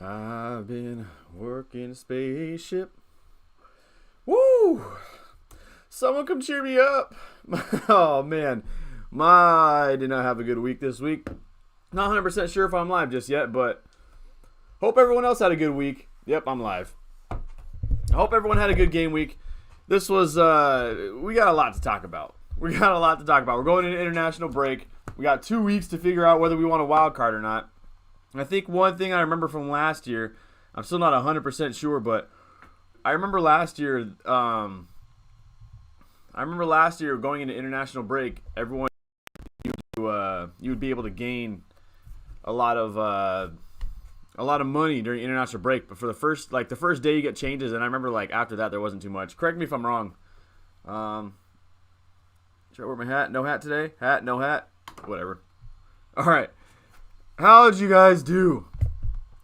I've been working a spaceship. Woo! Someone come cheer me up. Oh, man. I did not have a good week this week. Not 100% sure if I'm live just yet, but hope everyone else had a good week. Yep, I'm live. I hope everyone had a good game week. This was, we got a lot to talk about. We're going into international break. We got 2 weeks to figure out whether we want a wild card or not. I think one thing I remember from last year, I'm still not 100% sure, but I remember last year, going into international break, everyone, you would be able to gain a lot of money during international break. But for the first day you get changes, and I remember after that there wasn't too much. Correct me if I'm wrong. Should I wear my hat? No hat today? Hat? No hat? Whatever. All right. How did you guys do?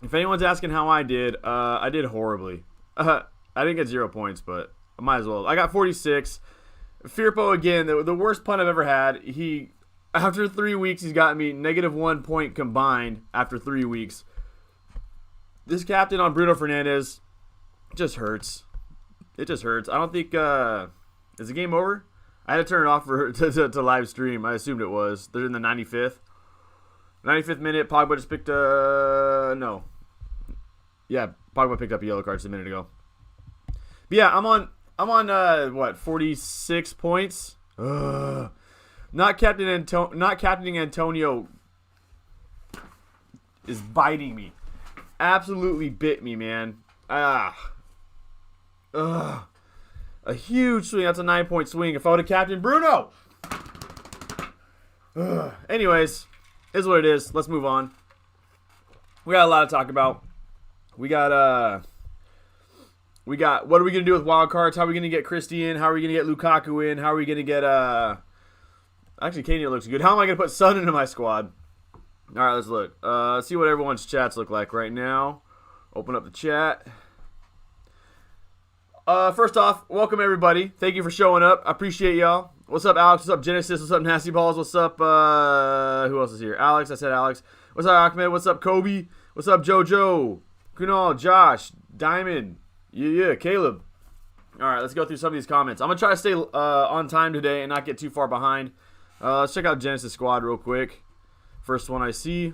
If anyone's asking how I did horribly. I didn't get 0 points, but I might as well. I got 46. Firpo again, the worst punt I've ever had. After 3 weeks, he's got me -1 point combined after 3 weeks. This captain on Bruno Fernandes just hurts. It just hurts. I don't think is the game over? I had to turn it off to live stream. I assumed it was. They're in the 95th. 95th minute, Pogba just picked no. Yeah, Pogba picked up a yellow card just a minute ago. But yeah, I'm on 46 points. Not captaining Antonio is biting me. Absolutely bit me, man. A huge swing. That's a 9-point swing. If I would have captained Bruno. Anyways, is what it is. Let's move on. We got a lot to talk about. We got what are we gonna do with wild cards? How are we gonna get Christie in? How are we gonna get Lukaku in? How are we gonna get actually Kane looks good. How am I gonna put Son into my squad? Alright, let's look. Let's see what everyone's chats look like right now. Open up the chat. First off, welcome everybody. Thank you for showing up. I appreciate y'all. What's up, Alex? What's up, Genesis? What's up, Nasty Balls? What's up, who else is here? Alex. I said Alex. What's up, Ahmed? What's up, Kobe? What's up, Jojo? Kunal, Josh, Diamond. Yeah, Caleb. All right, let's go through some of these comments. I'm going to try to stay on time today and not get too far behind. Let's check out Genesis Squad real quick. First one I see.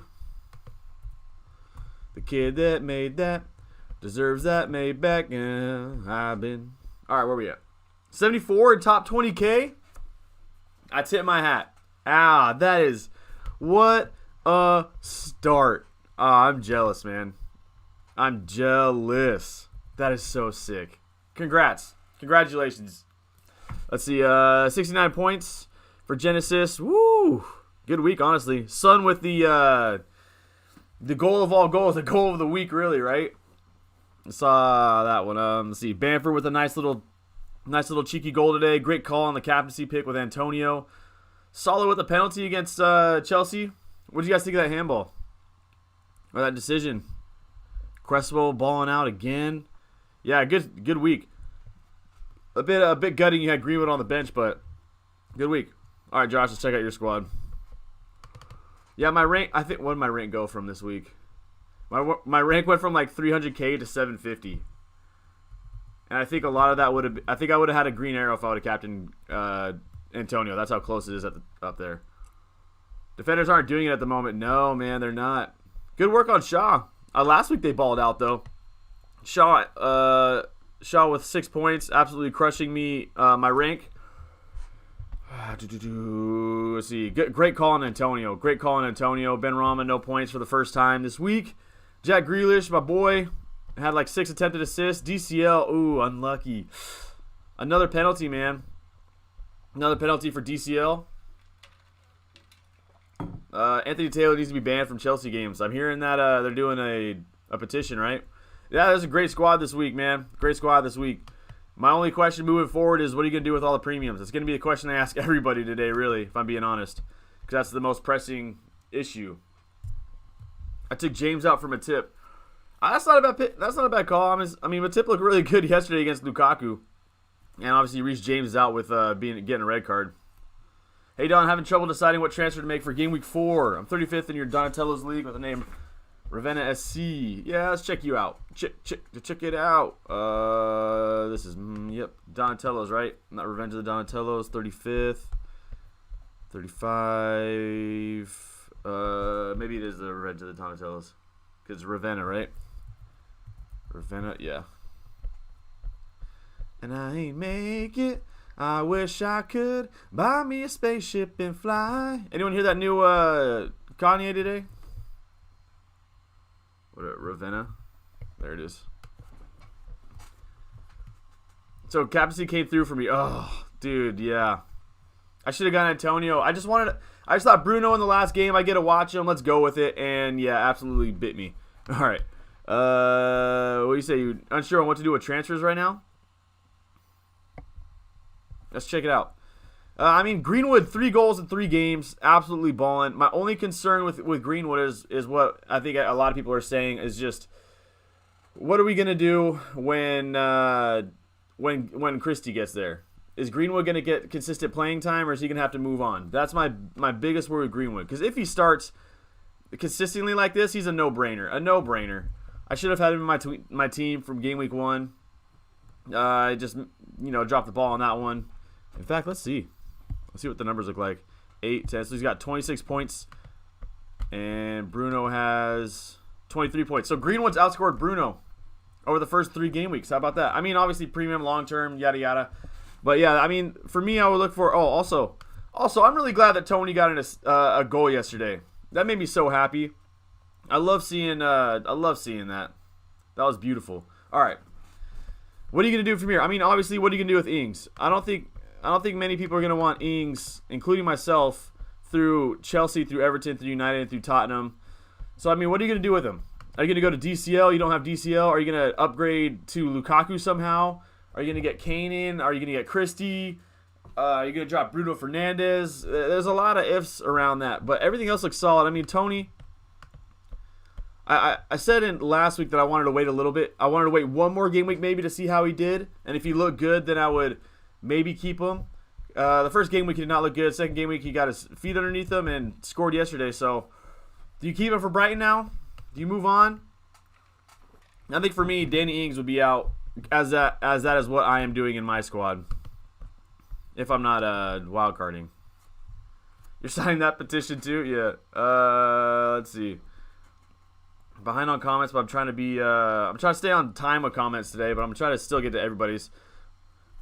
The kid that made that deserves that Maybach. I've been. All right, where we at? 74 in top 20K? I tip my hat. That is. What a start. I'm jealous, man. I'm jealous. That is so sick. Congrats. Congratulations. Let's see. 69 points for Genesis. Woo. Good week, honestly. Son with the goal of all goals. The goal of the week, really, right? Saw that one. Let's see. Bamford with a nice little cheeky goal today. Great call on the captaincy pick with Antonio. Solid with the penalty against Chelsea. What did you guys think of that handball? Or that decision? Cresswell balling out again. Yeah, good week. A bit gutting you had Greenwood on the bench, but good week. All right, Josh, let's check out your squad. Yeah, my rank. I think what did my rank go from this week? My rank went from 300K to 750. And I think a lot of that would have. I think I would have had a green arrow if I would have captained Antonio. That's how close it is up there. Defenders aren't doing it at the moment. No, man, they're not. Good work on Shaw. Last week they balled out though. Shaw with 6 points, absolutely crushing me. My rank. Let's see. Great call on Antonio. Ben Rama, no points for the first time this week. Jack Grealish, my boy, had 6 attempted assists. DCL, ooh, unlucky. Another penalty, man. Another penalty for DCL. Anthony Taylor needs to be banned from Chelsea games. I'm hearing that they're doing a petition, right? Yeah, that's a great squad this week, man. Great squad this week. My only question moving forward is what are you going to do with all the premiums? It's going to be the question I ask everybody today, really, if I'm being honest. Because that's the most pressing issue. I took James out from a tip. That's not a bad call. Matip looked really good yesterday against Lukaku. And obviously Reece James is out with getting a red card. Hey, Don, having trouble deciding what transfer to make for Game Week 4. I'm 35th in your Donatello's League with the name Ravenna SC. Yeah, let's check you out. Check it out. This is, yep, Donatello's, right? Not Revenge of the Donatellos, 35th. 35. Maybe it is the Revenge of the Donatellos. Because it's Ravenna, right? Ravenna, yeah. And I ain't make it. I wish I could buy me a spaceship and fly. Anyone hear that new Kanye today? What, Ravenna? There it is. So captaincy came through for me. Oh, dude, yeah. I should have gone Antonio. I just thought Bruno in the last game. I get to watch him. Let's go with it. And yeah, absolutely bit me. All right. What do you say? You unsure on what to do with transfers right now? Let's check it out. I mean, Greenwood, 3 goals in 3 games, absolutely balling. My only concern with Greenwood is what I think a lot of people are saying is just, what are we gonna do when Christie gets there? Is Greenwood gonna get consistent playing time, or is he gonna have to move on? That's my biggest worry with Greenwood, because if he starts consistently like this, he's a no-brainer. I should have had him in my team from game week 1. I just dropped the ball on that one. In fact, let's see what the numbers look like. 8, 10. So he's got 26 points, and Bruno has 23 points. So Greenwood's outscored Bruno over the first 3 game weeks. How about that? I mean, obviously premium, long term, yada yada. But yeah, I mean, for me, I would look for. Oh, also, I'm really glad that Tony got a goal yesterday. That made me so happy. I love seeing that. That was beautiful. All right, what are you gonna do from here? I mean, obviously, what are you gonna do with Ings? I don't think many people are gonna want Ings, including myself, through Chelsea, through Everton, through United, and through Tottenham. So I mean, what are you gonna do with him? Are you gonna go to DCL? You don't have DCL. Are you gonna upgrade to Lukaku somehow? Are you gonna get Kane in? Are you gonna get Christie? Are you gonna drop Bruno Fernandes? There's a lot of ifs around that, but everything else looks solid. I mean, Tony. I said in last week that I wanted to wait a little bit. I wanted to wait one more game week maybe to see how he did, and if he looked good, then I would maybe keep him. The first game week he did not look good. Second game week he got his feet underneath him and scored yesterday. So, do you keep him for Brighton now? Do you move on? I think for me, Danny Ings would be out, as that is what I am doing in my squad. If I'm not wildcarding. You're signing that petition too? Yeah. Let's see. Behind on comments, but I'm trying to stay on time with comments today, but I'm trying to still get to everybody's.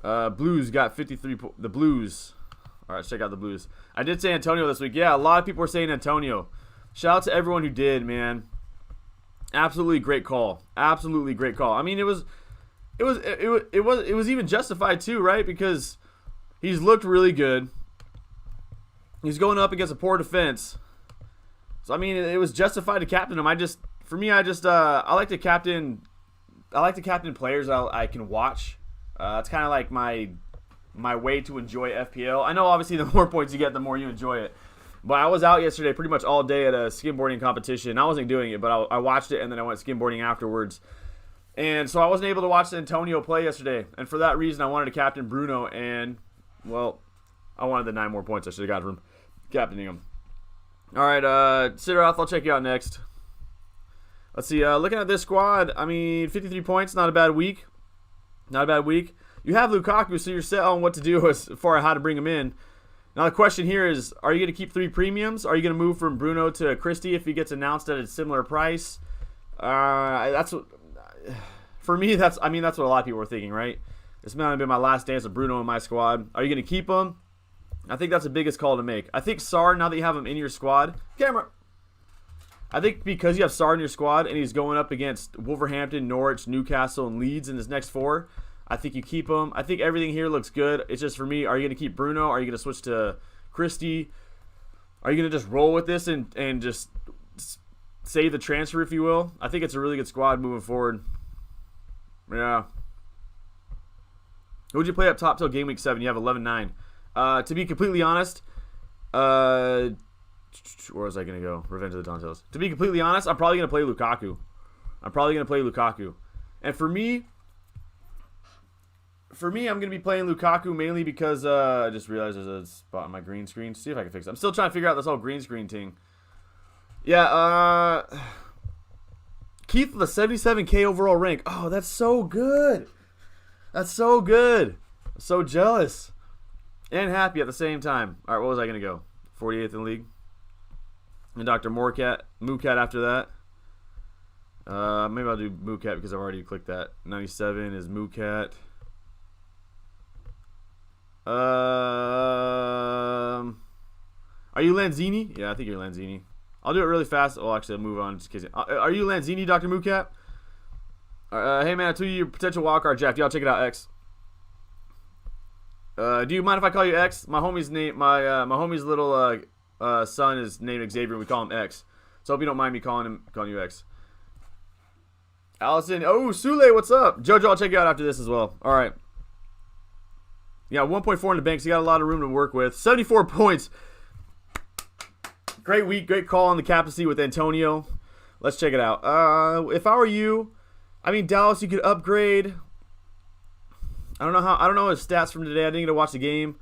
Blues got 53. The Blues. All right, let's check out the Blues. I did say Antonio this week. Yeah, a lot of people were saying Antonio. Shout out to everyone who did, man. Absolutely great call. Absolutely great call. I mean, it was even justified too, right? Because he's looked really good. He's going up against a poor defense. So I mean, it was justified to captain him. I like to captain players I can watch. It's kind of like my way to enjoy FPL. I know obviously the more points you get, the more you enjoy it. But I was out yesterday pretty much all day at a skimboarding competition. I wasn't doing it, but I watched it, and then I went skimboarding afterwards. And so I wasn't able to watch Antonio play yesterday. And for that reason, I wanted to captain Bruno, and, well, I wanted the 9 more points I should have got from captaining him. All right, Sidoroth, I'll check you out next. Let's see, looking at this squad, I mean, 53 points, not a bad week. Not a bad week. You have Lukaku, so you're set on what to do as far as how to bring him in. Now the question here is, are you going to keep 3 premiums? Are you going to move from Bruno to Christie if he gets announced at a similar price? That's what, for me, that's what a lot of people were thinking, right? This might have been my last dance of Bruno in my squad. Are you going to keep him? I think that's the biggest call to make. I think Sarr, now that you have him in your squad, I think because you have Sarr in your squad and he's going up against Wolverhampton, Norwich, Newcastle, and Leeds in his next 4, I think you keep him. I think everything here looks good. It's just for me, are you going to keep Bruno? Are you going to switch to Christie? Are you going to just roll with this and just save the transfer, if you will? I think it's a really good squad moving forward. Yeah. Who would you play up top till game week 7? You have 11-9. To be completely honest, where was I going to go? Revenge of the Donatellos. To be completely honest, I'm probably going to play Lukaku. And for me, I'm going to be playing Lukaku mainly because I just realized there's a spot on my green screen. See if I can fix it. I'm still trying to figure out this whole green screen thing. Yeah, Keith with a 77K overall rank. Oh, that's so good. That's so good. I'm so jealous. And happy at the same time. All right, what was I going to go? 48th in the league. And Dr. Moocat after that. Maybe I'll do Moocat because I've already clicked that. 97 is Moocat. Are you Lanzini? Yeah, I think you're Lanzini. I'll do it really fast. Oh, actually, I'll move on just in case. Are you Lanzini, Dr. Moocat? Hey, man, I told you your potential wildcard draft. Y'all check it out, X. Do you mind if I call you X? My homie's name, my homie's little son is named Xavier. We call him X. So hope you don't mind me calling you X. Allison, oh, Sule, what's up? Jojo, I'll check you out after this as well. All right. Yeah, 1.4 in the bank, so you got a lot of room to work with. 74 points. Great week, great call on the captaincy with Antonio. Let's check it out. If I were you, I mean, Dallas, you could upgrade. I don't know his stats from today. I didn't get to watch the game.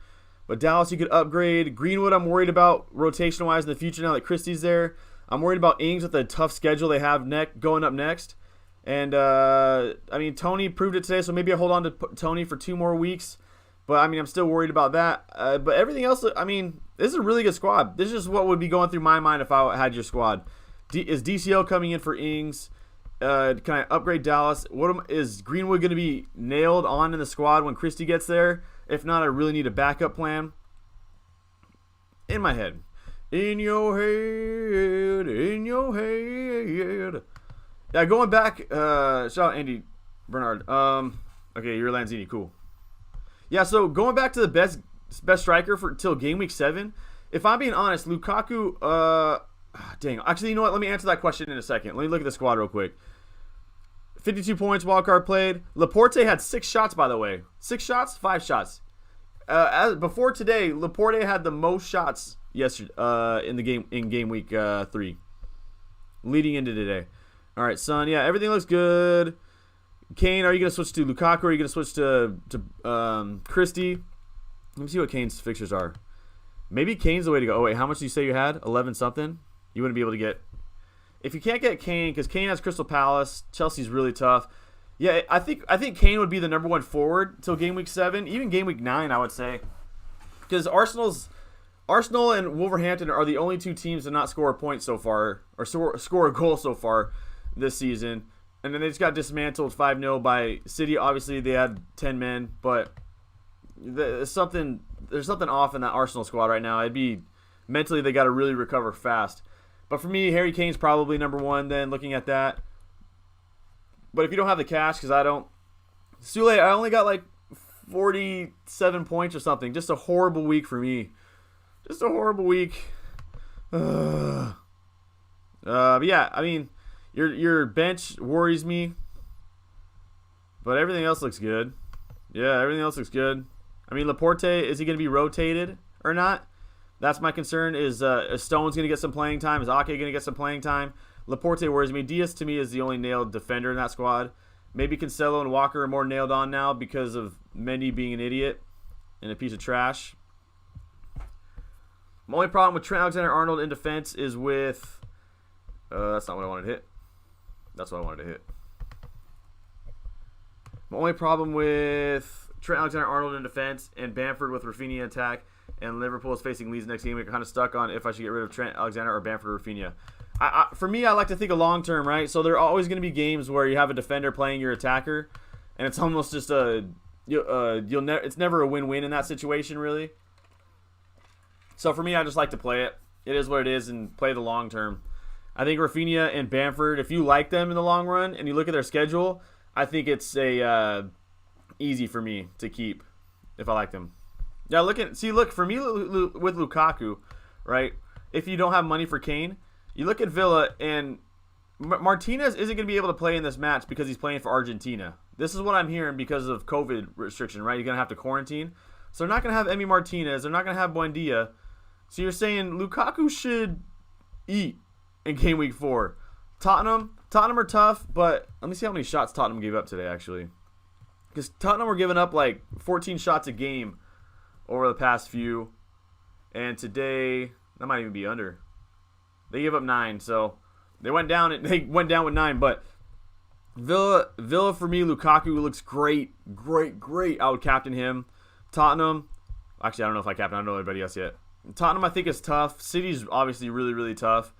But Dallas, you could upgrade. Greenwood, I'm worried about rotation-wise in the future now that Christie's there. I'm worried about Ings with the tough schedule they have going up next. And, I mean, Tony proved it today, so maybe I hold on to Tony for 2 more weeks. But, I mean, I'm still worried about that. But everything else, I mean, this is a really good squad. This is just what would be going through my mind if I had your squad. Is DCL coming in for Ings? Can I upgrade Dallas? Is Greenwood going to be nailed on in the squad when Christie gets there? If not, I really need a backup plan. In my head. In your head. In your head. Yeah, going back. Shout out Andy Bernard. Okay, you're Lanzini. Cool. Yeah, so going back to the best striker till game week 7. If I'm being honest, Lukaku. Dang. Actually, you know what? Let me answer that question in a second. Let me look at the squad real quick. 52 points, wildcard played. Laporte had 6 shots, by the way. 6 shots? 5 shots. Before today, Laporte had the most shots yesterday in game week 3. Leading into today. All right, son. Yeah, everything looks good. Kane, are you going to switch to Lukaku or are you going to switch to Christie? Let me see what Kane's fixtures are. Maybe Kane's the way to go. Oh, wait, how much did you say you had? 11 something? You wouldn't be able to get... If you can't get Kane, because Kane has Crystal Palace, Chelsea's really tough. Yeah, I think Kane would be the number 1 forward till game week 7, even game week 9, I would say. Because Arsenal and Wolverhampton are the only 2 teams to not score a point so far, or score a goal so far this season. And then they just got dismantled 5-0 by City. Obviously, they had 10 men, but there's something off in that Arsenal squad right now. Mentally, they got to really recover fast. But for me, Harry Kane's probably number 1 then, looking at that. But if you don't have the cash, because I don't... Sule, I only got like 47 points or something. Just a horrible week for me. Just a horrible week. But yeah, I mean... Your bench worries me, but everything else looks good. Yeah, everything else looks good. I mean, Laporte, is he going to be rotated or not? That's my concern. Is Stone's going to get some playing time? Is Ake going to get some playing time? Laporte worries me. Diaz, to me, is the only nailed defender in that squad. Maybe Cancelo and Walker are more nailed on now because of Mendy being an idiot and a piece of trash. My only problem with Trent Alexander-Arnold in defense is with... that's not what I wanted to hit. That's what I wanted to hit. My only problem with Trent Alexander-Arnold in defense and Bamford with Rafinha attack, and Liverpool is facing Leeds next game. We're kind of stuck on if I should get rid of Trent Alexander or Bamford or Rafinha. For me, I like to think of long term, right? So there are always going to be games where you have a defender playing your attacker, and it's almost just it's never a win-win in that situation, really. So for me, I just like to play it. It is what it is, and play the long term. I think Rafinha and Bamford, if you like them in the long run and you look at their schedule, I think it's easy for me to keep if I like them. Yeah, look for me with Lukaku, right? If you don't have money for Kane, you look at Villa and Martinez isn't going to be able to play in this match because he's playing for Argentina. This is what I'm hearing because of COVID restriction, right? You're going to have to quarantine. So they're not going to have Emi Martinez. They're not going to have Buendia. So you're saying Lukaku should eat in game week 4. Tottenham are tough, but let me see how many shots Tottenham gave up today, actually. Because Tottenham were giving up like 14 shots a game over the past few. And today, that might even be under. They gave up 9, so they went down with 9, but Villa for me. Lukaku looks great. I would captain him. Tottenham. Actually, I don't know if I captain. I don't know anybody else yet. Tottenham, I think, is tough. City's obviously really tough.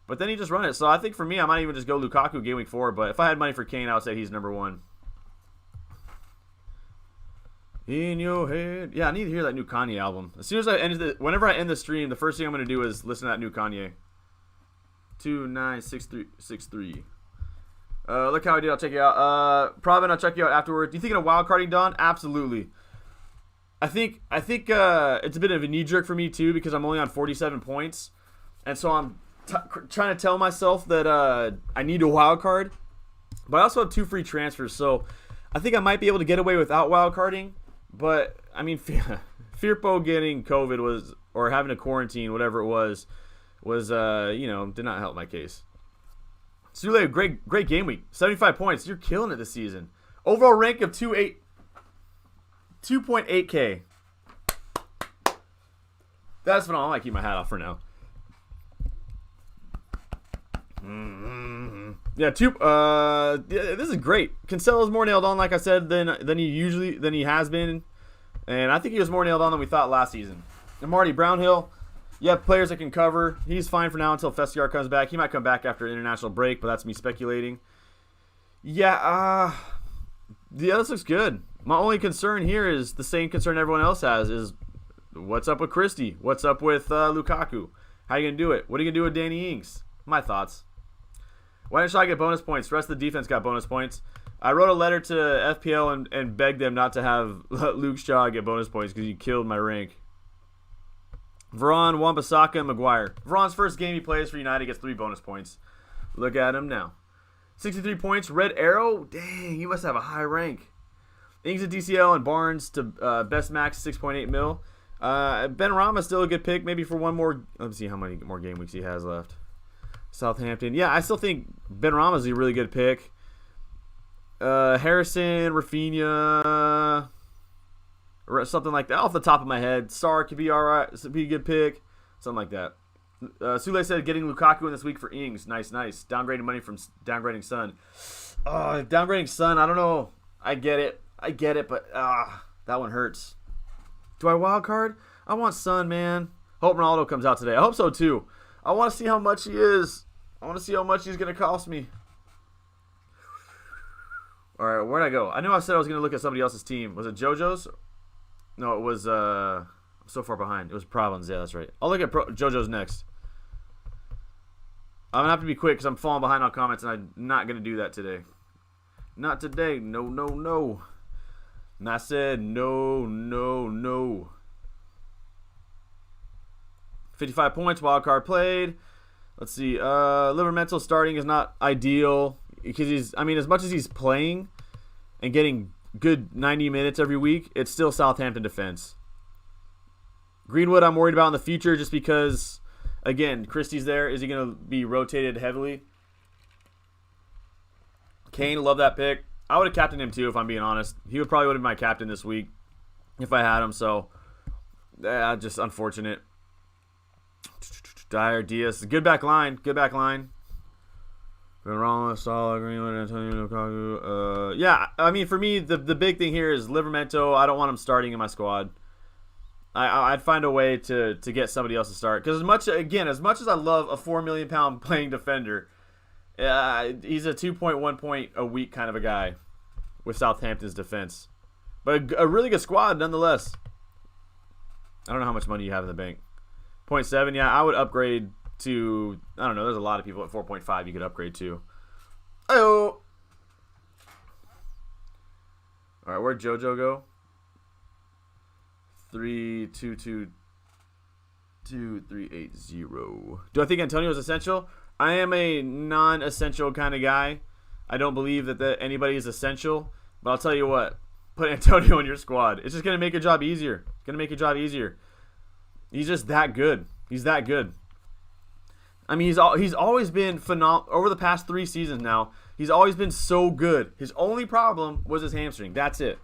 But then he just run it. So I think for me, I might even just go Lukaku game week 4. But if I had money for Kane, I would say he's number 1. In your head. Yeah, I need to hear that new Kanye album. As soon as whenever I end the stream, the first thing I'm going to do is listen to that new Kanye. 296363. Look how I did. I'll check you out. Probably I'll check you out afterwards. You thinking of wildcarding, Don? Absolutely. I think it's a bit of a knee-jerk for me, too, because I'm only on 47 points. And so I'm trying to tell myself that I need a wildcard. But I also have 2 free transfers, so I think I might be able to get away without wildcarding. But, I mean, Firpo getting COVID or having a quarantine, whatever it was did not help my case. Sule, great game week. 75 points. You're killing it this season. Overall rank of 2.8K. That's phenomenal. I might keep my hat off for now. Yeah, this is great. Cancelo's more nailed on, like I said, than he has been, and I think he was more nailed on than we thought last season. And Marty Brownhill, you have players that can cover. He's fine for now until Festiar comes back. He might come back after an international break, but that's me speculating. Yeah, this looks good. My only concern here is the same concern everyone else has: is what's up with Christie? What's up with Lukaku? How are you gonna do it? What are you gonna do with Danny Ings? My thoughts. Why didn't Shaw get bonus points? The rest of the defense got bonus points. I wrote a letter to FPL and begged them not to have Luke Shaw get bonus points because he killed my rank. Varane, Wan-Bissaka, and Maguire. Varane's first game he plays for United gets 3 bonus points. Look at him now. 63 points. Red Arrow. Dang, he must have a high rank. Ings at DCL and Barnes to best max 6.8 mil. Ben Rama still a good pick. Maybe for one more. Let's see how many more game weeks he has left. Southampton. Yeah, I still think Ben Rama is a really good pick. Harrison, Rafinha, or something like that. Off the top of my head, Sarr could be all right. Be a good pick. Something like that. Sule said getting Lukaku in this week for Ings. Nice. Downgrading money from downgrading Son. Downgrading Son, I don't know. I get it, but that one hurts. Do I wild card? I want Son, man. Hope Ronaldo comes out today. I hope so, too. I want to see how much he is. I want to see how much he's going to cost me. All right, where'd I go? I knew I said I was going to look at somebody else's team. Was it JoJo's? No, it was I'm so far behind. It was Province. Yeah, that's right. I'll look at JoJo's next. I'm going to have to be quick because I'm falling behind on comments, and I'm not going to do that today. Not today. No. And I said no. 55 points, wild card played. Let's see. Livermental starting is not ideal because as much as he's playing and getting good 90 minutes every week, it's still Southampton defense. Greenwood, I'm worried about in the future just because, again, Christie's there. Is he going to be rotated heavily? Kane, love that pick. I would have captained him too, if I'm being honest. He would probably have been my captain this week if I had him. So, just unfortunate. Dyer, Diaz, good back line. Ronaldo, Salah, Greenwood, Antonio, Lukaku. For me, the big thing here is Livermento. I don't want him starting in my squad. I'd find a way to get somebody else to start. Because as much as I love a £4 million playing defender, he's a 2.1 point a week kind of a guy with Southampton's defense. But a really good squad nonetheless. I don't know how much money you have in the bank. 0.7, yeah, I would upgrade to, I don't know, there's a lot of people at 4.5 you could upgrade to. Oh. All right, where'd JoJo go? 3-2-2-3-8-0. Do I think Antonio is essential? I am a non-essential kind of guy. I don't believe that anybody is essential. But I'll tell you what, put Antonio in your squad. It's just going to make your job easier. He's just that good. He's that good. He's always been phenomenal. Over the past 3 seasons now, he's always been so good. His only problem was his hamstring. That's it.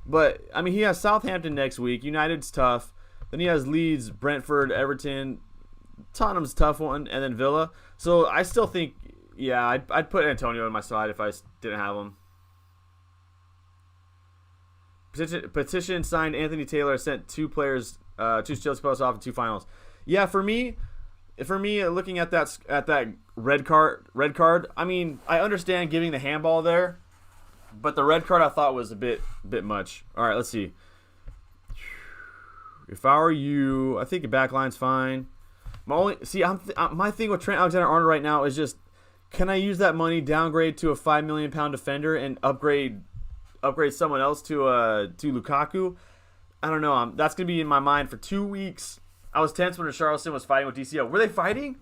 But, he has Southampton next week. United's tough. Then he has Leeds, Brentford, Everton. Tottenham's tough one, and then Villa. So I still think Yeah, I'd put Antonio in my side if I didn't have him. Petition signed Anthony Taylor, sent 2 players, 2 Chelsea players off in 2 finals. Yeah, for me, looking at that red card. I mean, I understand giving the handball there, but the red card I thought was a bit much. All right, let's see. If I were you, I think your back line's fine. My thing with Trent Alexander-Arnold right now is just, can I use that money, downgrade to a £5 million defender, and upgrade someone else to Lukaku? I don't know. That's gonna be in my mind for 2 weeks. I was tense when Richarlison was fighting with DCL. Were they fighting?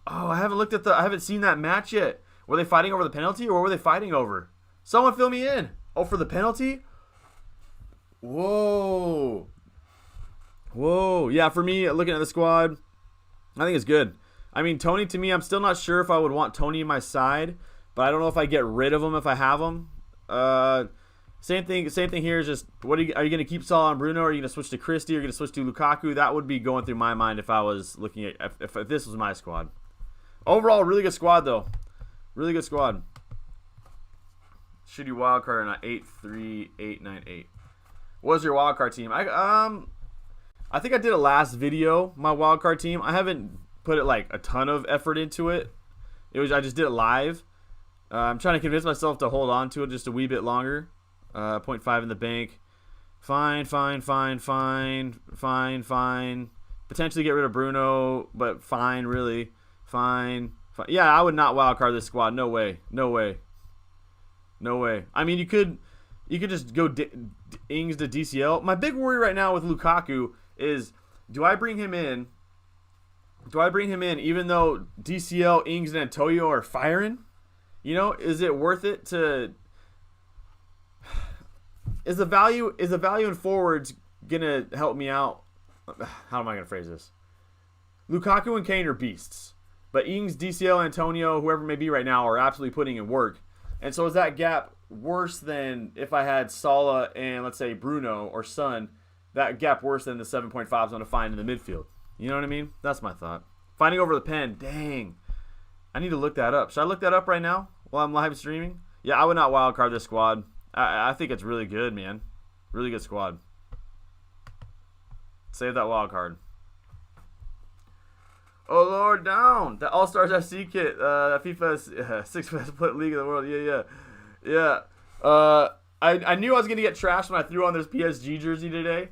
Oh, I haven't seen that match yet. Were they fighting over the penalty, or were they fighting over? Someone fill me in. Oh, for the penalty? Whoa. Yeah, for me, looking at the squad, I think it's good. I mean, Tony, to me, I'm still not sure if I would want Tony in my side, but I don't know if I get rid of him if I have him. Same thing here is just, are you going to keep Salah and Bruno, or are you going to switch to Christie, or are you going to switch to Lukaku? That would be going through my mind if I was looking at, if this was my squad. Overall, really good squad, though. Really good squad. Should you wildcard in 8-3-8-9-8? What was your wildcard team? I think I did a last video, my wildcard team. I haven't put it like a ton of effort into it. I just did it live. I'm trying to convince myself to hold on to it just a wee bit longer. 0.5 in the bank. Fine. Potentially get rid of Bruno, but fine, really. Fine. Yeah, I would not wildcard this squad. No way. I mean, you could just go Ings to DCL. My big worry right now with Lukaku is, do I bring him in even though DCL, Ings, and Antonio are firing? You know, is it worth it to... Is the value in forwards going to help me out? How am I going to phrase this? Lukaku and Kane are beasts. But Ings, DCL, Antonio, whoever it may be right now, are absolutely putting in work. And so is that gap worse than if I had Salah and, let's say, Bruno or Son? That gap worse than the 7.5s I'm going to find in the midfield. You know what I mean? That's my thought. Fighting over the pen. Dang. I need to look that up. Should I look that up right now while I'm live streaming? Yeah, I would not wildcard this squad. I think it's really good, man. Really good squad. Save that wildcard. Oh, Lord, down. The All-Stars FC kit. That FIFA 6 best split league in the world. Yeah. I knew I was going to get trashed when I threw on this PSG jersey today.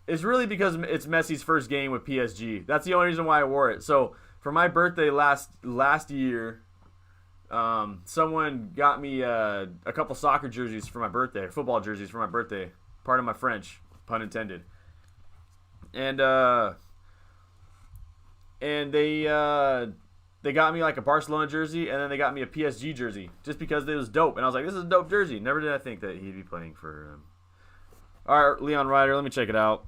It's really because it's Messi's first game with PSG. That's the only reason why I wore it. So, for my birthday last year, someone got me a couple soccer jerseys for my birthday, football jerseys for my birthday. Pardon my French, pun intended. And they got me like a Barcelona jersey, and then they got me a PSG jersey just because it was dope. And I was like, this is a dope jersey. Never did I think that he'd be playing for. All right, Leon Ryder, let me check it out.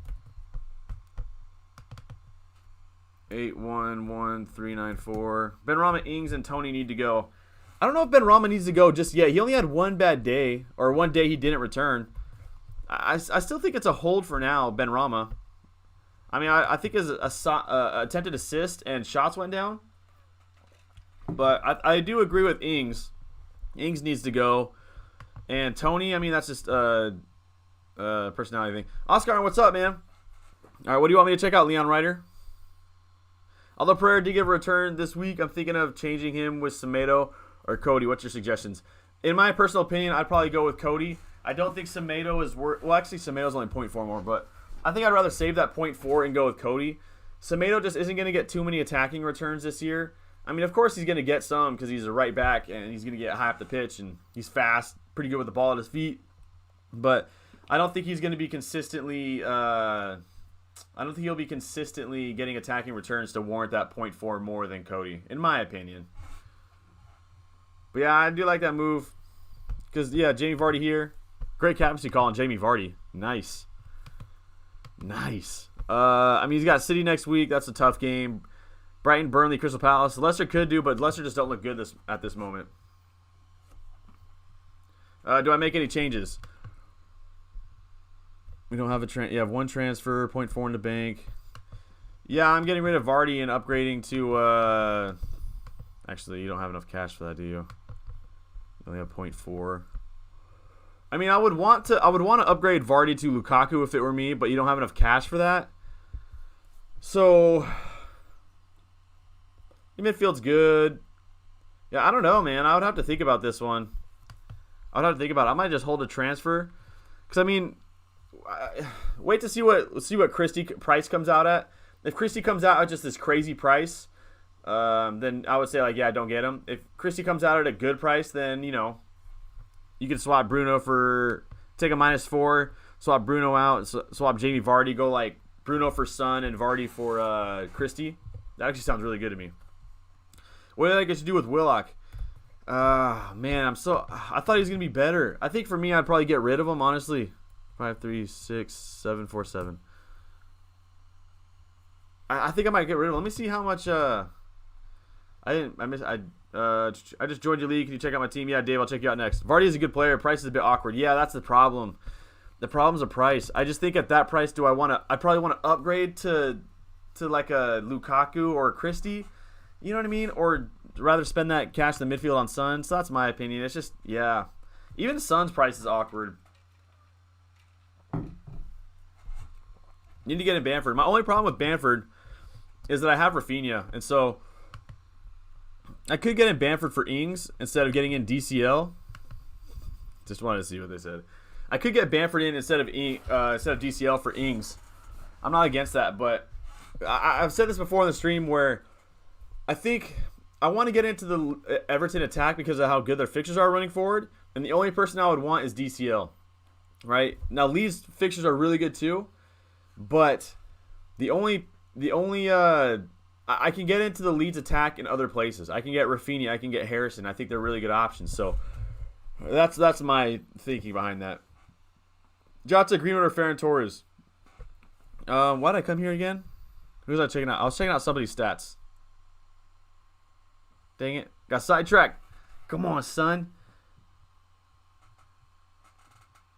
811394. Benrahma, Ings, and Tony need to go. I don't know if Benrahma needs to go just yet. He only had one bad day, or one day he didn't return. I still think it's a hold for now, Benrahma. I mean, I think his attempted assist and shots went down. But I do agree with Ings. Ings needs to go. And Tony, I mean, that's just personality thing. Oscar, what's up, man? All right, what do you want me to check out, Leon Ryder? Although Pereira did give a return this week, I'm thinking of changing him with Semedo or Cody. What's your suggestions? In my personal opinion, I'd probably go with Cody. I don't think Semedo is worth... Well, actually, Semedo's only 0.4 more, but I think I'd rather save that 0.4 and go with Cody. Semedo just isn't going to get too many attacking returns this year. I mean, of course he's going to get some because he's a right back and he's going to get high up the pitch and he's fast, pretty good with the ball at his feet. But I don't think he's going to be consistently... I don't think he'll be consistently getting attacking returns to warrant that 0.4 more than Cody, in my opinion. But yeah, I do like that move. Because, yeah, Jamie Vardy here. Great captaincy call on Jamie Vardy. Nice. I mean, he's got City next week. That's a tough game. Brighton, Burnley, Crystal Palace. Leicester could do, but Leicester just don't look good at this moment. Do I make any changes? We don't have a you have one transfer, 0.4 in the bank. Yeah, I'm getting rid of Vardy and upgrading to Actually, you don't have enough cash for that, do you? You only have 0.4. I mean, I would want to upgrade Vardy to Lukaku if it were me, but you don't have enough cash for that. So, your midfield's good. Yeah, I don't know, man. I would have to think about this one. I would have to think about it. I might just hold a transfer. Because, I mean, wait to see what Christie price comes out at. If Christie comes out at just this crazy price, then I would say, like, yeah, don't get him. If Christie comes out at a good price, then, you know, you can swap Bruno for, take a -4, swap Bruno out, swap Jamie Vardy, go, like, Bruno for Son and Vardy for Christie. That actually sounds really good to me. What did I get to do with Willock? Man, I thought he was going to be better. I think for me, I'd probably get rid of him, honestly. 5, 3, 6, 7, 4, 7. I think I might get rid of him. Let me see how much, I just joined your league. Can you check out my team? Yeah, Dave, I'll check you out next. Vardy is a good player. Price is a bit awkward. Yeah, that's the problem. The problem's a price. I just think at that price, I probably want to upgrade to like a Lukaku or a Christie. You know what I mean? Or rather spend that cash in the midfield on Son. So that's my opinion. It's just, yeah. Even Son's price is awkward. Need to get in Bamford. My only problem with Bamford is that I have Rafinha. And so I could get in Bamford for Ings instead of getting in DCL. Just wanted to see what they said. I could get Bamford in instead of DCL for Ings. I'm not against that, but I've said this before on the stream where I think I want to get into the Everton attack because of how good their fixtures are running forward, and the only person I would want is DCL. Right? Now Lee's fixtures are really good too, but the only I can get into the Leeds attack in other places. I can get Rafinha, I can get Harrison. I think they're really good options. So that's my thinking behind that. Jota, Greenwood, or Ferran Torres? Why did I come here again? Who was I checking out? I was checking out somebody's stats. Dang it. Got sidetracked. Come on, son.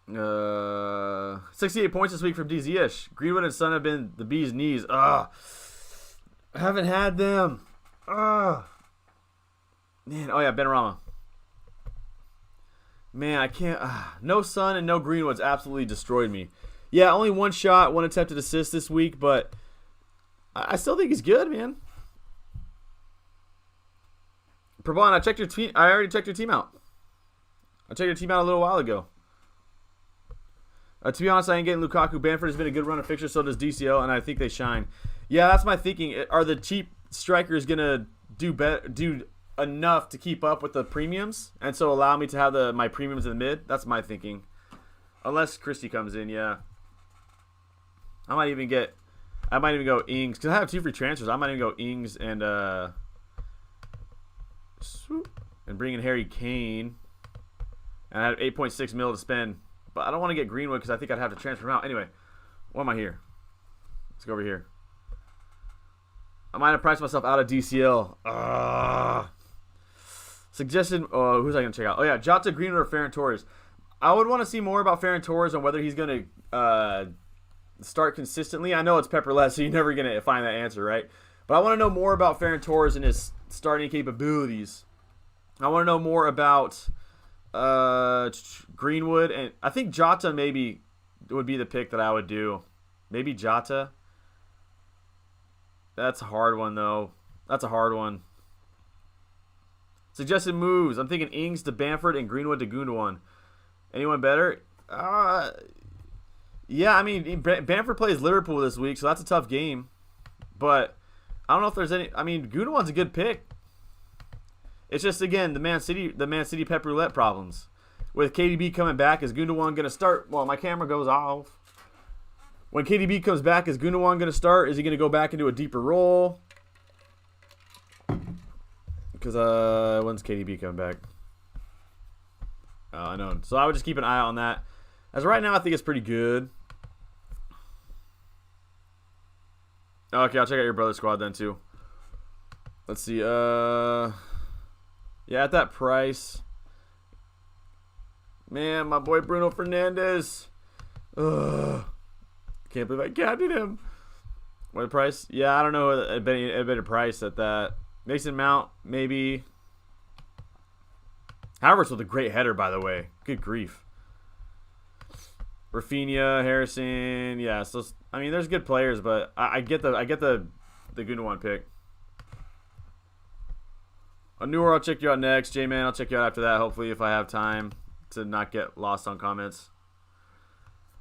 68 points this week from DZ-ish. Greenwood and Son have been the bee's knees. I haven't had them. Man. Oh, yeah, Benrahma. Man, I can't. No Son and no Greenwood's absolutely destroyed me. Yeah, only one shot, one attempted assist this week, but I still think he's good, man. Pravon, I checked your team. I already checked your team out. I checked your team out a little while ago. To be honest, I ain't getting Lukaku. Bamford has been a good run of fixtures, so does DCL, and I think they shine. Yeah, that's my thinking. Are the cheap strikers gonna do enough to keep up with the premiums, and so allow me to have my premiums in the mid? That's my thinking. Unless Christie comes in, yeah. I might even go Ings because I have 2 free transfers. I might even go Ings and bring in Harry Kane. And I have 8.6 mil to spend. But I don't want to get Greenwood because I think I'd have to transfer him out. Anyway, why am I here? Let's go over here. I might have priced myself out of DCL. Suggestion. Who's I going to check out? Oh, yeah. Jota, Greenwood, or Ferran Torres. I would want to see more about Ferran Torres and whether he's going to start consistently. I know it's pepperless, so you're never going to find that answer, right? But I want to know more about Ferran Torres and his starting capabilities. I want to know more about Greenwood, and I think Jota maybe would be the pick that I would do. Maybe Jota. That's a hard one, though. That's a hard one. Suggested moves. I'm thinking Ings to Bamford and Greenwood to Gundogan. Anyone better? Yeah, I mean, Bamford plays Liverpool this week, so that's a tough game. But I don't know if there's any. I mean, Gundogan's a good pick. It's just, again, the Man City Pep Roulette problems. With KDB coming back, is Gundogan going to start? Well, my camera goes off. When KDB comes back, is Gundogan going to start? Is he going to go back into a deeper role? Because when's KDB coming back? I know. So I would just keep an eye on that. As of right now, I think it's pretty good. Okay, I'll check out your brother squad then too. Let's see. Yeah, at that price. Man, my boy Bruno Fernandes. Ugh. Can't believe I captained him. What price? Yeah, I don't know a better price at that. Mason Mount, maybe. Havertz with a great header, by the way. Good grief. Rafinha, Harrison, yeah. So I mean, there's good players, but I get the Gundogan pick. Anur, I'll check you out next. J-Man, I'll check you out after that. Hopefully, if I have time to not get lost on comments.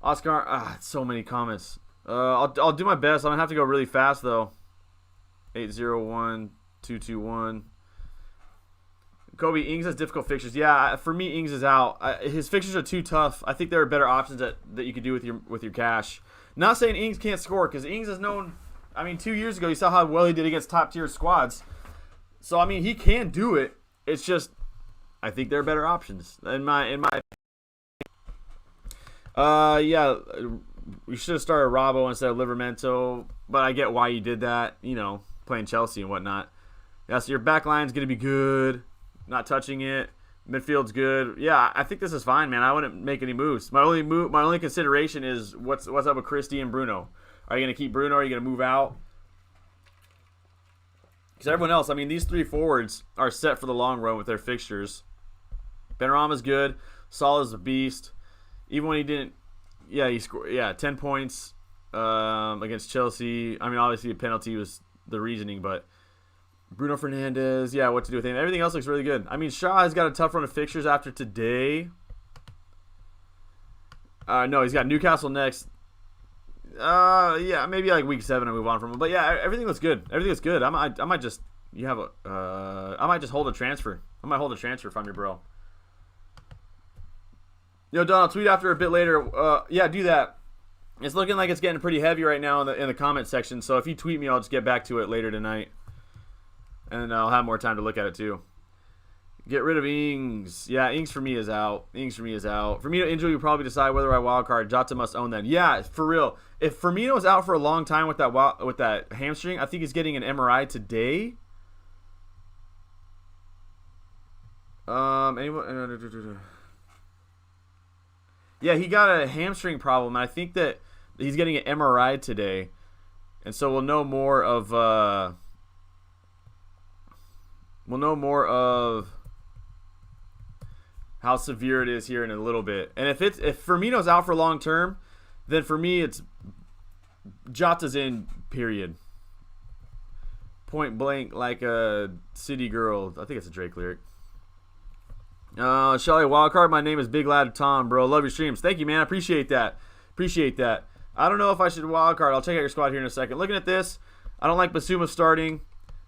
Oscar, so many comments. I'll do my best. I'm gonna have to go really fast though. 801-221. Kobe, Ings has difficult fixtures. Yeah, for me, Ings is out. His fixtures are too tough. I think there are better options that you could do with your cash. Not saying Ings can't score, because Ings is known. I mean, 2 years ago, you saw how well he did against top tier squads. So I mean, he can do it. It's just, I think there are better options in my. Yeah, we should have started Robbo instead of Livramento, but I get why you did that. You know, playing Chelsea and whatnot. Yeah, so your back line's gonna be good. Not touching it. Midfield's good. Yeah, I think this is fine, man. I wouldn't make any moves. My only consideration is what's up with Christie and Bruno. Are you going to keep Bruno or are you going to move out? Because everyone else, I mean, these three forwards are set for the long run with their fixtures. Benrahma's good. Salah's a beast. Even when he didn't, he scored 10 points against Chelsea. I mean, obviously a penalty was the reasoning, but Bruno Fernandes, what to do with him. Everything else looks really good. I mean, Shaw has got a tough run of fixtures after today. No, he's got Newcastle next. Maybe like week 7 and move on from him. But yeah, everything looks good. Everything looks good. I might just hold a transfer. I might hold a transfer if I'm your bro. Yo, Don, I'll tweet after a bit later. Do that. It's looking like it's getting pretty heavy right now in the comment section. So if you tweet me, I'll just get back to it later tonight. And I'll have more time to look at it too. Get rid of Ings. Yeah, Ings for me is out. Firmino injury will probably decide whether I wildcard. Jota must own then. Yeah, for real. If Firmino is out for a long time with that hamstring, I think he's getting an MRI today. Yeah, he got a hamstring problem, and I think that he's getting an MRI today. And so we'll know more of how severe it is here in a little bit. And if Firmino's out for long term, then for me it's Jota's in, period. Point blank, like a city girl. I think it's a Drake lyric. Shelly wildcard. My name is Big Lad Tom, bro. Love your streams. Thank you, man. I appreciate that. I don't know if I should wildcard. I'll check out your squad here in a second. Looking at this, I don't like Basuma starting.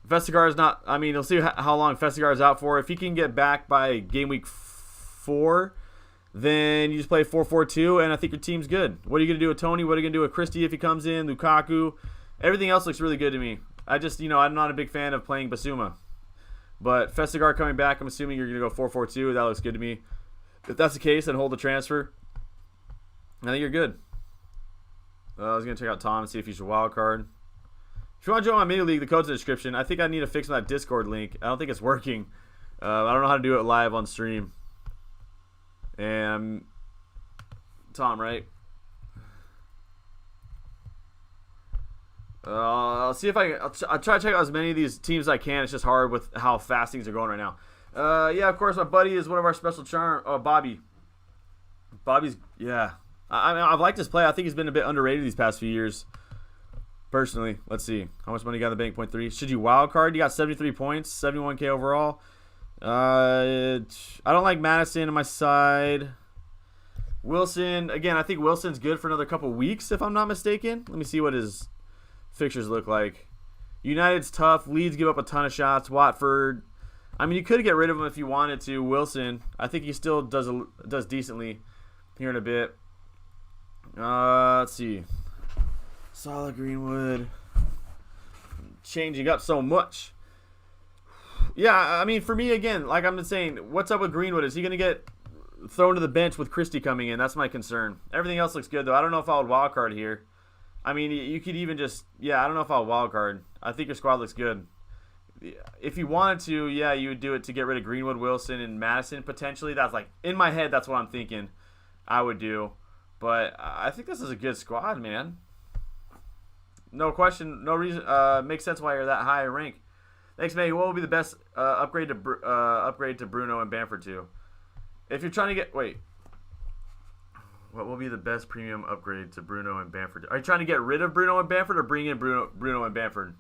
Vestergaard's not. I mean, we'll see how long Vestergaard's out for. If he can get back by game week 4, then you just play 4-4-2, and I think your team's good. What are you going to do with Tony? What are you going to do with Christie if he comes in? Lukaku? Everything else looks really good to me. I'm not a big fan of playing Basuma. But Vestergaard coming back, I'm assuming you're going to go 4-4-2. That looks good to me. If that's the case, then hold the transfer. I think you're good. I was going to check out Tom and see if you should wildcard. If you want to join my mini league, the code's in the description. I think I need to fix that Discord link. I don't think it's working. I don't know how to do it live on stream. And Tom, right? I'll see if I'll try to check out as many of these teams as I can. It's just hard with how fast things are going right now. Of course, my buddy is one of our special charm. Bobby. Bobby's, yeah. I mean, I've liked his play. I think he's been a bit underrated these past few years. Personally, let's see. How much money you got in the bank? 0.3. Should you wild card? You got 73 points, 71K overall. I don't like Madison on my side. Wilson, again, I think Wilson's good for another couple weeks, if I'm not mistaken. Let me see what his fixtures look like. United's tough. Leeds give up a ton of shots. Watford, I mean, you could get rid of him if you wanted to. Wilson, I think he still does decently here in a bit. Let's see. Solid Greenwood. Changing up so much. Yeah, I mean, for me, again, like I've been saying, what's up with Greenwood? Is he going to get thrown to the bench with Christie coming in? That's my concern. Everything else looks good, though. I don't know if I would wildcard here. I mean, you could even just, I don't know if I would wildcard. I think your squad looks good. If you wanted to, you would do it to get rid of Greenwood, Wilson, and Madison, potentially. That's like, in my head, that's what I'm thinking I would do. But I think this is a good squad, man. No question, no reason. Makes sense why you're that high in rank. Thanks, May. What will be the best upgrade to Bruno and Bamford to? If you're trying to get what will be the best premium upgrade to Bruno and Bamford? Are you trying to get rid of Bruno and Bamford or bring in Bruno and Bamford?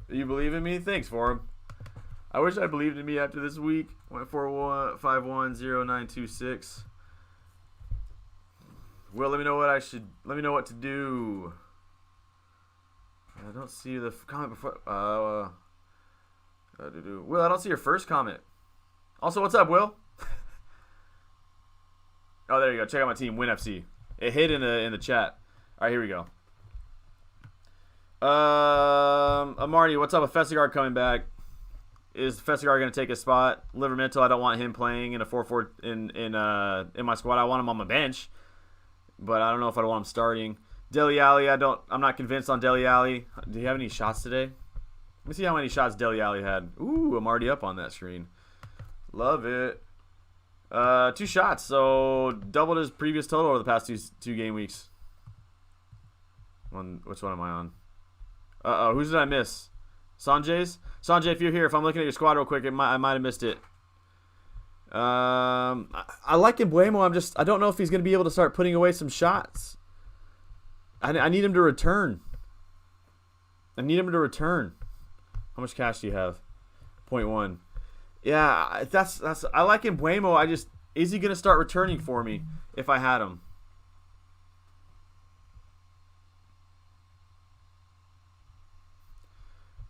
You believe in me? Thanks for him. I wish I believed in me after this week. 141510926. Will, let me know what to do. I don't see the comment before. Will, I don't see your first comment. Also, what's up, Will? Oh, there you go. Check out my team, WinFC. It hit in the chat. All right, here we go. Amarty, what's up? A Vestergaard coming back. Is Vestergaard going to take his spot? Livermental, I don't want him playing in a 4-4 in my squad. I want him on my bench, but I don't know if I want him starting. Dele Alli, I'm not convinced on Dele Alli. Do you have any shots today? Let me see how many shots Dele Alli had. Ooh, I'm already up on that screen. Love it. 2 shots, so doubled his previous total over the past two game weeks. Which one am I on? Whose did I miss? Sanjay's? Sanjay, if you're here, if I'm looking at your squad real quick, I might have missed it. I like Mbuemo. I don't know if he's going to be able to start putting away some shots. I need him to return. How much cash do you have? 0.1. Yeah, that's. I like Mbuemo. Is he going to start returning for me if I had him?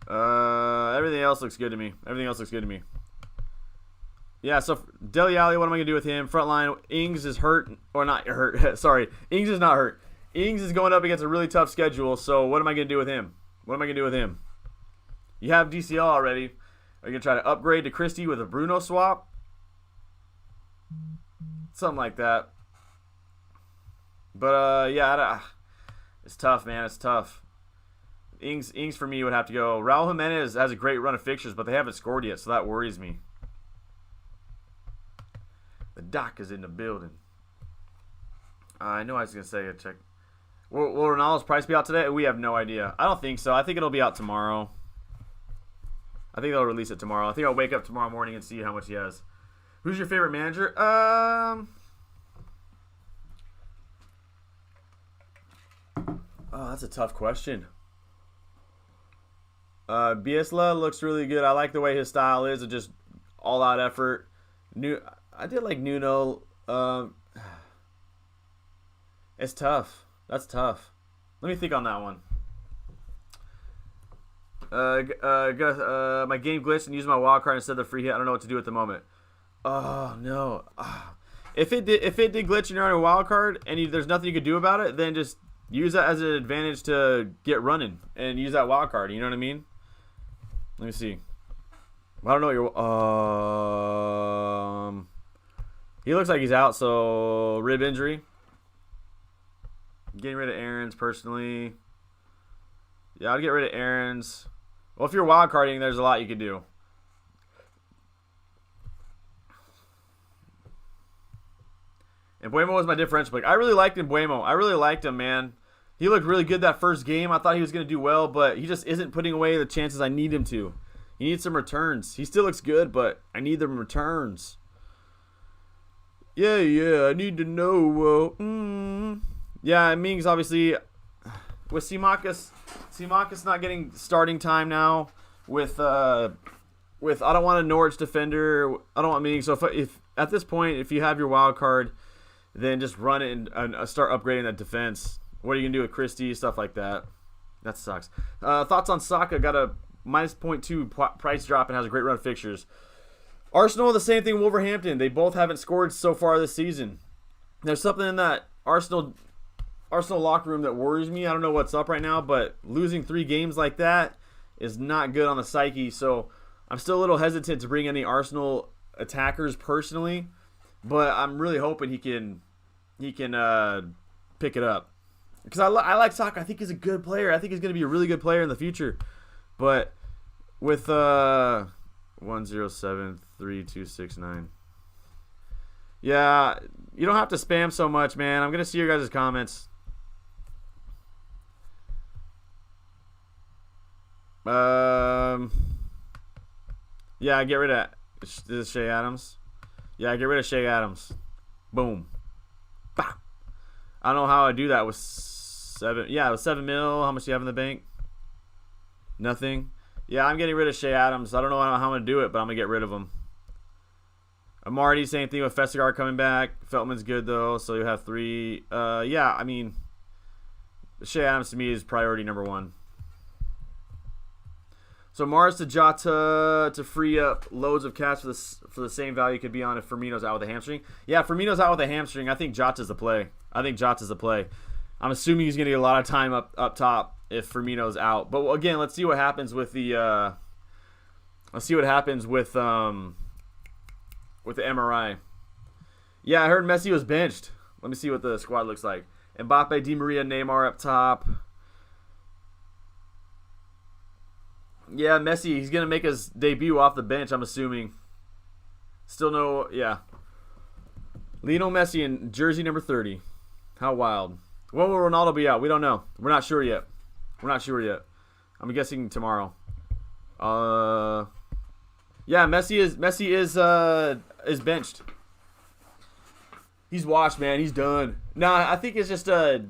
Everything else looks good to me. Yeah, so Dele Alli, what am I going to do with him? Front line, Ings is hurt. Or not hurt. Sorry, Ings is not hurt. Ings is going up against a really tough schedule, so what am I going to do with him? You have DCL already. Are you going to try to upgrade to Christie with a Bruno swap? Something like that. But, yeah, it's tough, man. It's tough. Ings for me would have to go. Raul Jimenez has a great run of fixtures, but they haven't scored yet, so that worries me. The doc is in the building. I know I was going to say a check. Will Ronaldo's price be out today? We have no idea. I don't think so. I think it'll be out tomorrow. I think they'll release it tomorrow. I think I'll wake up tomorrow morning and see how much he has. Who's your favorite manager? Oh, that's a tough question. Biesla looks really good. I like the way his style is of just all-out effort. I did like Nuno. It's tough. That's tough. Let me think on that one. My game glitched and used my wild card instead of the free hit. I don't know what to do at the moment. Oh no. If it did glitch and you're on a wild card and there's nothing you could do about it, then just use that as an advantage to get running and use that wild card. You know what I mean? Let me see. I don't know what your he looks like he's out, so rib injury. Getting rid of Aaron's personally. Yeah, I'd get rid of Aaron's. Well, if you're wild carding, there's a lot you could do. And Mbuemo was my differential pick. I really liked Mbuemo. I really liked him, man. He looked really good that first game. I thought he was going to do well, but he just isn't putting away the chances I need him to. He needs some returns. He still looks good, but I need them returns. Yeah, I need to know. Yeah, Mings obviously with Simakis not getting starting time now. With I don't want a Norwich defender. I don't want Mings. So if at this point, if you have your wild card, then just run it and start upgrading that defense. What are you gonna do with Christie? Stuff like that. That sucks. Thoughts on Saka? Got a minus 0.2 price drop and has a great run of fixtures. Arsenal, the same thing. Wolverhampton. They both haven't scored so far this season. There's something in that Arsenal locker room that worries me. I don't know what's up right now, but losing 3 games like that is not good on the psyche. So I'm still a little hesitant to bring any Arsenal attackers personally, but I'm really hoping he can pick it up because I like Saka. I think he's a good player. I think he's going to be a really good player in the future. But with 1073269. Yeah, you don't have to spam so much, man. I'm going to see your guys' comments. Yeah, get rid of this is Shea Adams. Yeah, get rid of Shea Adams. Boom. Bah. I don't know how I do that with 7. Yeah, it was 7 mil. How much do you have in the bank? Nothing. Yeah, I'm getting rid of Shea Adams. I don't know how I'm going to do it, but I'm going to get rid of him. Amarty, same thing with Festigar coming back. Feltman's good, though, so you have 3. Yeah, I mean, Shea Adams to me is priority number 1. So Mars to Jota to free up loads of cash for the same value could be on if Firmino's out with a hamstring. Yeah, if Firmino's out with a hamstring, I think Jota's the play. I'm assuming he's going to get a lot of time up top if Firmino's out. But again, let's see what happens with the MRI. Yeah, I heard Messi was benched. Let me see what the squad looks like. Mbappe, Di Maria, Neymar up top. Yeah, Messi, he's going to make his debut off the bench, I'm assuming. Still no, yeah. Lionel Messi in jersey number 30. How wild. When will Ronaldo be out? We don't know. We're not sure yet. I'm guessing tomorrow. Yeah, Messi is benched. He's washed, man. He's done. Nah, I think it's just I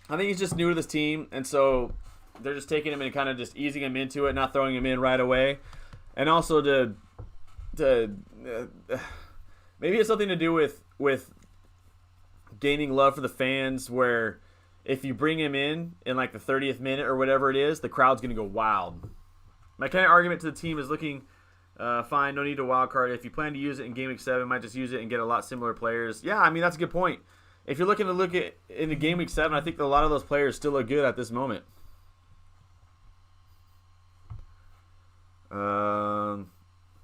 think he's just new to this team, and so they're just taking him and kind of just easing him into it, not throwing him in right away. And also maybe it's something to do with gaining love for the fans, where if you bring him in like the 30th minute or whatever it is, the crowd's going to go wild. My kind of argument to the team is looking fine, no need to wildcard. If you plan to use it in Gameweek 7, might just use it and get a lot similar players. Yeah, I mean, that's a good point. If you're looking to look at into Gameweek 7, I think a lot of those players still look good at this moment.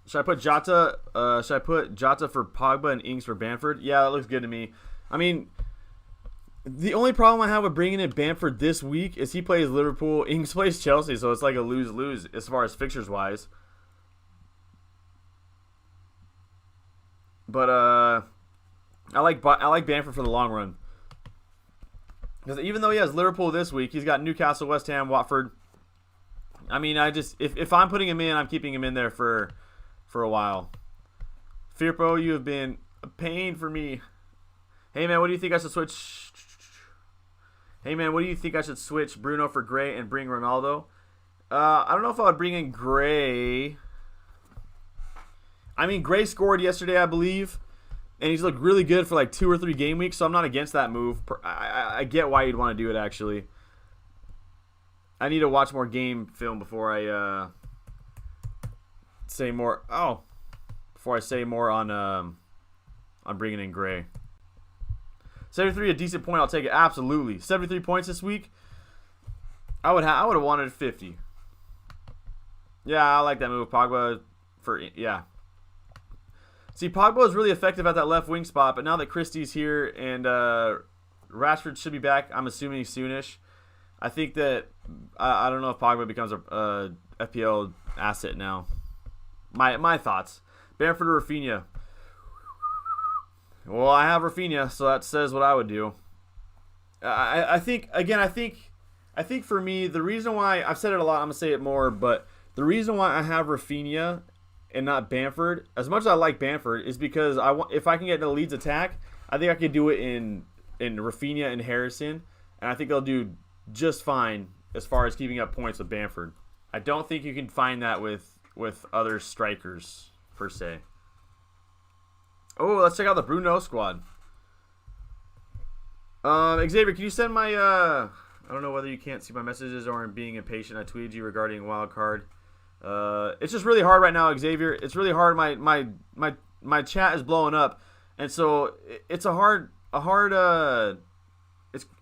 Should I put Jota for Pogba and Ings for Bamford? Yeah, that looks good to me. I mean, the only problem I have with bringing in Bamford this week is he plays Liverpool, Ings plays Chelsea, so it's like a lose-lose as far as fixtures-wise. But I like Bamford for the long run, because even though he has Liverpool this week, he's got Newcastle, West Ham, Watford. I mean, if I'm putting him in, I'm keeping him in there for a while. Firpo, you have been a pain for me. Hey man, what do you think I should switch? Bruno for Gray and bring Ronaldo? I don't know if I would bring in Gray. I mean, Gray scored yesterday, I believe, and he's looked really good for like 2 or 3 game weeks, so I'm not against that move. I get why you'd want to do it, actually. I need to watch more game film before I say more. Before I say more on bringing in Gray. 73, a decent point. I'll take it. Absolutely. 73 points this week. I would have wanted 50. Yeah, I like that move. Pogba yeah. See, Pogba is really effective at that left wing spot, but now that Christie's here and Rashford should be back, I'm assuming soonish. I think that I don't know if Pogba becomes a FPL asset now. My thoughts. Bamford or Rafinha? Well, I have Rafinha, so that says what I would do. I think for me, the reason why I've said it a lot, I'm gonna say it more, but the reason why I have Rafinha and not Bamford, as much as I like Bamford, is because if I can get the Leeds attack, I think I could do it in Rafinha and Harrison, and I think they'll do just fine as far as keeping up points with Bamford. I don't think you can find that with other strikers per se. Oh, let's check out the Bruno squad. Xavier, can you send my I don't know whether you can't see my messages or I'm being impatient. I tweeted you regarding wildcard. It's just really hard right now, Xavier. It's really hard. My chat is blowing up, and so it's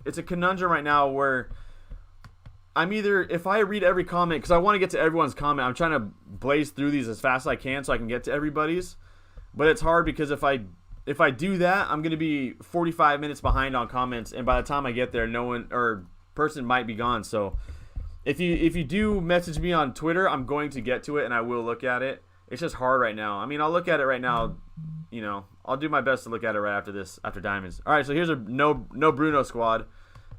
it's a conundrum right now where I'm either, if I read every comment, because I want to get to everyone's comment, I'm trying to blaze through these as fast as I can so I can get to everybody's. But it's hard because if I do that, I'm going to be 45 minutes behind on comments, and by the time I get there, no one or person might be gone. So if you do message me on Twitter, I'm going to get to it and I will look at it. It's just hard right now. I mean, I'll look at it right now. You know, I'll do my best to look at it right after this, after Diamonds. All right, so here's a no Bruno squad,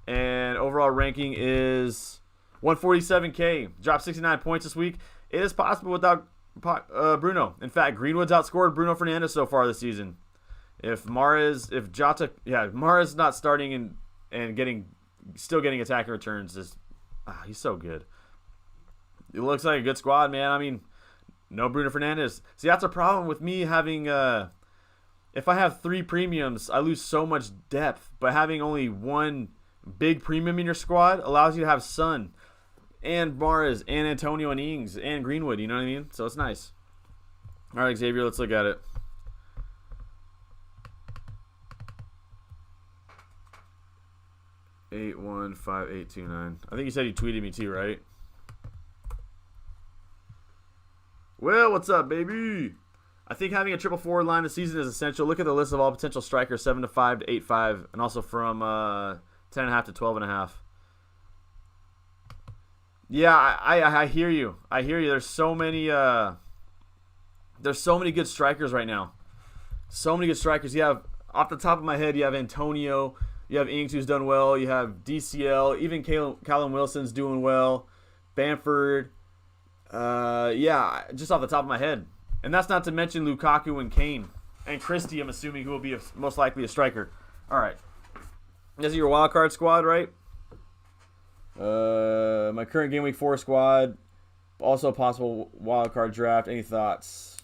and overall ranking is 147K. Dropped 69 points this week. It is possible without Bruno. In fact, Greenwood's outscored Bruno Fernandes so far this season. If Mahrez not starting and still getting attacking returns, he's so good. It looks like a good squad, man. I mean, no Bruno Fernandes. See, that's a problem with me having. If I have 3 premiums, I lose so much depth. But having only one big premium in your squad allows you to have Son and Mahrez and Antonio and Ings and Greenwood. You know what I mean? So it's nice. All right, Xavier, let's look at it. $815829. I think you said you tweeted me too, right? Well, what's up, baby? I think having a triple forward line this season is essential. Look at the list of all potential strikers, 7-5 to 8-5, and also from 10.5 to 12.5. Yeah, I hear you. I hear you. There's so many good strikers right now. So many good strikers. You have, off the top of my head, you have Antonio, you have Ings, who's done well, you have DCL, even Callum Wilson's doing well, Bamford. Yeah, just off the top of my head. And that's not to mention Lukaku and Kane. And Christie, I'm assuming, who will be most likely a striker. All right. This is your wildcard squad, right? My current Game Week 4 squad. Also a possible wildcard draft. Any thoughts?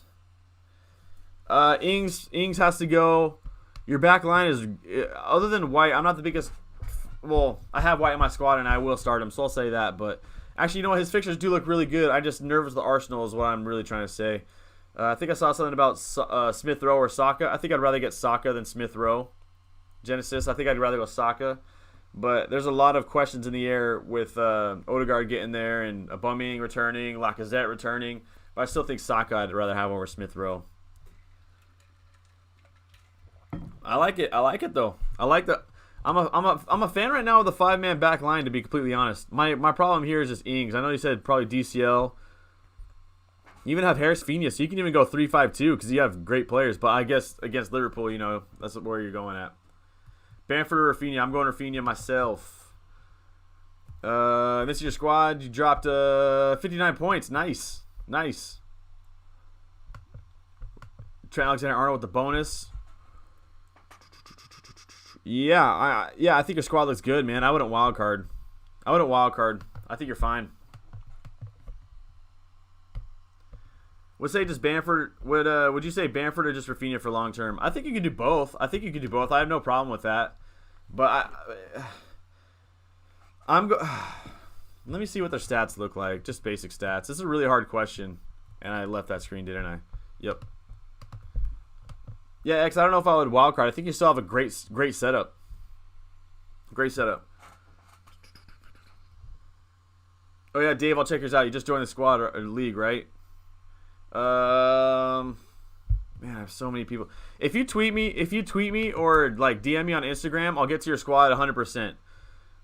Ings has to go. Your back line is, other than White, I'm not the biggest. Well, I have White in my squad, and I will start him, so I'll say that. But actually, you know what? His fixtures do look really good. I'm just nervous the Arsenal is what I'm really trying to say. I think I saw something about Smith Rowe or Saka. I think I'd rather get Saka than Smith Rowe. Genesis, I think I'd rather go Saka. But there's a lot of questions in the air with Odegaard getting there and Aubameyang returning, Lacazette returning. But I still think Saka I'd rather have over Smith Rowe. I like it. I like it though. I like the. I'm a fan right now of the 5-man back line, to be completely honest. My problem here is just Ings. I know you said probably DCL. You even have Harris Fina, so you can even go 3-5-2 because you have great players. But I guess against Liverpool, you know, that's where you're going at. Bamford or Rafinha? I'm going Rafinha myself. This is your squad. You dropped 59 points. Nice. Nice. Trent Alexander-Arnold with the bonus. Yeah, I think your squad looks good, man. I wouldn't wildcard. I think you're fine. Would say just Bamford. Would you say Bamford or just Rafinha for long term? I think you can do both. I have no problem with that. But let me see what their stats look like. Just basic stats. This is a really hard question, and I left that screen, didn't I? Yep. Yeah, X. I don't know if I would wildcard. I think you still have a great setup. Great setup. Oh yeah, Dave. I'll check yours out. You just joined the squad or league, right? Man, I have so many people. If you tweet me or like DM me on Instagram, I'll get to your squad 100%.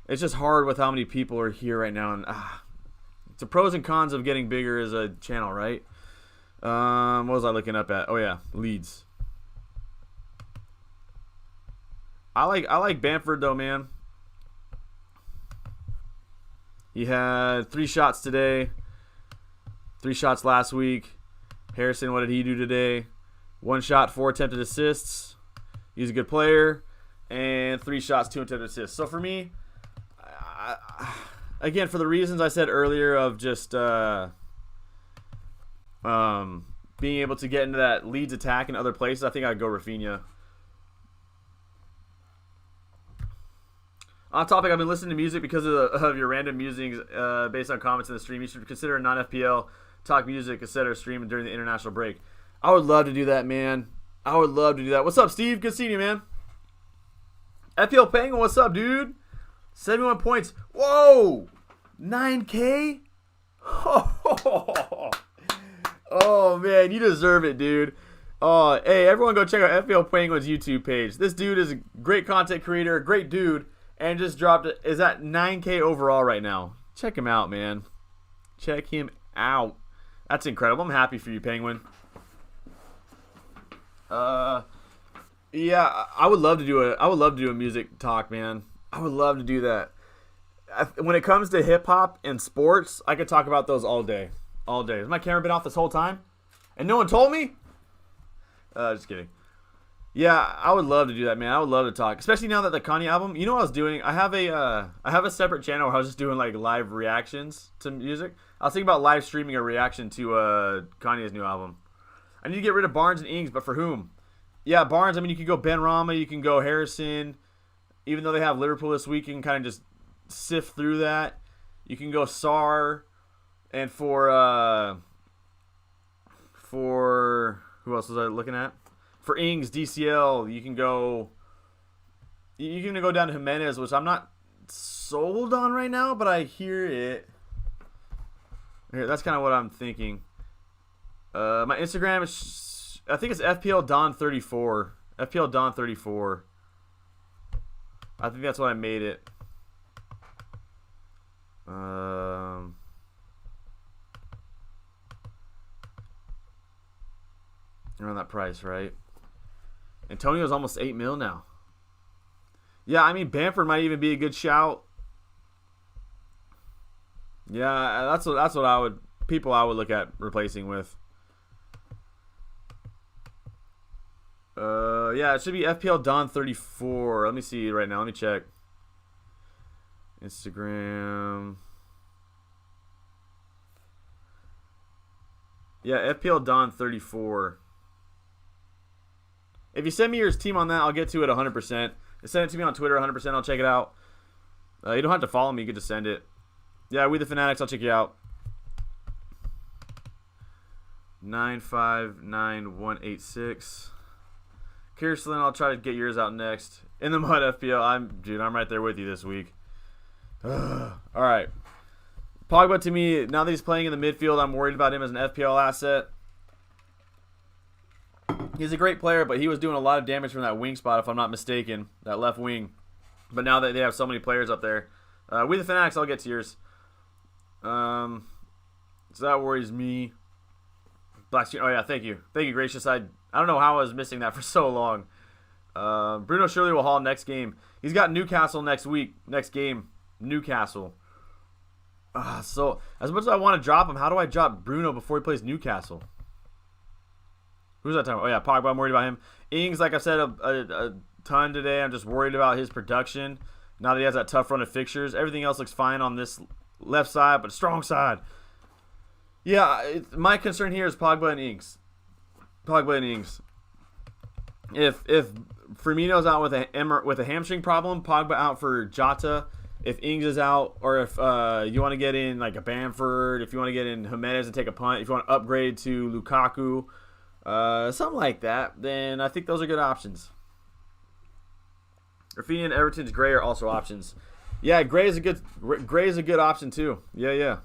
It's just hard with how many people are here right now, and it's the pros and cons of getting bigger as a channel, right? What was I looking up at? Oh yeah, Leeds. I like Bamford though, man. He had 3 shots today, 3 shots last week. Harrison, what did he do today? 1 shot, 4 attempted assists. He's a good player. And 3 shots, 2 attempted assists. So for me, again, for the reasons I said earlier of just being able to get into that Leeds attack in other places, I think I'd go Rafinha. On topic, I've been listening to music because of your random musings based on comments in the stream. You should consider a non-FPL talk music, etc. stream during the international break. I would love to do that, man. I would love to do that. What's up, Steve? Good seeing you, man. FPL Penguin, what's up, dude? 71 points. Whoa! 9K? Oh, man, you deserve it, dude. Oh, hey, everyone go check out FPL Penguin's YouTube page. This dude is a great content creator, a great dude, and just dropped it. Is at 9K overall right now. Check him out, man. Check him out. That's incredible. I'm happy for you, Penguin. Yeah, I would love to do a music talk, man. I would love to do that. when it comes to hip hop and sports, I could talk about those all day. All day. Has my camera been off this whole time? And no one told me? Just kidding. Yeah, I would love to do that, man. I would love to talk, especially now that the Kanye album. You know what I was doing? I have a separate channel where I was just doing like live reactions to music. I was thinking about live streaming a reaction to Kanye's new album. I need to get rid of Barnes and Ings, but for whom? Yeah, Barnes. I mean, you can go Ben Rama, you can go Harrison. Even though they have Liverpool this week, you can kind of just sift through that. You can go Sar, and for who else was I looking at? For Ings, DCL, you can go down to Jimenez, which I'm not sold on right now, but I hear it. Here, that's kind of what I'm thinking. My Instagram is, I think it's FPL Don 34. FPL Don 34. I think that's what I made it. Around that price, right? Antonio's almost 8 mil now. Yeah, I mean Bamford might even be a good shout. Yeah, that's what I would look at replacing with. Yeah, it should be FPL Don 34. Let me see right now. Let me check. Instagram. Yeah, FPL Don 34. If you send me your team on that, I'll get to it 100%. Send it to me on Twitter 100%. I'll check it out. You don't have to follow me. You can just send it. Yeah, We The Fanatics. I'll check you out. 959186. Kirsten, I'll try to get yours out next. In the Mud FPL, I'm right there with you this week. All right. Pogba, to me, now that he's playing in the midfield, I'm worried about him as an FPL asset. He's a great player, but he was doing a lot of damage from that wing spot, if I'm not mistaken, that left wing. But now that they have so many players up there. We The Fanatics, I'll get to yours. So that worries me. Oh, yeah, thank you. Thank you, Gracious. I don't know how I was missing that for so long. Bruno Shirley will haul next game. He's got Newcastle next week. Next game, Newcastle. So, as much as I want to drop him, how do I drop Bruno before he plays Newcastle? Who's that talking about? Oh, yeah, Pogba. I'm worried about him. Ings, like I said a ton today. I'm just worried about his production. Now that he has that tough run of fixtures. Everything else looks fine on this left side, but strong side. Yeah, my concern here is Pogba and Ings. Pogba and Ings. If Firmino's out with a hamstring problem, Pogba out for Jota. If Ings is out, or if you want to get in like a Bamford, if you want to get in Jimenez and take a punt, if you want to upgrade to Lukaku, something like that, then I think those are good options. Rafinha and Everton's Gray are also options. Yeah, Gray is a good option too. Yeah.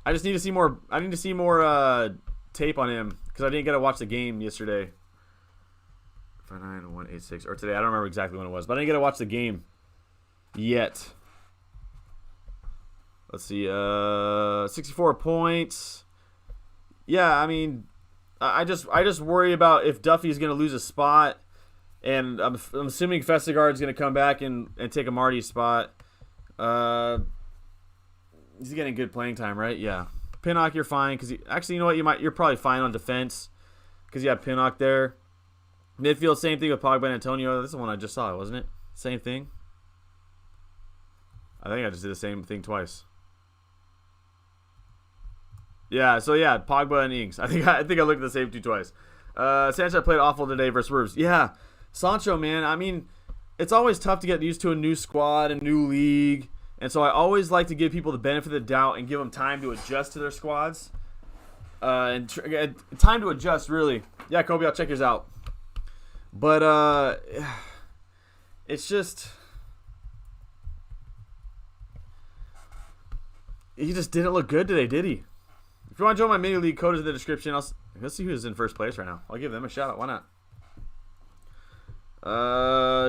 I just need to see more. I need to see more tape on him because I didn't get to watch the game yesterday. 59186 or today. I don't remember exactly when it was, but I didn't get to watch the game yet. Let's see. 64 points. Yeah, I mean, I just worry about if Duffy's going to lose a spot, and I'm assuming Vestergaard's going to come back and take a Marty spot. He's getting good playing time, right? Yeah. Pinnock, you're fine because actually, you know what? You're probably fine on defense because you have Pinnock there. Midfield, same thing with Pogba and Antonio. This is the one I just saw, wasn't it? Same thing. I think I just did the same thing twice. Yeah, so yeah, Pogba and Ings. I think I looked at the same two twice. Sanchez played awful today versus Wolves. Yeah, Sancho, man. I mean, it's always tough to get used to a new squad, a new league, and so I always like to give people the benefit of the doubt and give them time to adjust to their squads. Time to adjust, really. Yeah, Kobe, I'll check yours out. But it's just he just didn't look good today, did he? If you want to join my mini league, code is in the description. Let's see who's in first place right now. I'll give them a shout out. Why not?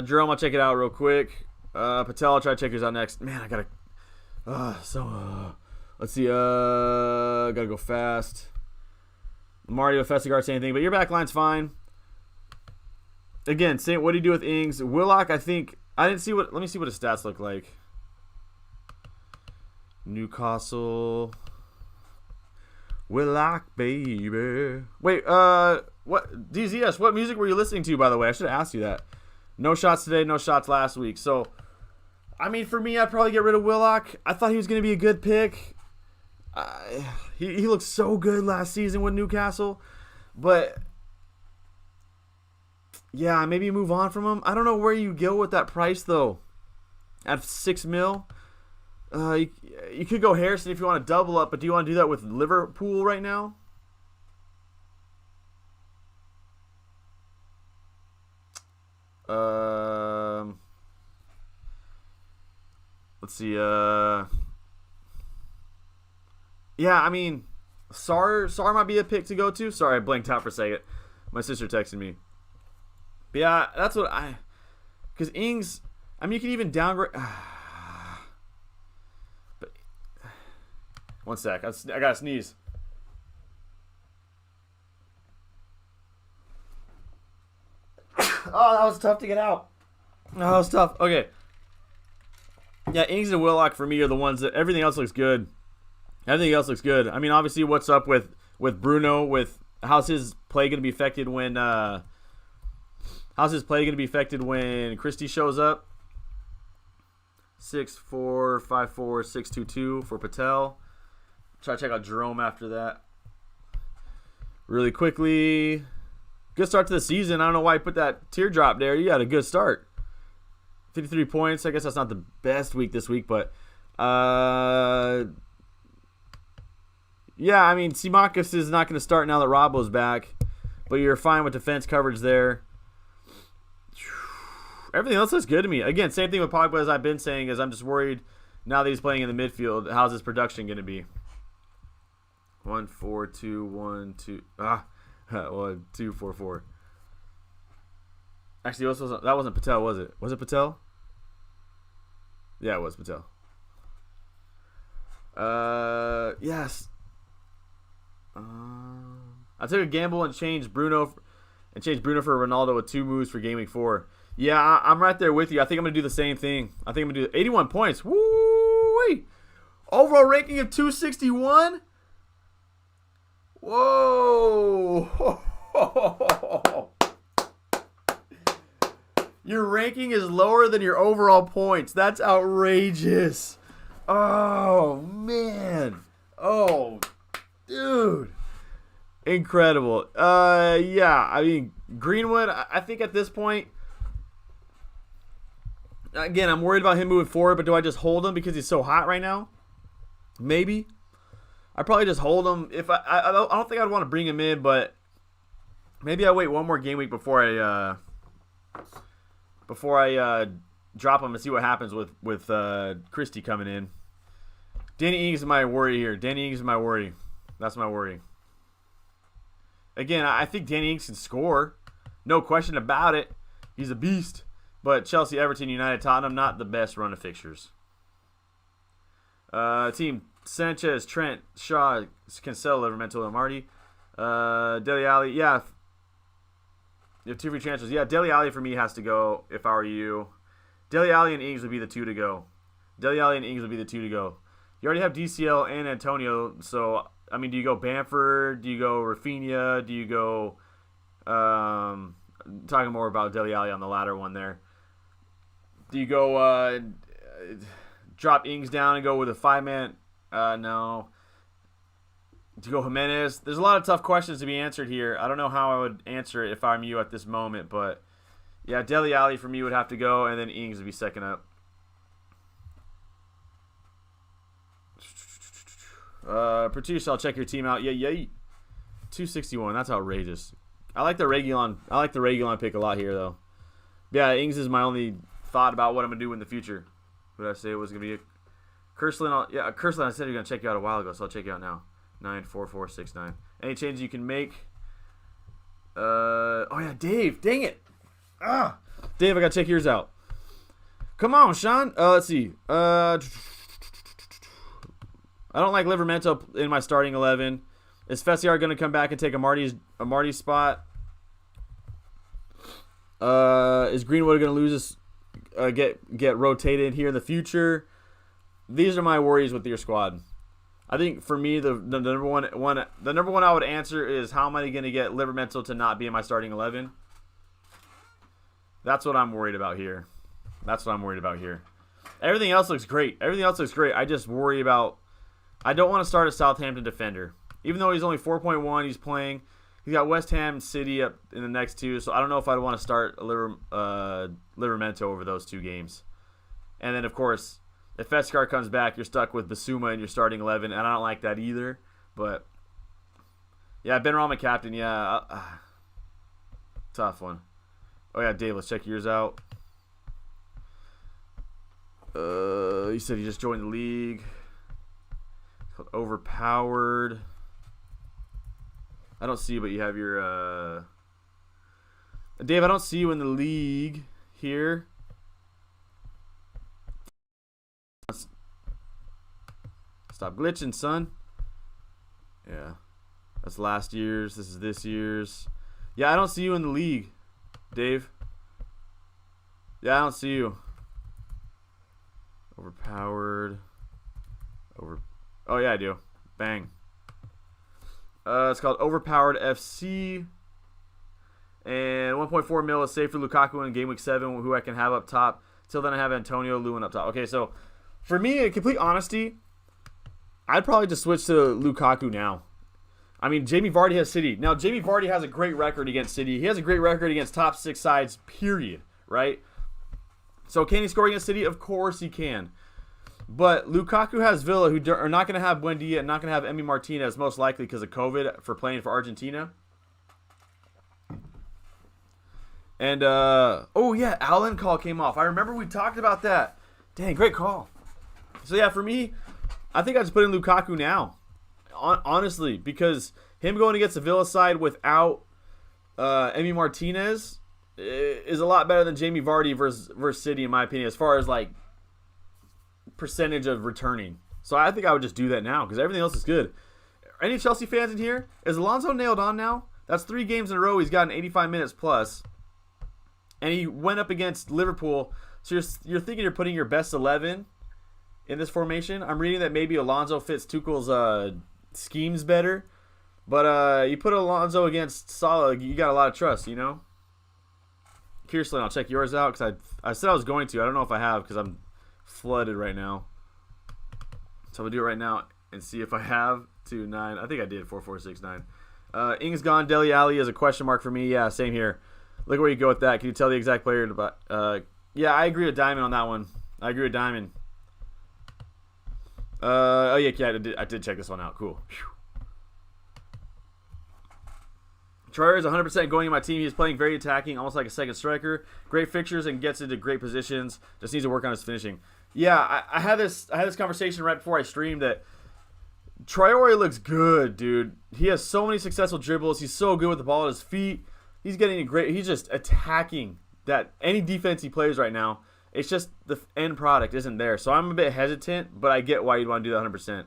Jerome, I'll check it out real quick. Patel, I'll try to check yours out next. Man, I gotta. Let's see. Gotta go fast. Mario Vestergaard, same thing, but your back line's fine. Again, what do you do with Ings? Willock, I think I didn't see what. Let me see what his stats look like. Newcastle. Willock, baby. Wait, what? DZS, what music were you listening to, by the way? I should have asked you that. No shots today, no shots last week. So, I mean, for me, I'd probably get rid of Willock. I thought he was going to be a good pick. He looked so good last season with Newcastle. But, yeah, maybe move on from him. I don't know where you go with that price, though. At 6 mil. You could go Harrison if you want to double up, but do you want to do that with Liverpool right now? Let's see. Yeah, I mean, Sar might be a pick to go to. Sorry, I blanked out for a second. My sister texted me. But yeah, that's what because Ings, I mean, you can even downgrade. But one sec, I gotta sneeze. Oh, that was tough to get out. Oh, that was tough. Okay. Yeah, Ings and Willock for me are the ones that everything else looks good. Everything else looks good. I mean, obviously, what's up with Bruno? With how's his play going to be affected when Christie shows up? 6'4", 5'4", 6'2" for Patel. Try to check out Jerome after that. Really quickly. Good start to the season. I don't know why you put that teardrop there. You had a good start. 53 points. I guess that's not the best week this week, but yeah, I mean, Simakis is not going to start now that Robbo's back, but you're fine with defense coverage there. Everything else looks good to me. Again, same thing with Pogba as I've been saying, is I'm just worried now that he's playing in the midfield, how's his production going to be? 1 4 2 1 2 1 2 4 4. Actually, that wasn't Patel, was it? Was it Patel? Yeah, it was Patel. Yes. I took a gamble and changed Bruno for Ronaldo with 2 moves for Gameweek 4. Yeah, I'm right there with you. I think I'm going to do the same thing. I think I'm going to do 81 points. Woo! Overall ranking of 261? Whoa! Your ranking is lower than your overall points. That's outrageous. Oh, man. Oh, dude. Incredible. Yeah, I mean, Greenwood, I think at this point, again, I'm worried about him moving forward, but do I just hold him because he's so hot right now? Maybe. I probably just hold him. If I don't think I'd want to bring him in, but maybe I wait one more game week before I drop him and see what happens with Christie coming in. Danny Ings is my worry here. Danny Ings is my worry. That's my worry. Again, I think Danny Ings can score. No question about it. He's a beast. But Chelsea, Everton, United, Tottenham, not the best run of fixtures. Team Sanchez, Trent, Shaw, Cancelo, Livramento, and Marty. Dele Alli, yeah. You have 2 free transfers. Yeah, Dele Alli for me has to go if I were you. Dele Alli and Ings would be the 2 to go. Dele Alli and Ings would be the 2 to go. You already have DCL and Antonio, so, I mean, do you go Bamford? Do you go Rafinha? Do you go, talking more about Dele Alli on the latter one there. Do you go, drop Ings down and go with a 5-man? No. Do you go Jimenez? There's a lot of tough questions to be answered here. I don't know how I would answer it if I'm you at this moment, but yeah, Dele Alli for me would have to go, and then Ings would be second up. Produce, I'll check your team out. Yeah. 261. That's outrageous. I like the Reguilon pick a lot here, though. Yeah, Ings is my only thought about what I'm gonna do in the future. What did I say it was gonna be? Kirstland, Kirstland. I said you're gonna check you out a while ago, so I'll check you out now. 94469. Any changes you can make? Oh yeah, Dave. Dang it. Dave, I gotta check yours out. Come on, Sean. Let's see. I don't like Livramento in my starting 11. Is Fessiar going to come back and take a Marty's spot? Is Greenwood going to lose get rotated here in the future? these are my worries with your squad. I think for me, the number one I would answer is how am I going to get Livermental to not be in my starting 11? That's what I'm worried about here. Everything else looks great. I just worry about. I don't want to start a Southampton defender, even though he's only 4.1. He's playing. He's got West Ham City up in the next 2, so I don't know if I'd want to start Livermento over those 2 games. And then of course, if Feskar comes back, you're stuck with Basuma in your starting 11, and I don't like that either. But yeah, Ben Rama captain. Yeah, tough one. Oh yeah, Dave, let's check yours out. You said you just joined the league. It's called Overpowered. I don't see you, but you have your Dave, I don't see you in the league here. Stop glitching, son. Yeah. That's last year's. This is this year's. Yeah, I don't see you in the league, Dave. Yeah, I don't see you. Overpowered. Oh, yeah, I do. Bang. It's called Overpowered FC. And 1.4 mil is safe for Lukaku in Gameweek 7, who I can have up top. Till then, I have Antonio Lewin up top. Okay, so for me, in complete honesty, I'd probably just switch to Lukaku now. I mean, Jamie Vardy has City. Now, Jamie Vardy has a great record against City. He has a great record against top 6 sides, period, right? So can he score against City? Of course he can. But Lukaku has Villa, who are not going to have Buendia and not going to have Emi Martinez, most likely because of COVID, for playing for Argentina. And, oh yeah, Allen call came off. I remember we talked about that. Dang, great call. So yeah, for me, I think I just put in Lukaku now. Honestly, because him going against the Villa side without Emi Martinez is a lot better than Jamie Vardy versus City, in my opinion, as far as like percentage of returning. So I think I would just do that now because everything else is good. Any Chelsea fans in here? Is Alonso nailed on now? That's 3 games in a row. He's gotten 85 minutes plus. And he went up against Liverpool. So you're thinking you're putting your best 11 in this formation. I'm reading that maybe Alonso fits Tuchel's schemes better. But you put Alonso against Salah, you got a lot of trust, you know? Kirsten, I'll check yours out because I said I was going to. I don't know if I have because I'm flooded right now. So I'm going to do it right now and see if I have 2-9. I think I did 4-4-6-9. Ings gone. Dele Alli is a question mark for me. Yeah, same here. Look where you go with that. Can you tell the exact player? Yeah, I agree with Diamond on that one. I agree with Diamond. Oh, yeah, I did check this one out. Cool. Whew. Troyer is 100% going in my team. He's playing very attacking, almost like a second striker. Great fixtures and gets into great positions. Just needs to work on his finishing. Yeah, I had this conversation right before I streamed that Traore looks good, dude. He has so many successful dribbles. He's so good with the ball at his feet. He's getting a great. He's just attacking that any defense he plays right now. It's just the end product isn't there. So I'm a bit hesitant, but I get why you'd want to do that 100%.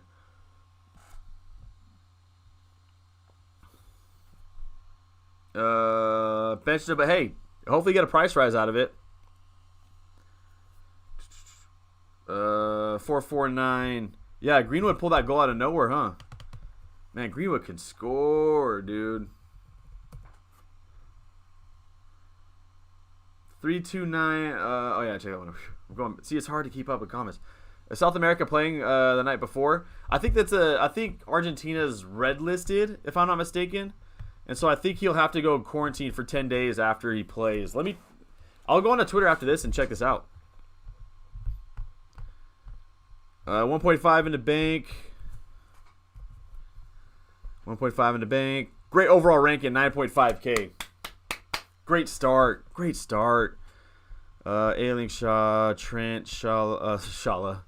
Benched it, but hey, hopefully get a price rise out of it. 449. Yeah, Greenwood pulled that goal out of nowhere, huh? Man, Greenwood can score, dude. 329. Oh yeah, check that one. I'm going. See, it's hard to keep up with comments. South America playing the night before. I think I think Argentina's red listed, if I'm not mistaken. And so I think he'll have to go quarantine for 10 days after he plays. I'll go on to Twitter after this and check this out. 1.5 in the bank. 1.5 in the bank. Great overall ranking, 9.5K. Great start. Great start. Ailing Shaw, Trent, Shala.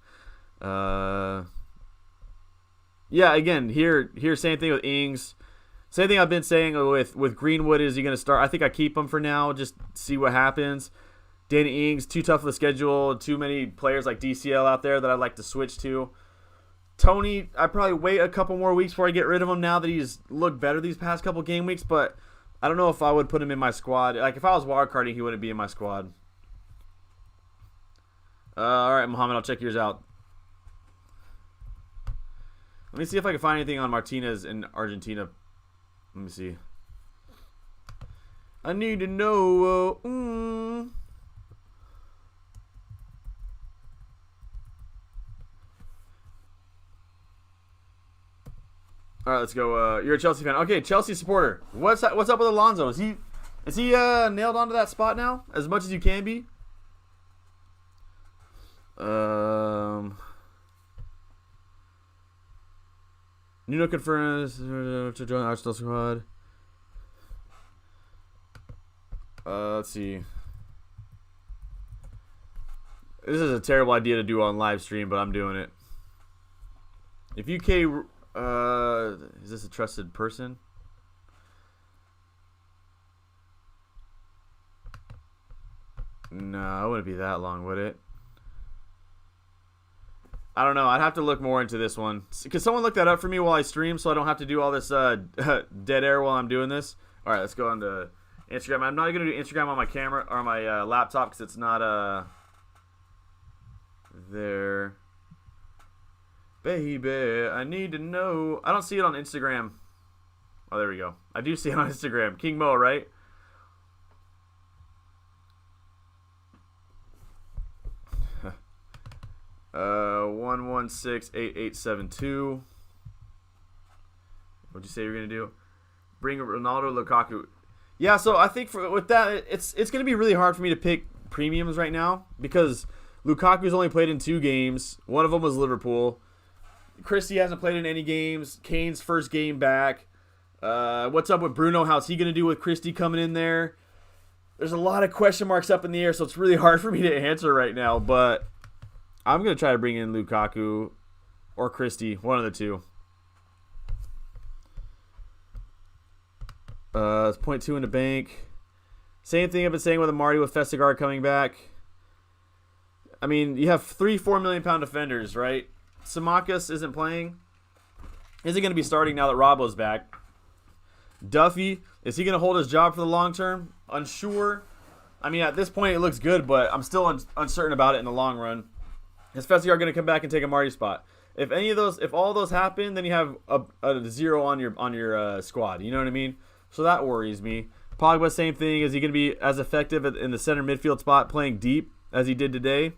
Yeah, again, here, same thing with Ings. Same thing I've been saying with Greenwood. Is he going to start? I think I keep him for now. Just see what happens. Danny Ings, too tough of a schedule. Too many players like DCL out there that I'd like to switch to. Tony, I'd probably wait a couple more weeks before I get rid of him now that he's looked better these past couple game weeks. But I don't know if I would put him in my squad. Like, if I was wildcarding, he wouldn't be in my squad. All right, Mohammed, I'll check yours out. Let me see if I can find anything on Martinez in Argentina. Let me see. I need to know. All right, let's go. You're a Chelsea fan. Okay, Chelsea supporter. What's up with Alonso? Is he nailed onto that spot now as much as you can be? Nuno confirms to join Arsenal squad. Let's see. This is a terrible idea to do on live stream, but I'm doing it. If UK, is this a trusted person? No, it wouldn't be that long, would it? I don't know. I'd have to look more into this one. Could someone look that up for me while I stream so I don't have to do all this dead air while I'm doing this? All right, let's go on to Instagram. I'm not going to do Instagram on my camera or my laptop because it's not there. Baby, I need to know. I don't see it on Instagram. Oh, there we go. I do see it on Instagram. King Mo, right? Uh, 1168872. What'd you say you're gonna do? Bring Ronaldo, Lukaku. Yeah, so I think with that, it's gonna be really hard for me to pick premiums right now because Lukaku's only played in 2 games. One of them was Liverpool. Christie hasn't played in any games. Kane's first game back. What's up with Bruno? How's he gonna do with Christie coming in there? There's a lot of question marks up in the air, so it's really hard for me to answer right now, but I'm going to try to bring in Lukaku or Christie, one of the two. It's 0.2 in the bank. Same thing I've been saying with Amari with Vestergaard coming back. I mean, you have 3-4 million pound defenders, right? Tsimikas isn't playing. Isn't going to be starting now that Robbo's back. Duffy, is he going to hold his job for the long term? Unsure. I mean, at this point, it looks good, but I'm still uncertain about it in the long run. Is Vestergaard going to come back and take a Marty spot? If all those happen, then you have a 0 on your squad. You know what I mean? So that worries me. Pogba, same thing. Is he going to be as effective in the center midfield spot, playing deep as he did today?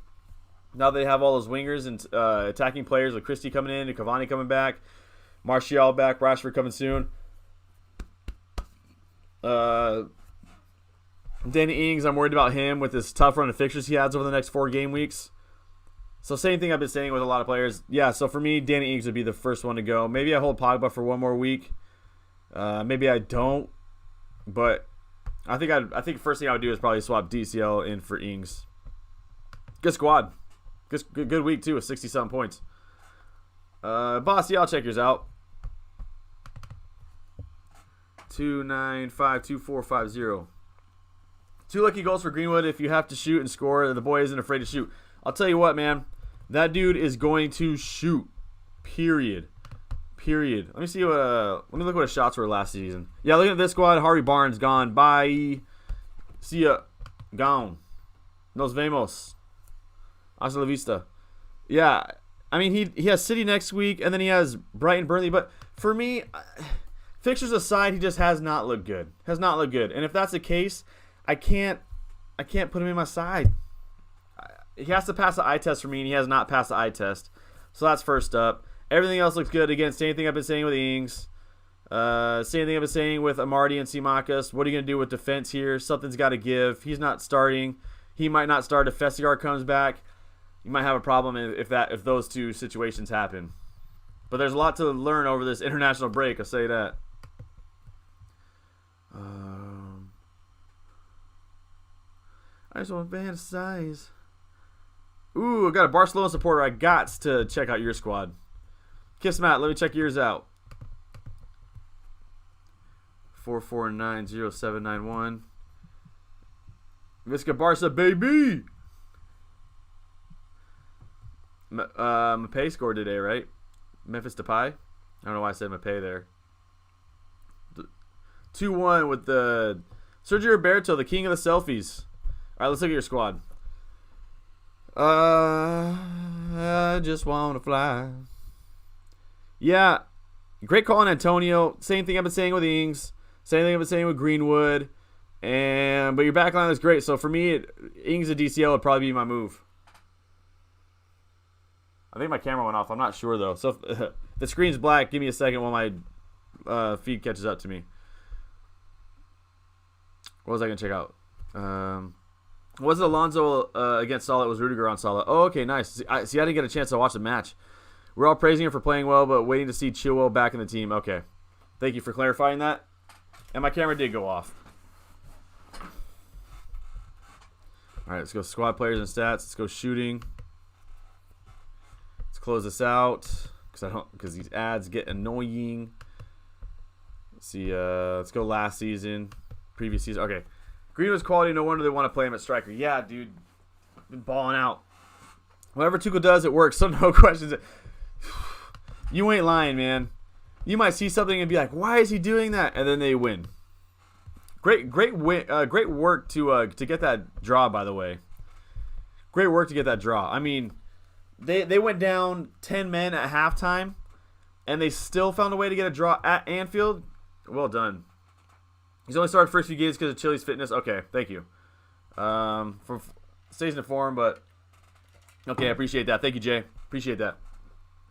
Now they have all those wingers and attacking players with Christie coming in and Cavani coming back, Martial back, Rashford coming soon. Danny Ings, I'm worried about him with this tough run of fixtures he has over the next 4 game weeks. So same thing I've been saying with a lot of players. Yeah, so for me, Danny Ings would be the first one to go. Maybe I hold Pogba for 1 more week. Maybe I don't. But I think first thing I would do is probably swap DCL in for Ings. Good squad. Good week too with 67 points. Boss, yeah, I'll check yours out. 2952450. 2 lucky goals for Greenwood. If you have to shoot and score, the boy isn't afraid to shoot. I'll tell you what, man. That dude is going to shoot. Period. Let me see. Let me look what his shots were last season. Yeah, looking at this squad, Harvey Barnes gone. Bye. See ya. Gone. Nos vemos. Hasta la vista. Yeah, I mean he has City next week, and then he has Brighton, Burnley. But for me, fixtures aside, he just has not looked good. And if that's the case, I can't put him in my side. He has to pass the eye test for me, and he has not passed the eye test. So that's first up. Everything else looks good. Again, same thing I've been saying with Ings. Same thing I've been saying with Amarty and Tsimikas. What are you going to do with defense here? Something's got to give. He's not starting. He might not start if Vestergaard comes back. You might have a problem if those 2 situations happen. But there's a lot to learn over this international break, I'll say that. I just want to fantasize. Ooh, I got a Barcelona supporter. I got to check out your squad. Kiss Matt, let me check yours out. 4490791. Visca Barca, baby. Mbappé scored today, right? Memphis Depay. I don't know why I said Mbappé there. 2-1 with the Sergio Roberto, the king of the selfies. All right, let's look at your squad. I just want to fly. Yeah, great call on Antonio. Same thing I've been saying with Ings. Same thing I've been saying with Greenwood. But your back line is great. So for me, Ings and DCL would probably be my move. I think my camera went off. I'm not sure, though. So if the screen's black, give me a second while my feed catches up to me. What was I going to check out? Was it Alonso against Salah? It was Rudiger on Salah. Oh, okay, nice. I didn't get a chance to watch the match. We're all praising him for playing well, but waiting to see Chilwell back in the team. Okay. Thank you for clarifying that. And my camera did go off. All right, let's go squad players and stats. Let's go shooting. Let's close this out because these ads get annoying. Let's see. Let's go last season, previous season. Okay, Greenwood's quality. No wonder they want to play him at striker. Yeah, dude, been balling out. Whatever Tuchel does, it works. So no questions. You ain't lying, man. You might see something and be like, "Why is he doing that?" And then they win. Great work to get that draw. By the way, great work to get that draw. I mean, they went down 10 men at halftime, and they still found a way to get a draw at Anfield. Well done. He's only started first few games because of Chile's fitness. Okay, thank you. Stays in form, but okay, I appreciate that. Thank you, Jay. Appreciate that.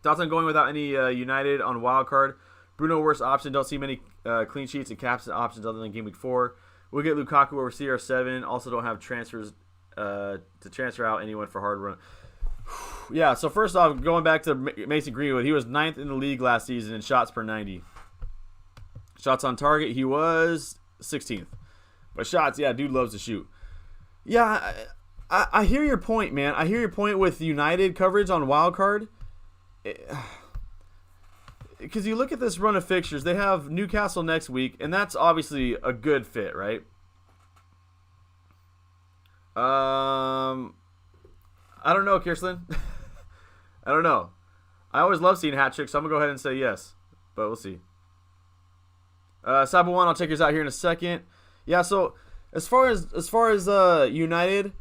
Thoughts on going without any United on wildcard? Bruno, worst option. Don't see many clean sheets and caps options other than Gameweek 4. We'll get Lukaku over CR7. Also don't have transfers to transfer out anyone for hard run. Yeah, so first off, going back to Mason Greenwood, he was 9th in the league last season in shots per 90. Shots on target, he was 16th. But shots, yeah, dude loves to shoot. Yeah, I hear your point, man. I hear your point with United coverage on wildcard. Because you look at this run of fixtures, they have Newcastle next week, and that's obviously a good fit, right? I don't know, Kirsten. I don't know. I always love seeing hat tricks, so I'm going to go ahead and say yes. But we'll see. Cyber One, I'll check yours out here in a second. Yeah, so as far as United,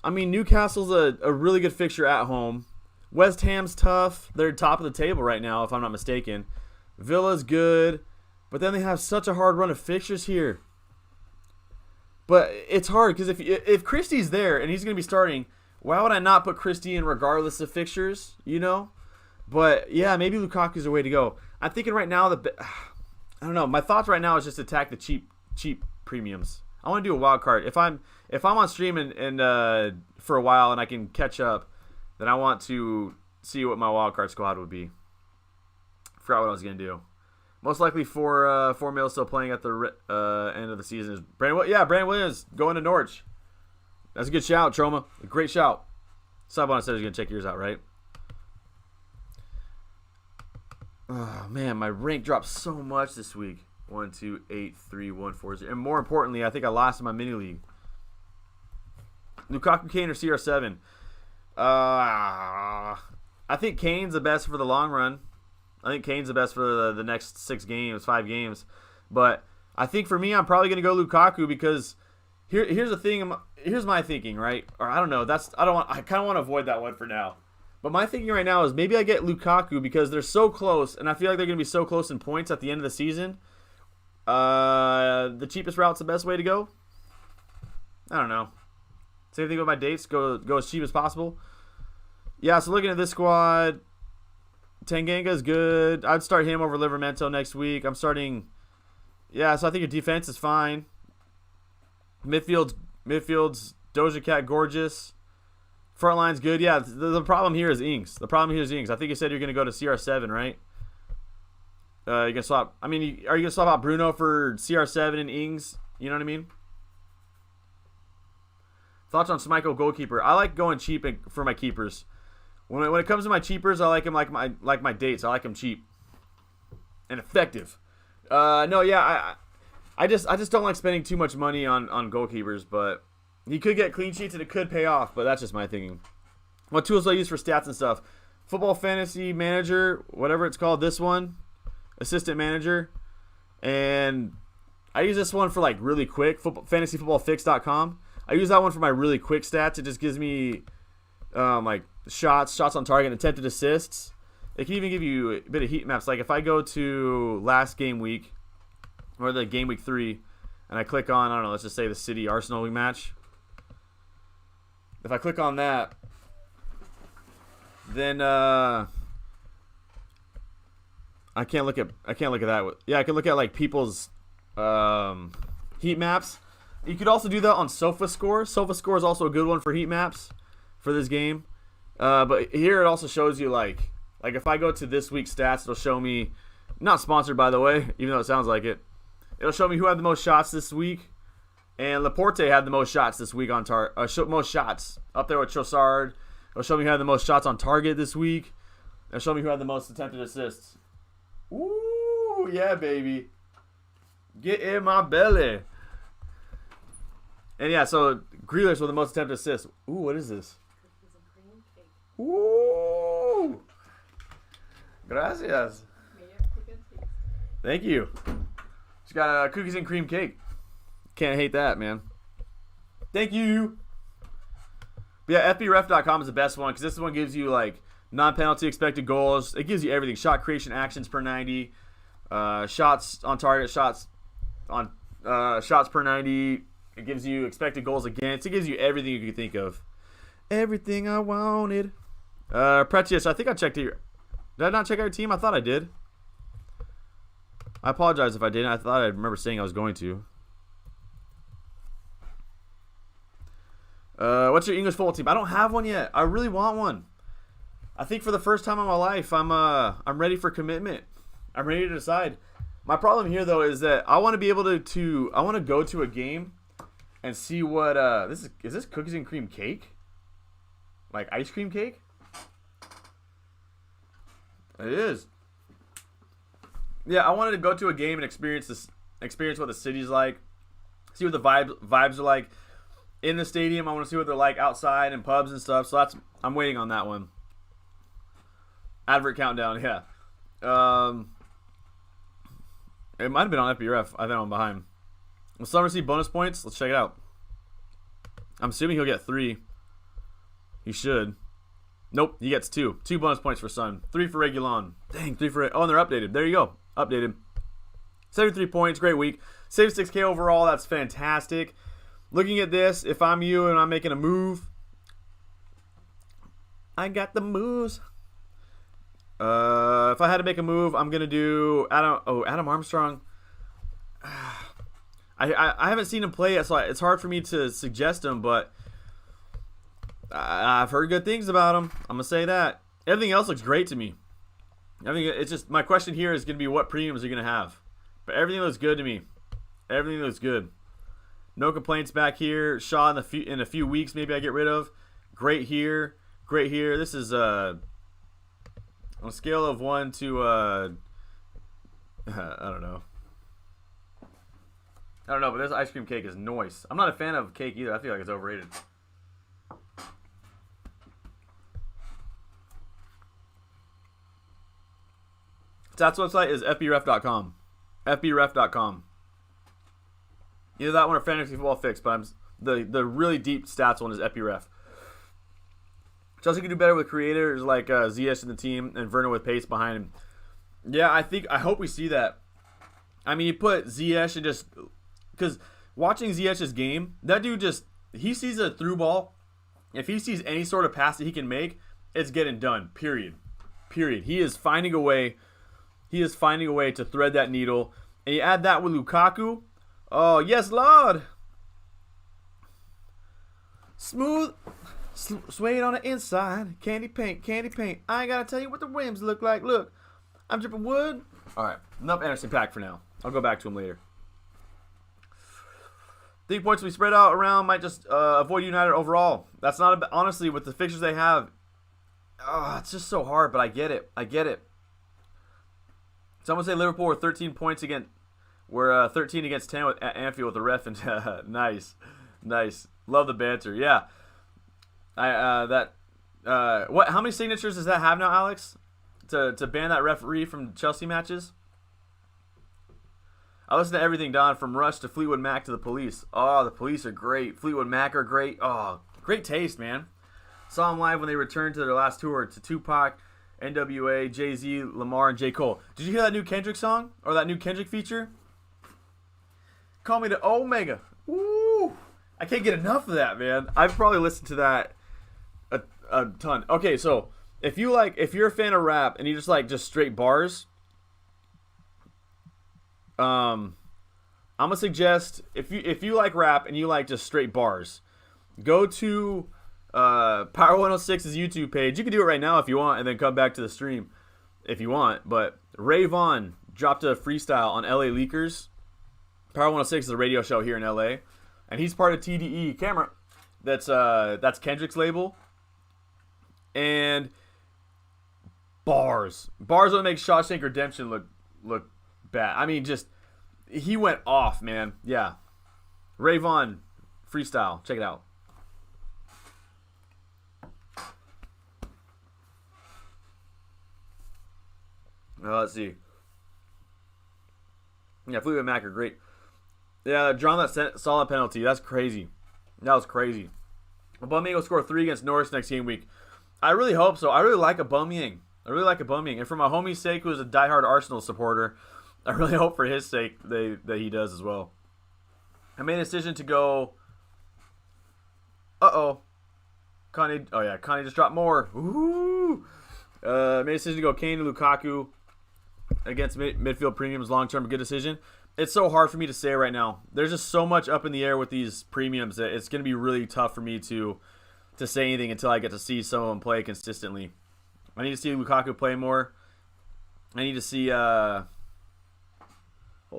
I mean, Newcastle's a really good fixture at home. West Ham's tough. They're top of the table right now, if I'm not mistaken. Villa's good. But then they have such a hard run of fixtures here. But it's hard because if Christie's there and he's going to be starting, why would I not put Christie in regardless of fixtures, you know? But, yeah, maybe Lukaku's the way to go. I'm thinking right now that I don't know. My thoughts right now is just attack the cheap premiums. I want to do a wild card. If I'm on stream and for a while and I can catch up, then I want to see what my wildcard squad would be. Forgot what I was going to do. Most likely 4 mil still playing at the end of the season is Brandon Williams going to Norwich. That's a good shout, Troma. A great shout. Sabon said he's going to check yours out, right? Oh, man, my rank dropped so much this week. 1, 2, 8, 3, 1, 4, 0. And more importantly, I think I lost in my mini league. Lukaku, Kane, or CR7? I think Kane's the best for the long run. I think Kane's the best for the next 5 games. But I think for me, I'm probably going to go Lukaku because here's the thing. Here's my thinking, right? Or I don't know. I kind of want to avoid that one for now. But my thinking right now is maybe I get Lukaku because they're so close, and I feel like they're going to be so close in points at the end of the season. The cheapest route's the best way to go. I don't know. Same thing with my dates. Go as cheap as possible. Yeah, so looking at this squad, Tanganga's good. I'd start him over Livramento next week. I'm starting. Yeah, so I think your defense is fine. Midfield's Doja Cat gorgeous. Front line's good. Yeah, the problem here is Ings. I think you said you're going to go to CR7, right? You're going to swap. I mean, are you going to swap out Bruno for CR7 and Ings? You know what I mean? Thoughts on Schmeichel goalkeeper? I like going cheap for my keepers. When it comes to my cheapers, I like them like my dates. I like them cheap and effective. I just don't like spending too much money on goalkeepers, but he could get clean sheets and it could pay off, but that's just my thinking. What tools do I use for stats and stuff? Football Fantasy Manager, whatever it's called, this one, Assistant Manager, and I use this one for like really quick, fantasyfootballfix.com. I use that one for my really quick stats. It just gives me like shots on target and attempted assists. They can even give you a bit of heat maps. Like if I go to last game week, or the game week 3, and I click on, I don't know, let's just say the City Arsenal match. If I click on that, then I can't look at that. Yeah, I can look at like people's heat maps. You could also do that on SofaScore. SofaScore is also a good one for heat maps for this game. But here it also shows you like if I go to this week's stats, it'll show me, not sponsored by the way, even though it sounds like it. It'll show me who had the most shots this week. And Laporte had the most shots this week on most shots. Up there with Trossard. It'll show me who had the most shots on target this week. It'll show me who had the most attempted assists. Ooh, yeah, baby. Get in my belly. And yeah, so Grealish with the most attempted assists. Ooh, what is this? Cookies and cream cake. Ooh. Gracias. May your cookie taste. Thank you. She's got cookies and cream cake. Can't hate that, man. Thank you. But yeah, FBref.com is the best one because this one gives you like non-penalty expected goals. It gives you everything. Shot creation actions per 90. Shots on target. Shots per 90. It gives you expected goals against. It gives you everything you can think of. Everything I wanted. Precious, I think I checked your... Did I not check out your team? I thought I did. I apologize if I didn't. I thought I remember saying I was going to. What's your English football team? I don't have one yet. I really want one. I think for the first time in my life, I'm ready for commitment. I'm ready to decide. My problem here though is that I want to be able to I want to go to a game and see what is this cookies and cream cake? Like ice cream cake? It is. Yeah, I wanted to go to a game and experience what the city's like. See what the vibes are like in the stadium. I want to see what they're like outside and pubs and stuff. So I'm waiting on that one. Advert countdown, yeah. It might have been on FBref. I think I'm behind. Will Son receive bonus points? Let's check it out. I'm assuming he'll get 3. He should. Nope, he gets 2. 2 bonus points for Son. 3 for Reguilon. Dang, 3 for... Oh, and they're updated. There you go. Updated. 73 points. Great week. 76K overall. That's fantastic. Looking at this, if I'm you and I'm making a move, I got the moves. If I had to make a move, I'm going to do Adam Armstrong. I haven't seen him play yet, so it's hard for me to suggest him, but I've heard good things about him. I'm going to say that. Everything else looks great to me. I think it's just, my question here is going to be what premiums are you going to have. But everything looks good to me. Everything looks good. No complaints back here. Shaw in a few weeks maybe I get rid of. Great here. Great here. This is on a scale of 1 to I don't know. But this ice cream cake is nice. I'm not a fan of cake either. I feel like it's overrated. Stats website is fbref.com. fbref.com. Either that one or Fantasy Football Fix, but the really deep stats one is FBref. Chelsea can do better with creators like Ziyech in the team and Werner with pace behind him. Yeah, I hope we see that. I mean, you put Ziyech and just... Because watching Ziyech's game, that dude just... He sees a through ball. If he sees any sort of pass that he can make, it's getting done. Period. He is finding a way. He is finding a way to thread that needle. And you add that with Lukaku. Oh, yes, Lord. Smooth. Suede on the inside. Candy paint. I ain't got to tell you what the rims look like. Look. I'm dripping wood. All right. Enough Anderson Paak for now. I'll go back to him later. 3 points we spread out around might just avoid United overall. That's not honestly with the fixtures they have. Oh, it's just so hard, but I get it. Someone say Liverpool were 13 points against. We're 13 against 10 at Anfield with the ref, and nice. Love the banter. Yeah. What? How many signatures does that have now, Alex? To ban that referee from Chelsea matches? I listen to everything, Don, from Rush to Fleetwood Mac to the Police. Oh, the Police are great. Fleetwood Mac are great. Oh, great taste, man. Saw them live when they returned to their last tour to Tupac NWA, Jay-Z, Lamar, and J. Cole. Did you hear that new Kendrick song? Or that new Kendrick feature? Call me the Omega. Woo! I can't get enough of that, man. I've probably listened to that a ton. Okay, so if you're a fan of rap and you just like just straight bars, I'm gonna suggest if you like rap and you like just straight bars, go to Power 106's YouTube page. You can do it right now if you want, and then come back to the stream if you want. But Ray Vaughn dropped a freestyle on LA Leakers. Power 106 is a radio show here in LA, and he's part of TDE Camera. That's Kendrick's label. And bars would make Shawshank Redemption look bad. I mean, just he went off, man. Yeah, Ray Vaughn freestyle. Check it out. Let's see. Yeah, Fleetwood Mac are great. Yeah, drawn that solid penalty. That's crazy. That was crazy. Aubameyang will score 3 against Norwich next game week. I really hope so. I really like Aubameyang. And for my homie's sake, who's a diehard Arsenal supporter, I really hope for his sake that he does as well. I made a decision to go. Kanye. Oh yeah, Kanye just dropped more. Ooh. Made a decision to go Kane and Lukaku against midfield premiums long term. Good decision. It's so hard for me to say right now. There's just so much up in the air with these premiums that it's going to be really tough for me to say anything until I get to see some of them play consistently. I need to see Lukaku play more. I need to see. Hold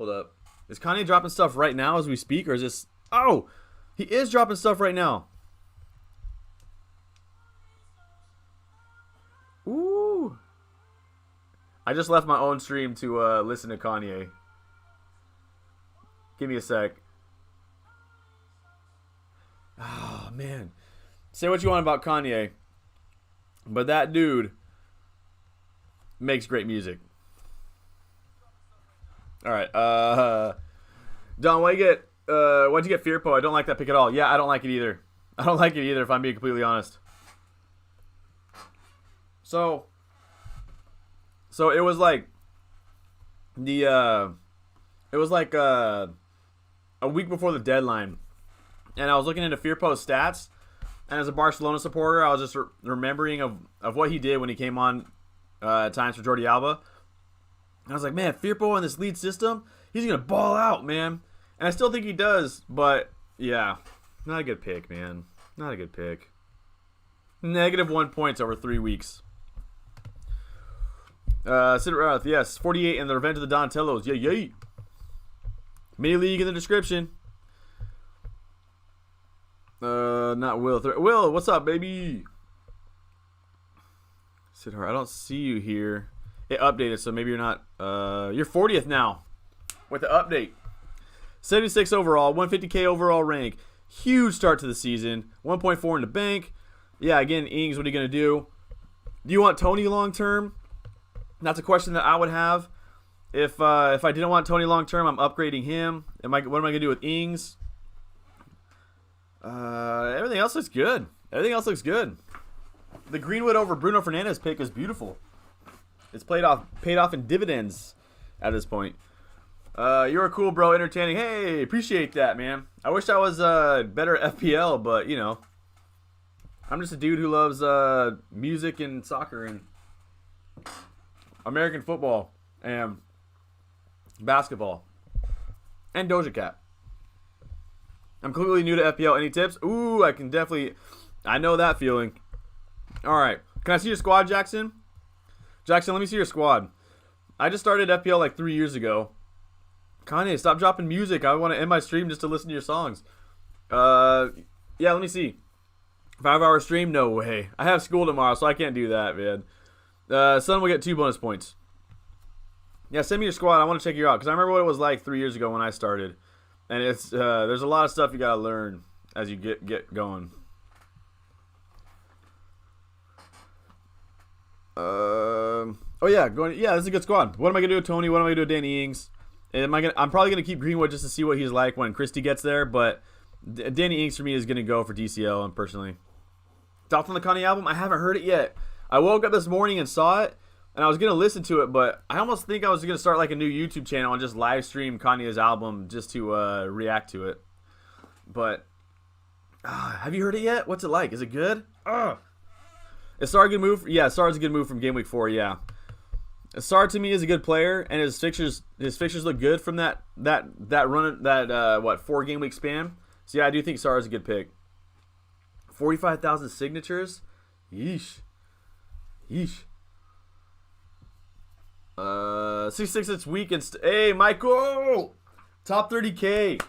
up. Is Kanye dropping stuff right now as we speak, or is this? Oh, he is dropping stuff right now. Ooh. I just left my own stream to listen to Kanye. Give me a sec. Oh, man. Say what you want about Kanye, but that dude makes great music. All right. Don, why'd you get Fearpo? I don't like that pick at all. Yeah, I don't like it either. If I'm being completely honest. So it was like a week before the deadline, and I was looking into Firpo's stats, and as a Barcelona supporter, I was just remembering of what he did when he came on at times for Jordi Alba. And I was like, man, Firpo in this lead system, he's gonna ball out, man. And I still think he does, but yeah, not a good pick, man. Not a good pick. -1 points over 3 weeks. Sid Roth, yes, 48 and the Revenge of the Donatellos. Yay. Mini League in the description. Not Will. Will, what's up, baby? Sidhar, I don't see you here. It updated, so maybe you're not. You're 40th now with the update. 76 overall, 150K overall rank. Huge start to the season. 1.4 in the bank. Yeah, again, Ings, what are you going to do? Do you want Tony long term? That's a question that I would have. If I didn't want Tony long term, I'm upgrading him. What am I going to do with Ings? Everything else looks good. The Greenwood over Bruno Fernandes pick is beautiful. It's paid off in dividends at this point. You're a cool bro, entertaining. Hey, appreciate that, man. I wish I was better at FPL, but you know, I'm just a dude who loves music and soccer and American football and basketball and Doja Cat. I'm completely new to FPL. Any tips? Ooh, I know that feeling. All right. Can I see your squad, Jackson? Jackson, let me see your squad. I just started FPL like 3 years ago. Kanye, stop dropping music. I want to end my stream just to listen to your songs. Yeah, let me see. 5-hour stream? No way. I have school tomorrow, so I can't do that, man. Son will get 2 bonus points. Yeah, send me your squad. I want to check you out because I remember what it was like 3 years ago when I started. And it's there's a lot of stuff you got to learn as you get going. Oh yeah, this is a good squad. What am I gonna do with Tony? What am I gonna do with Danny Ings? I'm probably gonna keep Greenwood just to see what he's like when Christie gets there. But Danny Ings for me is gonna go for DCL and personally. Thoughts on the Kanye album? I haven't heard it yet. I woke up this morning and saw it, and I was gonna listen to it, but I almost think I was gonna start like a new YouTube channel and just live stream Kanye's album just to react to it. But have you heard it yet? What's it like? Is it good? Is Sarr a good move? Yeah, Sarr's a good move from Game Week 4. Yeah, Sarr to me is a good player, and his fixtures look good from that run 4 game week span. So yeah, I do think Sarr is a good pick. 45,000 signatures. Yeesh. 66 it's weak and hey Michael, top 30K.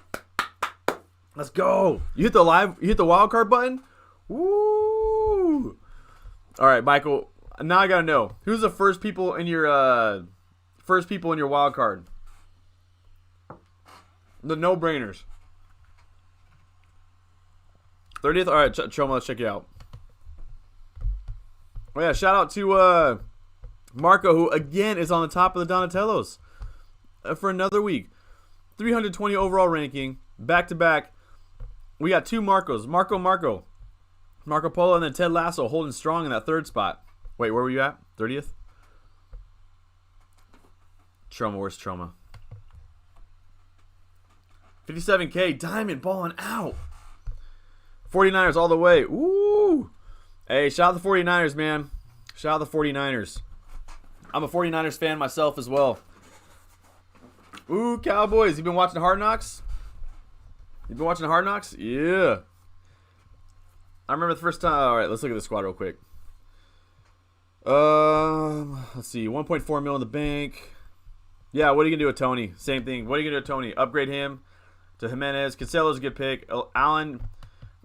Let's go. You hit the wild card button. Woo! All right, Michael. Now I gotta know who's the first people in your wild card. The no-brainers. 30th. All right, Choma, let's check it out. Oh yeah, shout out to Marco, who again is on the top of the Donatellos for another week. 320 overall ranking, back to back. We got 2 Marcos. Marco Polo, and then Ted Lasso holding strong in that 3rd spot. Wait, where were you at? 30th? Troma, where's Troma? 57K, Diamond balling out. 49ers all the way. Ooh. Hey, shout out the 49ers, man. Shout out the 49ers. I'm a 49ers fan myself as well. Ooh, Cowboys. You been watching Hard Knocks? Yeah. I remember the first time. All right, let's look at the squad real quick. Let's see. 1.4 mil in the bank. Yeah, what are you going to do with Tony? Same thing. What are you going to do with Tony? Upgrade him to Jimenez. Cancelo's a good pick. Allen.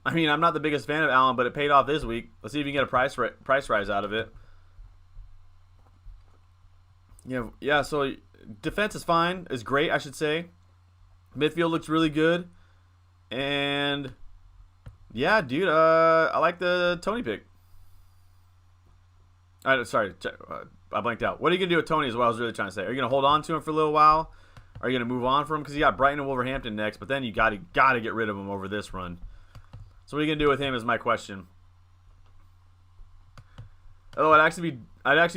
I mean, I'm not the biggest fan of Allen, but it paid off this week. Let's see if you can get a price rise out of it. Yeah, so defense is fine. Is great, I should say. Midfield looks really good. And yeah, dude, I like the Tony pick. Sorry, I blanked out. What are you going to do with Tony is what I was really trying to say. Are you going to hold on to him for a little while? Are you going to move on from him? Because you got Brighton and Wolverhampton next, but then you got to get rid of him over this run. So what are you going to do with him is my question. Oh, I'd actually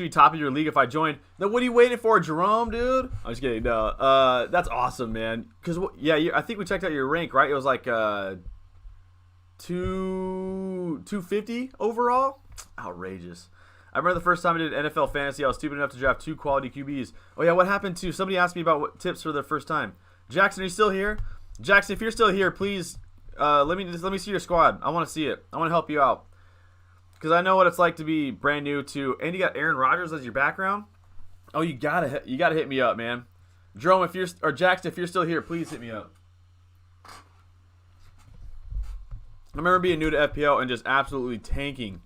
be top of your league if I joined. Then what are you waiting for, Jerome, dude? I'm just kidding. No, that's awesome, man. Because I think we checked out your rank, right? It was like 250 overall. Outrageous. I remember the first time I did NFL fantasy, I was stupid enough to draft 2 quality QBs. Oh yeah, what happened to? Somebody asked me about what tips for the first time. Jackson, are you still here? Jackson, if you're still here, please let me see your squad. I want to see it. I want to help you out. Because I know what it's like to be brand new to, and you got Aaron Rodgers as your background. Oh, you gotta hit me up, man. Jerome, Jackson, if you're still here, please hit me up. I remember being new to FPL and just absolutely tanking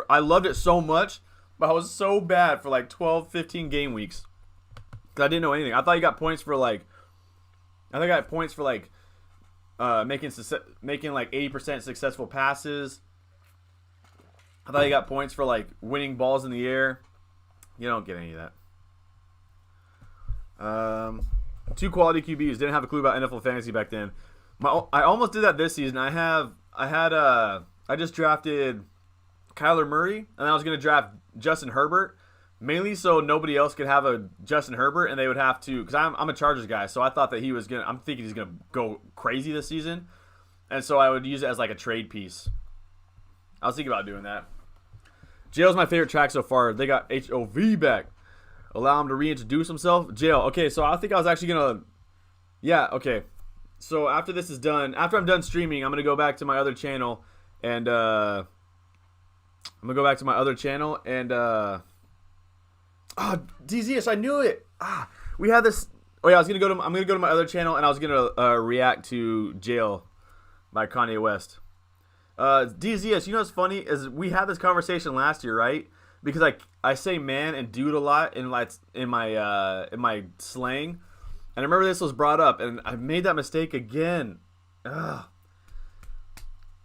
I loved it so much, but I was so bad for like 12, 15 game weeks because I didn't know anything. I thought you got points for making like 80% successful passes. I thought you got points for like winning balls in the air. You don't get any of that. 2 quality QBs. Didn't have a clue about NFL fantasy back then. I almost did that this season. I just drafted Kyler Murray, and I was going to draft Justin Herbert, mainly so nobody else could have a Justin Herbert, and they would have to, because I'm a Chargers guy, so I thought that I'm thinking he's going to go crazy this season, and so I would use it as like a trade piece. I was thinking about doing that. Jail's my favorite track so far. They got HOV back. Allow him to reintroduce himself. Jail. Okay, so I think I was actually going to, yeah, okay. So after this is done, after I'm done streaming, I'm going to go back to my other channel, and DZS, I knew it. We had this. Oh yeah, I'm gonna go to my other channel, and I was gonna react to Jail by Kanye West. DZS, you know what's funny is we had this conversation last year, right? Because I say man and dude a lot in my slang, and I remember this was brought up, and I made that mistake again. Ugh.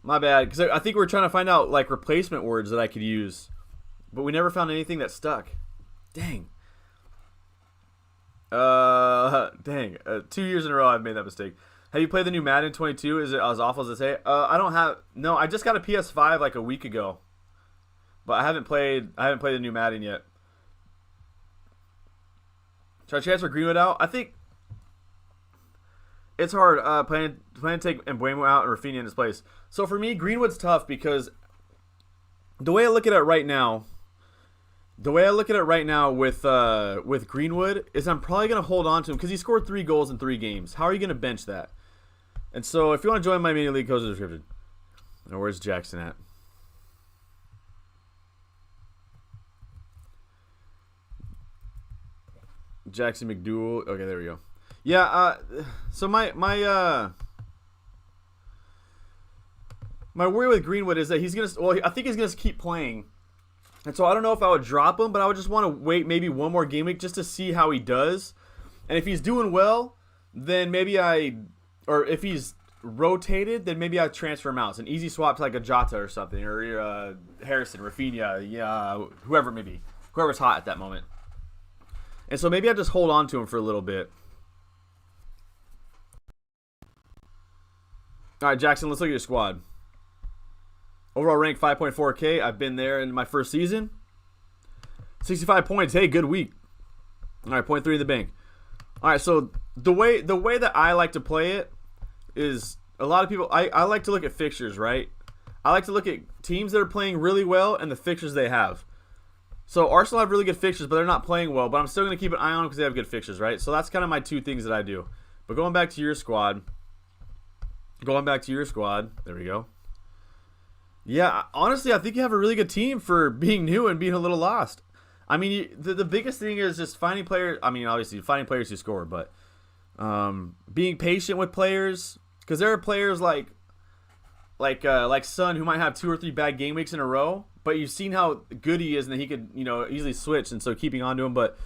My bad, because I think we were trying to find out like replacement words that I could use, but we never found anything that stuck. Dang. 2 years in a row I've made that mistake. Have you played the new Madden 22? Is it as awful as I say? I don't have. No, I just got a PS5 like a week ago. but I haven't played the new Madden yet. Should I transfer Greenwood out? I think it's hard. Plan to take Mbuemo out and Rafinha in his place. So for me, Greenwood's tough because the way I look at it right now with Greenwood is I'm probably gonna hold on to him because he scored 3 goals in 3 games. How are you gonna bench that? And so if you want to join my mini league, go to the description. Now, where's Jackson at? Jackson McDougal. Okay, there we go. Yeah. So my worry with Greenwood is that he's gonna. Well, I think he's gonna keep playing, and so I don't know if I would drop him, but I would just want to wait maybe one more game week just to see how he does, and if he's doing well, then maybe or if he's rotated, then maybe I transfer him out. It's an easy swap to like a Jota or something, or Harrison, Rafinha, yeah, whoever maybe, whoever's hot at that moment. And so maybe I just hold on to him for a little bit. All right, Jackson, let's look at your squad. Overall rank 5.4K. I've been there in my first season. 65 points. Hey, good week. All right, 0.3 in the bank. All right, so the way that I like to play it is a lot of people. I like to look at fixtures, right? I like to look at teams that are playing really well and the fixtures they have. So Arsenal have really good fixtures, but they're not playing well. But I'm still going to keep an eye on them because they have good fixtures, right? So that's kind of my 2 things that I do. But going back to your squad. There we go. Yeah, honestly, I think you have a really good team for being new and being a little lost. I mean, the biggest thing is just finding players. I mean, obviously, finding players who score, but being patient with players. Because there are players like Son who might have 2 or 3 bad game weeks in a row. But you've seen how good he is and that he could, easily switch. And so keeping on to him. But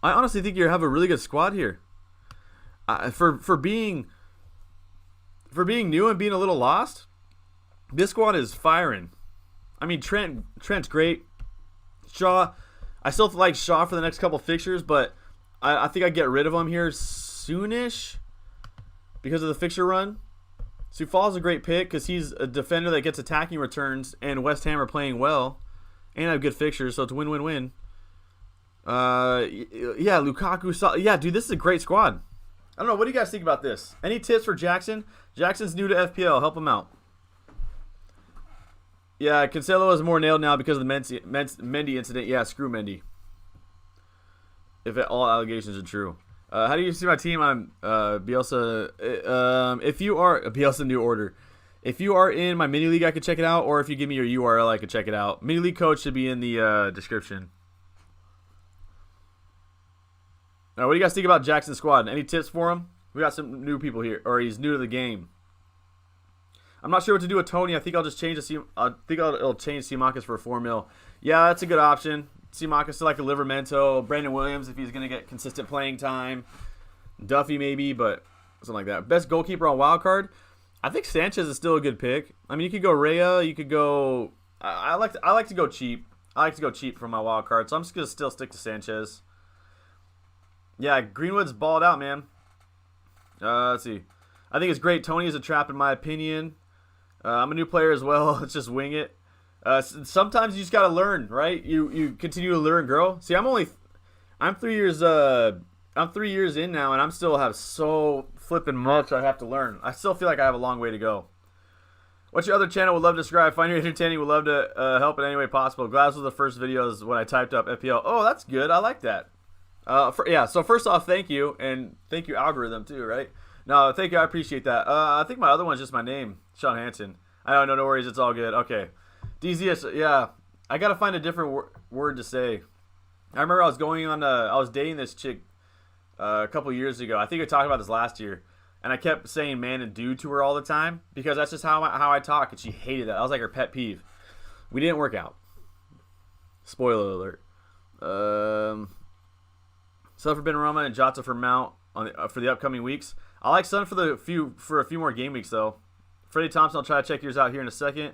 I honestly think you have a really good squad here. For being new and being a little lost, this squad is firing. I mean, Trent's great. Shaw, I still like Shaw for the next couple fixtures, but I think I get rid of him here soonish because of the fixture run. Soufal's a great pick because he's a defender that gets attacking returns, and West Ham are playing well and have good fixtures, so it's win-win-win. Yeah, Lukaku. Yeah, dude, this is a great squad. I don't know. What do you guys think about this? Any tips for Jackson? Jackson's new to FPL. Help him out. Yeah, Cancelo is more nailed now because of the Mendy incident. Yeah, screw Mendy. If all allegations are true. How do you see my team? I'm Bielsa. If you are Bielsa New Order, if you are in my mini league, I could check it out. Or if you give me your URL, I could check it out. Mini league code should be in the description. Now, what do you guys think about Jackson's squad? Any tips for him? We got some new people here, or he's new to the game. I'm not sure what to do with Tony. I think I'll just change it'll change Simakis for a 4 mil. Yeah, that's a good option. Simakis to like a Livermento, Brandon Williams if he's gonna get consistent playing time, Duffy maybe, but something like that. Best goalkeeper on wildcard. I think Sanchez is still a good pick. I mean, you could go Raya. You could go. I like to go cheap. I like to go cheap for my wildcard, so I'm just gonna still stick to Sanchez. Yeah, Greenwood's balled out, man. Let's see. I think it's great. Tony is a trap in my opinion. I'm a new player as well. Let's just wing it. Sometimes you just gotta learn, right? You continue to learn, girl. See, I'm 3 years in now, and I'm still have so flipping much I have to learn. I still feel like I have a long way to go. What's your other channel? Would love to subscribe. Find you entertaining. Would love to help in any way possible. Glad this was the first videos when I typed up FPL. Oh, that's good. I like that. So first off, thank you, and thank you algorithm too, right? No, thank you. I appreciate that. I think my other one's just my name, Sean Hansen. I don't know. No worries. It's all good. Okay. DZS, yeah. I got to find a different word to say. I remember I was dating this chick a couple years ago. I think I talked about this last year. And I kept saying man and dude to her all the time because that's just how I talk. And she hated that. That was like her pet peeve. We didn't work out. Spoiler alert. Sun for Benrahma and Jota for Mount for the upcoming weeks. I like Sun for a few more game weeks though. Freddie Thompson, I'll try to check yours out here in a second.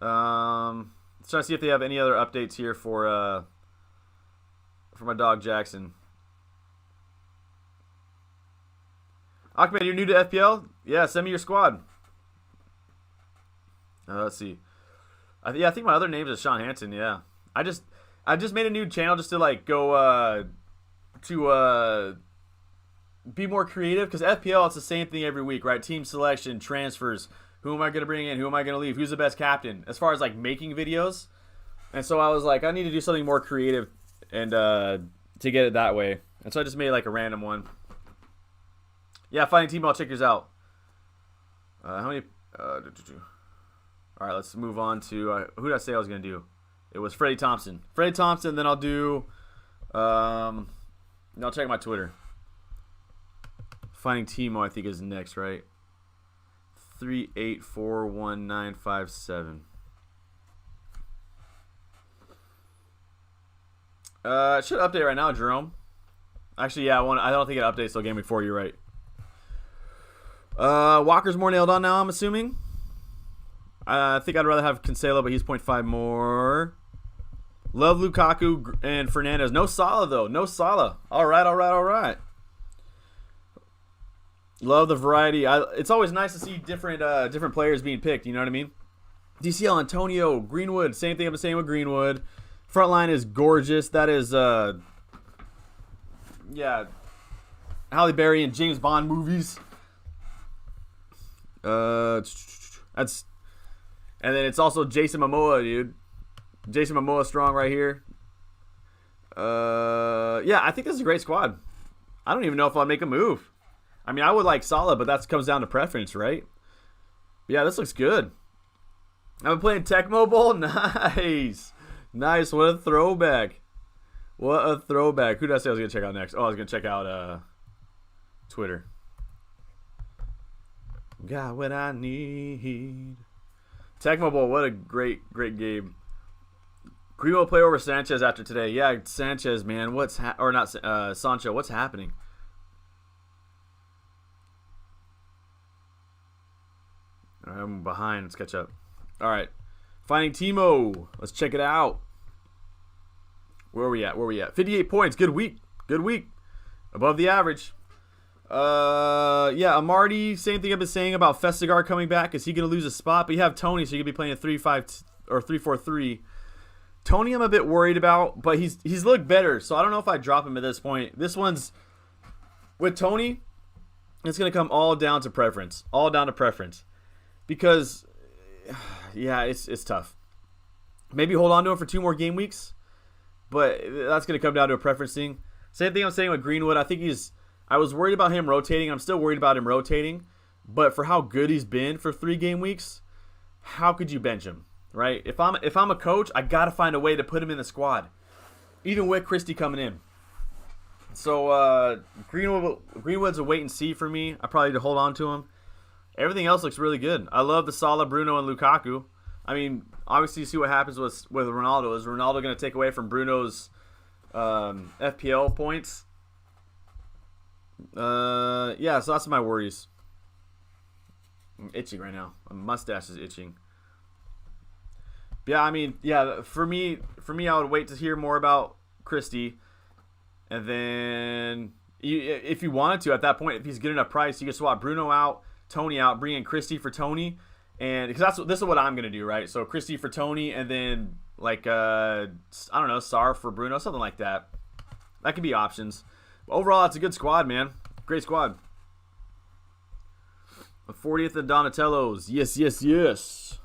Let's try to see if they have any other updates here for my dog Jackson. Ahmed, you're new to FPL? Yeah, send me your squad. Let's see. I think my other name is Sean Hansen. Yeah, I just made a new channel just to like go to be more creative, because FPL it's the same thing every week, right? Team selection, transfers. Who am I gonna bring in? Who am I gonna leave? Who's the best captain? As far as like making videos, and so I was like, I need to do something more creative and to get it that way. And so I just made like a random one. Yeah, Fighting Team, I'll check yours out. How many? All right, let's move on to who did I say I was gonna do? It was Freddie Thompson. Freddie Thompson. Then I'll do. I'll check my Twitter. Finding Timo, I think, is next, right? 3841957. It should update right now, Jerome. Actually, yeah, I don't think it updates till Game Week 4. You're right. Walker's more nailed on now, I'm assuming. I think I'd rather have Cancelo, but he's 0.5 more. Love Lukaku and Fernandez. No Salah, though. No Salah. All right. Love the variety. It's always nice to see different players being picked. You know what I mean? DCL, Antonio, Greenwood. Same thing I've been saying with Greenwood. Front line is gorgeous. That is, Halle Berry and James Bond movies. And then it's also Jason Momoa, dude. Jason Momoa strong right here. Yeah, I think this is a great squad. I don't even know if I'll make a move. I mean, I would like Salah, but that comes down to preference, right? But yeah, this looks good. I've been playing Tecmo Bowl. Nice. Nice. What a throwback. Who did I say I was going to check out next? Oh, I was going to check out Twitter. Got what I need. Tecmo Bowl, what a great game. Green will play over Sanchez after today. Yeah, Sanchez, man. Sancho, what's happening? All right, I'm behind. Let's catch up. All right. Finding Timo. Let's check it out. Where are we at? 58 points. Good week. Above the average. Yeah, Amarty, same thing I've been saying about Festigar coming back. Is he going to lose a spot? But you have Tony, so you could be playing a 3-5 or 3-4-3. Tony, I'm a bit worried about, but he's looked better, so I don't know if I drop him at this point. This one's with Tony. It's going to come all down to preference. Because, yeah, it's tough. Maybe hold on to him for 2 more game weeks, but that's going to come down to a preference thing. Same thing I'm saying with Greenwood. I was worried about him rotating. I'm still worried about him rotating, but for how good he's been for 3 game weeks, how could you bench him, right? If I'm a coach, I got to find a way to put him in the squad, even with Christie coming in. So Greenwood's a wait and see for me. I probably need to hold on to him. Everything else looks really good. I love the Salah, Bruno, and Lukaku. I mean, obviously, you see what happens with Ronaldo. Is Ronaldo going to take away from Bruno's FPL points? Yeah, so that's my worries. I'm itching right now. My mustache is itching. Yeah, I mean, yeah, for me, I would wait to hear more about Christie, and then if you wanted to, at that point, if he's good enough price, you could swap Bruno out, Tony out, bring in Christie for Tony, and because this is what I'm gonna do, right? So Christie for Tony, and then like I don't know, Sar for Bruno, something like that. That could be options. But overall, it's a good squad, man. Great squad. The 40th of Donatello's. Yes.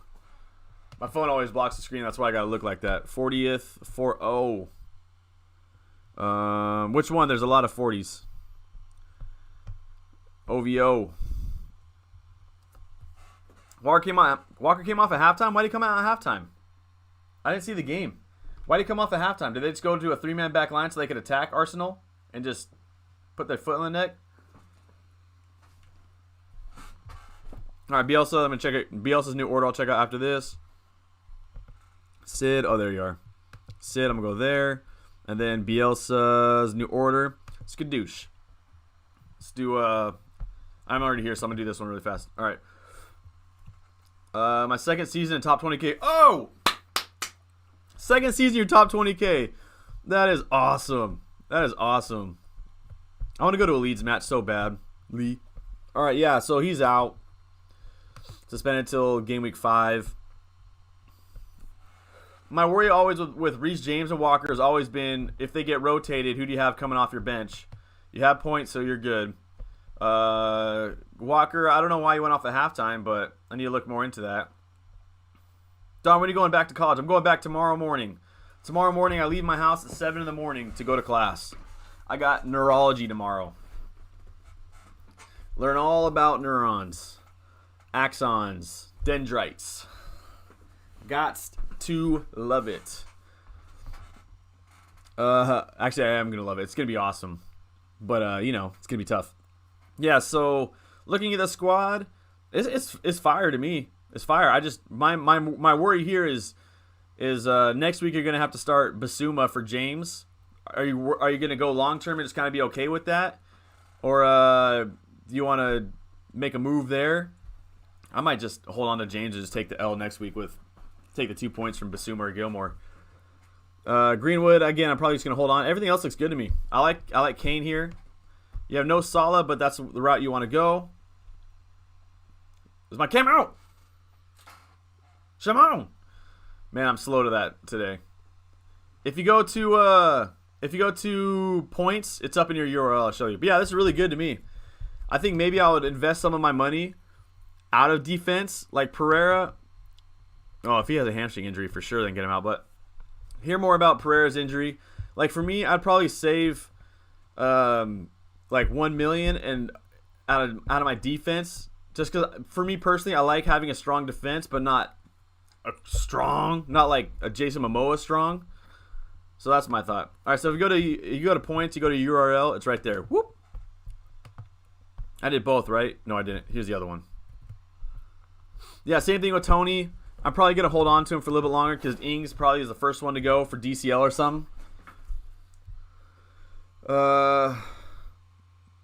My phone always blocks the screen. That's why I gotta look like that. 40th, 4-0. Which one? There's a lot of 40s. OVO. Walker came off at halftime. Why did he come out at halftime? I didn't see the game. Why did he come off at halftime? Did they just go to a 3-man back line so they could attack Arsenal and just put their foot in the neck? All right, Bielsa. I'm gonna check it. Bielsa's new order. I'll check out after this. Sid. Oh, there you are. Sid. I'm gonna go there, and then Bielsa's new order. Skadoosh. Let's do. I'm already here, so I'm gonna do this one really fast. All right. My second season in top 20K. Oh! Second season, your top 20K. That is awesome. I want to go to a Leeds match so bad. Lee. All right, yeah, so he's out. Suspended until game week 5. my worry always with Reece James and Walker has always been if they get rotated, who do you have coming off your bench? You have points, so you're good. Walker, I don't know why he went off at halftime, but I need to look more into that. Don, when are you going back to college? I'm going back tomorrow morning. Tomorrow morning, I leave my house at 7 in the morning to go to class. I got neurology tomorrow. Learn all about neurons, axons, dendrites. Gots to love it. Actually, I am going to love it. It's going to be awesome. But, it's going to be tough. Yeah, so looking at the squad, it's fire to me. It's fire. I just my worry here is next week you're gonna have to start Basuma for James. Are you gonna go long term and just kind of be okay with that, or do you want to make a move there? I might just hold on to James and just take the L next week take the 2 points from Basuma or Gilmore. Greenwood again. I'm probably just gonna hold on. Everything else looks good to me. I like Kane here. You have no Salah, but that's the route you want to go. Is my camera out? Shimon! Man, I'm slow to that today. If you go to points, it's up in your URL. I'll show you. But yeah, this is really good to me. I think maybe I would invest some of my money out of defense, like Pereira. Oh, if he has a hamstring injury, for sure, then get him out. But hear more about Pereira's injury. Like for me, I'd probably save like $1 million and out of my defense, just because for me personally, I like having a strong defense, but not like a Jason Momoa strong. So that's my thought. All right, so if you go to points, you go to URL, it's right there. Whoop. I did both, right? No, I didn't. Here's the other one. Yeah, same thing with Tony. I'm probably gonna hold on to him for a little bit longer because Ings probably is the first one to go for DCL or something.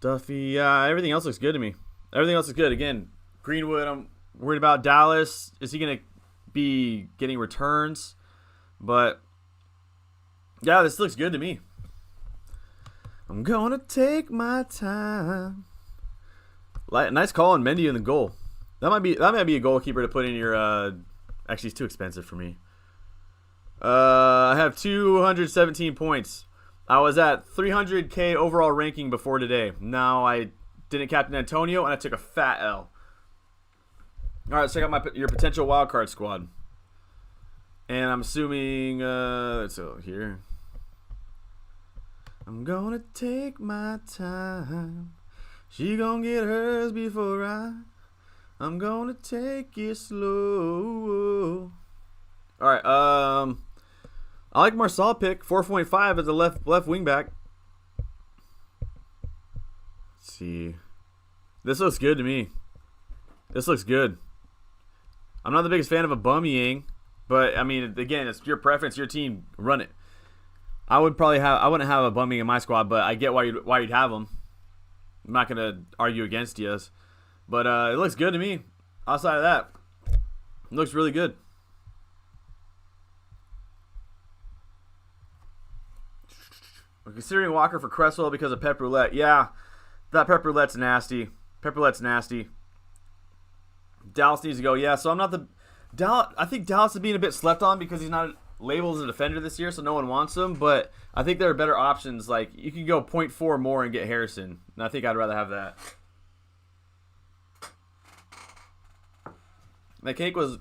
Duffy, yeah, everything else looks good to me. Everything else is good. Again, Greenwood, I'm worried about Dallas. Is he gonna be getting returns? But yeah, this looks good to me. I'm gonna take my time. Nice call on Mendy in the goal. That might be a goalkeeper to put in your. Actually, it's too expensive for me. I have 217 points. I was at 300K overall ranking before today. Now I didn't captain Antonio and I took a fat L. All right, let's check out your potential wildcard squad. And I'm assuming so here. I'm gonna take my time. She gonna get hers before I'm gonna take it slow. All right, I like Marcel pick 4.5 as a left wing back. Let's see. This looks good to me. This looks good. I'm not the biggest fan of a Aubameyang, but I mean, again, it's your preference, your team, run it. I wouldn't have a Aubameyang in my squad, but I get why you'd have him. I'm not gonna argue against you, but it looks good to me. Outside of that, it looks really good. We're considering Walker for Cresswell because of Pep Roulette. Yeah, that Pep Roulette's nasty. Dallas needs to go. Yeah, so I'm not the Dallas. I think Dallas is being a bit slept on because he's not labeled as a defender this year, so no one wants him. But I think there are better options. Like you can go 0.4 more and get Harrison, and I think I'd rather have that. The cake was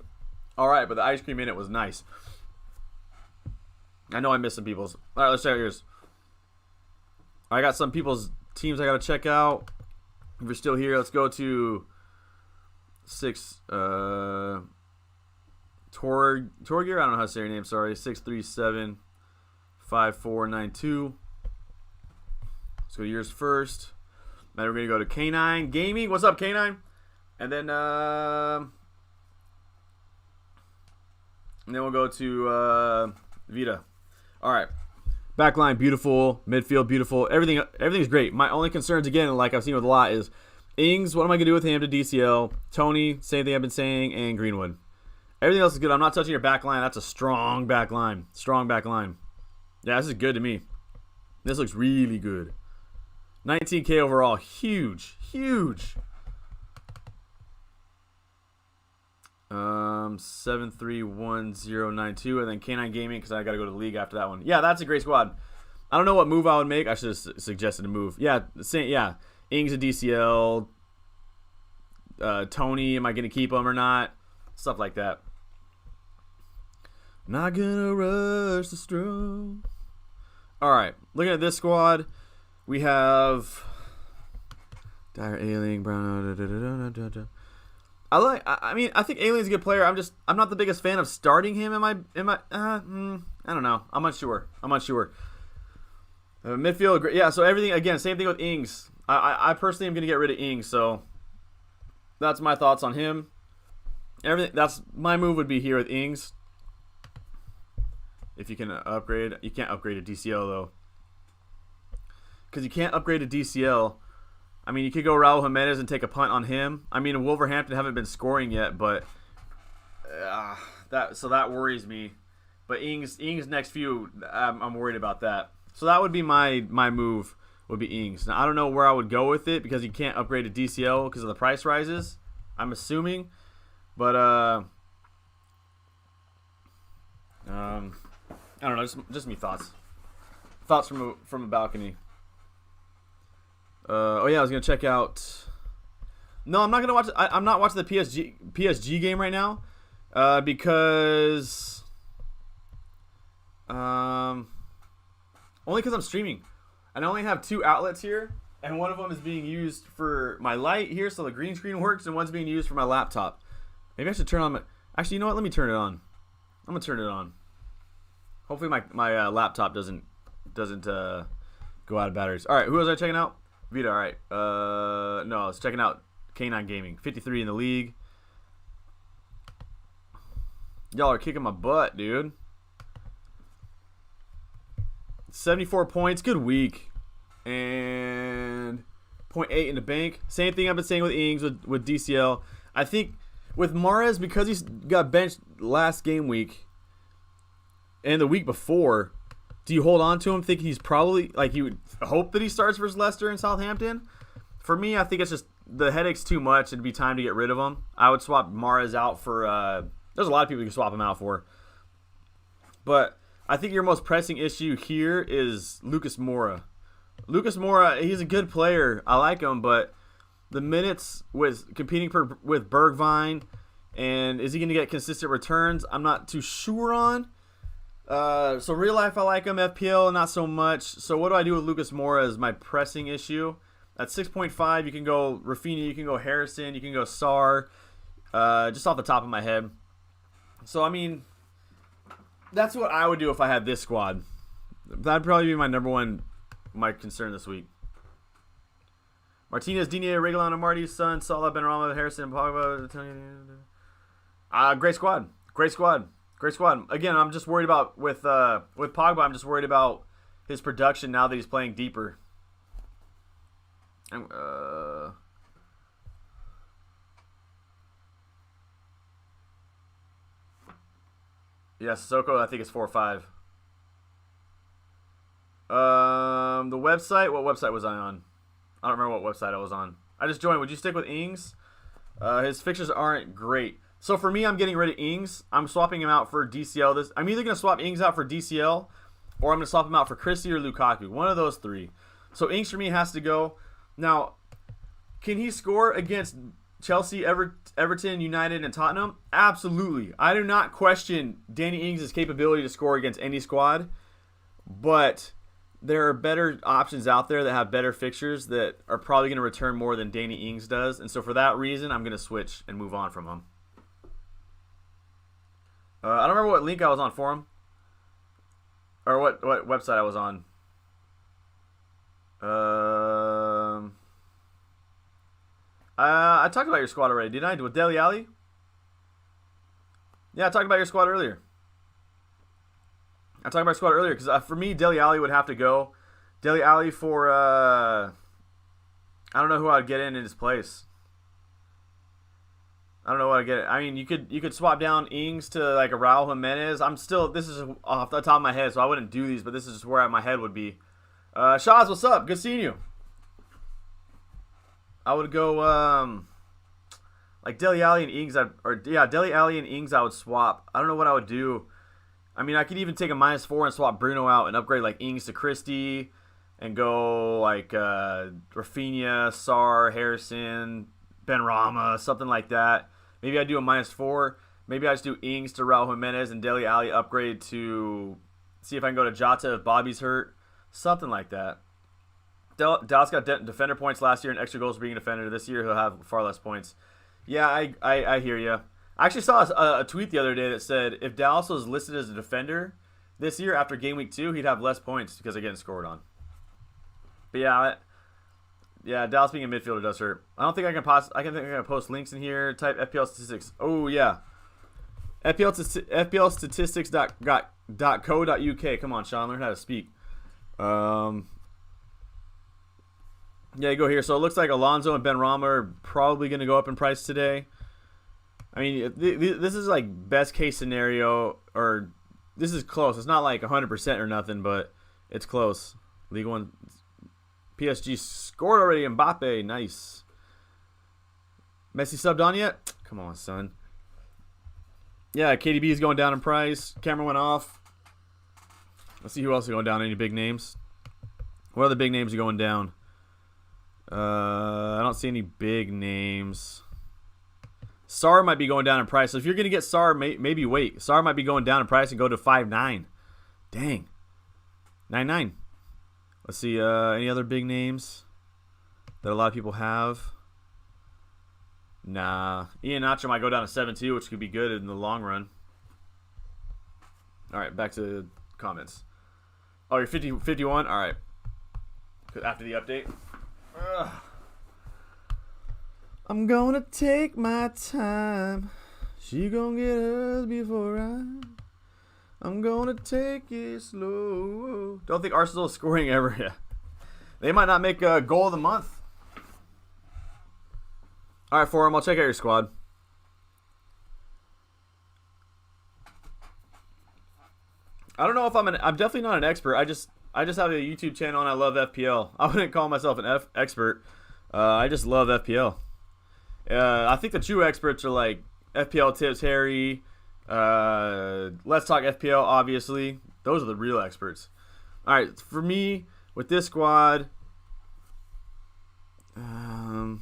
all right, but the ice cream in it was nice. I know I missed some people's. All right, let's check out yours. I got some people's teams I got to check out. If you're still here, let's go to 6. Torgear, I don't know how to say your name. Sorry, 6375492. Let's go to yours first. Then we're gonna go to K9 Gaming. What's up, K9? And then we'll go to Vita. All right. Backline beautiful, midfield beautiful. Everything's great. My only concerns, again, like I've seen with a lot, is Ings. What am I gonna do with him to DCL? Tony, same thing I've been saying, and Greenwood. Everything else is good. I'm not touching your backline. That's a strong backline. Yeah, this is good to me. This looks really good. 19K overall, huge. 731092, and then K9 Gaming because I got to go to the league after that one. Yeah, that's a great squad. I don't know what move I would make. I should have suggested a move. Yeah, Ings a DCL. Tony, am I gonna keep him or not? Stuff like that. Not gonna rush the stroke. All right, looking at this squad, we have Dire Alien, Brown. I think Alien's a good player. I'm not the biggest fan of starting him. I don't know. I'm unsure. Midfield, yeah. So everything again, same thing with Ings. I personally am gonna get rid of Ings. So that's my thoughts on him. Everything. That's my move would be here with Ings. If you can upgrade, you can't upgrade a DCL though, because you can't upgrade a DCL. I mean, you could go Raul Jimenez and take a punt on him. I mean, Wolverhampton haven't been scoring yet, but that worries me. But Ings next few, I'm worried about that. So that would be my move. Would be Ings. Now I don't know where I would go with it because you can't upgrade a DCL because of the price rises. I'm assuming, but I don't know. Just me thoughts from a balcony. Oh yeah, I was gonna check out. No, I'm not gonna watch. I'm not watching the PSG game right now, because only because I'm streaming, and I only have 2 outlets here, and one of them is being used for my light here, so the green screen works, and one's being used for my laptop. Maybe I should turn on my. Actually, you know what? Let me turn it on. I'm gonna turn it on. Hopefully my laptop doesn't go out of batteries. All right, who was I checking out? Vita, all right. No, I was checking out K9 Gaming. 53 in the league. Y'all are kicking my butt, dude. 74 points. Good week. And 0.8 in the bank. Same thing I've been saying with Ings, with DCL. I think with Mahrez, because he's got benched last game week and the week before, do you hold on to him thinking he's probably, like, you would hope that he starts versus Leicester and Southampton? For me, I think it's just the headache's too much. It'd be time to get rid of him. I would swap Mahrez out for, there's a lot of people you can swap him out for. But I think your most pressing issue here is Lucas Moura. Lucas Moura, he's a good player. I like him, but the minutes with competing with Bergwijn, and is he going to get consistent returns? I'm not too sure on. So real life I like him, FPL not so much. So what do I do with Lucas Moura as my pressing issue? At 6.5, you can go Rafinha, you can go Harrison, you can go Sarr, just off the top of my head. So I mean, that's what I would do if I had this squad. That'd probably be my number one concern this week. Martinez, Digne, Reguilon, Amarty, Son, Salah, Benrahma, Harrison, Pogba. Great squad. Again, I'm just worried about with Pogba. I'm just worried about his production now that he's playing deeper. Yeah, Sissoko, I think it's 4 or 5. The website. What website was I on? I don't remember what website I was on. I just joined. Would you stick with Ings? His fixtures aren't great. So for me, I'm getting rid of Ings. I'm swapping him out for DCL. I'm either going to swap Ings out for DCL, or I'm going to swap him out for Christie or Lukaku. One of those 3. So Ings for me has to go. Now, can he score against Chelsea, Everton, United, and Tottenham? Absolutely. I do not question Danny Ings' capability to score against any squad, but there are better options out there that have better fixtures that are probably going to return more than Danny Ings does. And so for that reason, I'm going to switch and move on from him. I don't remember what link I was on for him, or what website I was on. I talked about your squad already, didn't I? With Dele Alli? Yeah, I talked about your squad earlier. Because for me, Dele Alli would have to go. Dele Alli for I don't know who I'd get in his place. I don't know what I get. I mean, you could swap down Ings to like a Raul Jimenez. This is off the top of my head, so I wouldn't do these, but this is just where my head would be. Shaz, what's up? Good seeing you. I would go. Like Dele Alli and Ings, Dele Alli and Ings I would swap. I don't know what I would do. I mean, I could even take a -4 and swap Bruno out and upgrade like Ings to Christie and go like Rafinha, Sarr, Harrison, Benrahma, something like that. Maybe I do a -4. Maybe I just do Ings to Raul Jimenez and Dele Alli upgrade to see if I can go to Jota if Bobby's hurt. Something like that. Dallas got defender points last year and extra goals for being a defender. This year he'll have far less points. Yeah, I hear you. I actually saw a tweet the other day that said if Dallas was listed as a defender this year after game week 2, he'd have less points because they're getting scored on. But yeah, Dallas being a midfielder does hurt. I don't think I can post links in here. Type FPL statistics. Oh yeah, FPLstatistics.co.uk. Come on, Sean, learn how to speak. Yeah, you go here. So it looks like Alonso and Benrahma are probably going to go up in price today. I mean, this is like best case scenario, or this is close. It's not like 100% or nothing, but it's close. League One, PSG scored already. Mbappe, nice. Messi subbed on yet? Come on, son. Yeah, KDB is going down in price. Camera went off. Let's see who else is going down. Any big names? What other big names are going down? I don't see any big names. Sarr might be going down in price. So if you're going to get Sarr, maybe wait. Sarr might be going down in price and go to 5.9. Dang. 9.9. Let's see. Any other big names that a lot of people have? Nah. Ian Nacho might go down to 7.2, which could be good in the long run. All right, back to comments. Oh, you're 51? All right. After the update. Ugh. I'm gonna take my time. She gonna get hers before I'm gonna take it slow. Don't think Arsenal is scoring ever yet. They might not make a goal of the month. All right, Forum, I'll check out your squad. I don't know if I'm definitely not an expert. I just have a YouTube channel and I love FPL. I wouldn't call myself an expert. I just love FPL. I think the true experts are like FPL Tips Harry, Let's Talk FPL, obviously. Those are the real experts. All right, for me, with this squad, I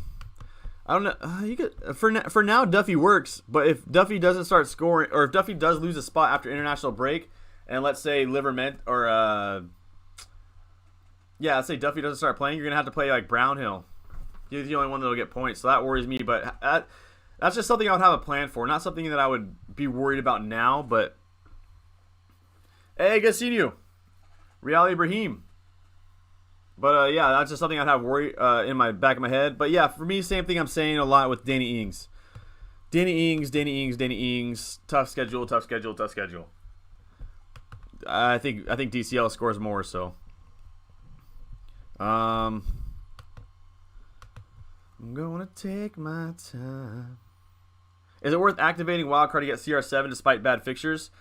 don't know. You could for now, Duffy works. But if Duffy doesn't start scoring, or if Duffy does lose a spot after international break, and let's say Liverment or let's say Duffy doesn't start playing, you're gonna have to play like Brownhill. He's the only one that'll get points, so that worries me. But that's just something I would have a plan for, not something that I would be worried about now. But hey, good seeing you, Real Ibrahim. But that's just something I'd have worry in my back of my head. But yeah, for me, same thing I'm saying a lot with Danny Ings. Danny Ings. Tough schedule. I think DCL scores more. So, I'm gonna take my time. Is it worth activating wildcard to get CR7 despite bad fixtures?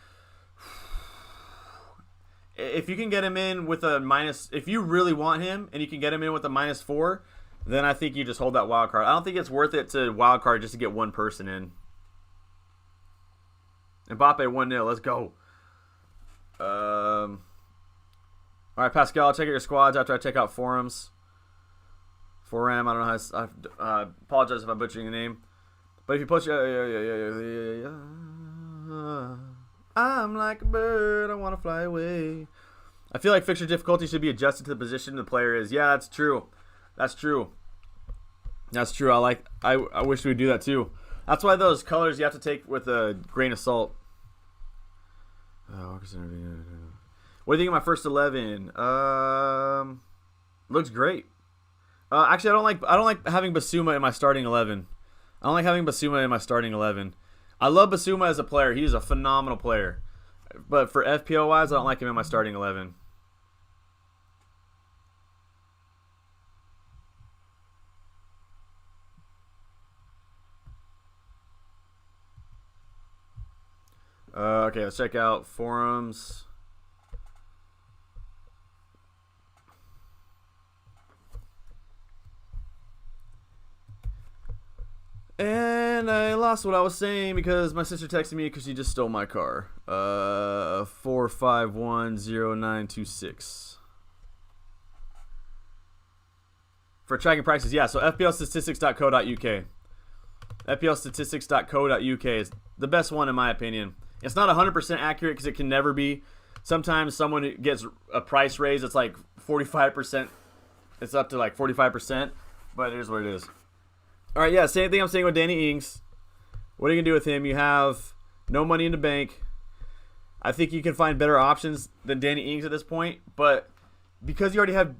If you can get him in with a minus, if you really want him and you can get him in with a -4, then I think you just hold that wild card. I don't think it's worth it to wild card just to get one person in. Mbappe 1-0. Let's go. All right, Pascal. I'll check out your squads after I check out forums. Forum. I don't know how. I apologize if I'm butchering your name. But if you put I'm like a bird, I want to fly away. I feel like fixture difficulty should be adjusted to the position the player is. Yeah, that's true. I wish we would do that too. That's why those colors you have to take with a grain of salt. What do you think of my first 11? Looks great. Actually, I don't like having Basuma in my starting 11. I love Basuma as a player. He's a phenomenal player. But for FPL wise, I don't like him in my starting 11. Okay, let's check out forums. And And I lost what I was saying because my sister texted me because she just stole my car. 4510926. For tracking prices, yeah. So FPLstatistics.co.uk. FPLstatistics.co.uk is the best one in my opinion. It's not 100% accurate because it can never be. Sometimes someone gets a price raise. It's like 45%. It's up to like 45%, but it is what it is. All right, yeah, same thing I'm saying with Danny Ings. What are you going to do with him? You have no money in the bank. I think you can find better options than Danny Ings at this point, but because you already have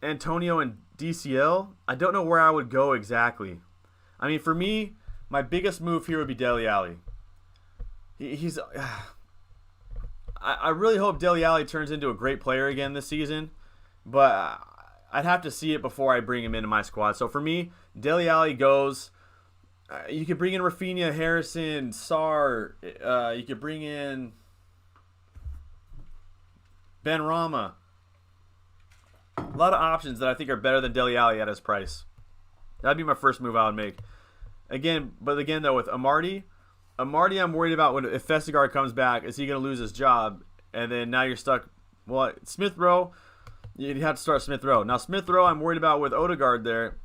Antonio and DCL, I don't know where I would go exactly. I mean, for me, my biggest move here would be Dele Alli. He's... I really hope Dele Alli turns into a great player again this season, but I'd have to see it before I bring him into my squad. So for me, Dele Alli goes. You could bring in Rafinha, Harrison, Sarr. You could bring in Ben Rama. A lot of options that I think are better than Dele Alli at his price. That'd be my first move I would make. Again though, with Amartey, I'm worried about if Vestergaard comes back, is he going to lose his job? And then now you're stuck. Well, Smith Rowe, you'd have to start Smith Rowe. Now, Smith Rowe, I'm worried about with Odegaard there.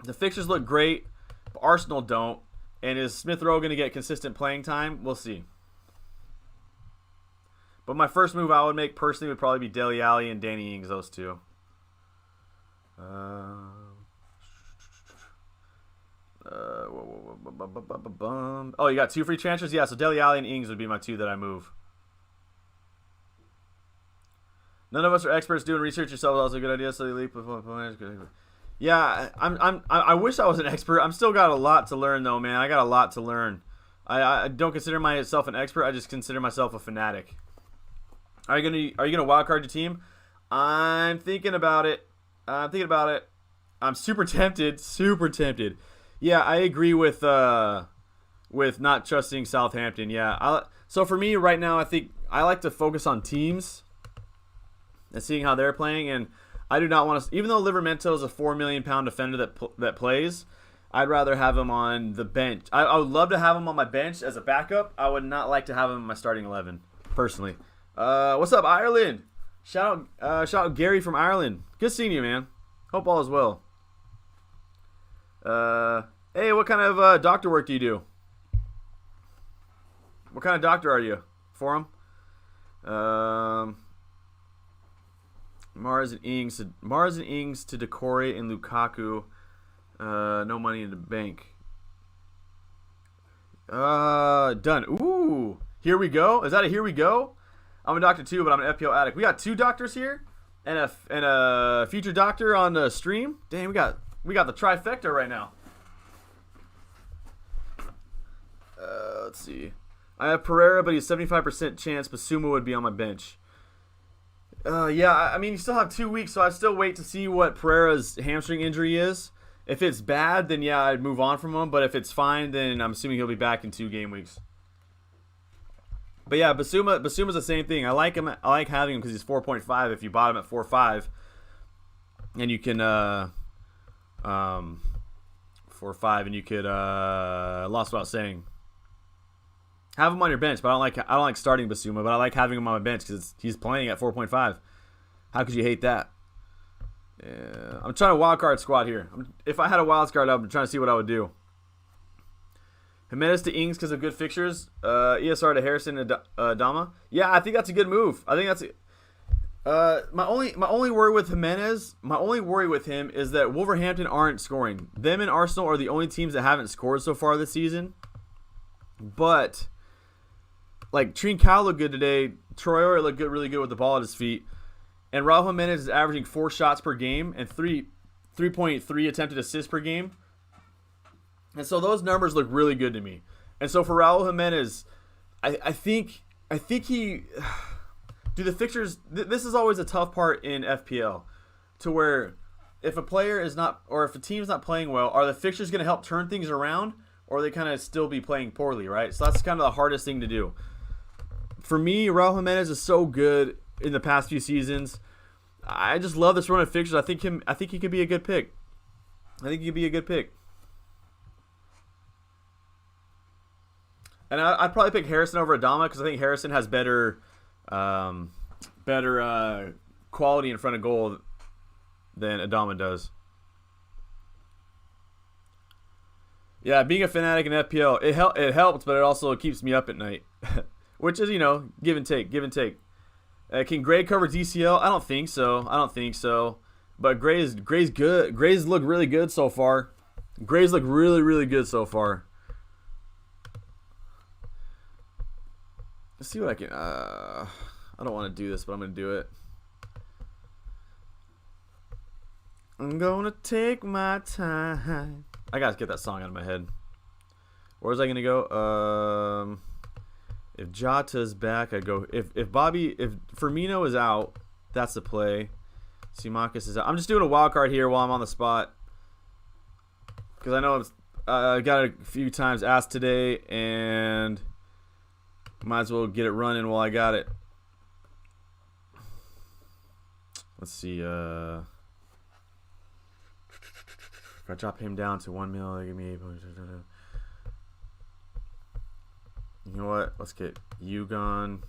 The fixtures look great, but Arsenal don't. And is Smith Rowe going to get consistent playing time? We'll see. But my first move I would make personally would probably be Dele Alli and Danny Ings, those two. Oh, you got 2 free transfers? Yeah, so Dele Alli and Ings would be my 2 that I move. None of us are experts. Doing research yourself is also a good idea. So you leap with yeah, I wish I was an expert. I'm still got a lot to learn though, man. I got a lot to learn. I don't consider myself an expert. I just consider myself a fanatic. Are you gonna wildcard your team? I'm thinking about it. I'm super tempted. Yeah, I agree with not trusting Southampton. Yeah, so for me right now, I think I like to focus on teams and seeing how they're playing. And I do not want to, even though Livramento is a £4 million defender that plays, I'd rather have him on the bench. I would love to have him on my bench as a backup. I would not like to have him in my starting 11 personally. What's up, Ireland? Shout out Gary from Ireland. Good seeing you, man. Hope all is well. Hey, what kind of doctor work do you do? What kind of doctor are you for him? Mars and Ings to Decore and Lukaku. No money in the bank. Done. Ooh, here we go. Is that a here we go? I'm a doctor too, but I'm an FPL addict. We got 2 doctors here and a future doctor on the stream. Damn, we got the trifecta right now. Let's see. I have Pereira, but he's 75% chance Basuma would be on my bench. Yeah, I mean, you still have 2 weeks, so I still wait to see what Pereira's hamstring injury is. If it's bad, then yeah, I'd move on from him. But if it's fine, then I'm assuming he'll be back in 2 game weeks. But yeah, Basuma's the same thing. I like him. I like having him because he's 4.5. If you bought him at 4.5, and you can 4.5, and you could lost what I was saying. Have him on your bench, but I don't like starting Basuma, but I like having him on my bench because he's playing at 4.5. How could you hate that? Yeah, I'm trying to wildcard squad here. If I had a wildcard, I'm trying to see what I would do. Jimenez to Ings because of good fixtures. ESR to Harrison and Dama. Yeah, I think that's a good move. I think that's my only worry with Jimenez. My only worry with him is that Wolverhampton aren't scoring. Them and Arsenal are the only teams that haven't scored so far this season. But like Trincao looked good today. Troyer looked good, really good with the ball at his feet. And Raul Jimenez is averaging 4 shots per game and 3.3 attempted assists per game. And so those numbers look really good to me. And so for Raul Jimenez, I think he do the fixtures. This is always a tough part in FPL, to where if a player is not, or if a team's not playing well, are the fixtures going to help turn things around, or are they kind of still be playing poorly, right? So that's kind of the hardest thing to do. For me, Raul Jimenez is so good in the past few seasons. I just love this run of fixtures. I think he could be a good pick. And I'd probably pick Harrison over Adama because I think Harrison has better quality in front of goal than Adama does. Yeah, being a fanatic in FPL, it helps, but it also keeps me up at night. Which is, give and take, give and take. Can Gray cover DCL? I don't think so. But Gray's good. Gray's look really good so far. Gray's look really, really good so far. Let's see what I can. I don't want to do this, but I'm going to do it. I'm going to take my time. I got to get that song out of my head. Where was I going to go? If Jota's back, I go. If Firmino is out, that's the play. Simakis is out. I'm just doing a wild card here while I'm on the spot. Because I know I got a few times asked today, and might as well get it running while I got it. Let's see. If I drop him down to 1 mil, they give me 8. You know what? Let's get Ugon.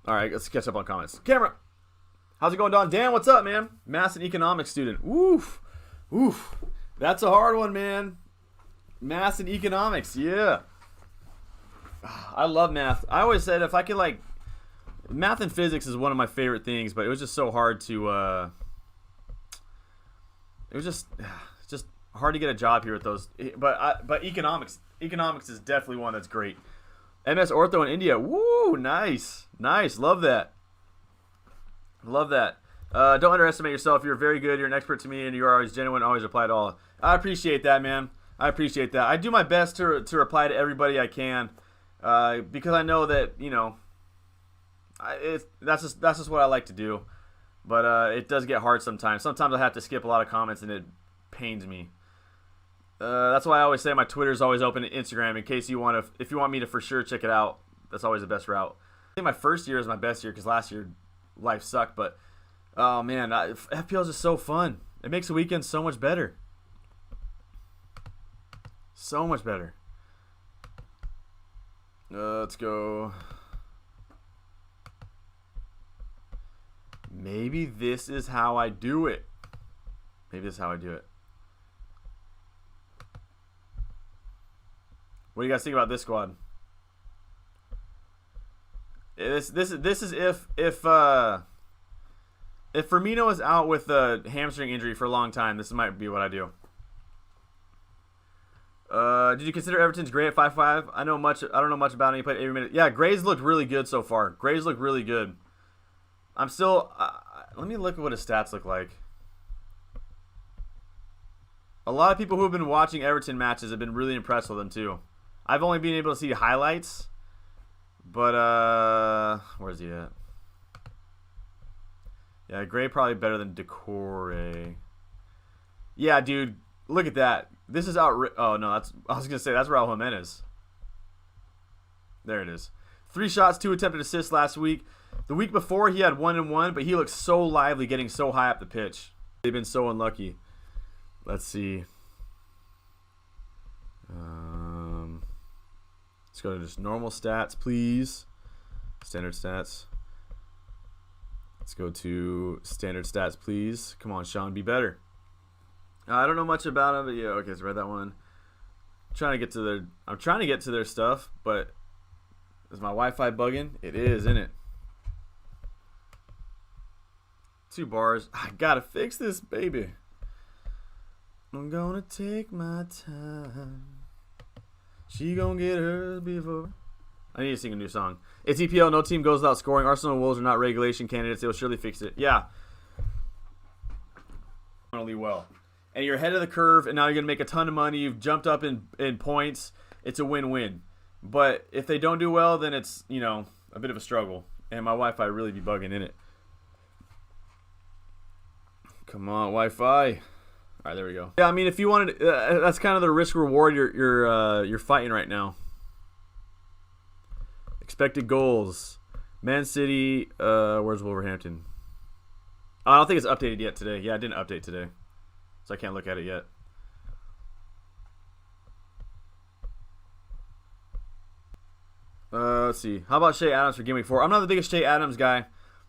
All right, let's catch up on comments. Camera, how's it going, Don? Dan, what's up, man? Math and economics student. Oof. That's a hard one, man. Math and economics, yeah. I love math. I always said if I could, math and physics is one of my favorite things, but it was just so hard to, it was just hard to get a job here with those. But economics is definitely one that's great. MS Ortho in India. Woo, nice. Love that. Don't underestimate yourself. You're very good. You're an expert to me, and you're always genuine. Always reply to all. I appreciate that, man. I do my best to reply to everybody I can, because I know that that's just what I like to do. But it does get hard sometimes. Sometimes I have to skip a lot of comments, and it pains me. That's why I always say my Twitter is always open to Instagram in case if you want me to for sure check it out. That's always the best route. I think my first year is my best year because last year life sucked. But oh man, FPL is just so fun. It makes the weekend so much better. So much better. Let's go. Maybe this is how I do it. What do you guys think about this squad? This is if Firmino is out with a hamstring injury for a long time, this might be what I do. Did you consider Everton's Gray at 5.5? I don't know much about him. He played every minute. Yeah, Gray's looked really good so far. I'm still. Let me look at what his stats look like. A lot of people who have been watching Everton matches have been really impressed with him too. I've only been able to see highlights, but where's he at? Yeah, Gray probably better than Decore. Yeah, dude, look at that. This is out. Oh no, I was gonna say that's Raul Jimenez. There it is. 3 shots, 2 attempted assists last week. The week before he had 1 and 1, but he looked so lively, getting so high up the pitch. They've been so unlucky. Let's see. Let's go to just normal stats, please. Standard stats. Let's go to standard stats, please. Come on, Sean, be better. I don't know much about him, but yeah, okay, let's read that one. I'm trying to get to their stuff, but is my Wi-Fi bugging? It is, isn't it? 2 bars. I gotta fix this, baby. I'm gonna take my time. She gonna get hers before. I need to sing a new song. It's EPL. No team goes without scoring. Arsenal and Wolves are not regulation candidates. They'll surely fix it. Yeah. Well. And you're ahead of the curve, and now you're gonna make a ton of money. You've jumped up in points. It's a win-win. But if they don't do well, then it's a bit of a struggle. And my Wi-Fi really be bugging in it. Come on, Wi-Fi. All right, there we go. Yeah, I mean, if you wanted, that's kind of the risk reward you're fighting right now. Expected goals, Man City. Where's Wolverhampton? I don't think it's updated yet today. Yeah, I didn't update today, so I can't look at it yet. Let's see. How about Shea Adams for Game Week 4? I'm not the biggest Shea Adams guy.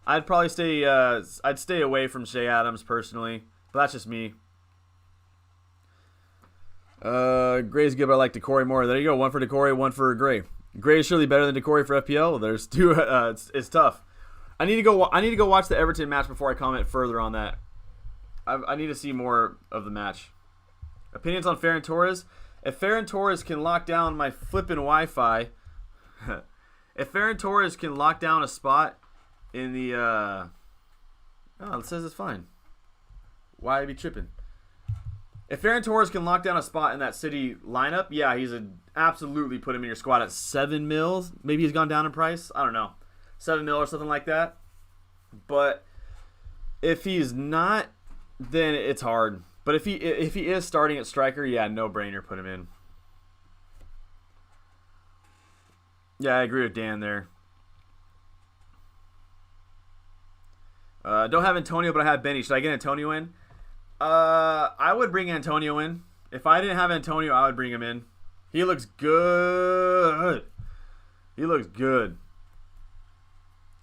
I'd probably stay. I'd stay away from Shea Adams personally, but that's just me. Gray's good, but I like Decory more. There you go. One for Decory, one for Gray. Gray is surely better than Decory for FPL. There's two. It's tough. I need to go watch the Everton match before I comment further on that. I need to see more of the match. Opinions on Ferran Torres? If Ferran Torres can lock down my flippin' Wi-Fi, if Ferran Torres can lock down a spot in the, oh, it says it's fine. Why be tripping? If Ferran Torres can lock down a spot in that City lineup, yeah, absolutely put him in your squad at 7 mils. Maybe he's gone down in price. I don't know, 7 mil or something like that. But if he's not, then it's hard. But if he is starting at striker, yeah, no brainer, put him in. Yeah, I agree with Dan there. Don't have Antonio, but I have Benny. Should I get Antonio in? I would bring Antonio in. If I didn't have Antonio, I would bring him in. He looks good. He looks good.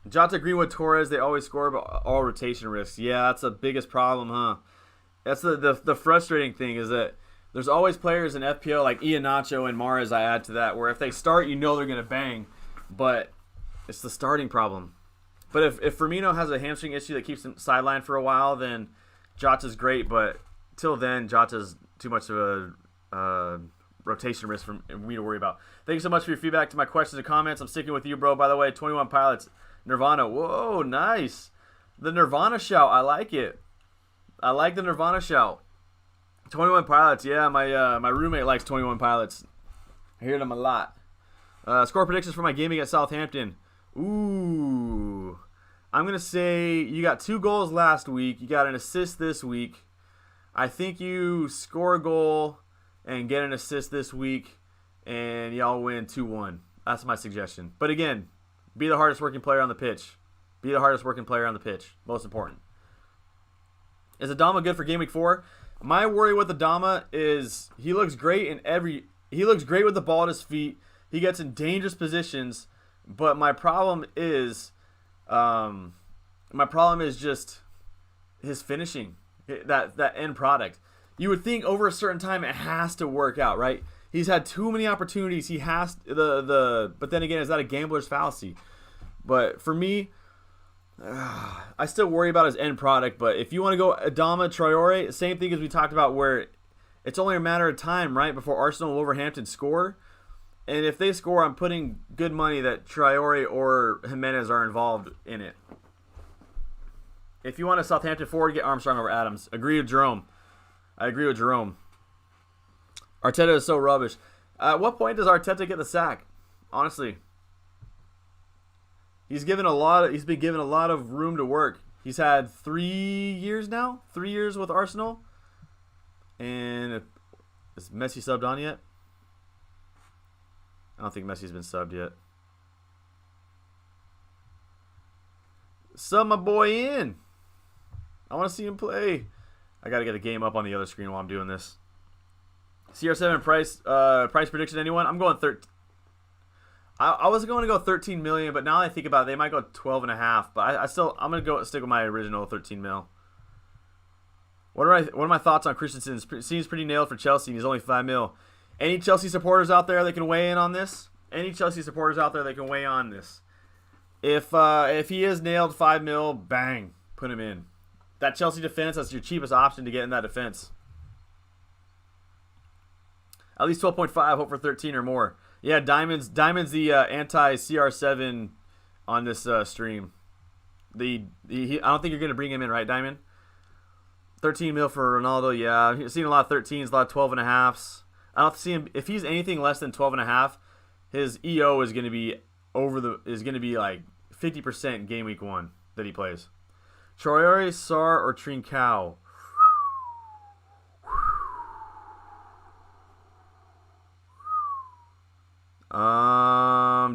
Jota, Greenwood, Torres, they always score, but all rotation risks. Yeah, that's the biggest problem, huh? That's the frustrating thing is that there's always players in FPL like Iheanacho and Mahrez I add to that, where if they start, you know they're going to bang. But it's the starting problem. But if Firmino has a hamstring issue that keeps him sidelined for a while, then Jota's great. But till then, Jota's too much of a rotation risk for me to worry about. Thank you so much for your feedback to my questions and comments. I'm sticking with you, bro. By the way, 21 Pilots, Nirvana. Whoa, nice. The Nirvana shout. I like it. I like the Nirvana shout. 21 Pilots. Yeah, my roommate likes 21 Pilots. I hear them a lot. Score predictions for my gaming at Southampton. Ooh. I'm going to say you got 2 goals last week. You got an assist this week. I think you score a goal and get an assist this week, and y'all win 2-1. That's my suggestion. But again, be the hardest working player on the pitch. Be the hardest working player on the pitch. Most important. Is Adama good for Game Week 4? My worry with Adama is he looks great he looks great with the ball at his feet. He gets in dangerous positions, but my problem is just his finishing. That end product. You would think over a certain time it has to work out, right? He's had too many opportunities. He has but then again, is that a gambler's fallacy? But for me, I still worry about his end product. But if you want to go Adama, Traore, same thing as we talked about, where it's only a matter of time, right, before Arsenal and Wolverhampton score. And if they score, I'm putting good money that Traore or Jimenez are involved in it. If you want a Southampton forward, get Armstrong over Adams. Agree with Jerome. I agree with Jerome. Arteta is so rubbish. At what point does Arteta get the sack? Honestly. He's been given a lot of room to work. He's had 3 years now? 3 years with Arsenal? And is Messi subbed on yet? I don't think Messi's been subbed yet. Sub my boy in. I want to see him play. I got to get a game up on the other screen while I'm doing this. CR7 price prediction, anyone? I'm going 13. I was going to go 13 million, but now that I think about it, they might go 12.5. But I'm going to stick with my original 13 mil. What are my thoughts on Christensen? Seems pretty nailed for Chelsea, and he's only 5 mil. Any Chelsea supporters out there that can weigh in on this? If he is nailed 5 mil, bang, put him in. That Chelsea defense, that's your cheapest option to get in that defense. At least 12.5, hope for 13 or more. Yeah, Diamond's the anti-CR7 on this stream. I don't think you're going to bring him in, right, Diamond? 13 mil for Ronaldo, yeah. I've seen a lot of 13s, a lot of 12.5s. I don't see him. If he's anything less than 12.5, his EO is going to be like 50% game week 1 that he plays. Traore, Sarr, or Trincao?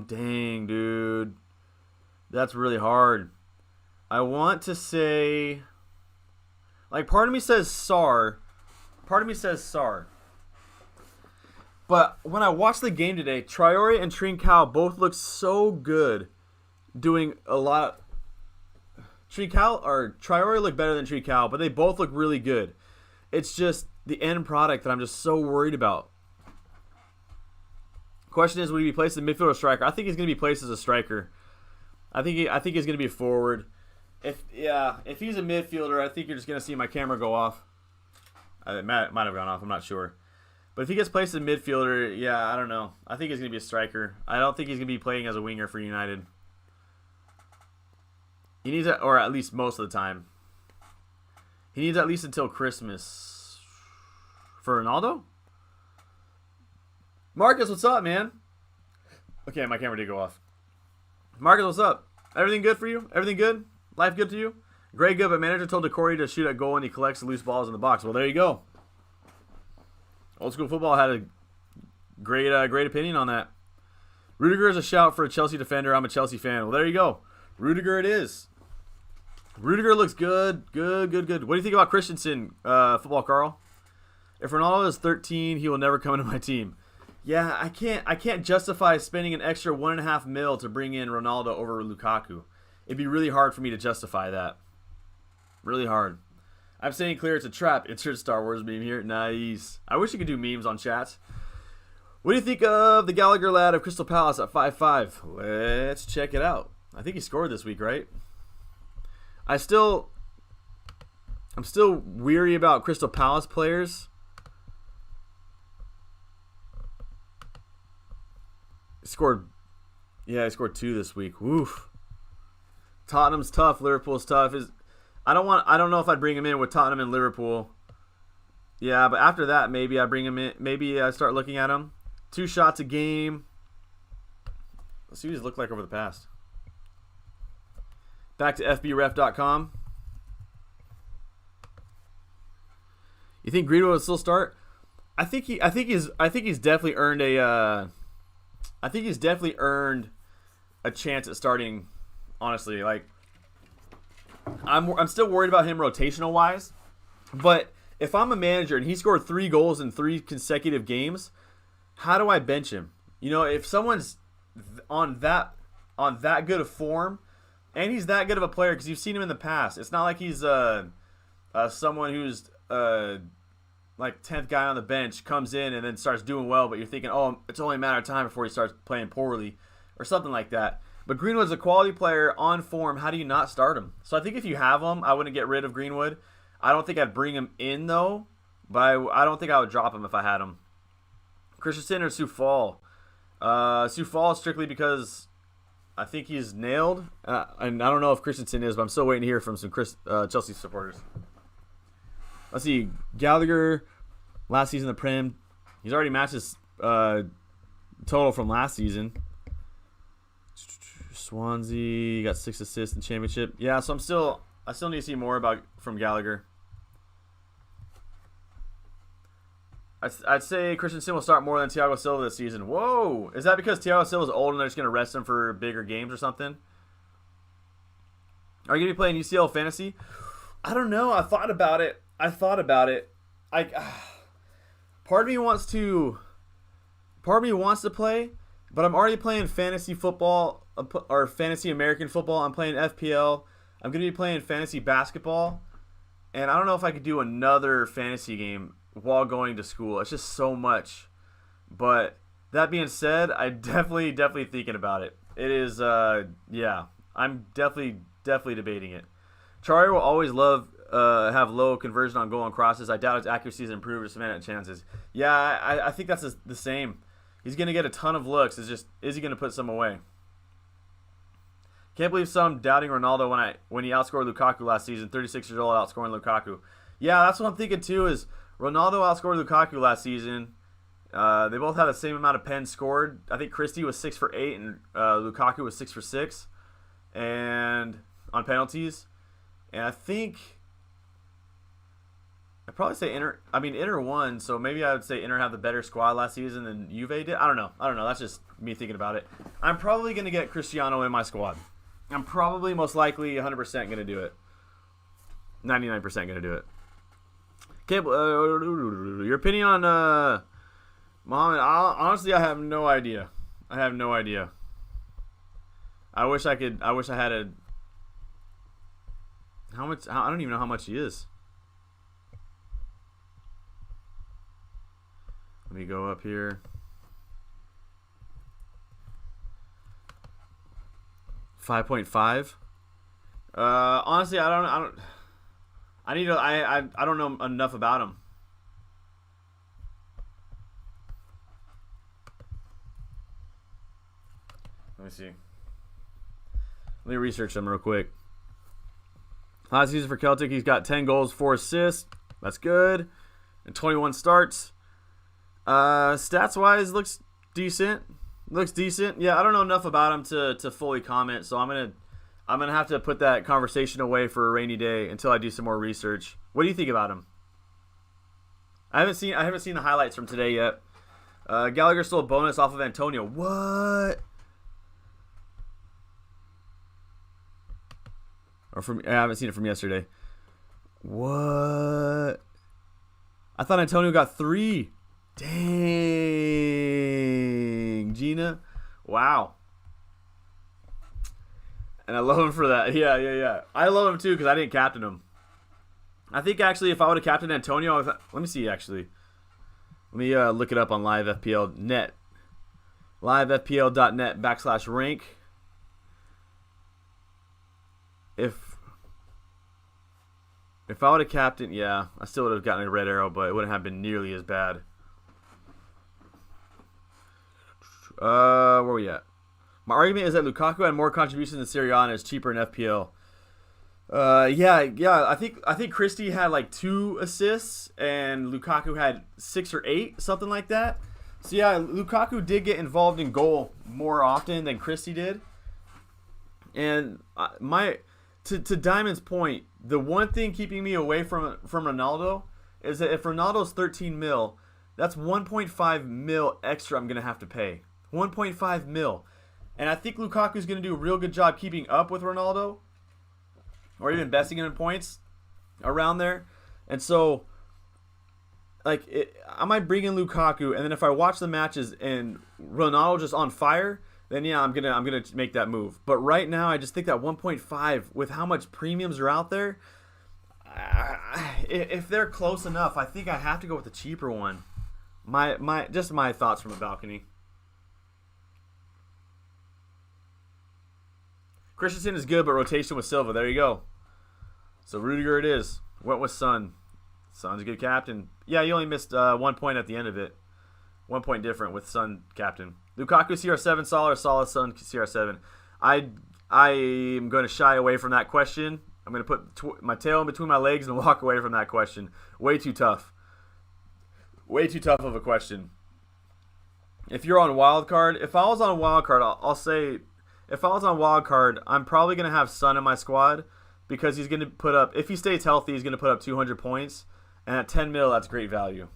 Dang, dude. That's really hard. I want to say, like, part of me says Sarr. But when I watched the game today, Traore and Trincao both look so good, doing a lot. Traore looked better than Trincao, but they both look really good. It's just the end product that I'm just so worried about. Question is, will he be placed as a midfielder or striker? I think he's going to be placed as a striker. I think he's going to be a forward. If he's a midfielder, I think you're just going to see my camera go off. It might have gone off. I'm not sure. But if he gets placed as a midfielder, yeah, I don't know. I think he's going to be a striker. I don't think he's going to be playing as a winger for United. He needs, or at least most of the time. He needs at least until Christmas. For Ronaldo? Marcus, what's up, man? Okay, my camera did go off. Marcus, what's up? Everything good for you? Everything good? Life good to you? Great, good, but manager told Decore to shoot at goal and he collects the loose balls in the box. Well, there you go. Old School Football had a great opinion on that. Rudiger is a shout for a Chelsea defender. I'm a Chelsea fan. Well, there you go. Rudiger it is. Rudiger looks good. Good. What do you think about Christensen, Football Carl? If Ronaldo is 13, he will never come into my team. Yeah, I can't justify spending an extra $1.5 million to bring in Ronaldo over Lukaku. It'd be really hard for me to justify that. Really hard. I'm saying clear, it's a trap. Insert Star Wars meme here. Nice. I wish you could do memes on chats. What do you think of the Gallagher lad of Crystal Palace at 5'5"? Let's check it out. I think he scored this week, right? I'm still weary about Crystal Palace players. He scored 2 this week. Woof. Tottenham's tough. Liverpool's tough. I don't know if I'd bring him in with Tottenham and Liverpool. Yeah, but after that, maybe I bring him in. Maybe I start looking at him. 2 shots a game. Let's see what he's looked like over the past. Back to fbref.com. You think Greenwood will still start? I think he's definitely earned a chance at starting. Honestly, like I'm still worried about him rotational wise, but if I'm a manager and he scored 3 goals in 3 consecutive games, how do I bench him? You know, if someone's on that good of form, and he's that good of a player, because you've seen him in the past. It's not like he's someone who's like 10th guy on the bench, comes in and then starts doing well, but you're thinking, oh, it's only a matter of time before he starts playing poorly or something like that. But Greenwood's a quality player on form. How do you not start him? So I think if you have him, I wouldn't get rid of Greenwood. I don't think I'd bring him in, though, but I don't think I would drop him if I had him. Christensen or Soufal? Soufal strictly because I think he's nailed. And I don't know if Christensen is, but I'm still waiting to hear from some Chelsea supporters. Let's see. Gallagher, last season in the Prem. He's already matched his total from last season. Swansea got 6 assists in Championship. Yeah, so I still need to see more from Gallagher. I'd say Christensen will start more than Thiago Silva this season. Whoa! Is that because Thiago Silva's old and they're just going to rest him for bigger games or something? Are you going to be playing UCL Fantasy? I don't know. I thought about it. Part of me wants to play, but I'm already playing fantasy football or fantasy American football. I'm playing FPL. I'm going to be playing fantasy basketball, and I don't know if I could do another fantasy game while going to school. It's just so much. But that being said, I'm definitely thinking about it. It is, yeah, I'm definitely debating it. Traore will always have low conversion on goal and crosses. I doubt his accuracy has improved his minute chances. Yeah, I think that's the same. He's going to get a ton of looks. It's just, is he going to put some away? Can't believe some doubting Ronaldo when he outscored Lukaku last season. 36 years old, outscoring Lukaku. Yeah, that's what I'm thinking too. Is Ronaldo outscored Lukaku last season? They both had the same amount of pens scored. I think Christie was 6 for 8, and Lukaku was 6 for 6, and on penalties. And I think I'd probably say Inter won, so maybe I would say Inter have the better squad last season than Juve did. I don't know. That's just me thinking about it. I'm probably going to get Cristiano in my squad. I'm probably most likely 100% going to do it. 99% going to do it. Okay, your opinion on Mohammed, honestly, I have no idea. I have no idea. I wish I could. I wish I had a. How much? I don't even know how much he is. Let me go up here. 5.5. Honestly, I don't. I need to. I don't know enough about him. Let me see. Let me research him real quick. Last season for Celtic, he's got 10 goals, 4 assists. That's good. And 21 starts. Stats wise, looks decent. Looks decent. Yeah, I don't know enough about him to fully comment, so I'm gonna have to put that conversation away for a rainy day until I do some more research. What do you think about him? I haven't seen the highlights from today yet. Gallagher stole a bonus off of Antonio. What? Or from I haven't seen it from yesterday. What? I thought Antonio got 3. Dang, Gina. Wow. And I love him for that. Yeah. I love him too because I didn't captain him. I think actually if I would have captained Antonio, let me see actually. Let me look it up on livefpl.net. livefpl.net/rank. If I would have captained, yeah, I still would have gotten a red arrow, but it wouldn't have been nearly as bad. Where are we at? My argument is that Lukaku had more contributions in Serie A and is cheaper in FPL. Yeah. I think Christie had like 2 assists and Lukaku had 6 or 8, something like that. So yeah, Lukaku did get involved in goal more often than Christie did. And to Diamond's point, the one thing keeping me away from Ronaldo is that if Ronaldo's 13 mil, that's 1.5 mil extra I'm gonna have to pay. 1.5 mil. And I think Lukaku's going to do a real good job keeping up with Ronaldo or even besting him in points around there. And so, I might bring in Lukaku, and then if I watch the matches and Ronaldo just on fire, then yeah, I'm gonna make that move. But right now, I just think that 1.5 with how much premiums are out there, if they're close enough, I think I have to go with the cheaper one. My thoughts from a balcony. Christensen is good, but rotation with Silva. There you go. So Rudiger it is. Went with Son. Son's a good captain. Yeah, you only missed 1 point at the end of it. 1 point different with Son captain. Lukaku CR7, Salah Son CR7. I am going to shy away from that question. I'm going to put my tail in between my legs and walk away from that question. Way too tough. Way too tough of a question. If you're on wildcard, if I was on wildcard, I'll say... If I was on wildcard, I'm probably going to have Son in my squad because he's going to put up, if he stays healthy, he's going to put up 200 points. And at 10 mil, that's great value.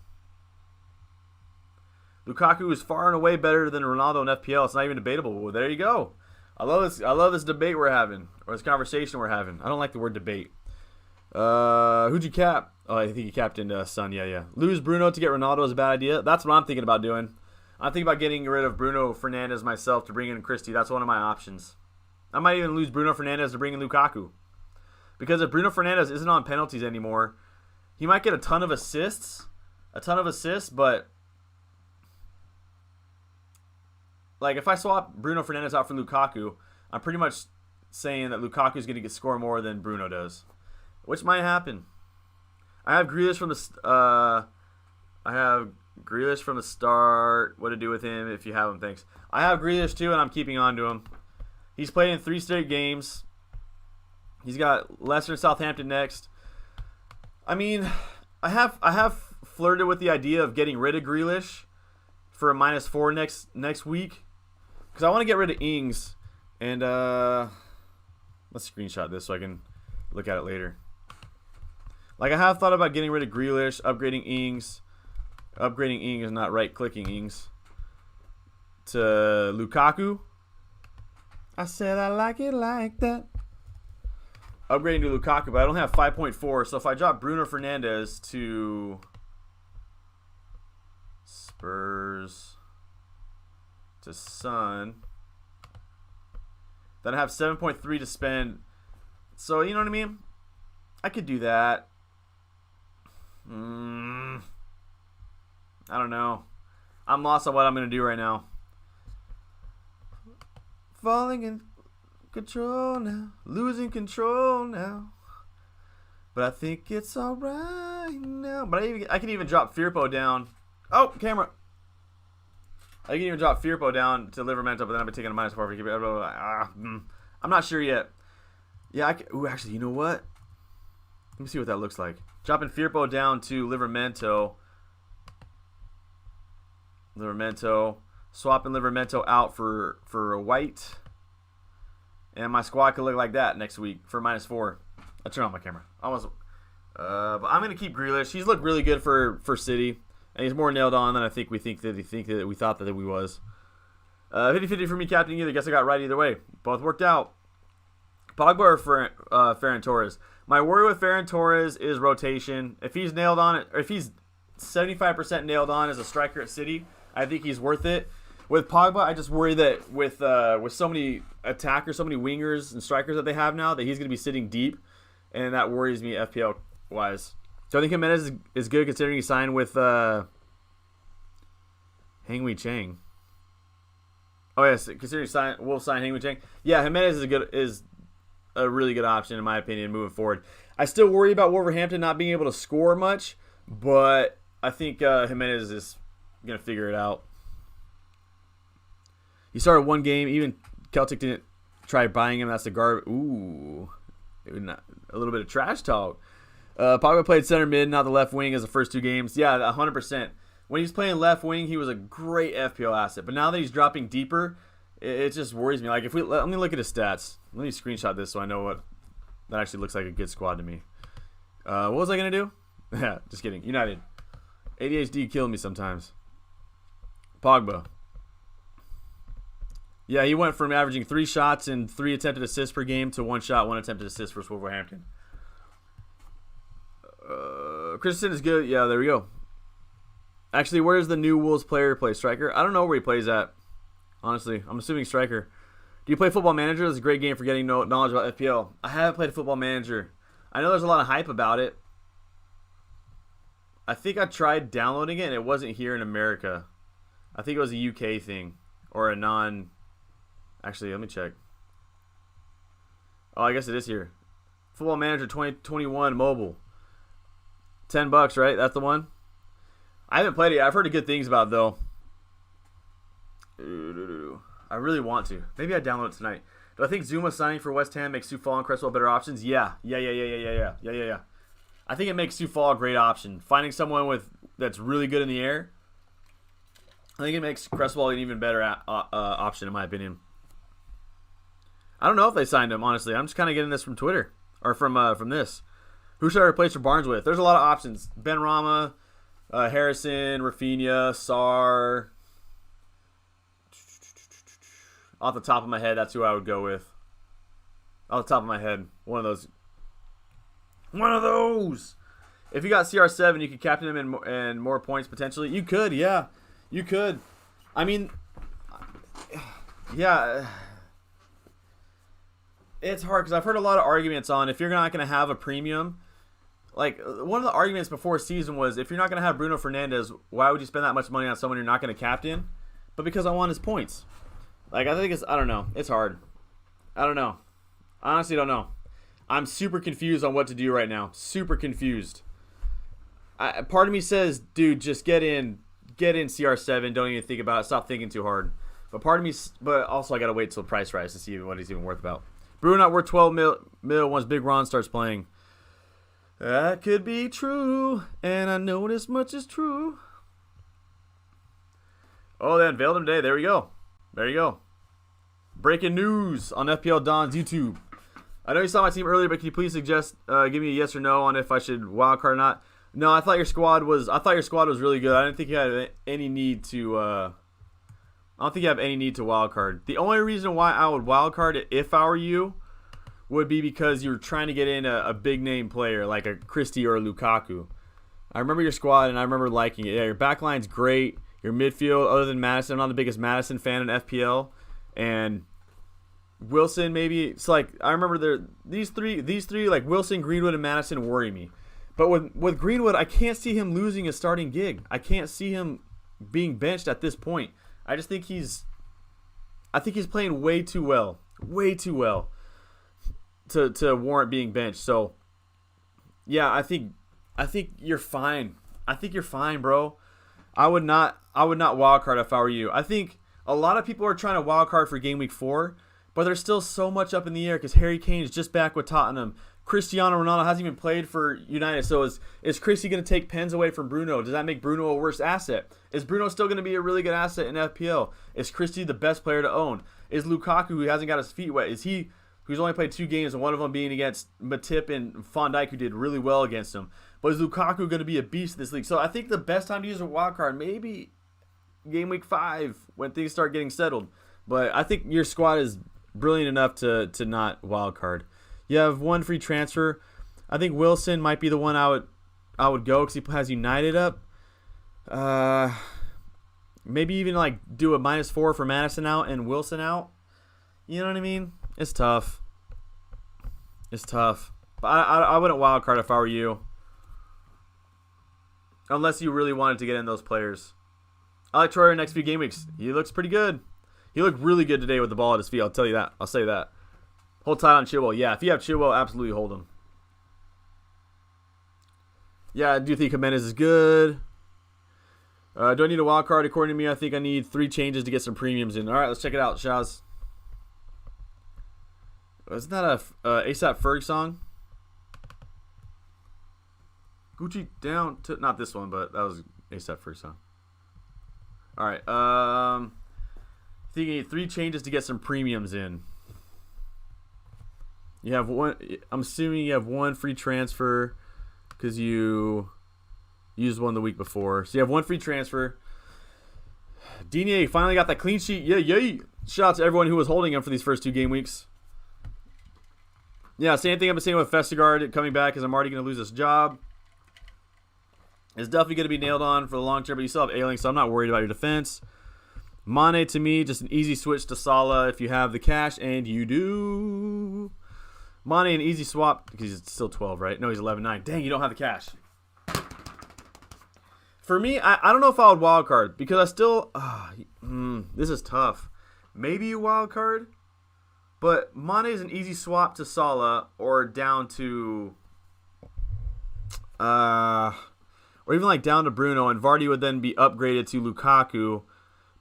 Lukaku is far and away better than Ronaldo in FPL. It's not even debatable. Well, there you go. I love this debate we're having, or this conversation we're having. I don't like the word debate. Who'd you cap? Oh, I think you captained Son. Yeah. Lose Bruno to get Ronaldo is a bad idea. That's what I'm thinking about doing. I'm thinking about getting rid of Bruno Fernandes myself to bring in Christie. That's one of my options. I might even lose Bruno Fernandes to bring in Lukaku. Because if Bruno Fernandes isn't on penalties anymore, he might get a ton of assists. But like if I swap Bruno Fernandes out for Lukaku, I'm pretty much saying that Lukaku is going to score more than Bruno does. Which might happen. I have Grealish from the start. What to do with him if you have him, thanks. I have Grealish too, and I'm keeping on to him. He's played in 3 straight games. He's got Leicester and Southampton next. I mean, I have flirted with the idea of getting rid of Grealish for a -4 next week. Because I want to get rid of Ings. And let's screenshot this so I can look at it later. Like I have thought about getting rid of Grealish, upgrading Ings. Upgrading Ings, not right-clicking Ings. To Lukaku. I said I like it like that. Upgrading to Lukaku, but I don't have 5.4. So if I drop Bruno Fernandes to Spurs to Sun. Then I have 7.3 to spend. So, you know what I mean? I could do that. I don't know. I'm lost on what I'm going to do right now. Falling in control now. Losing control now. But I think it's alright now. But I can even drop Firpo down. Oh, camera. I can even drop Firpo down to Livermento, but then I'll be taking a -4. I'm not sure yet. Yeah, ooh, actually, you know what? Let me see what that looks like. Dropping Firpo down to Livermento. Swapping Livermento out for a white. And my squad could look like that next week for -4. I turn on my camera. Almost. But I'm going to keep Grealish. He's looked really good for City. And he's more nailed on than I think we thought that we was. 50-50 for me captaining either. Guess I got right either way. Both worked out. Pogba or Ferran Torres. My worry with Ferran Torres is rotation. If he's nailed on it, or if he's 75% nailed on as a striker at City, I think he's worth it. With Pogba, I just worry that with so many attackers, so many wingers and strikers that they have now, that he's going to be sitting deep, and that worries me FPL wise. So I think Jimenez is good considering he signed with Hang Wei Chang. Oh yes, considering Wolves sign Hang Wei Chang. Yeah, Jimenez is a really good option in my opinion moving forward. I still worry about Wolverhampton not being able to score much, but I think Jimenez is gonna figure it out. He started one game. Even Celtic didn't try buying him. That's the garbage. Ooh, a little bit of trash talk. Pogba played center mid, not the left wing, as the first 2 games. Yeah, 100%. When he was playing left wing, he was a great FPL asset. But now that he's dropping deeper, it just worries me. Like let me look at his stats. Let me screenshot this so I know what that actually looks like a good squad to me. What was I gonna do? Yeah, just kidding. United. ADHD killed me sometimes. Pogba. Yeah, he went from averaging 3 shots and 3 attempted assists per game to 1 shot, 1 attempted assist for Wolverhampton. Christensen is good. Yeah, there we go. Actually, where's the new Wolves player play? Striker? I don't know where he plays at. Honestly, I'm assuming striker. Do you play Football Manager? It's a great game for getting knowledge about FPL. I haven't played Football Manager. I know there's a lot of hype about it. I think I tried downloading it and it wasn't here in America. I think it was a UK thing or a non. Actually, let me check. Oh, I guess it is here. Football Manager 2021 mobile. $10, right? That's the one. I haven't played it yet. I've heard good things about it, though. I really want to. Maybe I download it tonight. Do I think Zuma signing for West Ham makes Soufal and Cresswell better options? Yeah. I think it makes Soufal a great option. Finding someone that's really good in the air, I think it makes Cresswell an even better option, in my opinion. I don't know if they signed him, honestly. I'm just kind of getting this from Twitter or from this. Who should I replace for Barnes with? There's a lot of options. Ben Rama, Harrison, Rafinha, Sarr. Off the top of my head, that's who I would go with. Off the top of my head, one of those. If you got CR7, you could captain him in more points potentially. You could, yeah. You could. I mean, yeah. It's hard because I've heard a lot of arguments on if you're not going to have a premium. Like, one of the arguments before season was if you're not going to have Bruno Fernandes, why would you spend that much money on someone you're not going to captain? But because I want his points. Like, I don't know. It's hard. I don't know. I honestly don't know. I'm super confused on what to do right now. Super confused. Part of me says, dude, just get in CR7. Don't even think about it. Stop thinking too hard. But also I got to wait till price rise to see what he's even worth about. Bruno not worth 12 mil once Big Ron starts playing. That could be true, and I know this much is true. Oh, they unveiled him today. There we go. There you go. Breaking news on FPL Don's YouTube. I know you saw my team earlier, but can you please suggest, give me a yes or no on if I should wildcard or not? No, I thought your squad was really good. I didn't think you had any need to. I don't think you have any need to wildcard. The only reason why I would wildcard it if I were you would be because you're trying to get in a big name player like a Christie or a Lukaku. I remember your squad, and I remember liking it. Yeah, your backline's great. Your midfield, other than Madison, I'm not the biggest Madison fan in FPL. And Wilson, maybe. It's like, I remember these three, like Wilson, Greenwood, and Madison worry me. But with Greenwood, I can't see him losing a starting gig. I can't see him being benched at this point. I just think he's playing way too well to warrant being benched. So yeah, I think you're fine. I think you're fine, bro. I would not wildcard if I were you. I think a lot of people are trying to wildcard for game week 4, but there's still so much up in the air because Harry Kane is just back with Tottenham. Cristiano Ronaldo hasn't even played for United. So is Chrissy going to take pens away from Bruno? Does that make Bruno a worse asset? Is Bruno still going to be a really good asset in FPL? Is Chrissy the best player to own? Is Lukaku, who hasn't got his feet wet, is he, who's only played 2 games, and one of them being against Matip and Van Dijk, who did really well against him? But is Lukaku going to be a beast in this league? So I think the best time to use a wild card, maybe game week 5 when things start getting settled. But I think your squad is brilliant enough to not wild card. You have 1 free transfer. I think Wilson might be the one I would go because he has United up. Maybe even like do a -4 for Madison out and Wilson out. You know what I mean? It's tough. But I wouldn't wild card if I were you. Unless you really wanted to get in those players. I like Troyer next few game weeks. He looks pretty good. He looked really good today with the ball at his feet. I'll tell you that. I'll say that. Hold tight on Chilwell. Yeah, if you have Chilwell, absolutely hold him. Yeah, I do think Jimenez is good. Do I need a wild card? According to me, I think I need 3 changes to get some premiums in. All right, let's check it out, Shaz. Isn't that a ASAP Ferg song? Gucci down to, not this one, but that was ASAP Ferg song. All right, I think you need 3 changes to get some premiums in. You have 1. I'm assuming you have 1 free transfer because you used 1 the week before. So you have 1 free transfer. Digne finally got that clean sheet. Yeah. Shout out to everyone who was holding him for these first 2 game weeks. Yeah, same thing I've been saying with Vestergaard coming back because I'm already going to lose this job. It's definitely going to be nailed on for the long term, but you still have Ailing, so I'm not worried about your defense. Mane, to me, just an easy switch to Salah if you have the cash, and you do. Mane, an easy swap, because he's still 12, right? No, he's 11-9. Dang, you don't have the cash. For me, I don't know if I would wild card, because I still, this is tough. Maybe you wild card, but Mane is an easy swap to Salah, or down to, or even like down to Bruno, and Vardy would then be upgraded to Lukaku,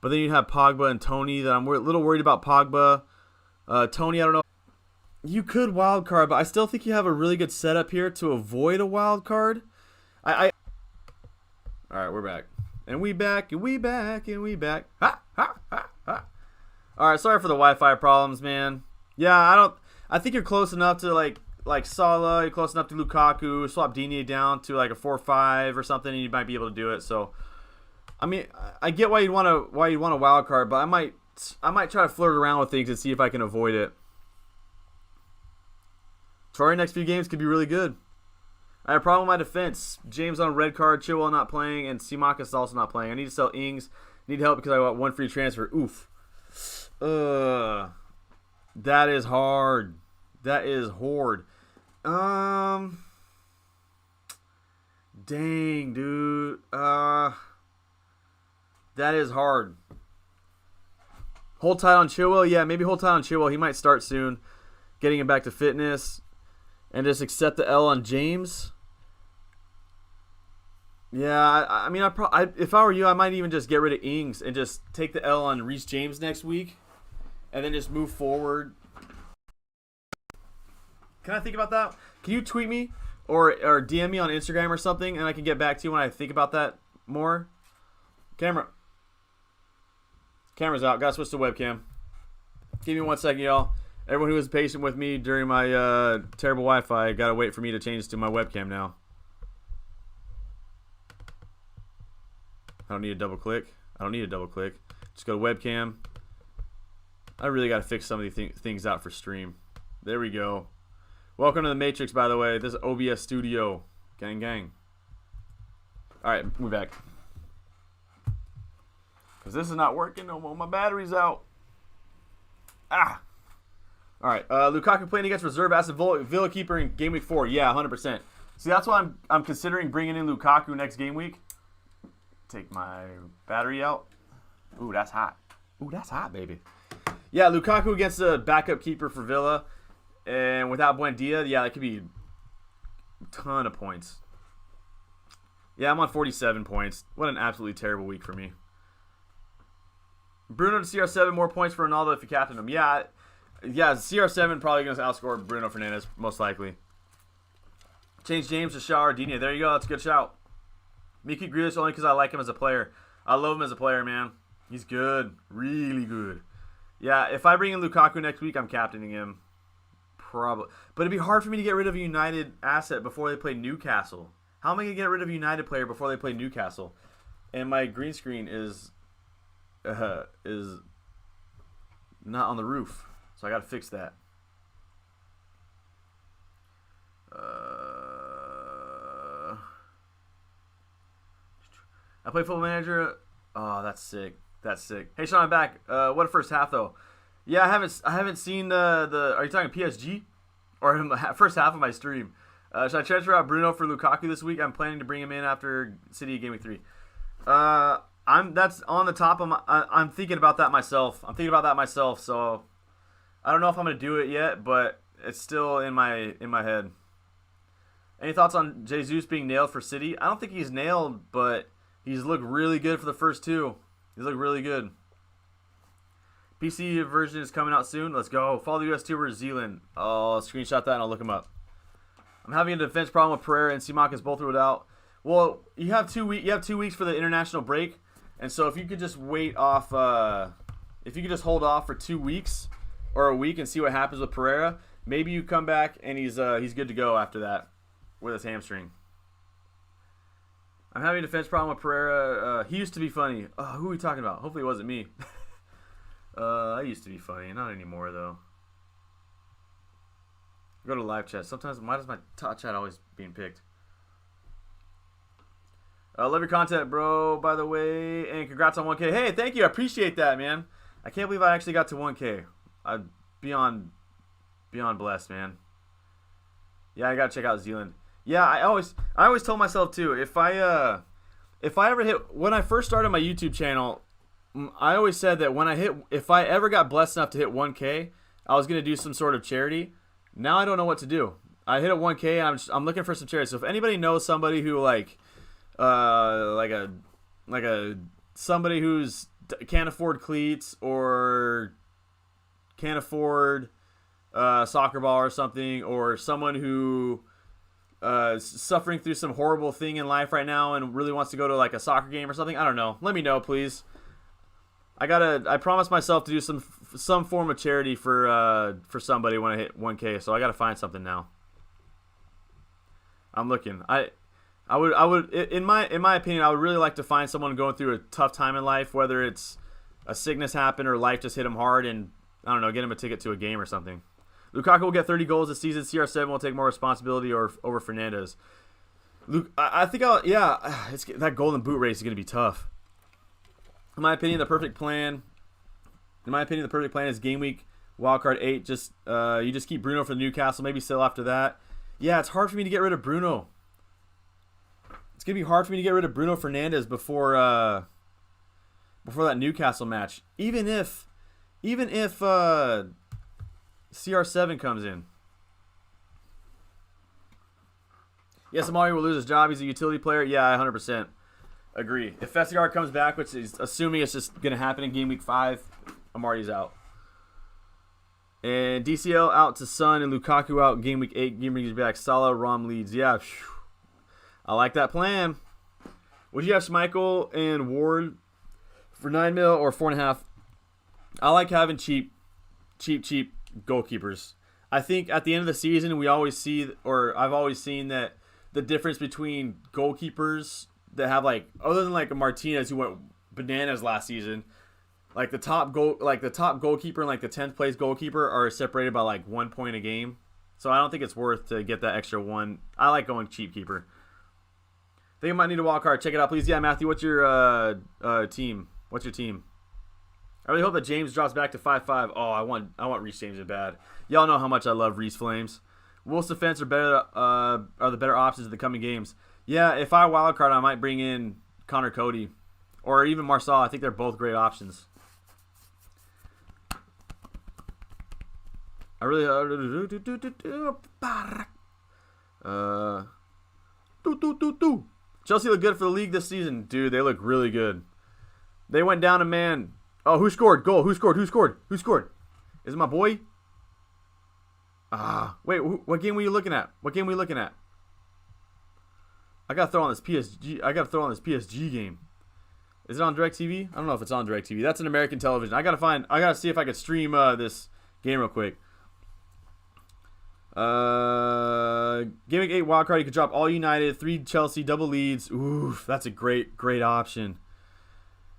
but then you'd have Pogba and Tony, that I'm a little worried about Pogba. Tony, I don't know. You could wild card, but I still think you have a really good setup here to avoid a wild card. All right, we're back. And we back. Ha. All right, sorry for the Wi-Fi problems, man. Yeah, I think you're close enough to like Salah, you're close enough to Lukaku, swap Digne down to like a 4-5 or something, and you might be able to do it. So I mean, I get why you'd want a wild card, but I might try to flirt around with things and see if I can avoid it. Torrey next few games could be really good. I have a problem with my defense. James on a red card, Chilwell not playing, and Simakas is also not playing. I need to sell Ings. Need help because I got 1 free transfer. Oof. That is hard. That is hard. Dang, dude. That is hard. Hold tight on Chilwell. Yeah, maybe hold tight on Chilwell. He might start soon. Getting him back to fitness. And just accept the L on James. Yeah, I mean, if I were you, I might even just get rid of Ings and just take the L on Reece James next week. And then just move forward. Can I think about that? Can you tweet me or DM me on Instagram or something, and I can get back to you when I think about that more? Camera's out. Gotta switch to webcam. Give me 1 second, y'all. Everyone who was patient with me during my terrible Wi-Fi, gotta wait for me to change to my webcam now. I don't need a double click. Just go to webcam. I really gotta fix some of these things out for stream. There we go. Welcome to the Matrix, by the way. This is OBS Studio. Gang, gang. All right, move back. Because this is not working no more. My battery's out. Ah. All right. Lukaku playing against reserve Aston Villa keeper in game week 4. Yeah, 100%. See, that's why I'm considering bringing in Lukaku next game week. Take my battery out. Ooh, that's hot. Ooh, that's hot, baby. Yeah, Lukaku against the backup keeper for Villa. And without Buendia, yeah, that could be a ton of points. Yeah, I'm on 47 points. What an absolutely terrible week for me. Bruno to CR7, more points for Ronaldo if you captain him. Yeah, CR7 probably going to outscore Bruno Fernandes, most likely. Change James to Shaw or Digne. There you go. That's a good shout. Mickey Grealish only because I like him as a player. I love him as a player, man. He's good. Really good. Yeah, if I bring in Lukaku next week, I'm captaining him. Probably. But it'd be hard for me to get rid of a United asset before they play Newcastle. How am I going to get rid of a United player before they play Newcastle? And my green screen is not on the roof. So I got to fix that. I play Football Manager. Oh, that's sick. That's sick. Hey, Sean, I'm back. What a first half though. Yeah, I haven't seen the. Are you talking PSG or first half of my stream? Should I transfer out Bruno for Lukaku this week? I'm planning to bring him in after City Game Week 3. That's on the top of my. I'm thinking about that myself. So I don't know if I'm gonna do it yet, but it's still in my head. Any thoughts on Jesus being nailed for City? I don't think he's nailed, but he's looked really good for the first two. He's looked really good. PC version is coming out soon. Let's go. Follow the US tour versus Zealand. Oh, screenshot that and I'll look him up. I'm having a defense problem with Pereira and Simakas both ruled out. Well, you have 2 weeks. You have 2 weeks for the international break, and so if you could just wait off, if you could just hold off for 2 weeks or a week and see what happens with Pereira, maybe you come back and he's good to go after that with his hamstring. I'm having a defense problem with Pereira. He used to be funny. Who are we talking about? Hopefully it wasn't me. I used to be funny. Not anymore, though. Go to live chat. Sometimes, why does my top chat always being picked? Love your content, bro, by the way. And congrats on 1K. Hey, thank you. I appreciate that, man. I can't believe I actually got to 1K. I'm beyond blessed, man. Yeah, I got to check out Zealand. Yeah, I always told myself, too, if I ever hit, when I first started my YouTube channel, I always said that if I ever got blessed enough to hit 1K, I was going to do some sort of charity. Now I don't know what to do. I hit a 1K, and I'm looking for some charity. So if anybody knows somebody who somebody who's can't afford cleats or can't afford soccer ball or something, or someone who suffering through some horrible thing in life right now and really wants to go to like a soccer game or something, I don't know. Let me know, please. I promised myself to do some form of charity for somebody when I hit 1K, so I gotta find something now. I'm looking. I would in my opinion, I would really like to find someone going through a tough time in life, whether it's a sickness happened or life just hit him hard, and I don't know, get him a ticket to a game or something. Lukaku will get 30 goals this season. CR7 will take more responsibility over Fernandes. I think that golden boot race is gonna be tough. In my opinion, the perfect plan is game week wildcard 8. Just you just keep Bruno for Newcastle, maybe sell after that. Yeah, it's hard for me to get rid of Bruno. It's gonna be hard for me to get rid of Bruno Fernandes before that Newcastle match. Even if CR7 comes in. Yes, Amari will lose his job. He's a utility player. Yeah, I 100% agree. If Fessigar comes back, which is assuming it's just going to happen in game week 5, Amari's out. And DCL out to Son and Lukaku out game week 8. Game week back. Salah, Rom leads. Yeah, I like that plan. Would you have Schmeichel and Ward for 9 mil or 4.5? I like having cheap goalkeepers. I think at the end of the season, we always see, or I've always seen that the difference between goalkeepers that have other than a Martinez who went bananas last season, the top goalkeeper and the 10th place goalkeeper are separated by 1 point a game. So I don't think it's worth to get that extra one. I like going cheap keeper. Think I might need a wild card. Check it out, please. Yeah, Matthew, what's your team? What's your team? I really hope that James drops back to 5-5. Oh, I want Reece James bad. Y'all know how much I love Reece Flames. Wolves defense are the better options in the coming games. Yeah, if I wild card, I might bring in Connor Cody or even Marcel. I think they're both great options. I really Chelsea look good for the league this season, dude. They look really good. They went down a man. Oh, who scored? Goal. Who scored? Is it my boy? Wait. What game were you looking at? I gotta throw on this PSG game. Is it on DirecTV? I don't know if it's on DirecTV. That's an American television. I gotta see if I could stream this game real quick. Gameweek 8 wildcard. You could drop all United, 3 Chelsea, double leads. Oof, that's a great option.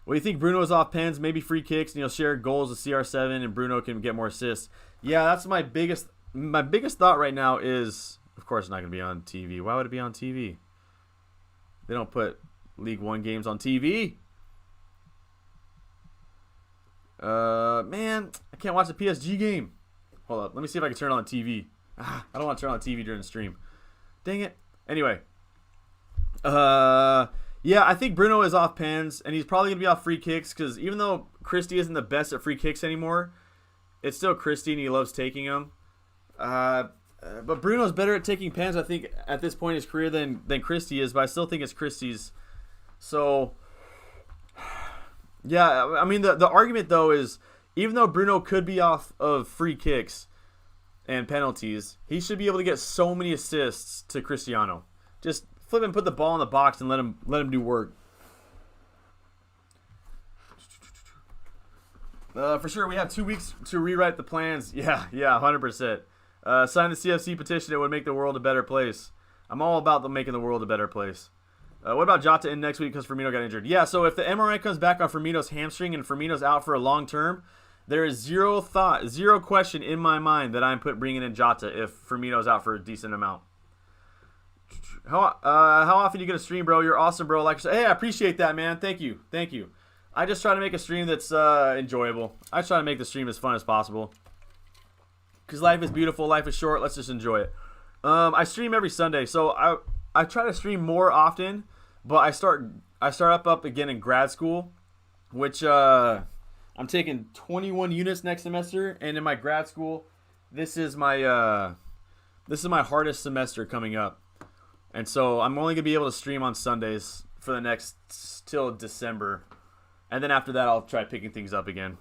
What do you think? Bruno is off pens, maybe free kicks, and he'll share goals with CR7, and Bruno can get more assists. Yeah, that's my biggest thought right now is, of course, it's not going to be on TV. Why would it be on TV? They don't put League One games on TV. Man, I can't watch the PSG game. Hold up. Let me see if I can turn it on TV. I don't want to turn on TV during the stream. Dang it. Anyway. Yeah, I think Bruno is off pens, and he's probably going to be off free kicks because even though Christie isn't the best at free kicks anymore, it's still Christie, and he loves taking them. But Bruno's better at taking pens, I think, at this point in his career than Christie is, but I still think it's Christie's. So, yeah, I mean, the argument, though, is even though Bruno could be off of free kicks and penalties, he should be able to get so many assists to Cristiano. Just flip and put the ball in the box and let him do work. For sure, we have 2 weeks to rewrite the plans. Yeah, 100%. Sign the CFC petition. It would make the world a better place. I'm all about making the world a better place. What about Jota in next week because Firmino got injured? Yeah, so if the MRI comes back on Firmino's hamstring and Firmino's out for a long term, there is zero question in my mind that I'm bringing in Jota if Firmino's out for a decent amount. How often are you going to stream, bro? You're awesome, bro. Hey, I appreciate that, man. Thank you. I just try to make a stream that's enjoyable. I try to make the stream as fun as possible. Because life is beautiful, life is short. Let's just enjoy it. I stream every Sunday, so I try to stream more often. But I start up again in grad school, which I'm taking 21 units next semester, and in my grad school, this is my hardest semester coming up. And so I'm only going to be able to stream on Sundays for the next till December. And then after that, I'll try picking things up again.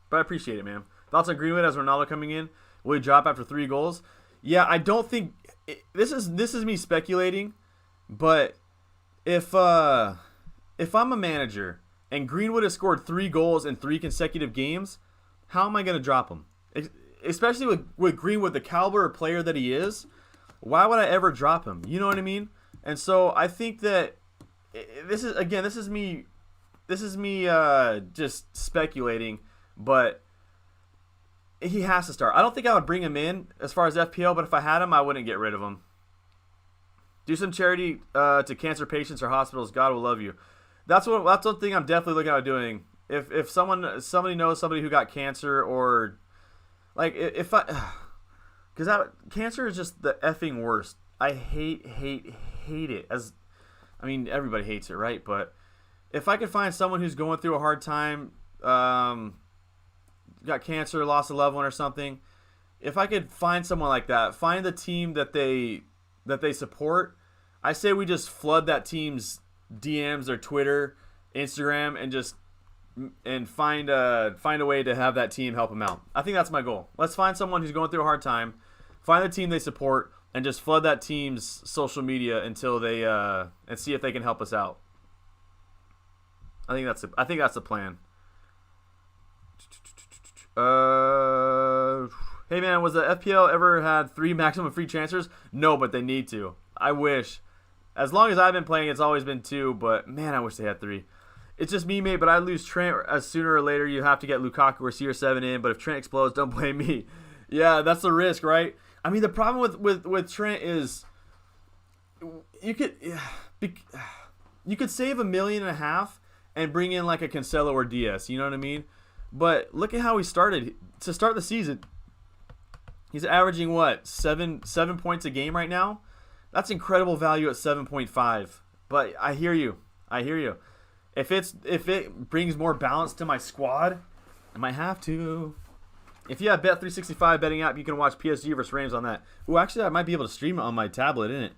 But I appreciate it, man. Thoughts on Greenwood as Ronaldo coming in? Will he drop after 3 goals? Yeah, I don't think... This is me speculating. But if I'm a manager and Greenwood has scored 3 goals in 3 consecutive games, how am I going to drop him? Especially with Greenwood, the caliber of player that he is. Why would I ever drop him? You know what I mean? And so I think that this is me just speculating, but he has to start. I don't think I would bring him in as far as FPL, but if I had him, I wouldn't get rid of him. Do some charity to cancer patients or hospitals. God will love you. That's one thing I'm definitely looking at doing. If somebody knows somebody who got cancer or like because cancer is just the effing worst. I hate it. Everybody hates it, right? But if I could find someone who's going through a hard time, got cancer, lost a loved one or something, if I could find someone like that, find the team that they support, I say we just flood that team's DMs or Twitter, Instagram, and find a way to have that team help them out. I think that's my goal. Let's find someone who's going through a hard time, find the team they support, and just flood that team's social media until they and see if they can help us out. I think that's the plan. Hey man, was the FPL ever had 3 maximum free transfers? No, but they need to. I wish. As long as I've been playing, it's always been 2, but man, I wish they had 3. It's just me, mate, but I lose Trent as sooner or later. You have to get Lukaku or CR7 in, but if Trent explodes, don't blame me. Yeah, that's the risk, right? I mean, the problem with Trent is you could you could save $1.5 million and bring in like a Cancelo or Diaz. You know what I mean? But look at how he started. To start the season, he's averaging what, seven points a game right now. That's incredible value at 7.5. But I hear you. If it brings more balance to my squad, I might have to. If you have Bet365 betting app, you can watch PSG versus Rams on that. Ooh, actually, I might be able to stream it on my tablet, isn't it?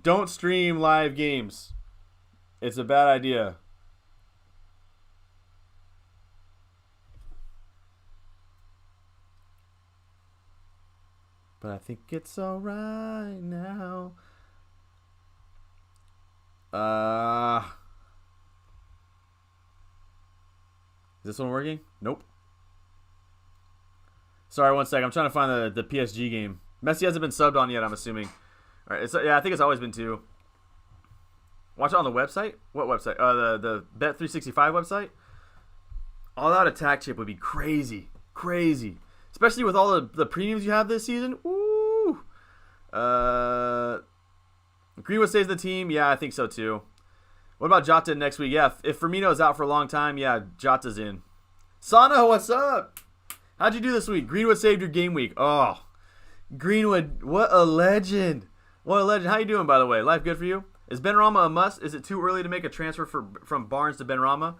Don't stream live games. It's a bad idea. But I think it's alright now. Is this one working? Nope. Sorry, one sec. I'm trying to find the PSG game. Messi hasn't been subbed on yet, I'm assuming. All right, yeah, I think it's always been 2. Watch it on the website. What website? The Bet365 website. All out attack chip would be crazy, especially with all the premiums you have this season. Woo! Greenwood stays the team. Yeah, I think so too. What about Jota next week? Yeah, if Firmino's out for a long time, yeah, Jota's in. Sana, what's up? How'd you do this week? Greenwood saved your game week. Oh, Greenwood, what a legend. What a legend. How you doing, by the way? Life good for you? Is Benrahma a must? Is it too early to make a transfer from Barnes to Benrahma?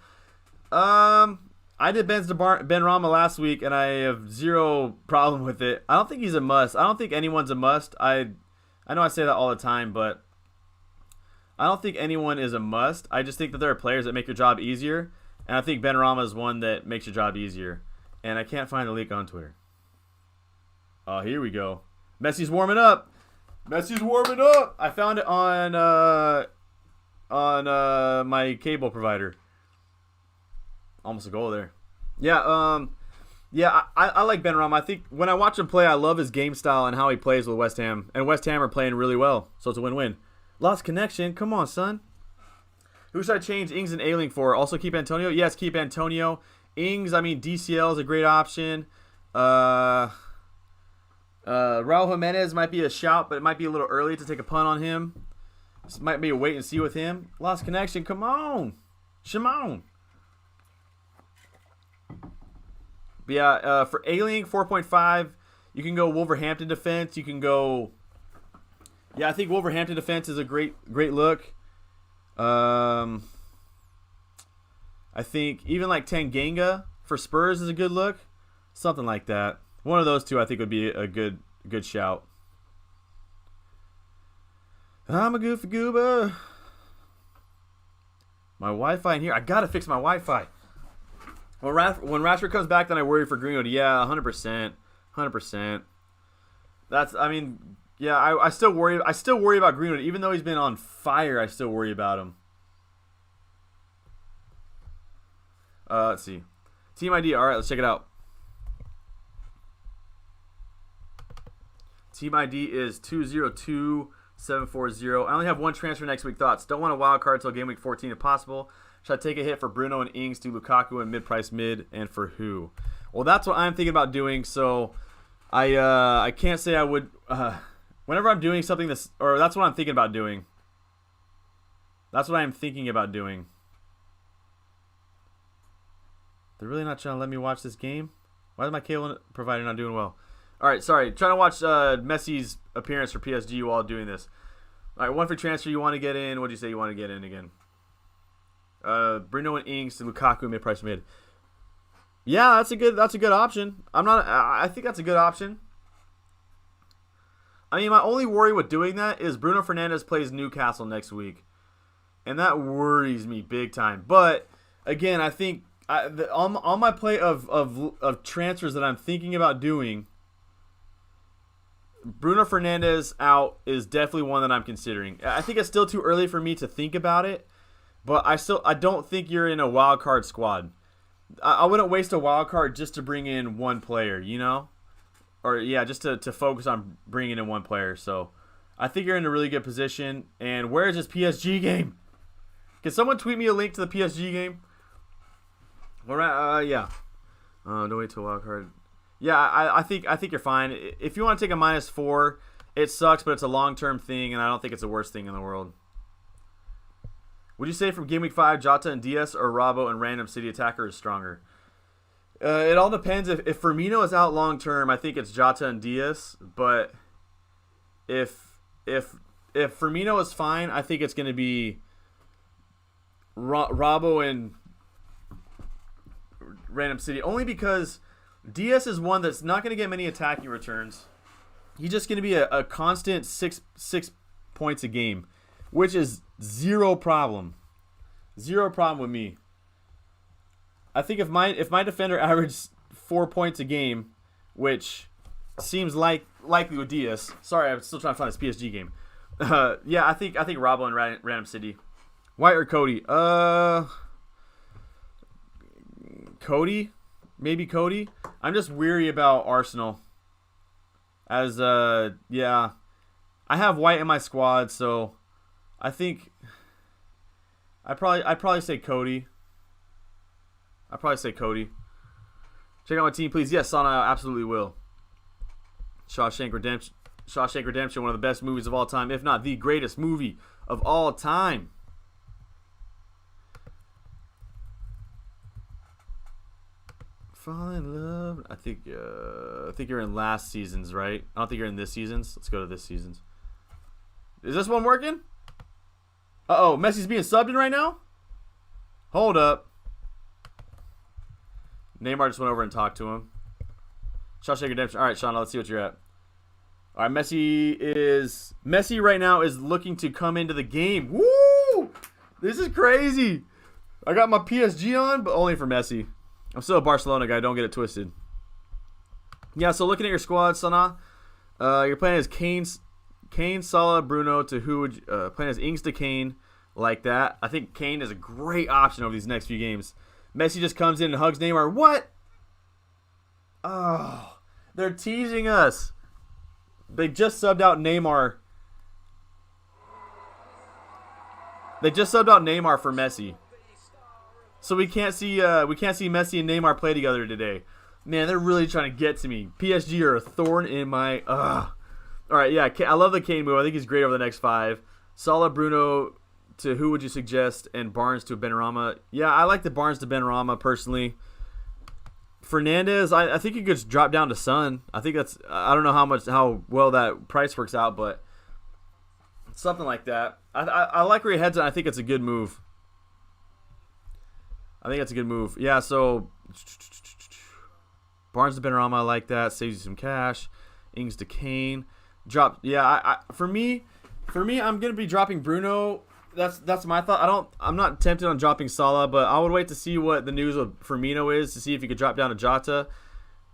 I did Benrahma last week, and I have zero problem with it. I don't think he's a must. I don't think anyone's a must. I know I say that all the time, but I don't think anyone is a must. I just think that there are players that make your job easier, and I think Benrahma is one that makes your job easier. And I can't find the leak on Twitter. Oh, here we go. Messi's warming up. I found it on my cable provider. Almost a goal there. Yeah, I like Benrahma. I think when I watch him play, I love his game style and how he plays with West Ham. And West Ham are playing really well, so it's a win-win. Lost connection. Come on, son. Who should I change Ings and Ailing for? Also keep Antonio? Yes, keep Antonio. Ings, I mean, DCL is a great option. Raul Jimenez might be a shout, but it might be a little early to take a punt on him. This might be a wait and see with him. Lost connection. Come on. Shimon. But yeah, for Ailing, 4.5, you can go Wolverhampton defense. You can go... Yeah, I think Wolverhampton defense is a great look. I think even like Tanganga for Spurs is a good look. Something like that. One of those two I think would be a good shout. I'm a goofy goober. My Wi-Fi in here. I gotta fix my Wi-Fi. When Rashford comes back, then I worry for Greenwood. Yeah, 100%. That's. I mean, yeah. I still worry. I still worry about Greenwood, even though he's been on fire. I still worry about him. Let's see. Team ID. All right, let's check it out. Team ID is 202740. I only have one transfer next week. Thoughts? Don't want a wild card till game week 14 if possible. Should I take a hit for Bruno and Ings to Lukaku and mid-price mid, and for who? Well, that's what I'm thinking about doing. So I can't say I would. Whenever I'm doing something that's what I'm thinking about doing. That's what I'm thinking about doing. They're really not trying to let me watch this game? Why is my cable provider not doing well? All right, sorry. Trying to watch Messi's appearance for PSG while doing this. All right, one for transfer you want to get in. What did you say you want to get in again? Bruno and Ings to Lukaku mid-price mid. Yeah, that's a good option. I think that's a good option. I mean, my only worry with doing that is Bruno Fernandes plays Newcastle next week, and that worries me big time. But again, I think on my play of transfers that I'm thinking about doing, Bruno Fernandes out is definitely one that I'm considering. I think it's still too early for me to think about it, but I don't think you're in a wild card squad. I wouldn't waste a wild card just to bring in one player, you know? Or yeah, just to focus on bringing in one player. So I think you're in a really good position. And where's this PSG game? Can someone tweet me a link to the PSG game? All right, yeah. Don't wait till wild card. Yeah, I think you're fine. If you want to take a -4, It sucks, but it's a long-term thing, and I don't think it's the worst thing in the world. Would you say from Game Week 5, Jota and Diaz or Robbo and random city attacker is stronger? It all depends. If Firmino is out long-term, I think it's Jota and Diaz. But if Firmino is fine, I think it's going to be Robbo and random city. Only because Diaz is one that's not going to get many attacking returns. He's just going to be a constant six points a game, which is zero problem. Zero problem with me. I think if my defender averaged 4 points a game, which seems likely with Diaz. Sorry, I'm still trying to find this PSG game. Yeah, I think Robbo and random city. White or Cody? Cody, maybe Cody. I'm just weary about Arsenal. Yeah, I have White in my squad, so I think I'd probably say Cody. Check out my team, please. Yes, Sana, I absolutely will. Shawshank Redemption, one of the best movies of all time, if not the greatest movie of all time. Fall in love. I think you're in last season's, right? I don't think you're in this season's. Let's go to this season's. Is this one working? Uh-oh, Messi's being subbed in right now? Hold up. Neymar just went over and talked to him. Shawshank Redemption. All right, Shauna, let's see what you're at. All right, Messi right now is looking to come into the game. Woo! This is crazy. I got my PSG on, but only for Messi. I'm still a Barcelona guy. Don't get it twisted. Yeah, so looking at your squad, Sana, you're playing as Kane, Salah, Bruno. To who would playing as Ings to Kane, like that. I think Kane is a great option over these next few games. Messi just comes in and hugs Neymar. What? Oh, they're teasing us. They just subbed out Neymar. They just subbed out Neymar for Messi. So we can't see Messi and Neymar play together today. Man, they're really trying to get to me. PSG are a thorn in my All right, yeah, I love the Kane move. I think he's great over the next 5. Salah, Bruno to who would you suggest, and Barnes to Benrahma. Yeah, I like the Barnes to Benrahma personally. Fernandez, I think you could just drop down to Son. I think that's, I don't know how well that price works out, but something like that. I like where your head's at. I think it's a good move. Yeah, so Barnes to Benrahma, I like that. Saves you some cash. Ings to Kane. Drop. Yeah, for me, I'm gonna be dropping Bruno. That's my thought. I'm not tempted on dropping Salah, but I would wait to see what the news of Firmino is to see if you could drop down to Jota,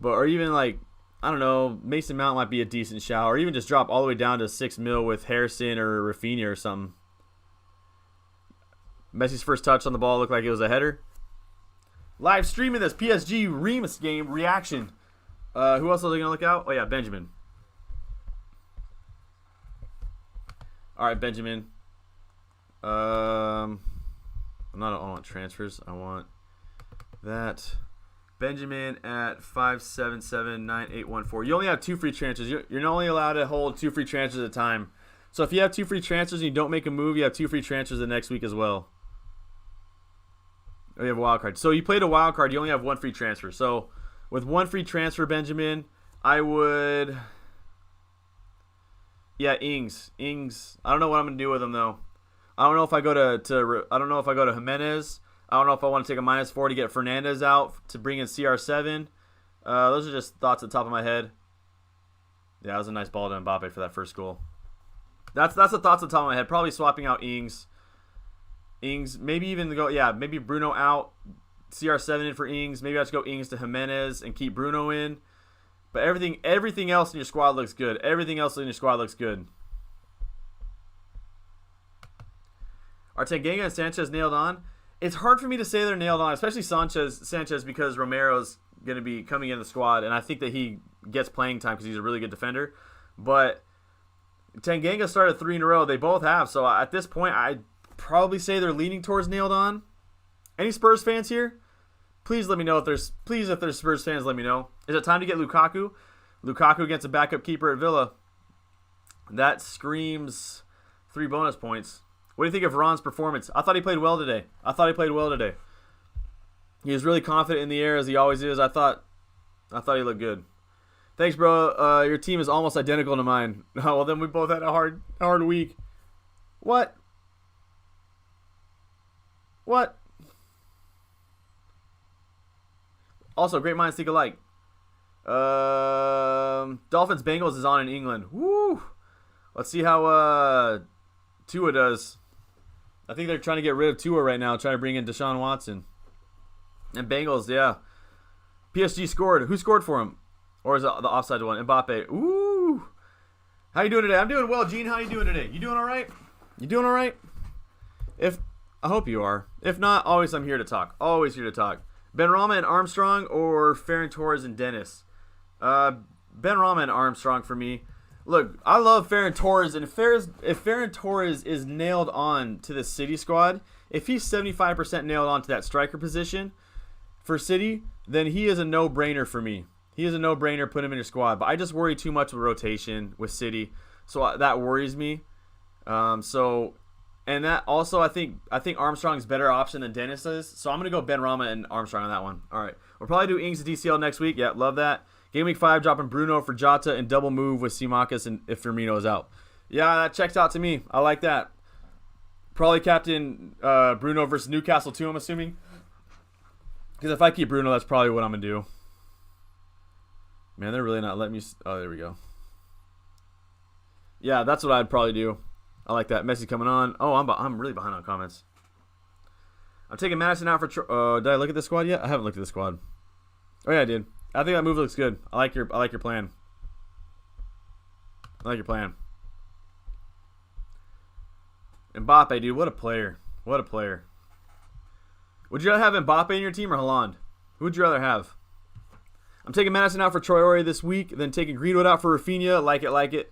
or even like, I don't know, Mason Mount might be a decent shout, or even just drop all the way down to 6 mil with Harrison or Rafinha or something. Messi's first touch on the ball looked like it was a header. Live streaming this PSG Remus game reaction. Who else are they gonna look out? Oh yeah, Benjamin. All right, Benjamin. I want transfers. I want that. Benjamin at 5779814. You only have 2 free transfers. You're only allowed to hold 2 free transfers at a time. So if you have 2 free transfers and you don't make a move, you have 2 free transfers the next week as well. Oh, you have a wild card. So you played a wild card. You only have 1 free transfer. So with 1 free transfer, Benjamin, I would. Yeah, Ings. I don't know what I'm gonna do with him though. I don't know if I go to Jimenez. I don't know if I want to take a -4 to get Fernandez out to bring in CR7. Those are just thoughts at the top of my head. Yeah, that was a nice ball to Mbappe for that first goal. That's the thoughts at the top of my head. Probably swapping out Ings, maybe even maybe Bruno out, CR7 in for Ings. Maybe I just go Ings to Jimenez and keep Bruno in. But everything else in your squad looks good. Are Tanganga and Sanchez nailed on? It's hard for me to say they're nailed on, especially Sanchez because Romero's going to be coming in the squad, and I think that he gets playing time because he's a really good defender. But Tanganga started 3 in a row. They both have. So at this point, I'd probably say they're leaning towards nailed on. Any Spurs fans here? Please let me know if there's Spurs fans, let me know. Is it time to get Lukaku? Lukaku against a backup keeper at Villa. That screams 3 bonus points. What do you think of Ron's performance? I thought he played well today. He was really confident in the air as he always is. I thought he looked good. Thanks, bro. Your team is almost identical to mine. Oh, well, then we both had a hard week. What? Also, great minds think alike. Dolphins Bengals is on in England. Woo! Let's see how Tua does. I think they're trying to get rid of Tua right now, trying to bring in Deshaun Watson. And Bengals, yeah. PSG scored. Who scored for him? Or is it the offside one? Mbappe. Ooh. How you doing today? I'm doing well, Gene. How you doing today? You doing all right? I hope you are. If not, I'm here to talk. Always here to talk. Benrahma and Armstrong or Ferran Torres and Dennis? Benrahma and Armstrong for me. Look, I love Ferran Torres, and if Ferran Torres is nailed on to the City squad, if he's 75% nailed on to that striker position for City, then he is a no-brainer for me. He is a no-brainer, put him in your squad. But I just worry too much with rotation with City, so that worries me. And that also, I think Armstrong's better option than Dennis is. So I'm going to go Benrahma and Armstrong on that one. All right. We'll probably do Ings to DCL next week. Yeah, love that. Gameweek 5, dropping Bruno for Jota and double move with Simakas and if Firmino is out. Yeah, that checks out to me. I like that. Probably captain Bruno versus Newcastle too, I'm assuming. Because if I keep Bruno, that's probably what I'm going to do. Man, they're really not letting me... Oh, there we go. Yeah, that's what I'd probably do. I like that. Messi coming on. Oh, I'm really behind on comments. I'm taking Madison out for... did I look at this squad yet? I haven't looked at the squad. Oh, yeah, I did. I think that move looks good. I like your plan. Mbappe, dude. What a player. Would you rather have Mbappe in your team or Haaland? Who would you rather have? I'm taking Madison out for Troy Ori this week. Then taking Greenwood out for Rafinha. Like it.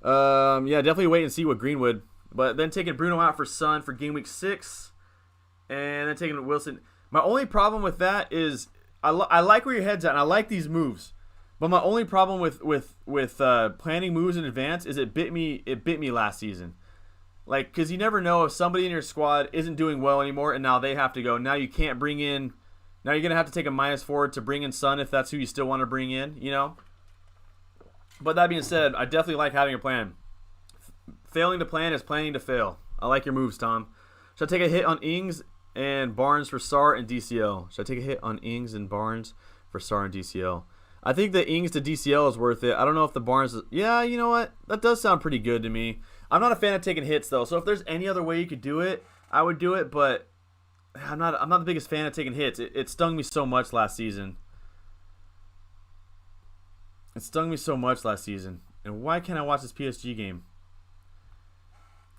Yeah, definitely wait and see with Greenwood. But then taking Bruno out for Son for game week 6. And then taking Wilson. My only problem with that is I like where your head's at, and I like these moves. But my only problem with planning moves in advance is it bit me last season. Like, because you never know if somebody in your squad isn't doing well anymore, and now they have to go. Now you can't bring in. Now you're going to have to take a -4 to bring in Son if that's who you still want to bring in, you know? But that being said, I definitely like having a plan. Failing to plan is planning to fail. I like your moves, Tom. Should I take a hit on Ings and Barnes for Sar and DCL? Should I take a hit on Ings and Barnes for Sar and DCL? I think the Ings to DCL is worth it. I don't know if the Barnes... Yeah, you know what? That does sound pretty good to me. I'm not a fan of taking hits, though. So if there's any other way you could do it, I would do it. But I'm not the biggest fan of taking hits. It stung me so much last season. And why can't I watch this PSG game?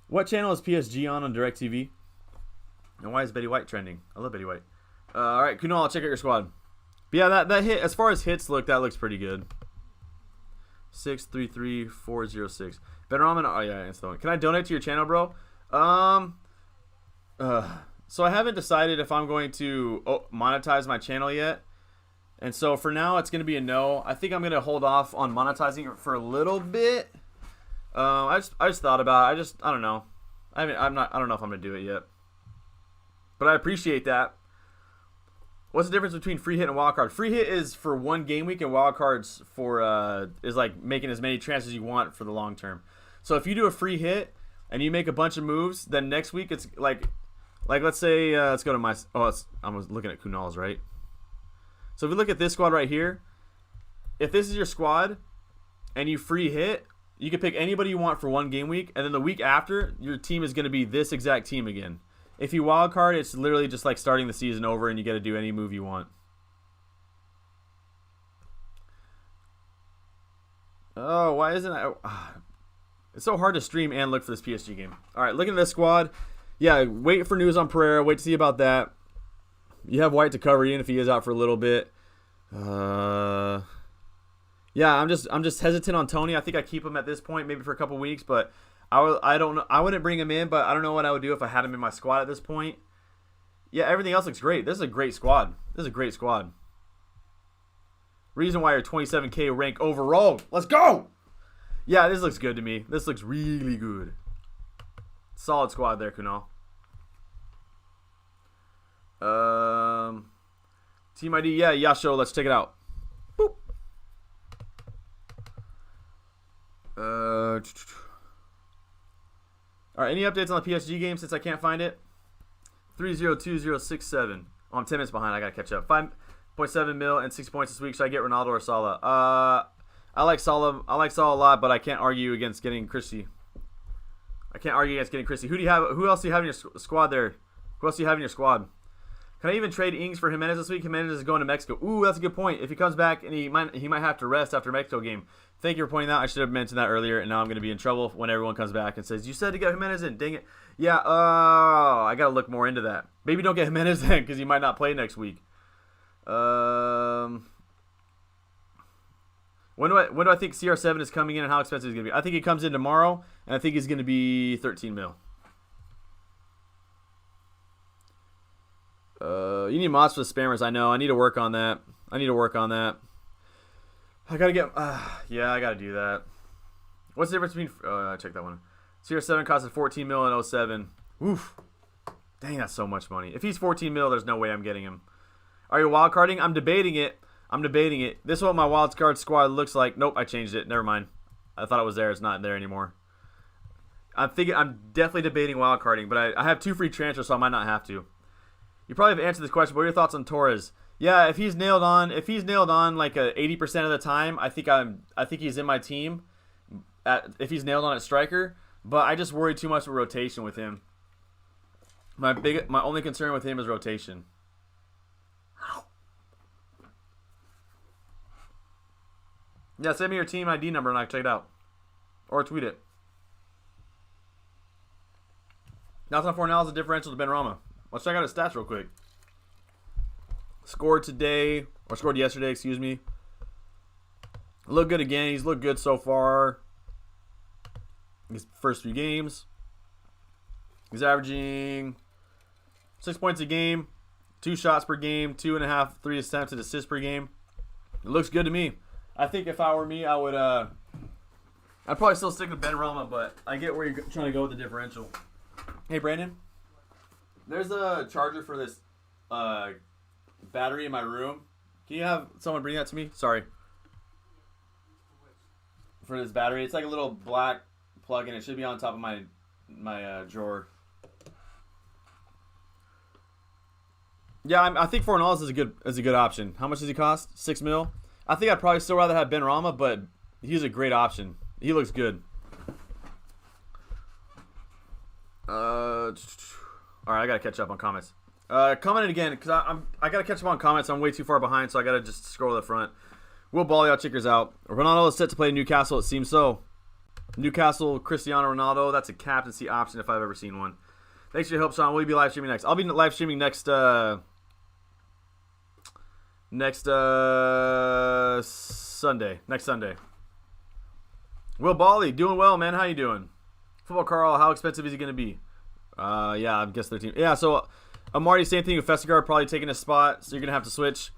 What channel is PSG on DirecTV? And why is Betty White trending? I love Betty White. All right, Kunal, I'll check out your squad. But yeah, that hit, as far as hits look, that looks pretty good. 633406. Benrahma. Oh yeah, it's the one. Can I donate to your channel, bro? So I haven't decided if I'm going to monetize my channel yet. And so for now, it's going to be a no. I think I'm going to hold off on monetizing it for a little bit. I just thought about it. I don't know. I don't know if I'm going to do it yet. But I appreciate that. What's the difference between free hit and wildcard? Free hit is for one game week, and wildcards for is like making as many transfers you want for the long term. So if you do a free hit and you make a bunch of moves, then next week it's like let's say let's go to my I was looking at Kunal's, right? So if you look at this squad right here, if this is your squad and you free hit, you can pick anybody you want for one game week, and then the week after, your team is going to be this exact team again. If you wildcard, it's literally just like starting the season over, and you get to do any move you want. Oh, why isn't I... It's so hard to stream and look for this PSG game. All right, looking at this squad. Yeah, wait for news on Pereira. Wait to see about that. You have White to cover you if he is out for a little bit. Yeah, I'm just hesitant on Tony. I think I keep him at this point, maybe for a couple weeks, but I don't know. I wouldn't bring him in, but I don't know what I would do if I had him in my squad at this point. Yeah, everything else looks great. This is a great squad. Reason why you're 27K rank overall. Let's go. Yeah, this looks good to me. This looks really good. Solid squad there, Kunal. Team ID, yeah, Yasho, let's check it out. Boop. Alright, any updates on the PSG game since I can't find it? 302067. Oh, I'm 10 minutes behind. I gotta catch up. 5.7 mil and 6 points this week. Should I get Ronaldo or Salah? I like Salah. I like Salah a lot, but I can't argue against getting Christie. Who else do you have in your squad there? Who else do you have in your squad? Can I even trade Ings for Jimenez this week? Jimenez is going to Mexico. Ooh, that's a good point. If he comes back and he might have to rest after Mexico game. Thank you for pointing that out. I should have mentioned that earlier, and now I'm going to be in trouble when everyone comes back and says, you said to get Jimenez in. Dang it. Yeah, I got to look more into that. Maybe don't get Jimenez in because he might not play next week. When do I think CR7 is coming in and how expensive he's going to be? I think he comes in tomorrow, and I think he's going to be 13 mil. You need mods for the spammers. I know. I need to work on that. I gotta get. Yeah, I gotta do that. What's the difference between? Check that one. CR7 costed 14 mil in 07. Oof. Dang, that's so much money. If he's 14 mil, there's no way I'm getting him. Are you wildcarding? I'm debating it. This is what my wildcard squad looks like. Nope, I changed it. Never mind. I thought it was there. It's not there anymore. I'm definitely debating wildcarding, but I have 2 free transfers, so I might not have to. You probably have answered this question. What are your thoughts on Torres? Yeah, if he's nailed on like 80% of the time, I think he's in my team. If he's nailed on at striker, but I just worry too much with rotation with him. My only concern with him is rotation. Yeah, send me your team ID number and I can check it out, or tweet it. Now for now is the differential to Benrahma. Let's check out his stats real quick. Scored yesterday, excuse me. Looked good again. He's looked good so far. His first few games. He's averaging 6 points a game, 2 shots per game, 2.5, 3 attempted assists per game. It looks good to me. I think if I were me, I would I'd probably still stick with Benrahma, but I get where you're trying to go with the differential. Hey Brandon. There's a charger for this battery in my room. Can you have someone bring that to me? Sorry. For this battery. It's like a little black plug-in. It should be on top of my drawer. Yeah, I think Fornals is a good option. How much does he cost? 6 mil? I think I'd probably still rather have Benrahma, but he's a great option. He looks good. Alright, I gotta catch up on comments. Comment again, because I gotta catch up on comments. I'm way too far behind, so I gotta just scroll to the front. Will Bally out, checkers out. Ronaldo is set to play Newcastle, it seems so. Newcastle, Cristiano Ronaldo. That's a captaincy option if I've ever seen one. Thanks for your help, Sean. Will you be live streaming next? I'll be live streaming next Sunday. Next Sunday. Will Bally, doing well, man. How you doing? Football Carl, how expensive is he gonna be? Yeah, I guess 13. Yeah, so Amarty, same thing with Vestergaard, probably taking a spot, so you're going to have to switch.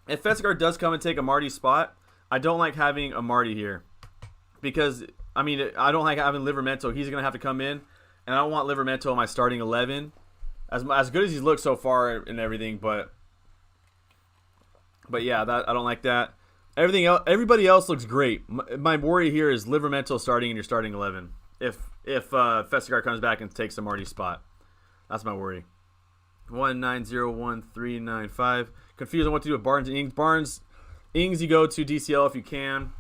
If Vestergaard does come and take Amarty's spot, I don't like having Amarty here. Because, I mean, I don't like having Livramento. He's going to have to come in, and I don't want Livramento in my starting 11. As good as he's looked so far and everything, but yeah, I don't like that. Everybody else looks great. My worry here is Livramento starting in your starting 11. If Vestergaard comes back and takes Amarty's spot. That's my worry. 1901395. Confused on what to do with Barnes and Ings. Ings, you go to DCL if you can.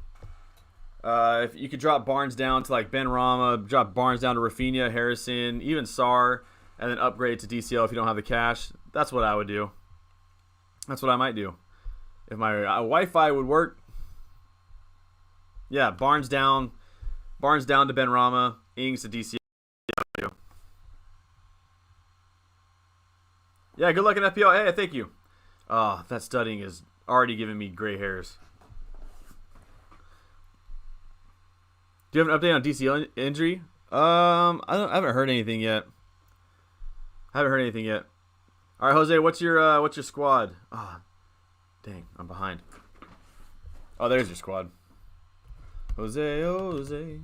If you could drop Barnes down to like Benrahma, drop Barnes down to Rafinha, Harrison, even Sarr, and then upgrade to DCL if you don't have the cash. That's what I would do. That's what I might do. If my Wi-Fi would work. Yeah, Barnes down to Benrahma, Ings to DCL. Yeah, good luck in FPL. Hey, thank you. Oh, that studying is already giving me gray hairs. Do you have an update on DCL injury? I haven't heard anything yet. All right, Jose, what's your squad? Oh, dang, I'm behind. Oh, there's your squad. Jose.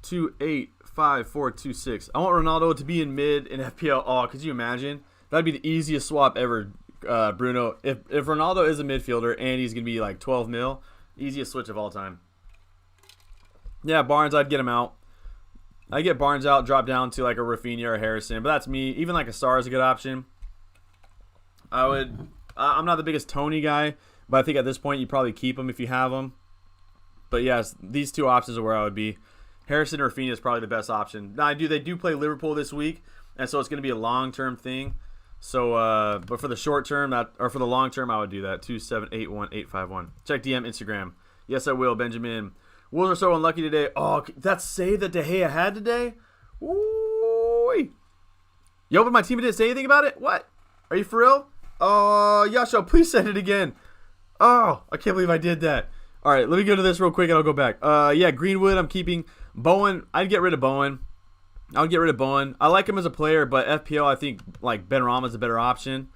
285426. I want Ronaldo to be in mid in FPL. Oh, could you imagine? That'd be the easiest swap ever, Bruno. If Ronaldo is a midfielder and he's gonna be like 12 mil, easiest switch of all time. Yeah, Barnes, I'd get him out. I get Barnes out, drop down to like a Rafinha or a Harrison, but that's me. Even like a Star is a good option. I'm not the biggest Tony guy, but I think at this point you probably keep him if you have him. But yes, these two options are where I would be. Harrison or Rafinha is probably the best option. Now they do play Liverpool this week, and so it's going to be a long-term thing. So, but for the short term, for the long term, I would do that. 2781851. Check DM, Instagram. Yes, I will, Benjamin. Wolves are so unlucky today. Oh, that save that De Gea had today. Ooh. You opened my team and didn't say anything about it? What? Are you for real? Oh, Yasho, please send it again. Oh, I can't believe I did that. All right, let me go to this real quick and I'll go back. Yeah, Greenwood, I'm keeping. Bowen, I'd get rid of Bowen. I would get rid of Bowen. I like him as a player, but FPL, I think like Benrahma is a better option.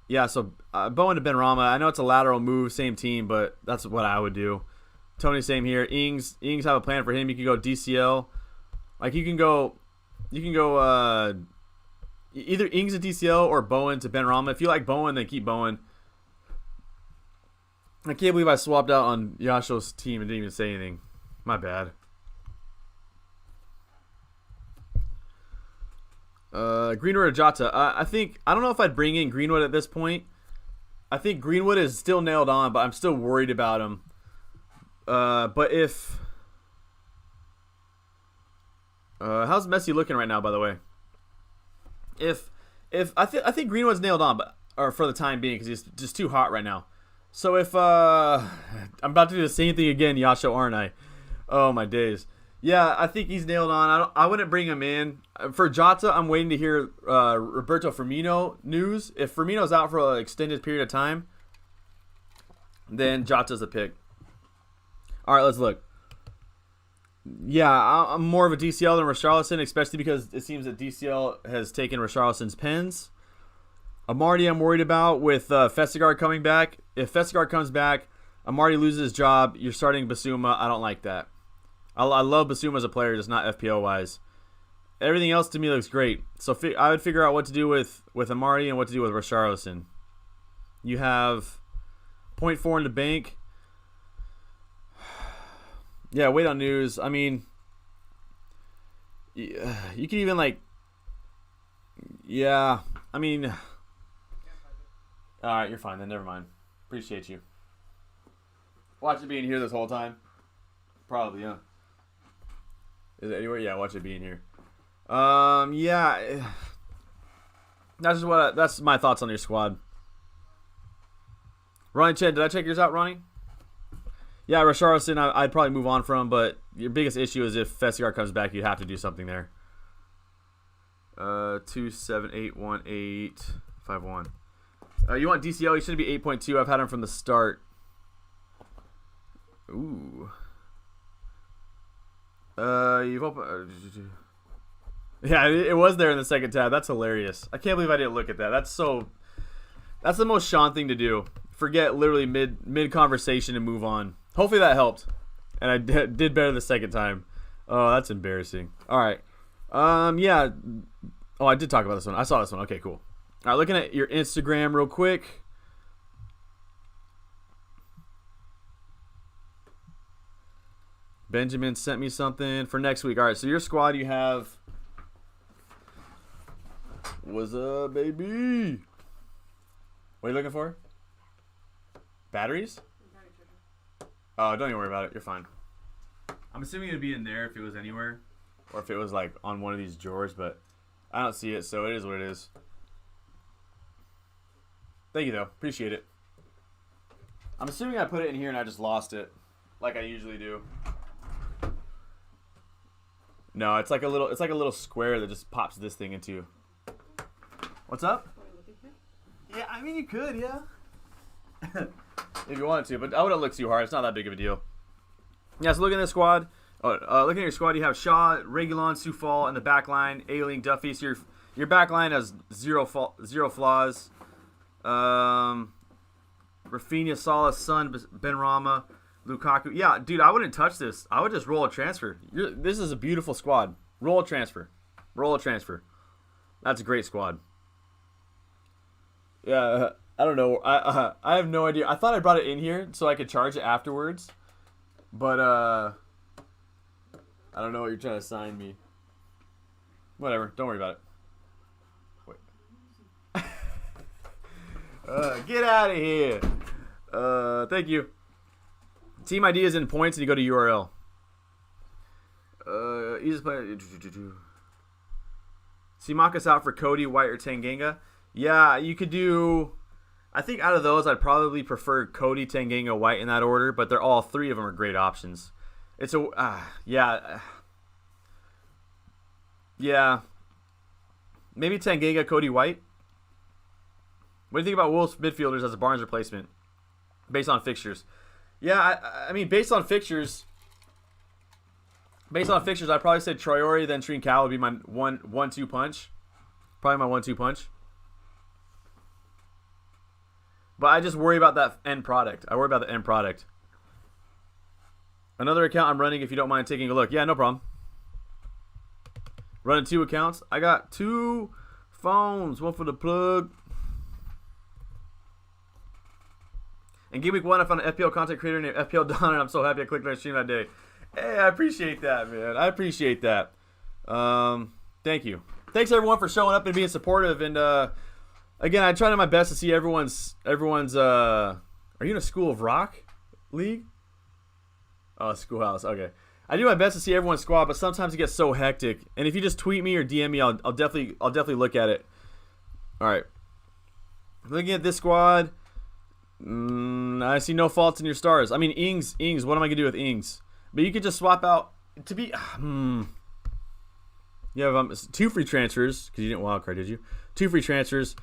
Yeah, so Bowen to Benrahma. I know it's a lateral move, same team, but that's what I would do. Tony, same here. Ings have a plan for him. You can go DCL. Like you can go either Ings to DCL or Bowen to Benrahma. If you like Bowen, then keep Bowen. I can't believe I swapped out on Yasho's team and didn't even say anything. My bad. Greenwood or Jota. I don't know if I'd bring in Greenwood at this point. I think Greenwood is still nailed on, but I'm still worried about him. But if how's Messi looking right now, by the way? If I think Greenwood's nailed on, or for the time being, because he's just too hot right now. So if I'm about to do the same thing again, Yasho, aren't I? Oh my days. Yeah, I think he's nailed on. I wouldn't bring him in. For Jota, I'm waiting to hear Roberto Firmino news. If Firmino's out for an extended period of time, then Jota's a pick. All right, let's look. Yeah, I'm more of a DCL than Richarlison, especially because it seems that DCL has taken Richarlison's pens. Amarty I'm worried about with Vestergaard coming back. If Vestergaard comes back, Amarty loses his job. You're starting Basuma. I don't like that. I love Basuma as a player, just not FPL-wise. Everything else to me looks great. So I would figure out what to do with Amarty and what to do with Richarlison. You have 0.4 in the bank. Yeah, wait on news. I mean, you can even like, yeah. I mean, all right, you're fine then. Never mind. Appreciate you. Watch it being here this whole time. Probably, yeah. Is it anywhere? Yeah, watch it being here. Yeah. That's my thoughts on your squad. Ronnie Chen, did I check yours out, Ronnie? Yeah, Richarlison, I'd probably move on from, but your biggest issue is if Vestergaard comes back, you have to do something there. 2781851. You want DCL? You should be 8.2. I've had him from the start. Ooh. You've opened. Yeah, it was there in the second tab. That's hilarious. I can't believe I didn't look at that. That's the most Sean thing to do. Forget literally mid conversation and move on. Hopefully that helped. And I did better the second time. Oh, that's embarrassing. All right. Yeah. Oh, I did talk about this one. I saw this one. Okay, cool. All right, looking at your Instagram real quick. Benjamin sent me something for next week. All right, so your squad you have. What's up, baby? What are you looking for? Batteries? Oh, don't even worry about it. You're fine. I'm assuming it'd be in there if it was anywhere. Or if it was like on one of these drawers, but I don't see it, so it is what it is. Thank you, though. Appreciate it. I'm assuming I put it in here and I just lost it. Like I usually do. No, it's like a little square that just pops this thing into. What's up? Yeah, I mean you could, yeah. If you wanted to, but I wouldn't look too hard. It's not that big of a deal. Yeah, so looking at the squad. Looking at your squad, you have Shaw, Reguilon, Soufal in the back line, Ailing, Duffy. So your back line has zero flaws. Rafinha, Salah, Son, Benrahma, Lukaku. Yeah, dude, I wouldn't touch this. I would just roll a transfer. This is a beautiful squad. Roll a transfer. Roll a transfer. That's a great squad. Yeah, I don't know. I have no idea. I thought I brought it in here so I could charge it afterwards. But, I don't know what you're trying to sign me. Whatever. Don't worry about it. Wait. Get out of here. Thank you. Team ID is in points and you go to URL. Easiest player. Simakas out for Cody, White, or Tanganga. Yeah, you could do. I think out of those, I'd probably prefer Cody, Tanganga, White in that order, but they're all three of them are great options. It's a yeah. Maybe Tanganga, Cody, White. What do you think about Wolves midfielders as a Barnes replacement, based on fixtures? Yeah, I mean, based on fixtures, I'd probably say Traore, then Trincao would be my 1-2 punch. Probably my 1-2 punch. But I just worry about that end product. I worry about the end product. Another account I'm running if you don't mind taking a look. Yeah, no problem. Running 2 accounts. I got 2 phones. One for the plug. In Gameweek 1, I found an FPL content creator named FPL Don, and I'm so happy I clicked on his stream that day. Hey, I appreciate that, man. I appreciate that. Thank you. Thanks, everyone, for showing up and being supportive. And, again, I try my best to see everyone's. Are you in a School of Rock league? Oh, Schoolhouse. Okay. I do my best to see everyone's squad, but sometimes it gets so hectic. And if you just tweet me or DM me, I'll definitely look at it. All right. Looking at this squad, I see no faults in your stars. I mean, Ings. What am I gonna do with Ings? But you could just swap out to be. You have 2 free transfers because you didn't wildcard, did you? 2 free transfers.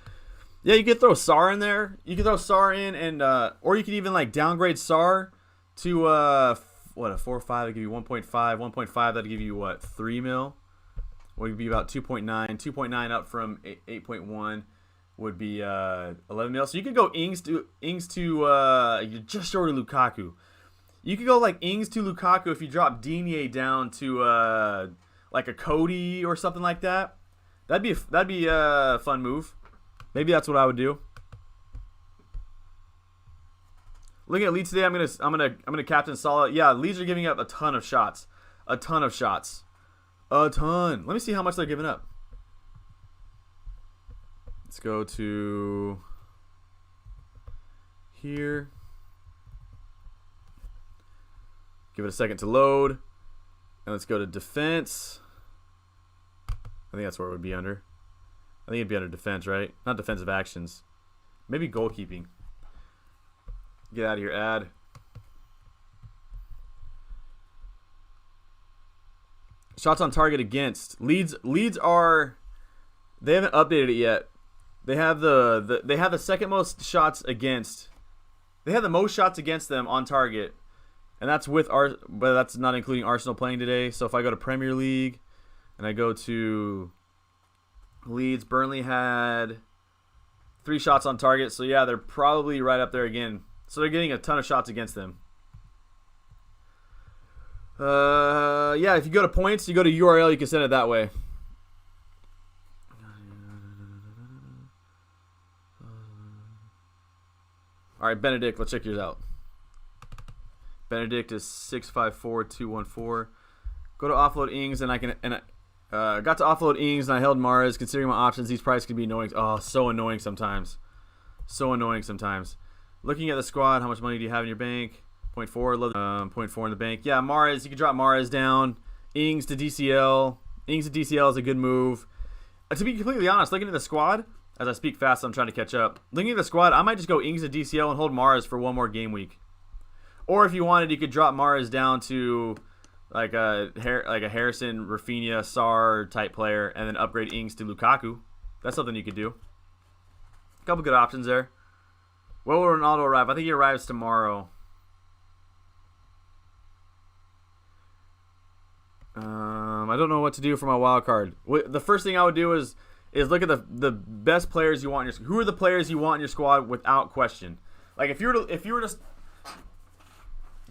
Yeah, you could throw Sar in there. You could throw Sar in, and or you could even like downgrade Sar to a 4-5 that'd give you 1.5. 1.5 that'd give you what, 3 mil? Or it'd be about 2.9. 2.9 up from 8.1 would be 11 mil. So you could go Ings to you're just short of Lukaku. You could go like Ings to Lukaku if you drop Digne down to like a Cody or something like that. That'd be a fun move. Maybe that's what I would do. Looking at Leeds today, I'm gonna captain Salah. Yeah, Leeds are giving up a ton of shots. A ton. Let me see how much they're giving up. Let's go to here. Give it a second to load. And let's go to defense. I think that's where it would be under. I think it'd be under defense, right? Not defensive actions. Maybe goalkeeping. Get out of here, ad. Shots on target against. Leeds are. They haven't updated it yet. They have the second most shots against. They have the most shots against them on target, and that's but that's not including Arsenal playing today. So if I go to Premier League, and I go to Leeds, Burnley had 3 shots on target. So yeah, they're probably right up there again. So they're getting a ton of shots against them. Yeah, if you go to points, you go to URL, you can send it that way. All right, Benedict, let's check yours out. Benedict is 654214. Go to offload Ings, and I got to offload Ings, and I held Mahrez. Considering my options, these prices can be annoying. Oh, so annoying sometimes. Looking at the squad, how much money do you have in your bank? 0.4, love 0.4 in the bank. Yeah, Mahrez, you can drop Mahrez down. Ings to DCL. Ings to DCL is a good move. To be completely honest, looking at the squad, as I speak fast, I'm trying to catch up. Looking at the squad, I might just go Ings to DCL and hold Mahrez for one more game week. Or if you wanted, you could drop Mahrez down to like a Harrison, Rafinha, Sar type player, and then upgrade Ings to Lukaku. That's something you could do. A couple good options there. When will Ronaldo arrive? I think he arrives tomorrow. I don't know what to do for my wild card. The first thing I would do is look at the best players you want in your. Who are the players you want in your squad without question? Like if you were to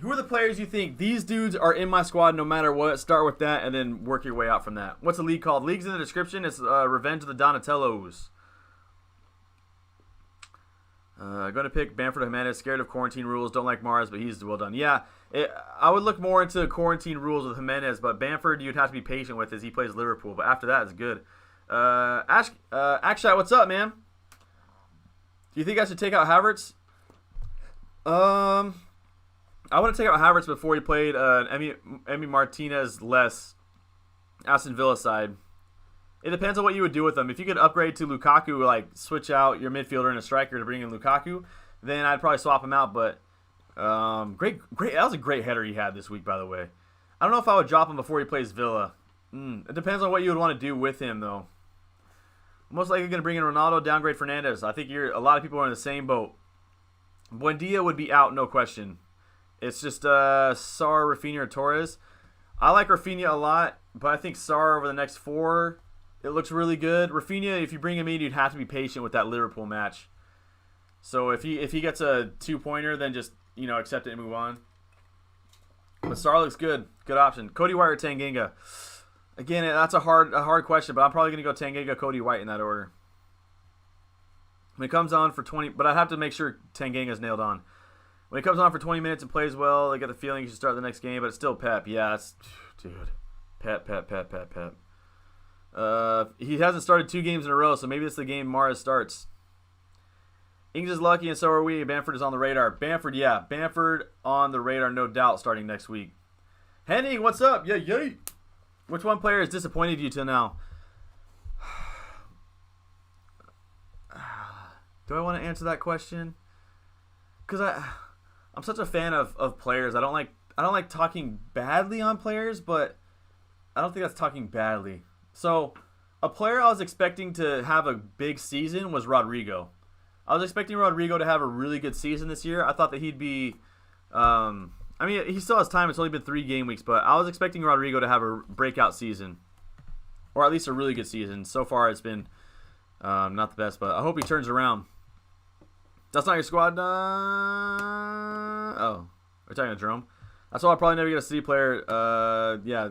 Who are the players you think these dudes are in my squad no matter what? Start with that and then work your way out from that. What's the league called? League's in the description. It's Revenge of the Donatellos. Going to pick Bamford Jimenez. Scared of quarantine rules. Don't like Mars, but he's well done. Yeah, I would look more into quarantine rules with Jimenez, but Bamford you'd have to be patient with as he plays Liverpool. But after that, it's good. Akshat, what's up, man? Do you think I should take out Havertz? I want to take out Havertz before he played Emi Martinez less Aston Villa side. It depends on what you would do with them. If you could upgrade to Lukaku, like switch out your midfielder and a striker to bring in Lukaku, then I'd probably swap him out. But great, that was a great header he had this week, by the way. I don't know if I would drop him before he plays Villa. It depends on what you would want to do with him, though. Most likely going to bring in Ronaldo, downgrade Fernandez. I think a lot of people are in the same boat. Buendia would be out, no question. It's just Sarr, Rafinha, or Torres. I like Rafinha a lot, but I think Sarr over the next 4, it looks really good. Rafinha, if you bring him in, you'd have to be patient with that Liverpool match. So if he gets a 2-pointer, then just accept it and move on. But Sarr looks good, good option. Cody White or Tanganga? Again, that's a hard question, but I'm probably gonna go Tanganga, Cody White in that order. When it comes on for 20, but I have to make sure Tanganga's nailed on. When it comes on for 20 minutes and plays well, I get the feeling he should start the next game, but it's still Pep. Yeah, dude. Pep. He hasn't started 2 games in a row, so maybe it's the game Mara starts. Ings is lucky, and so are we. Bamford is on the radar. Bamford on the radar, no doubt, starting next week. Henning, what's up? Yay. Which one player has disappointed you till now? Do I want to answer that question? Because I'm such a fan of players. I don't like talking badly on players, but I don't think that's talking badly. So a player I was expecting to have a big season was Rodrigo. I was expecting Rodrigo to have a really good season this year. I thought that he'd be he still has time. It's only been 3 game weeks, but I was expecting Rodrigo to have a breakout season, or at least a really good season. So far, it's been not the best, but I hope he turns around. That's not your squad. Oh, we're talking to Jerome. That's why I'll probably never get a city player. Yeah.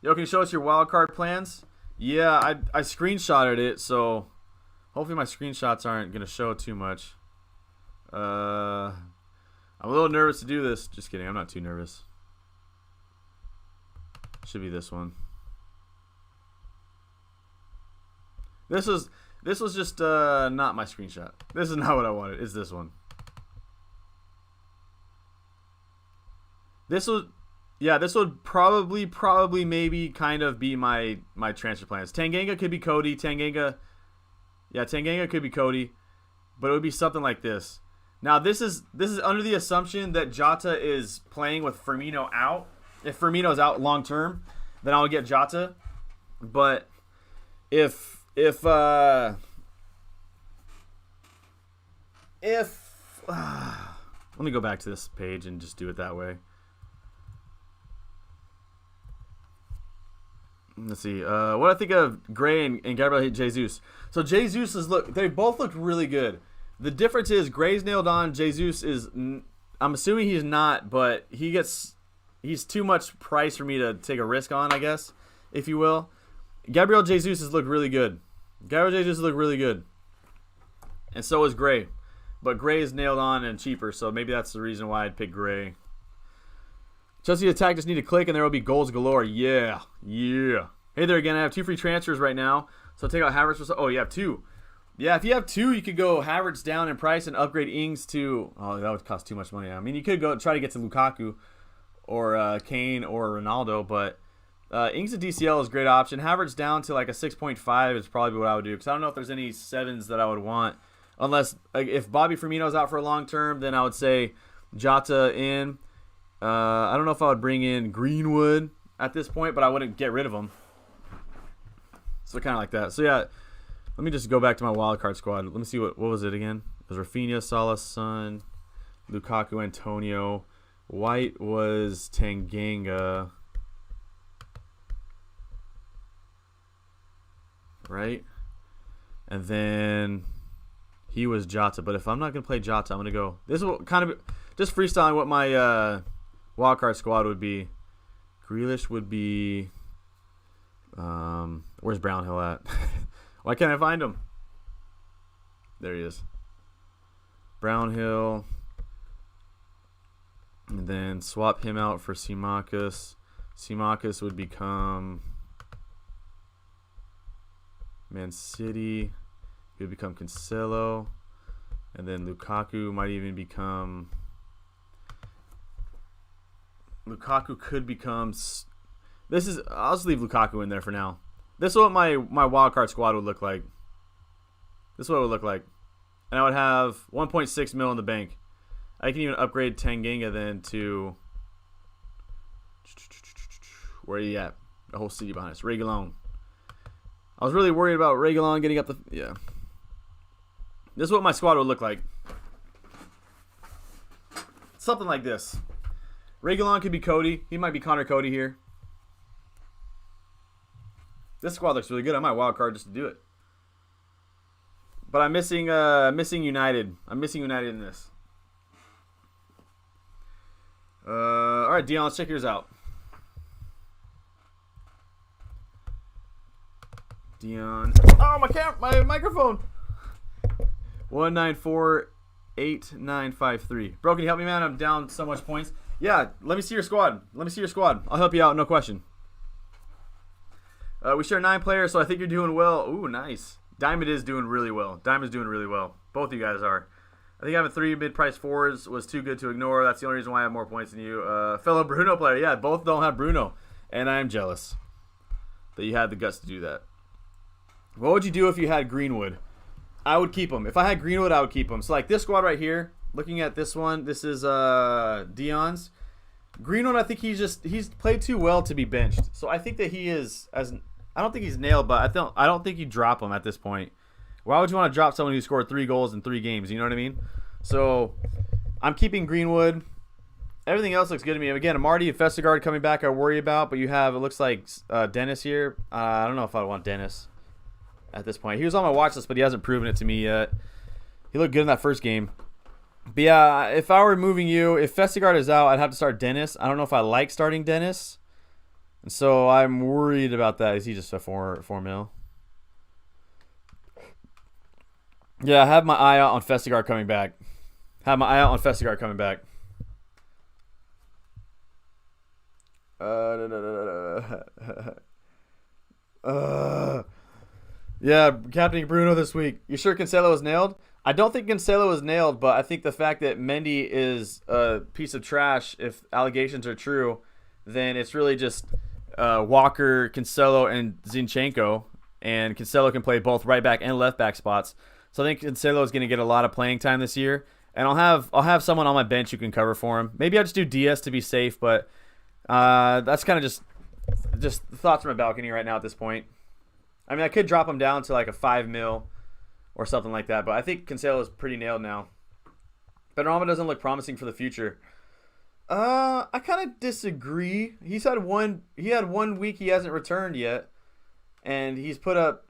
Yo, can you show us your wild card plans? Yeah, I screenshotted it, so hopefully my screenshots aren't gonna show too much. I'm a little nervous to do this. Just kidding. I'm not too nervous. Should be this one. This was just not my screenshot. This is not what I wanted. It's this one. This would probably maybe kind of be my transfer plans. Tanganga could be Cody. Tanganga could be Cody, but it would be something like this. Now this is under the assumption that Jota is playing with Firmino out. If Firmino's out long term, then I'll get Jota. But if let me go back to this page and just do it that way. Let's see. What I think of Gray and Gabriel Jesus. So Jesus they both looked really good. The difference is Gray's nailed on. Jesus is, I'm assuming he's not, but he's too much price for me to take a risk on, I guess, if you will. Gabriel Jesus has looked really good. And so is Gray. But Gray is nailed on and cheaper, so maybe that's the reason why I'd pick Gray. Chelsea attack just need to click and there will be goals galore. Yeah. Hey there again. I have 2 free transfers right now. So take out Havertz. Oh, you have 2. Yeah, if you have 2, you could go Havertz down in price and upgrade Ings to... Oh, that would cost too much money. I mean, you could go try to get to Lukaku or Kane or Ronaldo, but Ings to DCL is a great option. Havertz down to like a 6.5 is probably what I would do, because I don't know if there's any 7s that I would want. Unless, if Bobby Firmino's out for a long term, then I would say Jota in. I don't know if I would bring in Greenwood at this point, but I wouldn't get rid of him. So kind of like that. So yeah, let me just go back to my wildcard squad. Let me see what was it again? It was Rafinha, Salah, Son, Lukaku, Antonio. White was Tanganga. Right? And then he was Jota. But if I'm not going to play Jota, I'm going to go... This just freestyling what my wildcard squad would be. Grealish would be. Where's Brownhill at? Why can't I find him? There he is. Brownhill. And then swap him out for Simakas. Simakas would become Man City. He would become Cancelo. And then Lukaku might even become... Lukaku could become... This is... I'll just leave Lukaku in there for now. This is what my wildcard squad would look like. This is what it would look like. And I would have 1.6 mil in the bank. I can even upgrade Tanganga then to... Where are you at? The whole city behind us. Reguilon. I was really worried about Reguilon getting up the... Yeah. This is what my squad would look like. Something like this. Reguilon could be Cody. He might be Connor Cody here. This squad looks really good. I might wildcard just to do it. But I'm missing United. I'm missing United in this. All right, Dion, let's check yours out. Dion. Oh, my microphone. 1948953. Bro, can you help me, man? I'm down so much points. Yeah, let me see your squad. Let me see your squad. I'll help you out, no question. We share 9 players, so I think you're doing well. Ooh, nice. Diamond is doing really well. Diamond's doing really well. Both of you guys are. I think having 3 mid-price forwards was too good to ignore. That's the only reason why I have more points than you. Fellow Bruno player. Yeah, both don't have Bruno. And I am jealous that you had the guts to do that. What would you do if you had Greenwood? I would keep him. If I had Greenwood, I would keep him. So, like this squad right here, looking at this one, this is Dion's. Greenwood, I think he's played too well to be benched. So, I think that he is, I don't think he's nailed, but I don't think you drop him at this point. Why would you want to drop someone who scored 3 goals in 3 games? You know what I mean? So, I'm keeping Greenwood. Everything else looks good to me. Again, Marty and Vestergaard coming back I worry about, but you have, it looks like Dennis here. I don't know if I want Dennis at this point. He was on my watch list, but he hasn't proven it to me yet. He looked good in that first game. But yeah, if I were moving you, if Vestergaard is out, I'd have to start Dennis. I don't know if I like starting Dennis. And so I'm worried about that. Is he just a 4 mil? Yeah, I have my eye out on Vestergaard coming back. Yeah, captaining Bruno this week. You sure Cancelo is nailed? I don't think Cancelo is nailed, but I think the fact that Mendy is a piece of trash, if allegations are true, then it's really just Walker, Cancelo, and Zinchenko. And Cancelo can play both right back and left back spots. So I think Cancelo is going to get a lot of playing time this year. And I'll have someone on my bench who can cover for him. Maybe I'll just do Diaz to be safe, but that's kind of just thoughts from my balcony right now at this point. I mean, I could drop him down to like a 5 mil or something like that, but I think Cancelo is pretty nailed now. Benrahma doesn't look promising for the future. I kind of disagree. He had one week he hasn't returned yet, and he's put up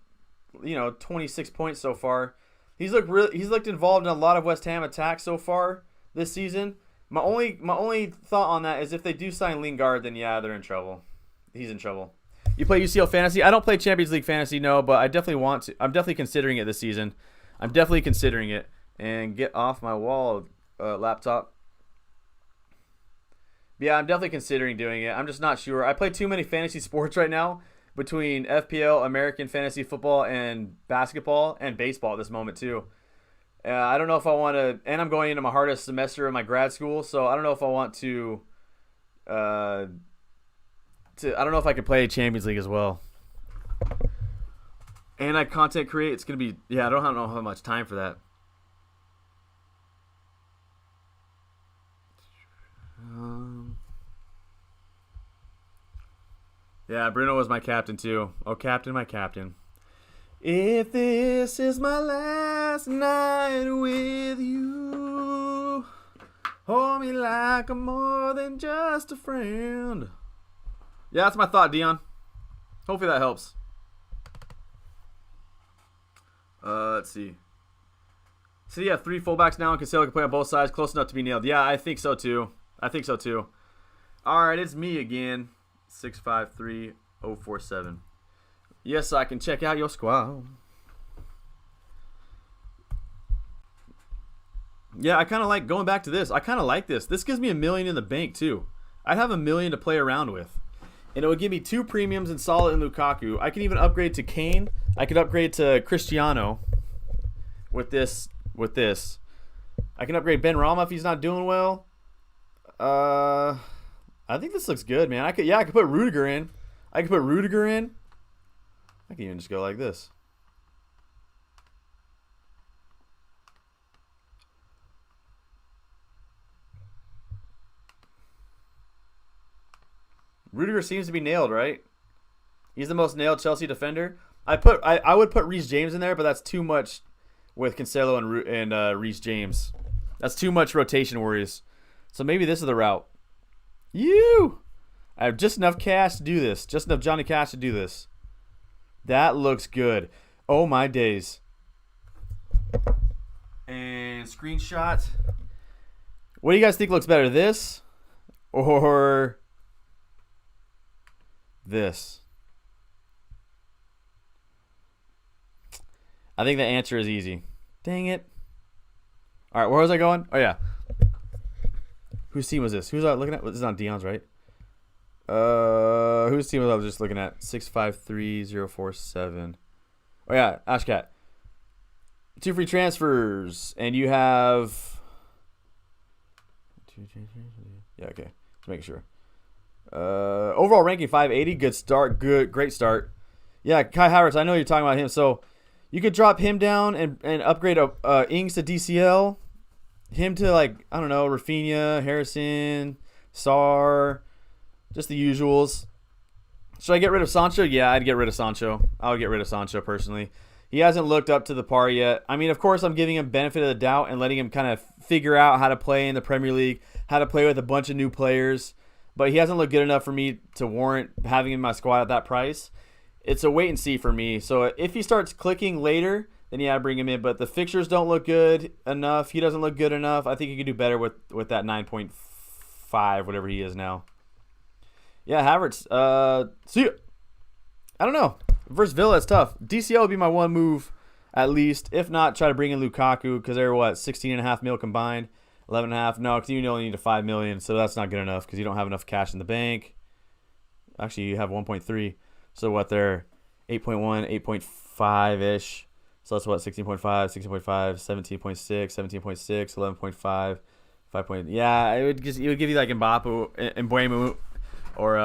26 points so far. He's looked involved in a lot of West Ham attacks so far this season. My only thought on that is if they do sign Lingard, then yeah, they're in trouble. He's in trouble. You play UCL Fantasy? I don't play Champions League Fantasy, no, but I definitely want to. I'm definitely considering it this season. I'm definitely considering it. And get off my wall, laptop. Yeah, I'm definitely considering doing it. I'm just not sure. I play too many fantasy sports right now between FPL, American Fantasy Football, and basketball, and baseball at this moment too. I don't know if I want to, and I'm going into my hardest semester of my grad school, so I don't know if I want to I don't know if I could play Champions League as well. And I content create. It's going to be... Yeah, I don't know how much time for that. Yeah, Bruno was my captain too. Oh, captain, my captain. If this is my last night with you, hold me like I'm more than just a friend. Yeah, that's my thought, Dion. Hopefully that helps. Let's see. So you have 3 fullbacks now, and Cancelo can play on both sides. Close enough to be nailed. Yeah, I think so too. All right, it's me again. 653047. Yes, I can check out your squad. Yeah, I kind of like going back to this. I kind of like this. This gives me $1 million in the bank too. I'd have $1 million to play around with, and it would give me 2 premiums in Solid and Lukaku. I can even upgrade to Kane. I could upgrade to Cristiano with this. I can upgrade Ben Rama if he's not doing well. I think this looks good, man. I could put Rudiger in. I can even just go like this. Rudiger seems to be nailed, right? He's the most nailed Chelsea defender. I would put Reece James in there, but that's too much with Cancelo and Reece James. That's too much rotation worries. So maybe this is the route. I have just enough cash to do this. Just enough Johnny Cash to do this. That looks good. Oh my days. And screenshot. What do you guys think looks better? This or this? I think the answer is easy. Dang it. All right, where was I going? Oh, yeah. Whose team was this? Who's I looking at? This is not Dion's, right? Whose team was I just looking at? 653047. Oh, yeah, Ashcat. 2 free transfers, and you have... Yeah, okay. Just making sure. Overall ranking 580. Good start. Great start. Yeah, Kai Havertz, I know you're talking about him. So you could drop him down and upgrade Ings to DCL. Him to, like, I don't know, Rafinha, Harrison, Sarr, just the usuals. Should I get rid of Sancho? Yeah, I'd get rid of Sancho. I would get rid of Sancho personally. He hasn't looked up to the par yet. I mean, of course, I'm giving him benefit of the doubt and letting him kind of figure out how to play in the Premier League, how to play with a bunch of new players. But he hasn't looked good enough for me to warrant having him in my squad at that price. It's a wait and see for me. So if he starts clicking later, then yeah, I bring him in. But the fixtures don't look good enough. He doesn't look good enough. I think he could do better with that 9.5, whatever he is now. Yeah, Havertz. See, I don't know. Versus Villa, it's tough. DCL would be my one move at least. If not, try to bring in Lukaku because they're, 16.5 mil combined. 11.5. No, because you only need a 5 million, so that's not good enough because you don't have enough cash in the bank. Actually, you have 1.3. So what? They're 8.1, 8.5-ish. So that's what? 16.5, 16.5, 17.6, 17.6, 11.5, 5. Yeah, it would give you like Mbappe, Mbuemu, or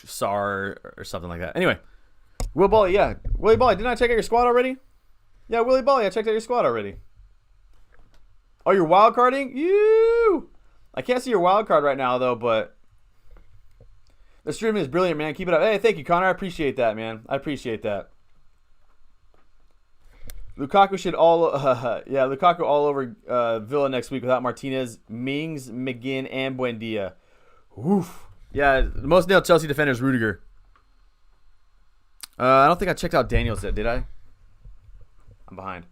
Sarr or something like that. Anyway, Willie Bally, didn't I check out your squad already? Yeah, Willie Bally, I checked out your squad already. Oh, you're wildcarding? I can't see your wildcard right now though, but the streaming is brilliant, man. Keep it up. Hey, thank you, Connor. I appreciate that, man. I appreciate that. Lukaku should Lukaku all over Villa next week without Martinez, Mings, McGinn, and Buendia. Oof. Yeah, the most nailed Chelsea defender is Rudiger. I don't think I checked out Daniels yet, did I? I'm behind.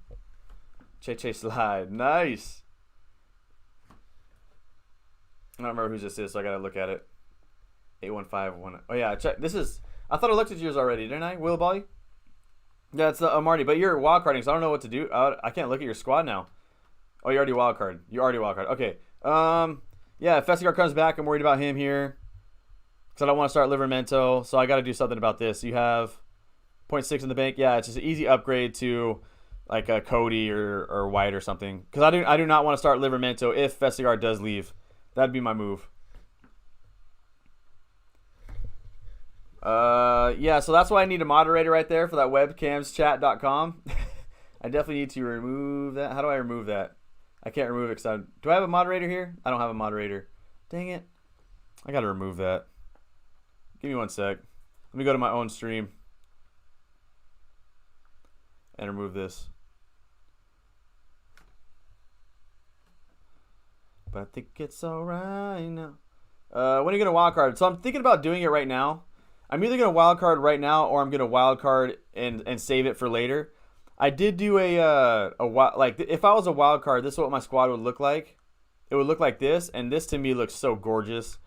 Che slide. Nice. I don't remember who this is, so I gotta look at it. 8151. Oh yeah, check. This is. I thought I looked at yours already, didn't I? Will Bally? Yeah, it's Marty. But you're wildcarding, so I don't know what to do. I can't look at your squad now. Oh, you already wildcard. Okay. Yeah, if Vestergaard comes back, I'm worried about him here because I don't want to start Livramento. So I got to do something about this. You have 0.6 in the bank. Yeah, it's just an easy upgrade to like a Cody or White or something. Because I do not want to start Livramento if Vestergaard does leave. That'd be my move. Yeah, so that's why I need a moderator right there for that webcamschat.com. I definitely need to remove that. How do I remove that? I can't remove it because do I have a moderator here? I don't have a moderator. Dang it. I got to remove that. Give me 1 sec. Let me go to my own stream and remove this. But I think it's alright now. When are you going to wildcard? So I'm thinking about doing it right now. I'm either gonna wild card right now or I'm gonna wild card and save it for later. I did do like if I was a wild card, this is what my squad would look like. It would look like this, and this to me looks so gorgeous,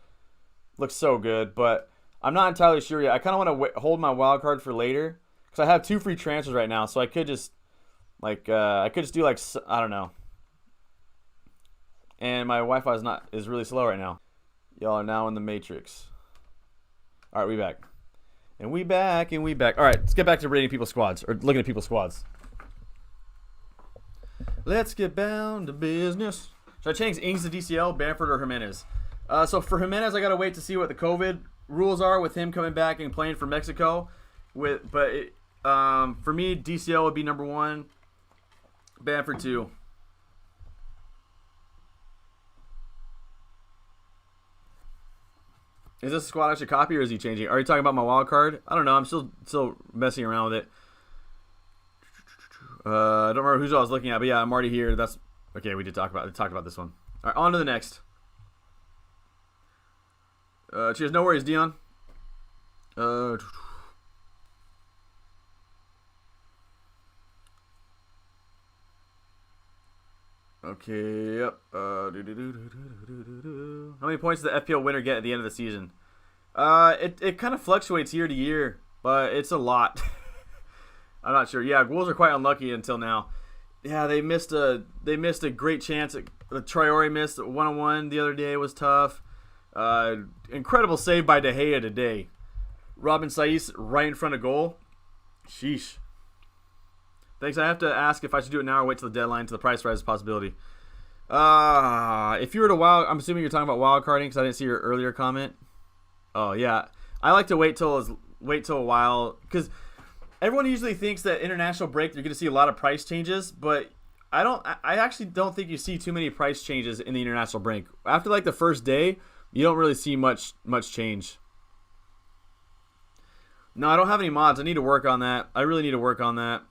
looks so good. But I'm not entirely sure yet. I kind of want to hold my wild card for later because I have 2 free transfers right now, so I could just do like I don't know. And my Wi-Fi is really slow right now. Y'all are now in the Matrix. All right, we back. And we back. All right, let's get back to rating people's squads or looking at people's squads. Let's get down to business. Should I change Ings to DCL, Bamford, or Jimenez? So for Jimenez, I gotta wait to see what the COVID rules are with him coming back and playing for Mexico. For me, DCL would be number 1, Bamford 2. Is this a squad I should copy, or is he changing? Are you talking about my wild card? I don't know. I'm still messing around with it. I don't remember who's I was looking at, but yeah, I'm already here. That's okay. We talked about this one. All right, on to the next. Cheers. No worries, Dion. Okay, yep. How many points does the FPL winner get at the end of the season? It kind of fluctuates year to year, but it's a lot. I'm not sure. Yeah, Wolves are quite unlucky until now. Yeah, they missed a great chance. Traore missed 1-on-1 the other day. It was tough. Incredible save by De Gea today. Robin Saiz right in front of goal. Sheesh. Thanks. I have to ask if I should do it now or wait till the deadline till the price rise possibility. If you were to I'm assuming you're talking about wild carding because I didn't see your earlier comment. Oh yeah, I like to wait till a while because everyone usually thinks that international break you're going to see a lot of price changes, but I actually don't think you see too many price changes in the international break. After like the first day, you don't really see much change. No, I don't have any mods. I need to work on that. I really need to work on that.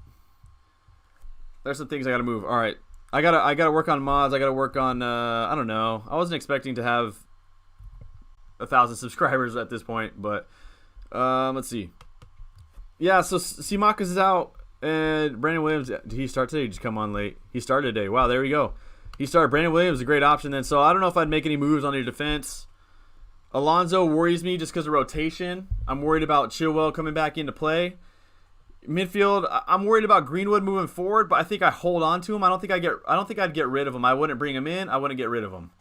There's some things I got to move. All right. I gotta work on mods. I gotta work on I don't know. I wasn't expecting to have 1,000 subscribers at this point, but let's see. Yeah, so Simakas is out, and Brandon Williams. Did he start today? Or did he just come on late? He started today. Wow, there we go. He started. Brandon Williams is a great option then. So I don't know if I'd make any moves on your defense. Alonso worries me just because of rotation. I'm worried about Chilwell coming back into play. Midfield, I'm worried about Greenwood moving forward, but I think I hold on to him. I don't think I'd get rid of him. I wouldn't bring him in. I wouldn't get rid of him.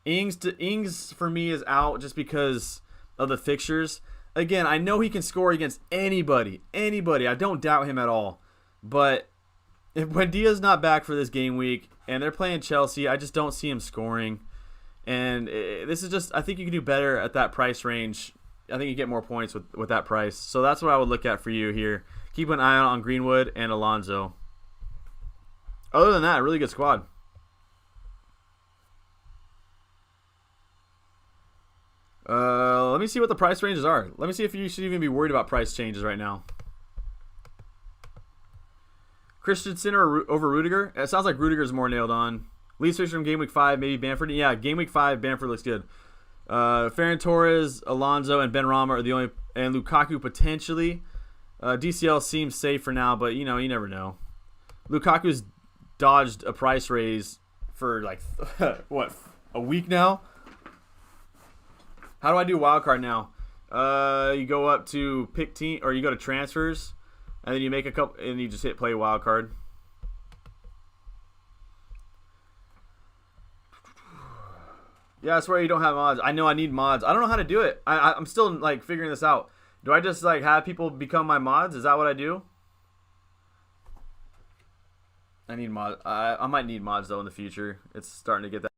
Ings for me is out just because of the fixtures. Again, I know he can score against anybody. I don't doubt him at all. But when Dia's not back for this game week and they're playing Chelsea, I just don't see him scoring. And this is just, I think you can do better at that price range. I think you get more points with that price. So that's what I would look at for you here. Keep an eye on Greenwood and Alonso. Other than that, a really good squad. Let me see what the price ranges are. Let me see if you should even be worried about price changes right now. Christensen over Rudiger? It sounds like Rudiger's more nailed on. Least fixture from Game Week 5, maybe Bamford. Yeah, Game Week 5, Bamford looks good. Ferran Torres, Alonso, and Ben Rama are the only... And Lukaku potentially... DCL seems safe for now, but, you never know. Lukaku's dodged a price raise for, like, what, a week now? How do I do wildcard now? You go up to pick team, or you go to transfers, and then you make a couple, and you just hit play wildcard. Yeah, I swear you don't have mods. I know I need mods. I don't know how to do it. I'm still, like, figuring this out. Do I just, like, have people become my mods? Is that what I do? I need mods. I might need mods, though, in the future. It's starting to get that.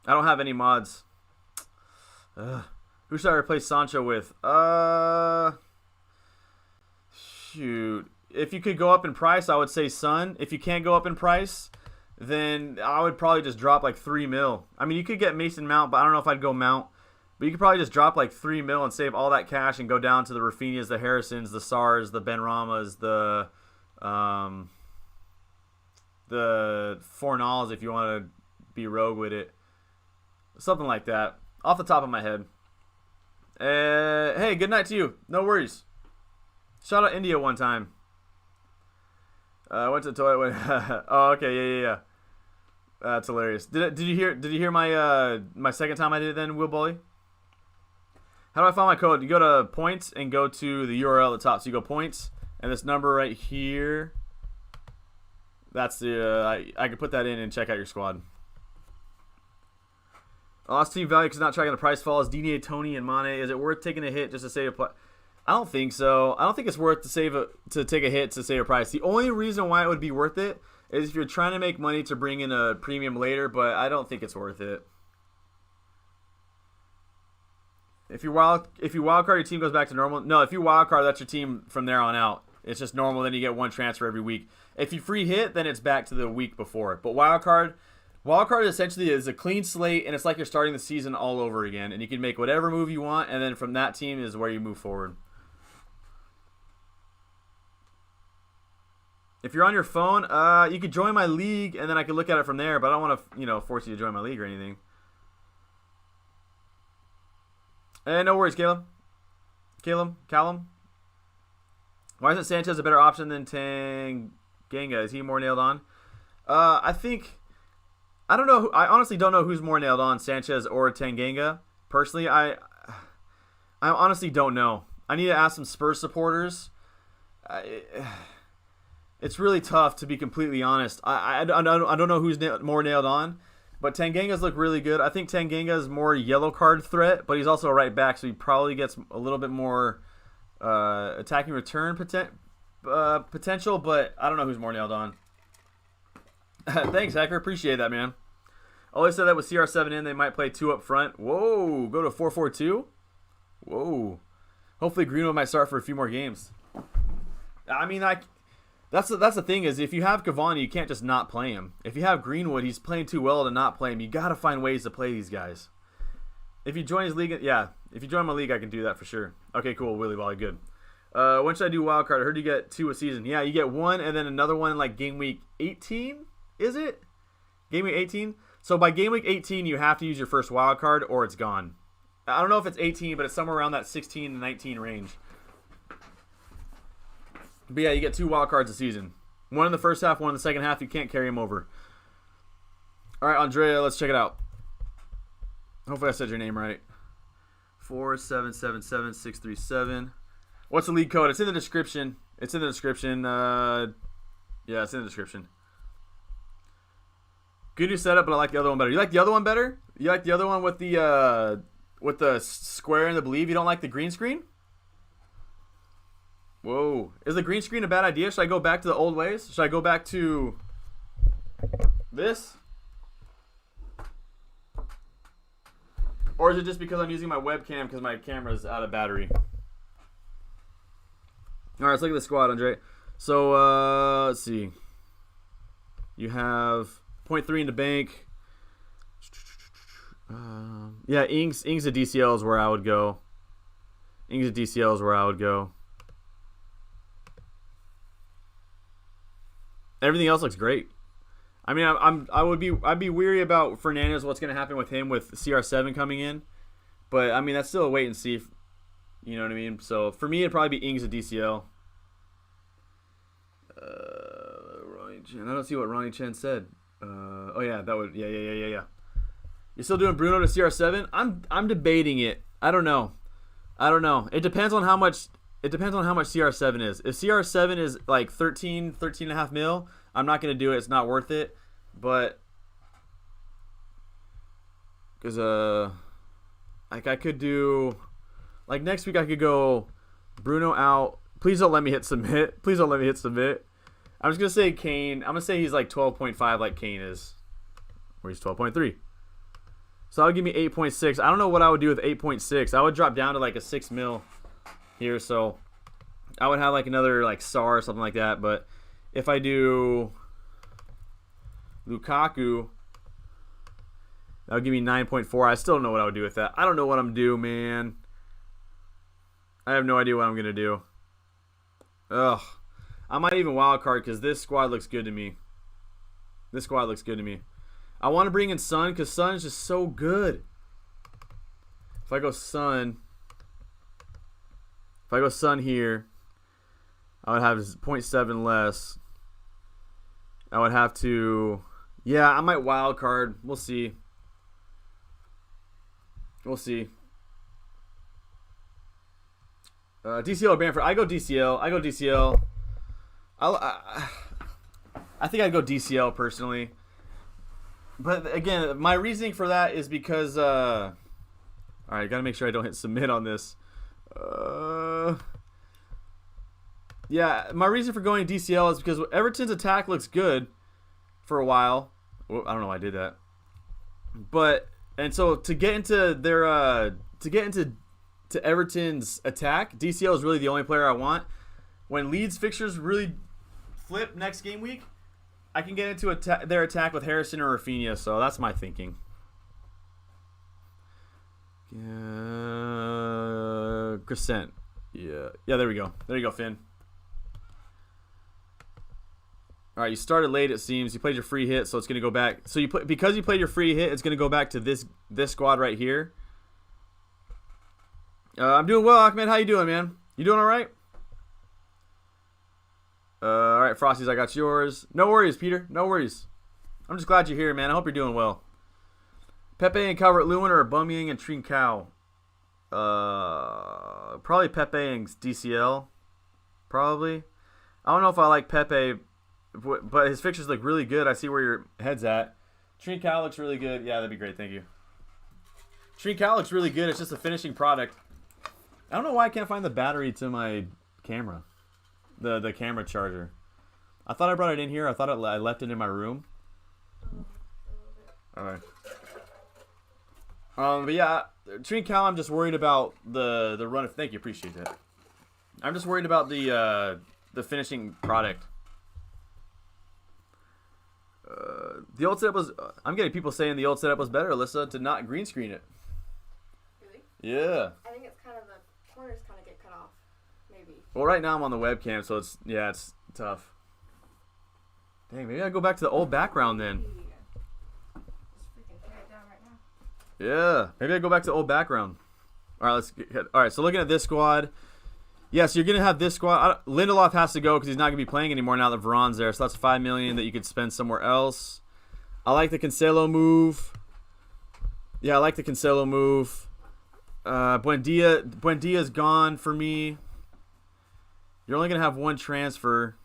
I don't have any mods. Who should I replace Sancho with? Shoot. If you could go up in price, I would say Son. If you can't go up in price, then I would probably just drop, like, 3 mil. I mean, you could get Mason Mount, but I don't know if I'd go Mount. But you could probably just drop like 3 mil and save all that cash and go down to the Rafinhas, the Harrisons, the Sars, the Ben Ramas, the Fornals if you want to be rogue with it. Something like that. Off the top of my head. Hey, good night to you. No worries. Shout out India one time. I went to the toilet. Oh, okay, yeah. That's hilarious. Did you hear my my second time I did it then, Will Bully? How do I find my code? You go to points and go to the URL at the top. So you go points and this number right here. That's the I can put that in and check out your squad. Lost team value because not tracking the price falls. Dinier, Tony, and Mane. Is it worth taking a hit just to save a play? I don't think so. I don't think it's worth to take a hit to save a price. The only reason why it would be worth it is if you're trying to make money to bring in a premium later, but I don't think it's worth it. If you wildcard, your team goes back to normal. No, if you wildcard, that's your team from there on out. It's just normal. Then you get one transfer every week. If you free hit, then it's back to the week before. But wildcard essentially is a clean slate, and it's like you're starting the season all over again. And you can make whatever move you want, and then from that team is where you move forward. If you're on your phone, you could join my league, and then I could look at it from there. But I don't want to, force you to join my league or anything. No worries, Callum. Why isn't Sanchez a better option than Tanganga? Is he more nailed on? I don't know. I honestly don't know who's more nailed on, Sanchez or Tanganga. Personally, I honestly don't know. I need to ask some Spurs supporters. It's really tough, to be completely honest. I don't know who's more nailed on, but Tanganga's look really good. I think Tanganga's more yellow card threat, but he's also a right back, so he probably gets a little bit more attacking return potential, but I don't know who's more nailed on. Thanks, Hacker. Appreciate that, man. Always said that with CR7 in, they might play 2 up front. Whoa, go to 4-4-2? Whoa. Hopefully Greenwood might start for a few more games. I mean, that's the thing is, if you have Cavani, you can't just not play him. If you have Greenwood, he's playing too well to not play him. You got to find ways to play these guys. If you join his league, yeah. If you join my league, I can do that for sure. Okay, cool. Willy Wally, good. When should I do wildcard? I heard you get 2 a season. Yeah, you get 1 and then another one in like game week 18. Is it? Game week 18? So by game week 18, you have to use your first wildcard or it's gone. I don't know if it's 18, but it's somewhere around that 16 to 19 range. But yeah, you get 2 wildcards a season. 1 in the first half, 1 in the second half. You can't carry them over. All right, Andrea, let's check it out. Hopefully I said your name right. 4777637. What's the league code? It's in the description. Yeah, it's in the description. Good new setup, but I like the other one better. You like the other one better? You like the other one with the square and the believe? You don't like the green screen? Whoa. Is the green screen a bad idea? Should I go back to the old ways? Should I go back to this? Or is it just because I'm using my webcam because my camera's out of battery? All right, let's look at the squad, Andre. So, let's see. You have 0.3 in the bank. Yeah, Ings a DCL is where I would go. Everything else looks great. I mean, I'd be weary about Fernandez. What's going to happen with him with CR7 coming in? But I mean, that's still a wait and see. You know what I mean? So for me, it'd probably be Ings a DCL. Ronnie Chen. I don't see what Ronnie Chen said. Oh yeah, that would. Yeah. You're still doing Bruno to CR7? I'm debating it. I don't know. It depends on how much. CR7 is. If CR7 is like 13.5 mil, I'm not gonna do it. It's not worth it. But because like I could do, like next week I could go Bruno out. Please don't let me hit submit. I'm just gonna say Kane. I'm gonna say he's like 12.5 like Kane is, or he's 12.3. So that would give me 8.6. I don't know what I would do with 8.6. I would drop down to like a 6 mil here, so I would have like another like SAR or something like that. But if I do Lukaku, that would give me 9.4. I still don't know what I would do with that. I don't know what I'm doing, man. I have no idea what I'm gonna do. Ugh. I might even wildcard because this squad looks good to me. I want to bring in Son because Son is just so good. If I go Son, If I go Son here, I would have 0.7 less. I would have to... Yeah, I might wild card. We'll see. We'll see. DCL or Bamford? I go DCL. I go DCL. I think I'd go DCL personally. But again, my reasoning for that is because... Alright, gotta make sure I don't hit submit on this. Yeah, my reason for going DCL is because Everton's attack looks good for a while. Well, I don't know why I did that. But... And so to get into their to Everton's attack, DCL is really the only player I want. When Leeds fixtures really flip next game week, I can get into their attack with Harrison or Rafinha. So that's my thinking. Crescent. Yeah. There we go. There you go, Finn. All right, you started late. It seems you played your free hit, so it's gonna go back. So because you played your free hit, it's gonna go back to this squad right here. I'm doing well, Ahmed. How you doing, man? You doing all right? All right, Frosties, I got yours. No worries, Peter. No worries. I'm just glad you're here, man. I hope you're doing well. Pepe and Calvert-Lewin or Aubameyang and Trincao? Probably Pepe and DCL. Probably. I don't know if I like Pepe. But his fixtures look really good. I see where your head's at. Trincao looks really good. Yeah, that'd be great. Thank you. Trincao looks really good. It's just a finishing product. I don't know why I can't find the battery to my camera. The camera charger. I thought I brought it in here. I thought I left it in my room. Alright. But yeah, Trincao, I'm just worried about the run of... Thank you. Appreciate that. I'm just worried about the finishing product. The old setup was... I'm getting people saying the old setup was better, Alyssa, to not green screen it. Really? Yeah. I think it's kind of the corners kind of get cut off. Maybe. Well, right now I'm on the webcam, so it's tough. Dang, maybe I go back to the old background then. Just freaking tear it down right now. Yeah, maybe I go back to the old background. All right, let's get... All right, so looking at this squad... Yeah, so you're going to have this squad. Lindelof has to go because he's not going to be playing anymore now that Varane's there. So that's $5 million that you could spend somewhere else. I like the Cancelo move. Yeah, I like the Cancelo move. Buendia's gone for me. You're only going to have one transfer.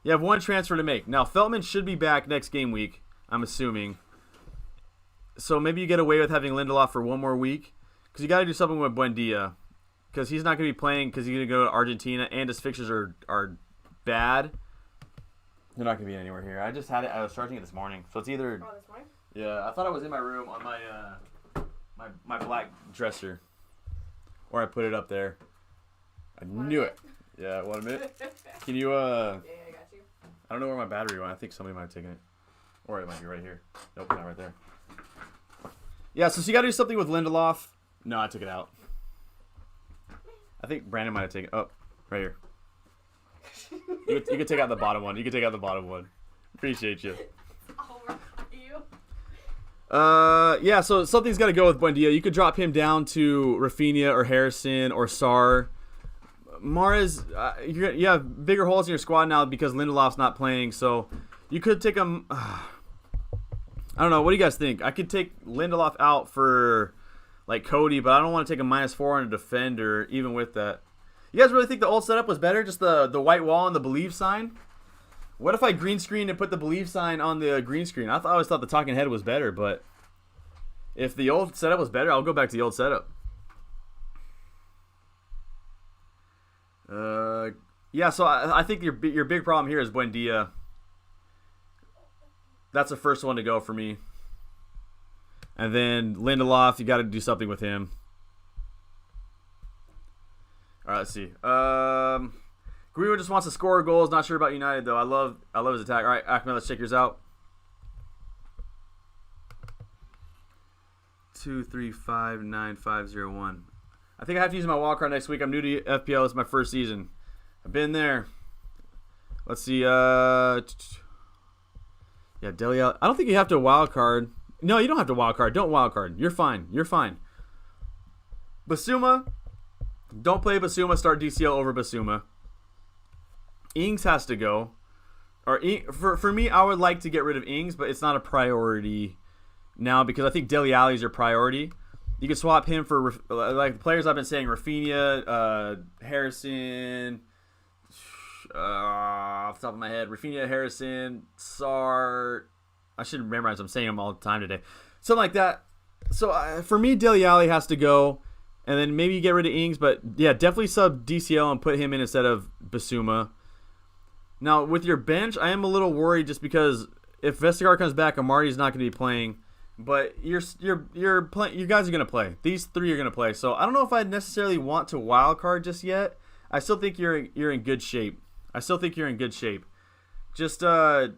You have one transfer to make. Now, Feltman should be back next game week, I'm assuming. So maybe you get away with having Lindelof for one more week because you got to do something with Buendia. Because he's not going to be playing because he's going to go to Argentina and his fixtures are bad. They're not going to be anywhere here. I just had it. I was charging it this morning. So it's either... Oh, this morning? Yeah, I thought it was in my room on my black dresser. Or I put it up there. I knew it. Yeah, 1 minute. Can you... Yeah, I got you. I don't know where my battery went. I think somebody might have taken it. Or it might be right here. Nope, not right there. Yeah, so you got to do something with Lindelof. No, I took it out. I think Brandon might have taken... Oh, right here. You could take out the bottom one. You could take out the bottom one. Appreciate you. I'll work for you. Yeah, so something's got to go with Buendia. You could drop him down to Rafinha or Harrison or Sarr. Mahrez, you have bigger holes in your squad now because Lindelof's not playing, so you could take him... I don't know. What do you guys think? I could take Lindelof out for... like Cody, but I don't want to take a -4 on a defender, even with that. You guys really think the old setup was better? Just the white wall and the believe sign? What if I green screen and put the believe sign on the green screen? I always thought the talking head was better, but if the old setup was better, I'll go back to the old setup. Yeah, so I think your big problem here is Buendia. That's the first one to go for me. And then Lindelof, you got to do something with him. All right, let's see. Greenwood just wants to score goals. Not sure about United though. I love his attack. All right, Ahmed, let's check yours out. 2359501. I think I have to use my wildcard next week. I'm new to FPL. It's my first season. I've been there. Let's see. Yeah, Dele Alli. I don't think you have to wildcard. No, you don't have to wildcard. Don't wildcard. You're fine. You're fine. Basuma, Don't play Basuma. Start DCL over Basuma. Ings has to go. Or for me, I would like to get rid of Ings, but it's not a priority now because I think Dele Alli is your priority. You can swap him for like the players I've been saying: Rafinha, Harrison. Off the top of my head, Rafinha, Harrison, Sar. I should memorize. I'm saying them all the time today. Something like that. So for me, Dele Alli has to go, and then maybe you get rid of Ings, but yeah, definitely sub DCL and put him in instead of Basuma. Now with your bench, I am a little worried just because if Vestergaard comes back, Amari's not going to be playing, but you guys are going to play. These three are going to play. So I don't know if I necessarily want to wildcard just yet. I still think you're in good shape. Just find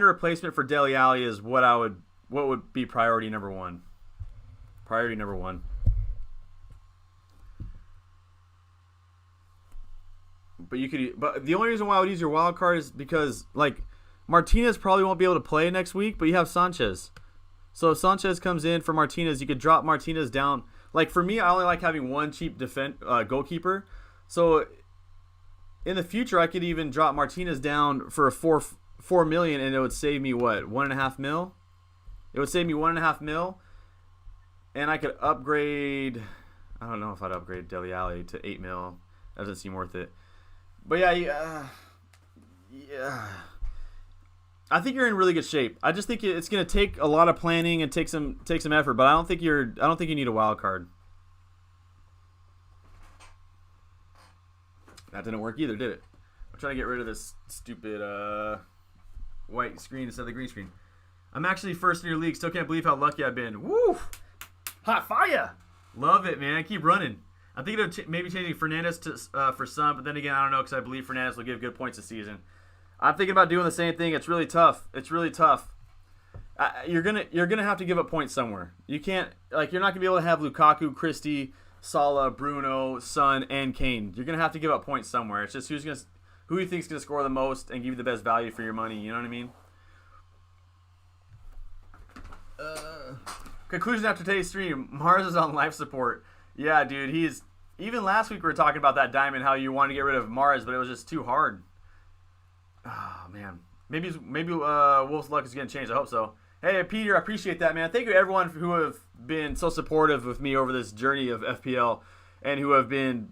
a replacement for Dele Alli is what would be priority number one. But the only reason why I would use your wild card is because like Martinez probably won't be able to play next week, but you have Sanchez. So if Sanchez comes in for Martinez, you could drop Martinez down. Like for me, I only like having one cheap goalkeeper. So in the future, I could even drop Martinez down for a 4 million, and it would save me what, 1.5 mil? It would save me 1.5 mil, and I could upgrade. I don't know if I'd upgrade Dele Alli to 8 mil. That doesn't seem worth it. But yeah. I think you're in really good shape. I just think it's going to take a lot of planning and take some effort. But I don't think you need a wild card. That didn't work either, did it? I'm trying to get rid of this stupid white screen instead of the green screen. I'm actually first in your league. Still can't believe how lucky I've been. Woo! Hot fire! Love it, man. Keep running. I'm thinking of maybe changing Fernandez to for Son, but then again, I don't know because I believe Fernandez will give good points this season. I'm thinking about doing the same thing. It's really tough. You're gonna have to give up points somewhere. You can't you're not gonna be able to have Lukaku, Christie, Salah, Bruno, Son, and Kane. You're gonna have to give up points somewhere. It's just who you think's gonna score the most and give you the best value for your money. You know what I mean? Conclusion after today's stream: Mars is on life support. Yeah, dude. Even last week we were talking about that diamond, how you wanted to get rid of Mars, but it was just too hard. Oh man, maybe Wolf's luck is gonna change. I hope so. Hey Peter, I appreciate that, man. Thank you everyone who have been so supportive with me over this journey of FPL, and who have been,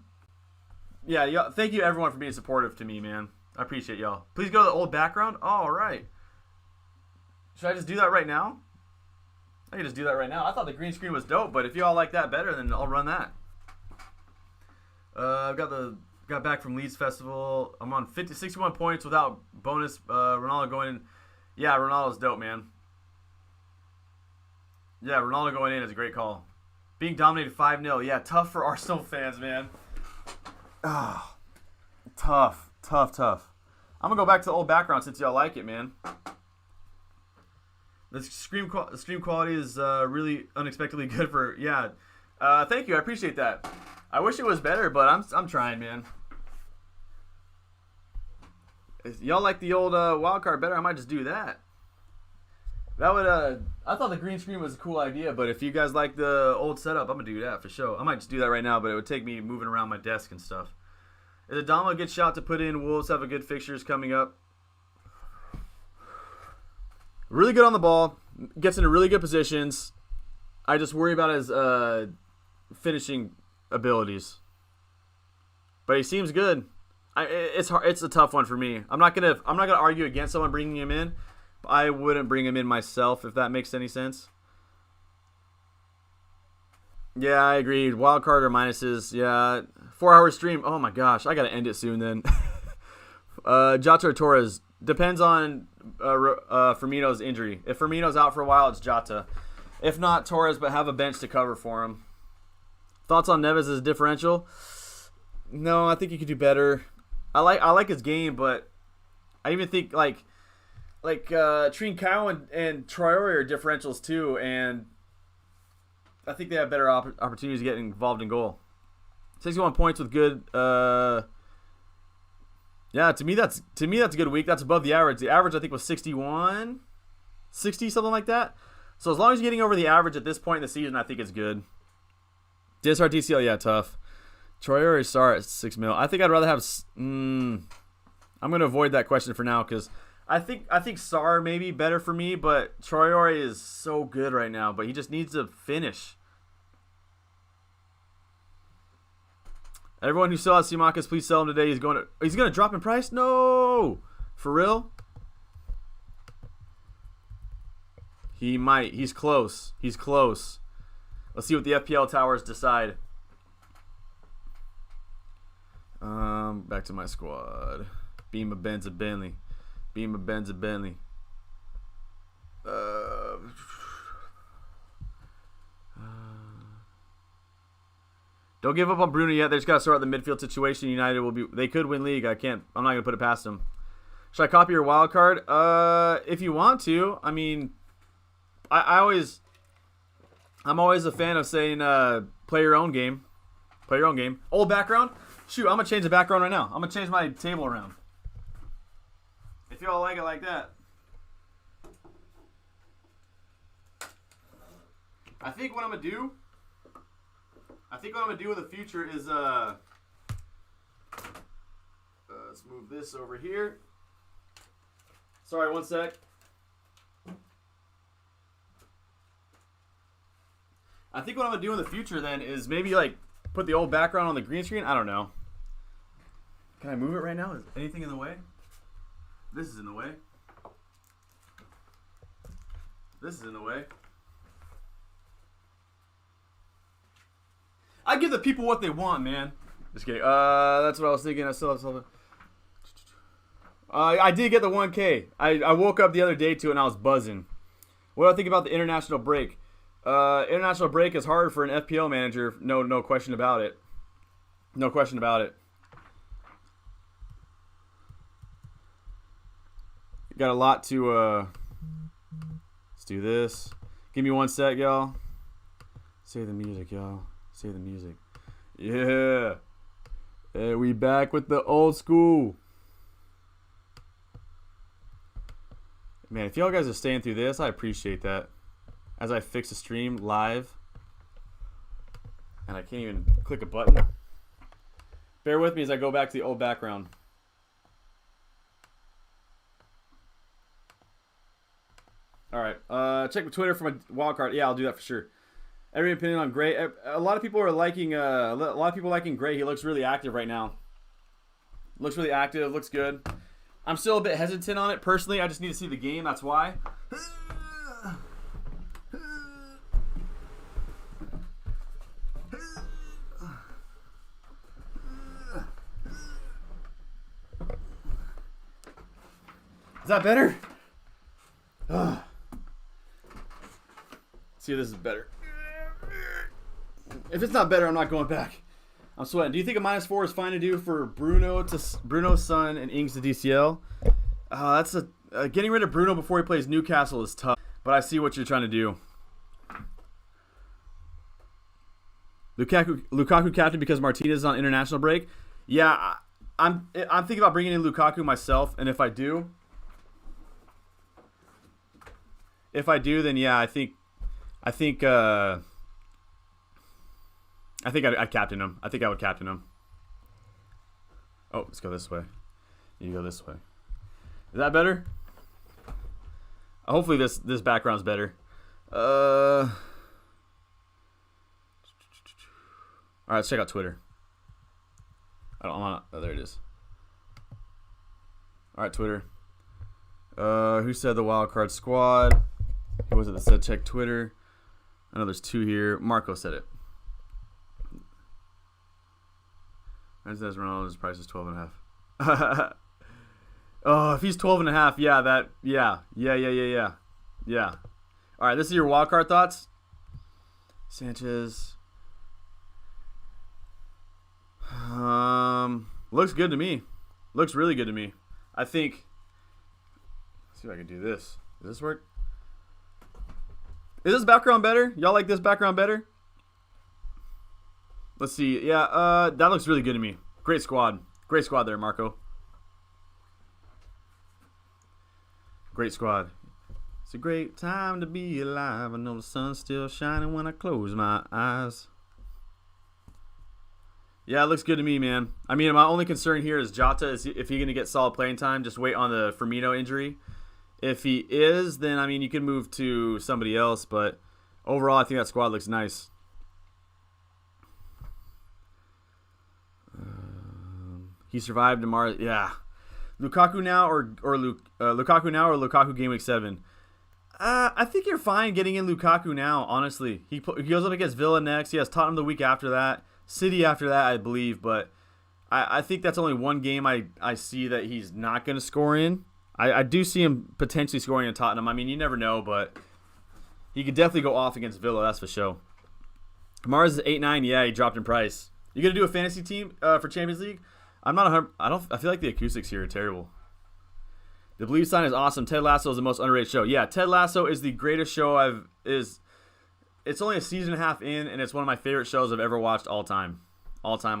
thank you everyone for being supportive to me, man. I appreciate y'all. Please go to the old background. All right. Should I just do that right now? I can just do that right now. I thought the green screen was dope, but if y'all like that better, then I'll run that. I've got back from Leeds Festival. I'm on 61 points without bonus. Ronaldo going in. Yeah, Ronaldo's dope, man. Yeah, Ronaldo going in is a great call. Being dominated 5-0. Yeah, tough for Arsenal fans, man. Oh, tough. I'm going to go back to the old background since y'all like it, man. The stream quality is really unexpectedly good for, yeah. Thank you, I appreciate that. I wish it was better, but I'm trying, man. If y'all like the old wild card better, I might just do that. That would I thought the green screen was a cool idea, but if you guys like the old setup, I'm gonna do that for sure. I might just do that right now, but it would take me moving around my desk and stuff. Is Adama a good shot to put in? Wolves have a good fixtures coming up. Really good on the ball, gets into really good positions. I just worry about his finishing abilities, but he seems good. It's hard. It's a tough one for me. I'm not gonna argue against someone bringing him in. I wouldn't bring him in myself, if that makes any sense. Yeah, I agreed. Wild card or minuses. Yeah, 4-hour stream. Oh my gosh, I gotta end it soon then. Jota or Torres depends on Firmino's injury. If Firmino's out for a while, it's Jota. If not, Torres, but have a bench to cover for him. Thoughts on Neves as a differential? No, I think he could do better. I like his game, but I even think like Trincao and Traore are differentials too, and I think they have better opportunities to get involved in goal. 61 points with good. Yeah, to me that's a good week. That's above the average. The average I think was 61, 60, something like that. So as long as you're getting over the average at this point in the season, I think it's good. DSR DCL, yeah, tough. Troy or Sar at 6 mil. I think I'd rather have. I'm gonna avoid that question for now because I think Sar may be better for me, but Troy is so good right now. But he just needs to finish. Everyone who still has Simakas, please sell him today. He's gonna drop in price. No, for real. He might. He's close. He's close. Let's see what the FPL towers decide. Back to my squad. Beam of Benz a Bentley. Beam of Benz a Bentley. Don't give up on Bruno yet. They just got to sort out the midfield situation. United will be. They could win league. I'm not gonna put it past them. Should I copy your wild card? If you want to. I mean, I'm always a fan of saying play your own game. Play your own game. Old background. Shoot, I'm gonna change the background right now. I'm gonna change my table around. If y'all like it like that. I think what I'm gonna do in the future is let's move this over here. Sorry, one sec. I think what I'm gonna do in the future then is maybe like put the old background on the green screen. I don't know. Can I move it right now? Is anything in the way? This is in the way. This is in the way. I give the people what they want, man. Just kidding. That's what I was thinking. I still have something. I did get the 1K. I woke up the other day to it and I was buzzing. What do I think about the international break? International break is hard for an FPL manager. No question about it. No question about it. Got a lot to. Let's do this. Give me one sec, y'all. Say the music, y'all. Say the music. Yeah. Hey, we back with the old school. Man, if y'all guys are staying through this, I appreciate that. As I fix the stream live. And I can't even click a button. Bear with me as I go back to the old background. Alright, check Twitter for my wildcard. Yeah, I'll do that for sure. Every opinion on Gray. A lot of people are liking Gray. He looks really active right now. Looks really active, looks good. I'm still a bit hesitant on it personally. I just need to see the game, that's why. Is that better? See if this is better. If it's not better, I'm not going back. I'm sweating. Do you think a -4 is fine to do for Bruno, Son, and Ings to DCL? That's getting rid of Bruno before he plays Newcastle is tough. But I see what you're trying to do. Lukaku captain because Martinez is on international break. Yeah, I'm thinking about bringing in Lukaku myself, and if I do, then yeah, I think I'd captain him. I think I would captain him. Oh, let's go this way. You go this way. Is that better? Hopefully this background's better. All right, let's check out Twitter. Oh, there it is. All right, Twitter. Who said the wildcard squad? Who was it that said check Twitter? I know there's two here. Marco said it. It says Ronaldo's price is 12.5. Oh, if he's 12.5, yeah. All right, this is your wildcard thoughts. Sanchez. Looks good to me. Looks really good to me. I think. Let's see if I can do this. Does this work? Is this background better? Y'all like this background better? Let's see. Yeah, that looks really good to me. Great squad. Great squad there, Marco. Great squad. It's a great time to be alive. I know the sun's still shining when I close my eyes. Yeah, it looks good to me, man. I mean, my only concern here is Jota. Is if he's going to get solid playing time, just wait on the Firmino injury. If he is, then, I mean, you can move to somebody else. But overall, I think that squad looks nice. He survived tomorrow. Yeah. Lukaku now or Lukaku game week 7? I think you're fine getting in Lukaku now, honestly. He goes up against Villa next. He has Tottenham the week after that. City after that, I believe. But I think that's only one game I see that he's not going to score in. I do see him potentially scoring in Tottenham. I mean, you never know, but he could definitely go off against Villa, that's for sure. Mars is 8-9. Yeah, he dropped in price. You going to do a fantasy team for Champions League? I'm not. I feel like the acoustics here are terrible. The Believe sign is awesome. Ted Lasso is the most underrated show. Yeah, Ted Lasso is the greatest show It's only a season and a half in, and it's one of my favorite shows I've ever watched all time. All time.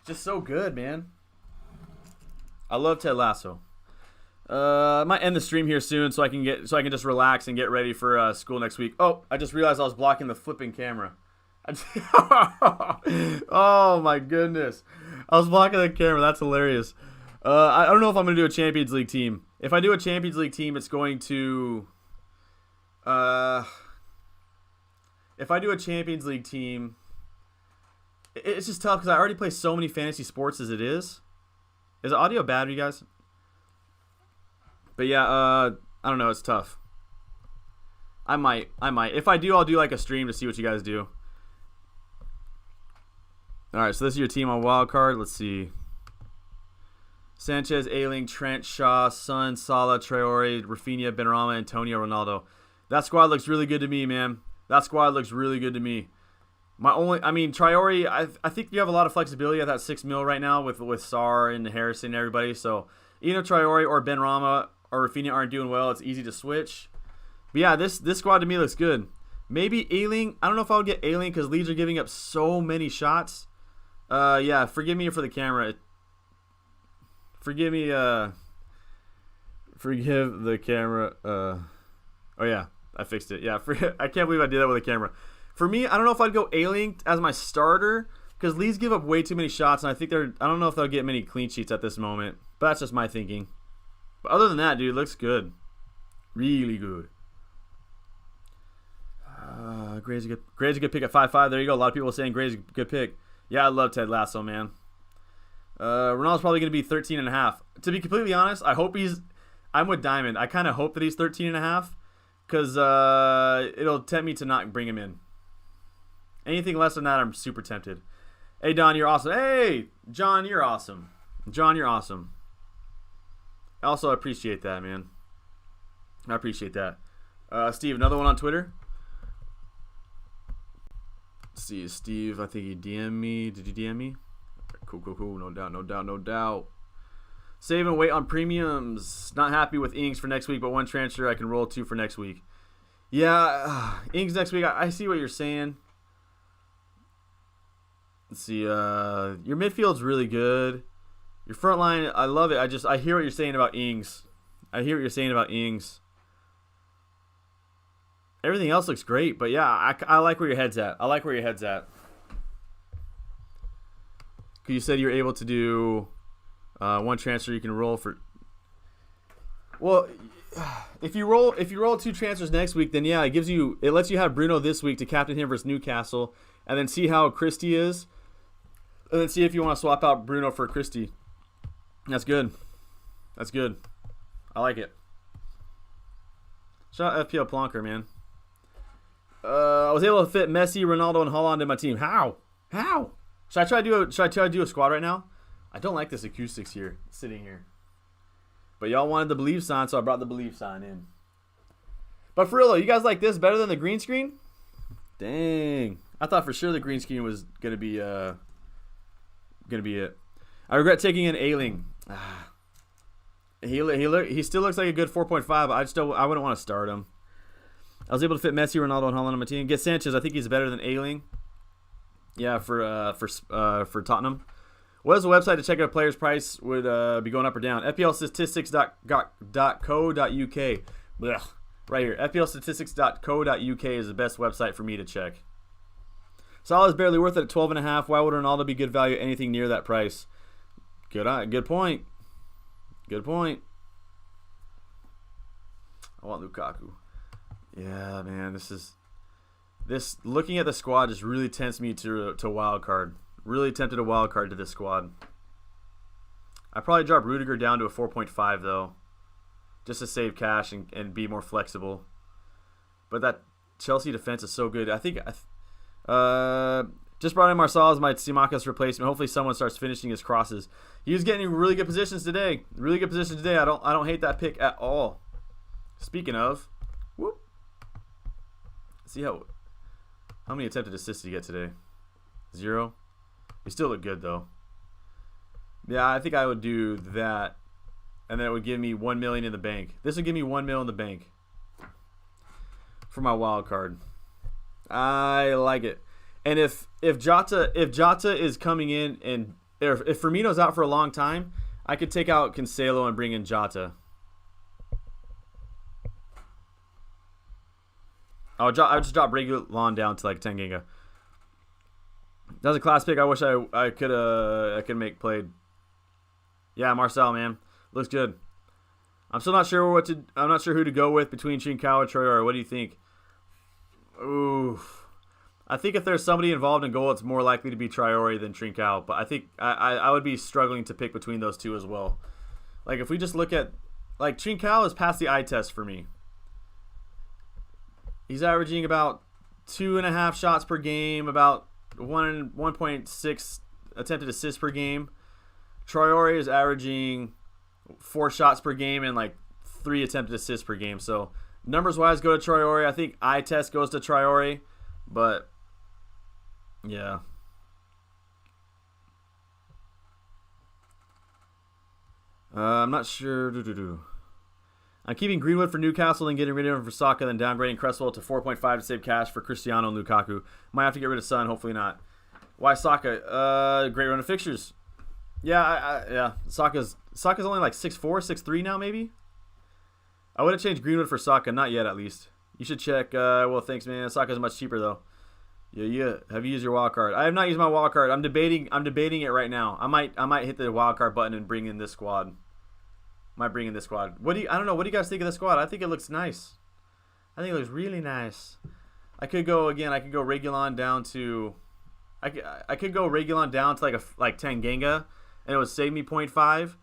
Just so good, man. I love Ted Lasso. I might end the stream here soon so I can just relax and get ready for school next week. Oh, I just realized I was blocking the flipping camera. Oh my goodness. I was blocking the camera. That's hilarious. I don't know if I'm going to do a Champions League team. If I do a Champions League team, it's going to... if I do a Champions League team, it's just tough because I already play so many fantasy sports as it is. Is the audio bad for you guys? But yeah, I don't know. It's tough. I might. If I do, I'll do like a stream to see what you guys do. All right, so this is your team on wildcard. Let's see. Sanchez, Ayling, Trent, Shaw, Son, Salah, Traore, Rafinha, Benrahma, Antonio, Ronaldo. That squad looks really good to me, man. That squad looks really good to me. Traore, I think you have a lot of flexibility at that 6 mil right now with Sarr and Harrison and everybody. So either Traore or Benrahma or Rafinha aren't doing well. It's easy to switch. But yeah, this squad to me looks good. Maybe Ayling. I don't know if I would get Ayling because Leeds are giving up so many shots. Yeah, forgive me for the camera. Forgive the camera. Oh yeah, I fixed it. Yeah, I can't believe I did that with a camera. For me, I don't know if I'd go Ayling as my starter because Leeds give up way too many shots, and I don't know if they'll get many clean sheets at this moment. But that's just my thinking. But other than that, dude, looks good. Really good. Gray's a good pick at 5.5. There you go. A lot of people saying Gray's a good pick. Yeah, I love Ted Lasso, man. Ronaldo's probably going to be 13.5. To be completely honest, I'm with Diamond. I kind of hope that he's 13.5 because it'll tempt me to not bring him in. Anything less than that, I'm super tempted. Hey, Don, you're awesome. Hey, John, you're awesome. John, you're awesome. Also, I appreciate that, man. I appreciate that. Steve, another one on Twitter. Let's see, Steve, I think he DM'd me. Did you DM me? Cool. No doubt. Save and wait on premiums. Not happy with Ings for next week, but one transfer I can roll 2 for next week. Yeah, Ings next week. I see what you're saying. Let's see. Your midfield's really good. Your front line, I love it. I hear what you're saying about Ings. Everything else looks great, but yeah, I like where your head's at. Because you said you're able to do one transfer you can roll for. Well, if you roll 2 transfers next week, then yeah, it lets you have Bruno this week to captain him versus Newcastle, and then see how Christie is, and then see if you want to swap out Bruno for Christie. That's good. I like it. Shout out FPL Plonker, man. I was able to fit Messi, Ronaldo, and Haaland in my team. How? Should I try to do a squad right now? I don't like this acoustics here, sitting here. But y'all wanted the Believe sign, so I brought the Believe sign in. But for real though, you guys like this better than the green screen? Dang. I thought for sure the green screen was gonna be it. I regret taking in Ayling. He still looks like a good 4.5, but I wouldn't want to start him. I was able to fit Messi, Ronaldo, and Haaland on my team. Get Sanchez. I think he's better than Ayling. Yeah, for Tottenham. What is the website to check out a player's price would be going up or down? FPLstatistics.co.uk. Blech. Right here. FPLstatistics.co.uk is the best website for me to check. Salah is barely worth it at 12.5. Why would Ronaldo be good value anything near that price? Good point. Good point. I want Lukaku. Yeah, man, this looking at the squad just really tempts me to wildcard. Really tempted to wildcard to this squad. I probably drop Rudiger down to a 4.5 though, just to save cash and be more flexible. But that Chelsea defense is so good. I think just brought in Marcel as my Tsimikas replacement. Hopefully someone starts finishing his crosses. He was getting really good positions today. Really good positions today. I don't hate that pick at all. Speaking of, whoop. See how many attempted assists did he get today? 0. He still look good though. Yeah, I think I would do that, and then it would give me 1 million in the bank. This would give me 1 mil in the bank for my wild card. I like it. And if Jota is coming in and if Firmino's out for a long time, I could take out Cancelo and bring in Jota. I just drop Regulon down to like 10 giga. That was a class pick. I wish I could make played. Yeah, Marcel, man, looks good. I'm still not sure I'm not sure who to go with between Trincao and Traore. What do you think? Oof. I think if there's somebody involved in goal, it's more likely to be Traore than Trincao. But I think I would be struggling to pick between those two as well. Like if we just look at like Trincao has passed the eye test for me. He's averaging about 2.5 shots per game, about 1.6 attempted assists per game. Traore is averaging 4 shots per game and like 3 attempted assists per game. So numbers wise, go to Traore. I think eye test goes to Traore, but yeah. I'm not sure. I'm keeping Greenwood for Newcastle and getting rid of him for Saka, then downgrading Cresswell to 4.5 to save cash for Cristiano and Lukaku. Might have to get rid of Son, hopefully not. Why Saka? Great run of fixtures. Yeah, yeah. Saka's only like 6'4", 6'3" now, maybe. I would have changed Greenwood for Saka, not yet at least. You should check. Well, thanks, man. Saka's much cheaper though. Yeah. Have you used your wild card? I have not used my wild card. I'm debating it right now. I might hit the wild card button and bring in this squad. Might bring in this squad. I don't know. What do you guys think of the squad? I think it looks nice. I think it looks really nice. I could go again. I could go Regulon down to. I could go Regulon down to like 10 Genga, and it would save me 0.5,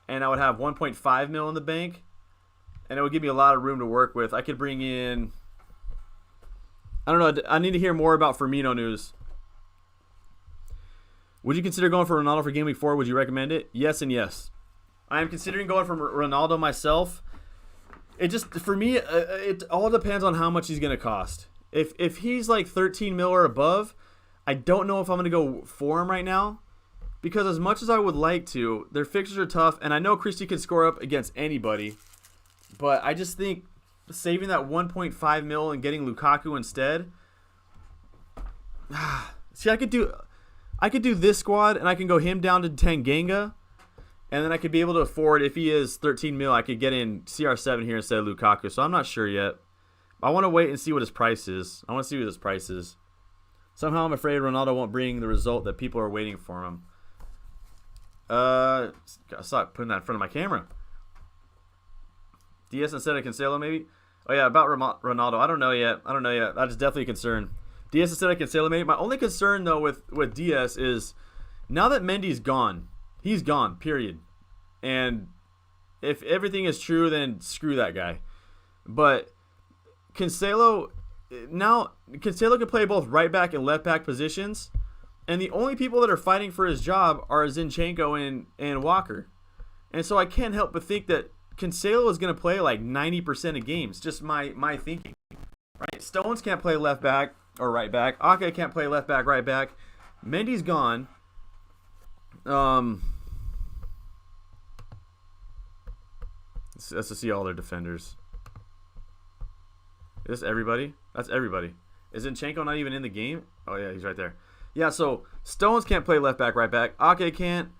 and I would have 1.5 mil in the bank, and it would give me a lot of room to work with. I could bring in. I don't know. I need to hear more about Firmino news. Would you consider going for Ronaldo for Game Week 4? Would you recommend it? Yes and yes. I am considering going for Ronaldo myself. It just, for me, it all depends on how much he's going to cost. If he's like 13 mil or above, I don't know if I'm going to go for him right now. Because as much as I would like to, their fixtures are tough. And I know Christie can score up against anybody. But I just think saving that 1.5 mil and getting Lukaku instead. See, I could do this squad and I can go him down to 10 Genga. And then I could be able to afford, if he is 13 mil, I could get in CR7 here instead of Lukaku. So I'm not sure yet. I want to wait and see what his price is. I want to see what his price is. Somehow I'm afraid Ronaldo won't bring the result that people are waiting for him. Gotta stop putting that in front of my camera. DS instead of Cancelo, maybe? Oh, yeah, about Ronaldo. I don't know yet. That is definitely a concern. DS instead of Cancelo, maybe? My only concern, though, with DS is now that Mendy's gone, he's gone, period. And if everything is true, then screw that guy. But Cancelo can play both right back and left back positions. And the only people that are fighting for his job are Zinchenko and Walker. And so I can't help but think that Cancelo is going to play like 90% of games. Just my thinking. Right? Stones can't play left back or right back. Ake can't play left back, right back. Mendy's gone. Let's see all their defenders. Is this everybody? That's everybody. Is Zinchenko not even in the game? Oh, yeah, he's right there. Yeah, so Stones can't play left back, right back. Ake can't.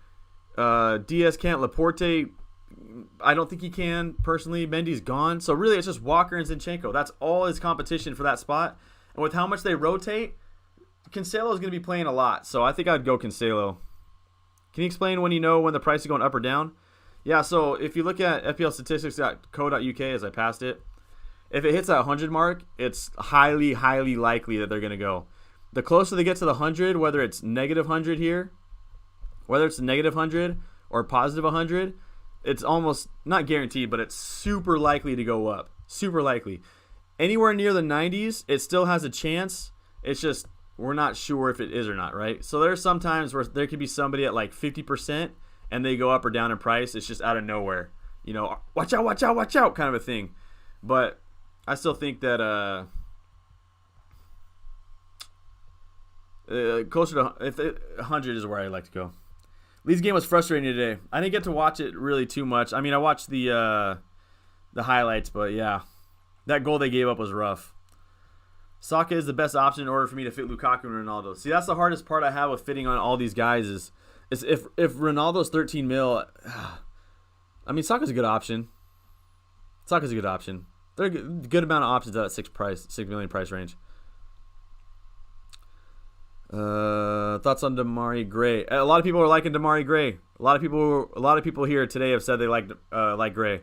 Diaz can't. Laporte I don't think he can, personally. Mendy's gone. So really, it's just Walker and Zinchenko. That's all his competition for that spot. And with how much they rotate, Cancelo is going to be playing a lot. So I think I'd go Cancelo. Can you explain when the price is going up or down? Yeah, so if you look at FPLstatistics.co.uk as I passed it, if it hits that 100 mark, it's highly, highly likely that they're going to go. The closer they get to the 100, whether it's negative 100 here, whether it's negative 100 or positive 100, it's almost not guaranteed, but it's super likely to go up. Super likely. Anywhere near the 90s, it still has a chance. It's just we're not sure if it is or not, right? So there's some times where there could be somebody at like 50% and they go up or down in price. It's just out of nowhere. Watch out, watch out, watch out kind of a thing. But I still think that closer to 100 is where I like to go. Lee's game was frustrating today. I didn't get to watch it really too much. I mean, I watched the highlights, but yeah, that goal they gave up was rough. Saka is the best option in order for me to fit Lukaku and Ronaldo. See, that's the hardest part I have with fitting on all these guys is if Ronaldo's 13 mil, I mean, Saka's a good option. Saka's a good option. There are a good amount of options at that 6 million price range. Thoughts on Damari Gray? A lot of people are liking Damari Gray. A lot of people here today have said they like Gray.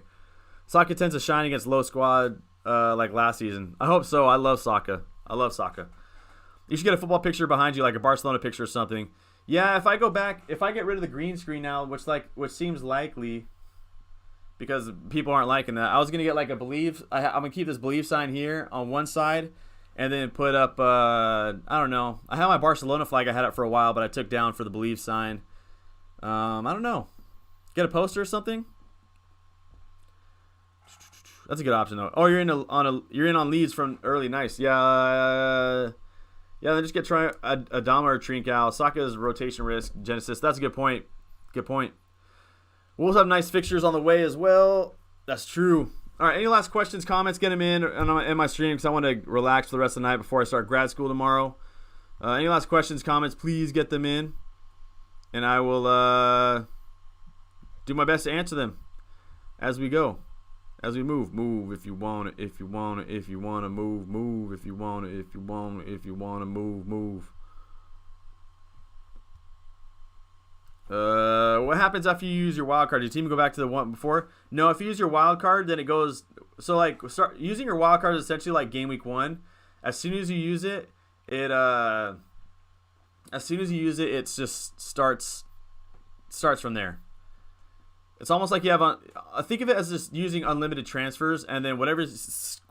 Saka tends to shine against low squad like last season. I hope so. I love Saka. You should get a football picture behind you, like a Barcelona picture or something. Yeah, if I get rid of the green screen now, which seems likely because people aren't liking that. I was gonna get like a Believe. I'm gonna keep this Believe sign here on one side. And then put up, I don't know. I had my Barcelona flag. I had it for a while, but I took down for the Believe sign. I don't know. Get a poster or something? That's a good option, though. Oh, you're in on leads from early. Nice. Yeah. Then just get Adama or Trincao. Saka's rotation risk. Genesis. That's a good point. We'll have nice fixtures on the way as well. That's true. All right, any last questions, comments, get them in my stream because I want to relax for the rest of the night before I start grad school tomorrow. Any last questions, comments, please get them in. And I will do my best to answer them as we go. As we move. Move if you want it, if you want it, if you want to move. Move if you want it, if you want it, if you want to move. Move. What happens after you use your wild card? Does your team go back to the one before? No, if you use your wild card, then it goes. So like, start using your wild card is essentially like game week 1. As soon as you use it, it just starts from there. It's almost like you have think of it as just using unlimited transfers, and then whatever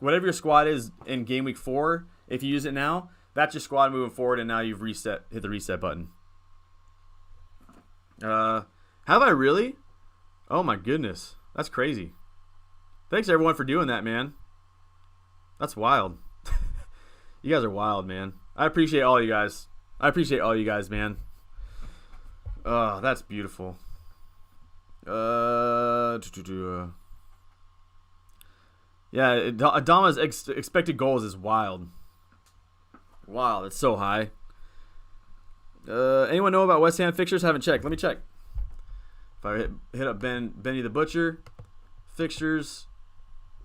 your squad is in game week 4, if you use it now, that's your squad moving forward, and now you've hit the reset button. Have I really? Oh my goodness. That's crazy. Thanks everyone for doing that, man. That's wild. You guys are wild, man. I appreciate all you guys. Man. Oh, that's beautiful. Yeah, Adama's expected goals is wild. Wow, it's so high. Anyone know about West Ham fixtures? Haven't checked. Let me check. If I hit up Benny the Butcher, fixtures,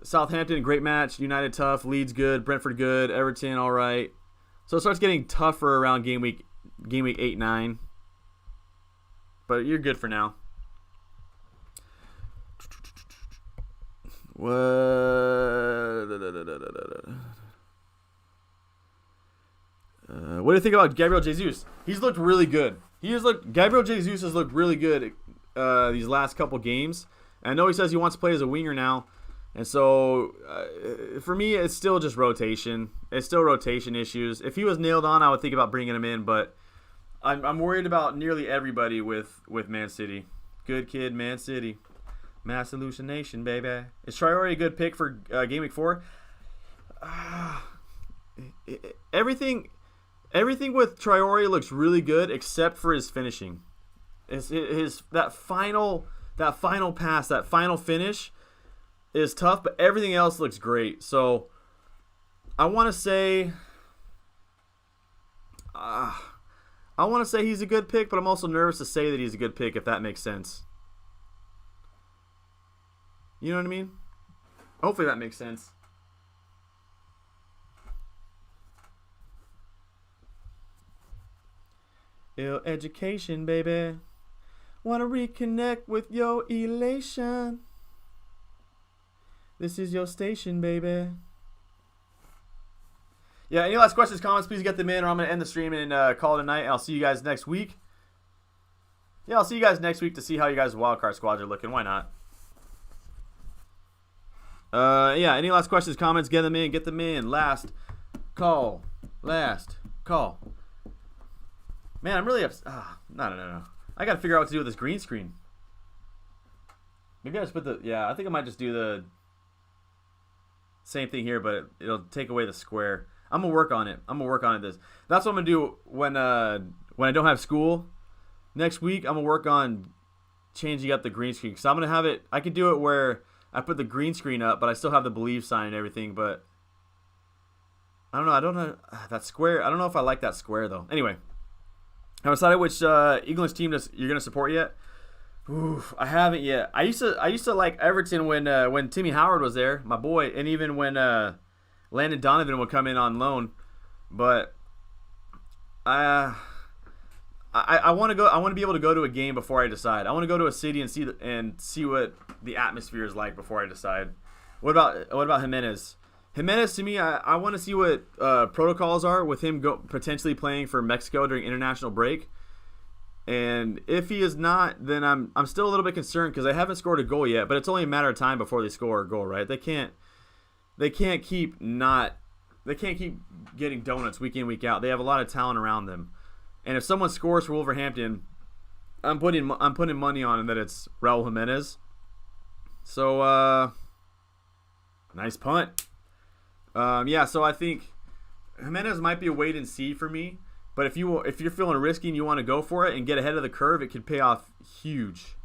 Southampton, great match. United tough. Leeds good. Brentford good. Everton all right. So it starts getting tougher around game week 8-9. But you're good for now. What do you think about Gabriel Jesus? He's looked really good. Gabriel Jesus has looked really good these last couple games. I know he says he wants to play as a winger now. And so, for me, it's still just rotation. It's still rotation issues. If he was nailed on, I would think about bringing him in. But I'm worried about nearly everybody with Man City. Good kid, Man City. Mass hallucination, baby. Is Traore a good pick for Game Week 4? Everything with Traore looks really good except for his finishing. That final pass, that final finish is tough, but everything else looks great. So I want to say he's a good pick, but I'm also nervous to say that he's a good pick if that makes sense. You know what I mean? Hopefully that makes sense. Ill education, baby. Wanna reconnect with your elation. This is your station, baby. Yeah, any last questions, comments, please get them in, or I'm going to end the stream and call it a night, and I'll see you guys next week. Yeah, I'll see you guys next week to see how you guys' wildcard squads are looking. Why not? Yeah, any last questions, comments, get them in, get them in. Last call. Last call. Man, I'm really upset. No. I got to figure out what to do with this green screen. Maybe I just put the... Yeah, I think I might just do the same thing here, but it'll take away the square. I'm going to work on it. That's what I'm going to do when I don't have school next week. I'm going to work on changing up the green screen. Because I'm going to have it... I could do it where I put the green screen up, but I still have the believe sign and everything, but... I don't know. That square... I don't know if I like that square, though. Anyway. Have decided which English team you're going to support yet? Oof, I haven't yet. I used to like Everton when Timmy Howard was there, my boy, and even when Landon Donovan would come in on loan. But I want to go. I want to be able to go to a game before I decide. I want to go to a city and see what the atmosphere is like before I decide. What about Jimenez? Jimenez, to me, I want to see what protocols are with him potentially playing for Mexico during international break. And if he is not, then I'm still a little bit concerned because they haven't scored a goal yet. But it's only a matter of time before they score a goal, right? They can't keep getting donuts week in, week out. They have a lot of talent around them. And if someone scores for Wolverhampton, I'm putting money on that it's Raul Jimenez. So nice punt. Yeah, so I think Jimenez might be a wait and see for me. But if you're feeling risky and you want to go for it and get ahead of the curve, it could pay off huge.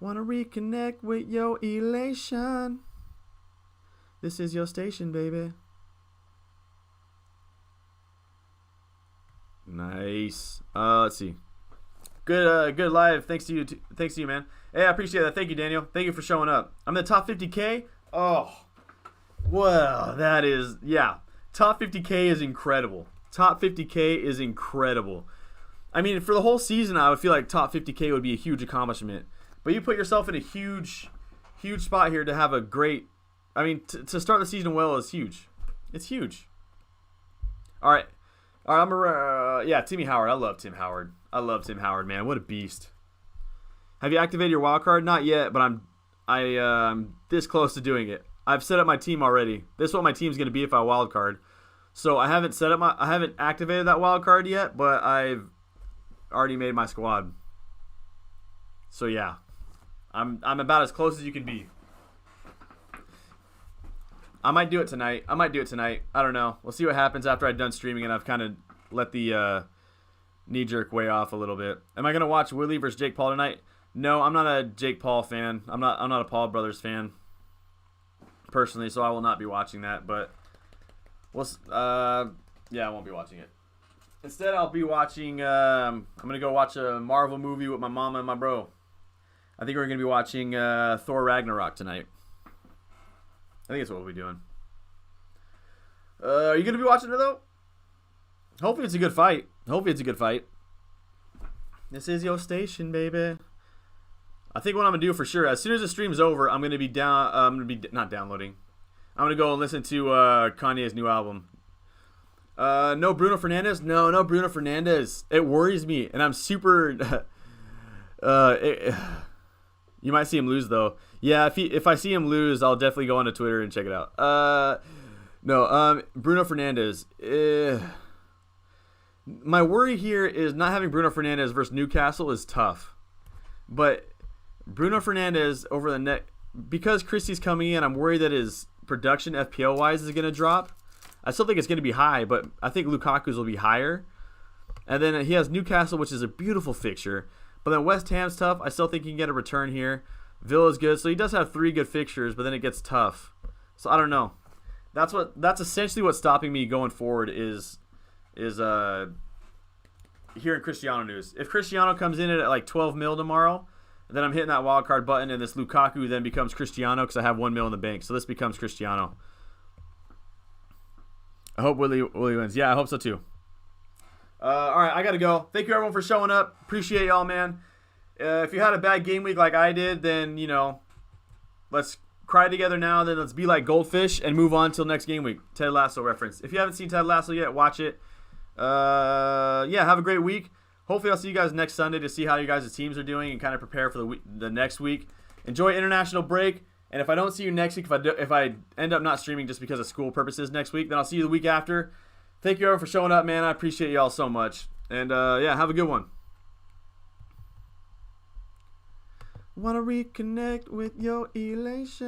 Want to reconnect with your elation. This is your station, baby. Nice. Let's see. Good live. Thanks to you, man. Hey, I appreciate that. Thank you, Daniel. Thank you for showing up. I'm in the top 50K. Oh, well, that is, yeah. Top 50K is incredible. I mean, for the whole season, I would feel like top 50K would be a huge accomplishment. But you put yourself in a huge spot here to have a great... I mean, to start the season well is huge. It's huge. All right, yeah, Timmy Howard. I love Tim Howard, man. What a beast. Have you activated your wild card? Not yet, but I'm this close to doing it. I've set up my team already. This is what my team's going to be if I wild card. So I haven't activated that wild card yet, but I've already made my squad. So yeah, I'm about as close as you can be. I might do it tonight. I don't know. We'll see what happens after I'm done streaming and I've kind of let the knee-jerk way off a little bit. Am I going to watch Willie versus Jake Paul tonight? No, I'm not a Jake Paul fan. I'm not a Paul Brothers fan personally, so I will not be watching that. But yeah, I won't be watching it. Instead, I'll be watching. I'm gonna go watch a Marvel movie with my mama and my bro. I think we're gonna be watching Thor Ragnarok tonight. I think that's what we'll be doing. Are you gonna be watching it though? Hopefully it's a good fight. This is your station, baby. I think what I'm gonna do for sure, as soon as the stream's over, I'm gonna be not downloading. I'm gonna go and listen to Kanye's new album. No Bruno Fernandes. No Bruno Fernandes. It worries me, and I'm super. You might see him lose though. Yeah, if I see him lose, I'll definitely go onto Twitter and check it out. No, Bruno Fernandes. My worry here is not having Bruno Fernandes versus Newcastle is tough, but Bruno Fernandes over the net because Christie's coming in. I'm worried that his production FPL wise is going to drop. I still think it's going to be high, but I think Lukaku's will be higher. And then he has Newcastle, which is a beautiful fixture. But then West Ham's tough. I still think he can get a return here. Villa's good, so he does have 3 good fixtures, but then it gets tough. So I don't know. That's essentially what's stopping me going forward is hearing Cristiano news. If Cristiano comes in at like 12 mil tomorrow, And then I'm hitting that wild card button, and this Lukaku then becomes Cristiano because I have 1 mil in the bank. So this becomes Cristiano. I hope Willie wins. Yeah, I hope so too. All right, I got to go. Thank you, everyone, for showing up. Appreciate y'all, man. If you had a bad game week like I did, then, let's cry together now. Then let's be like goldfish and move on till next game week. Ted Lasso reference. If you haven't seen Ted Lasso yet, watch it. Yeah, have a great week. Hopefully, I'll see you guys next Sunday to see how you guys' teams are doing and kind of prepare for the next week. Enjoy international break. And if I don't see you next week, if I end up not streaming just because of school purposes next week, then I'll see you the week after. Thank you, everyone, for showing up, man. I appreciate y'all so much. And, yeah, have a good one. Want to reconnect with your elation.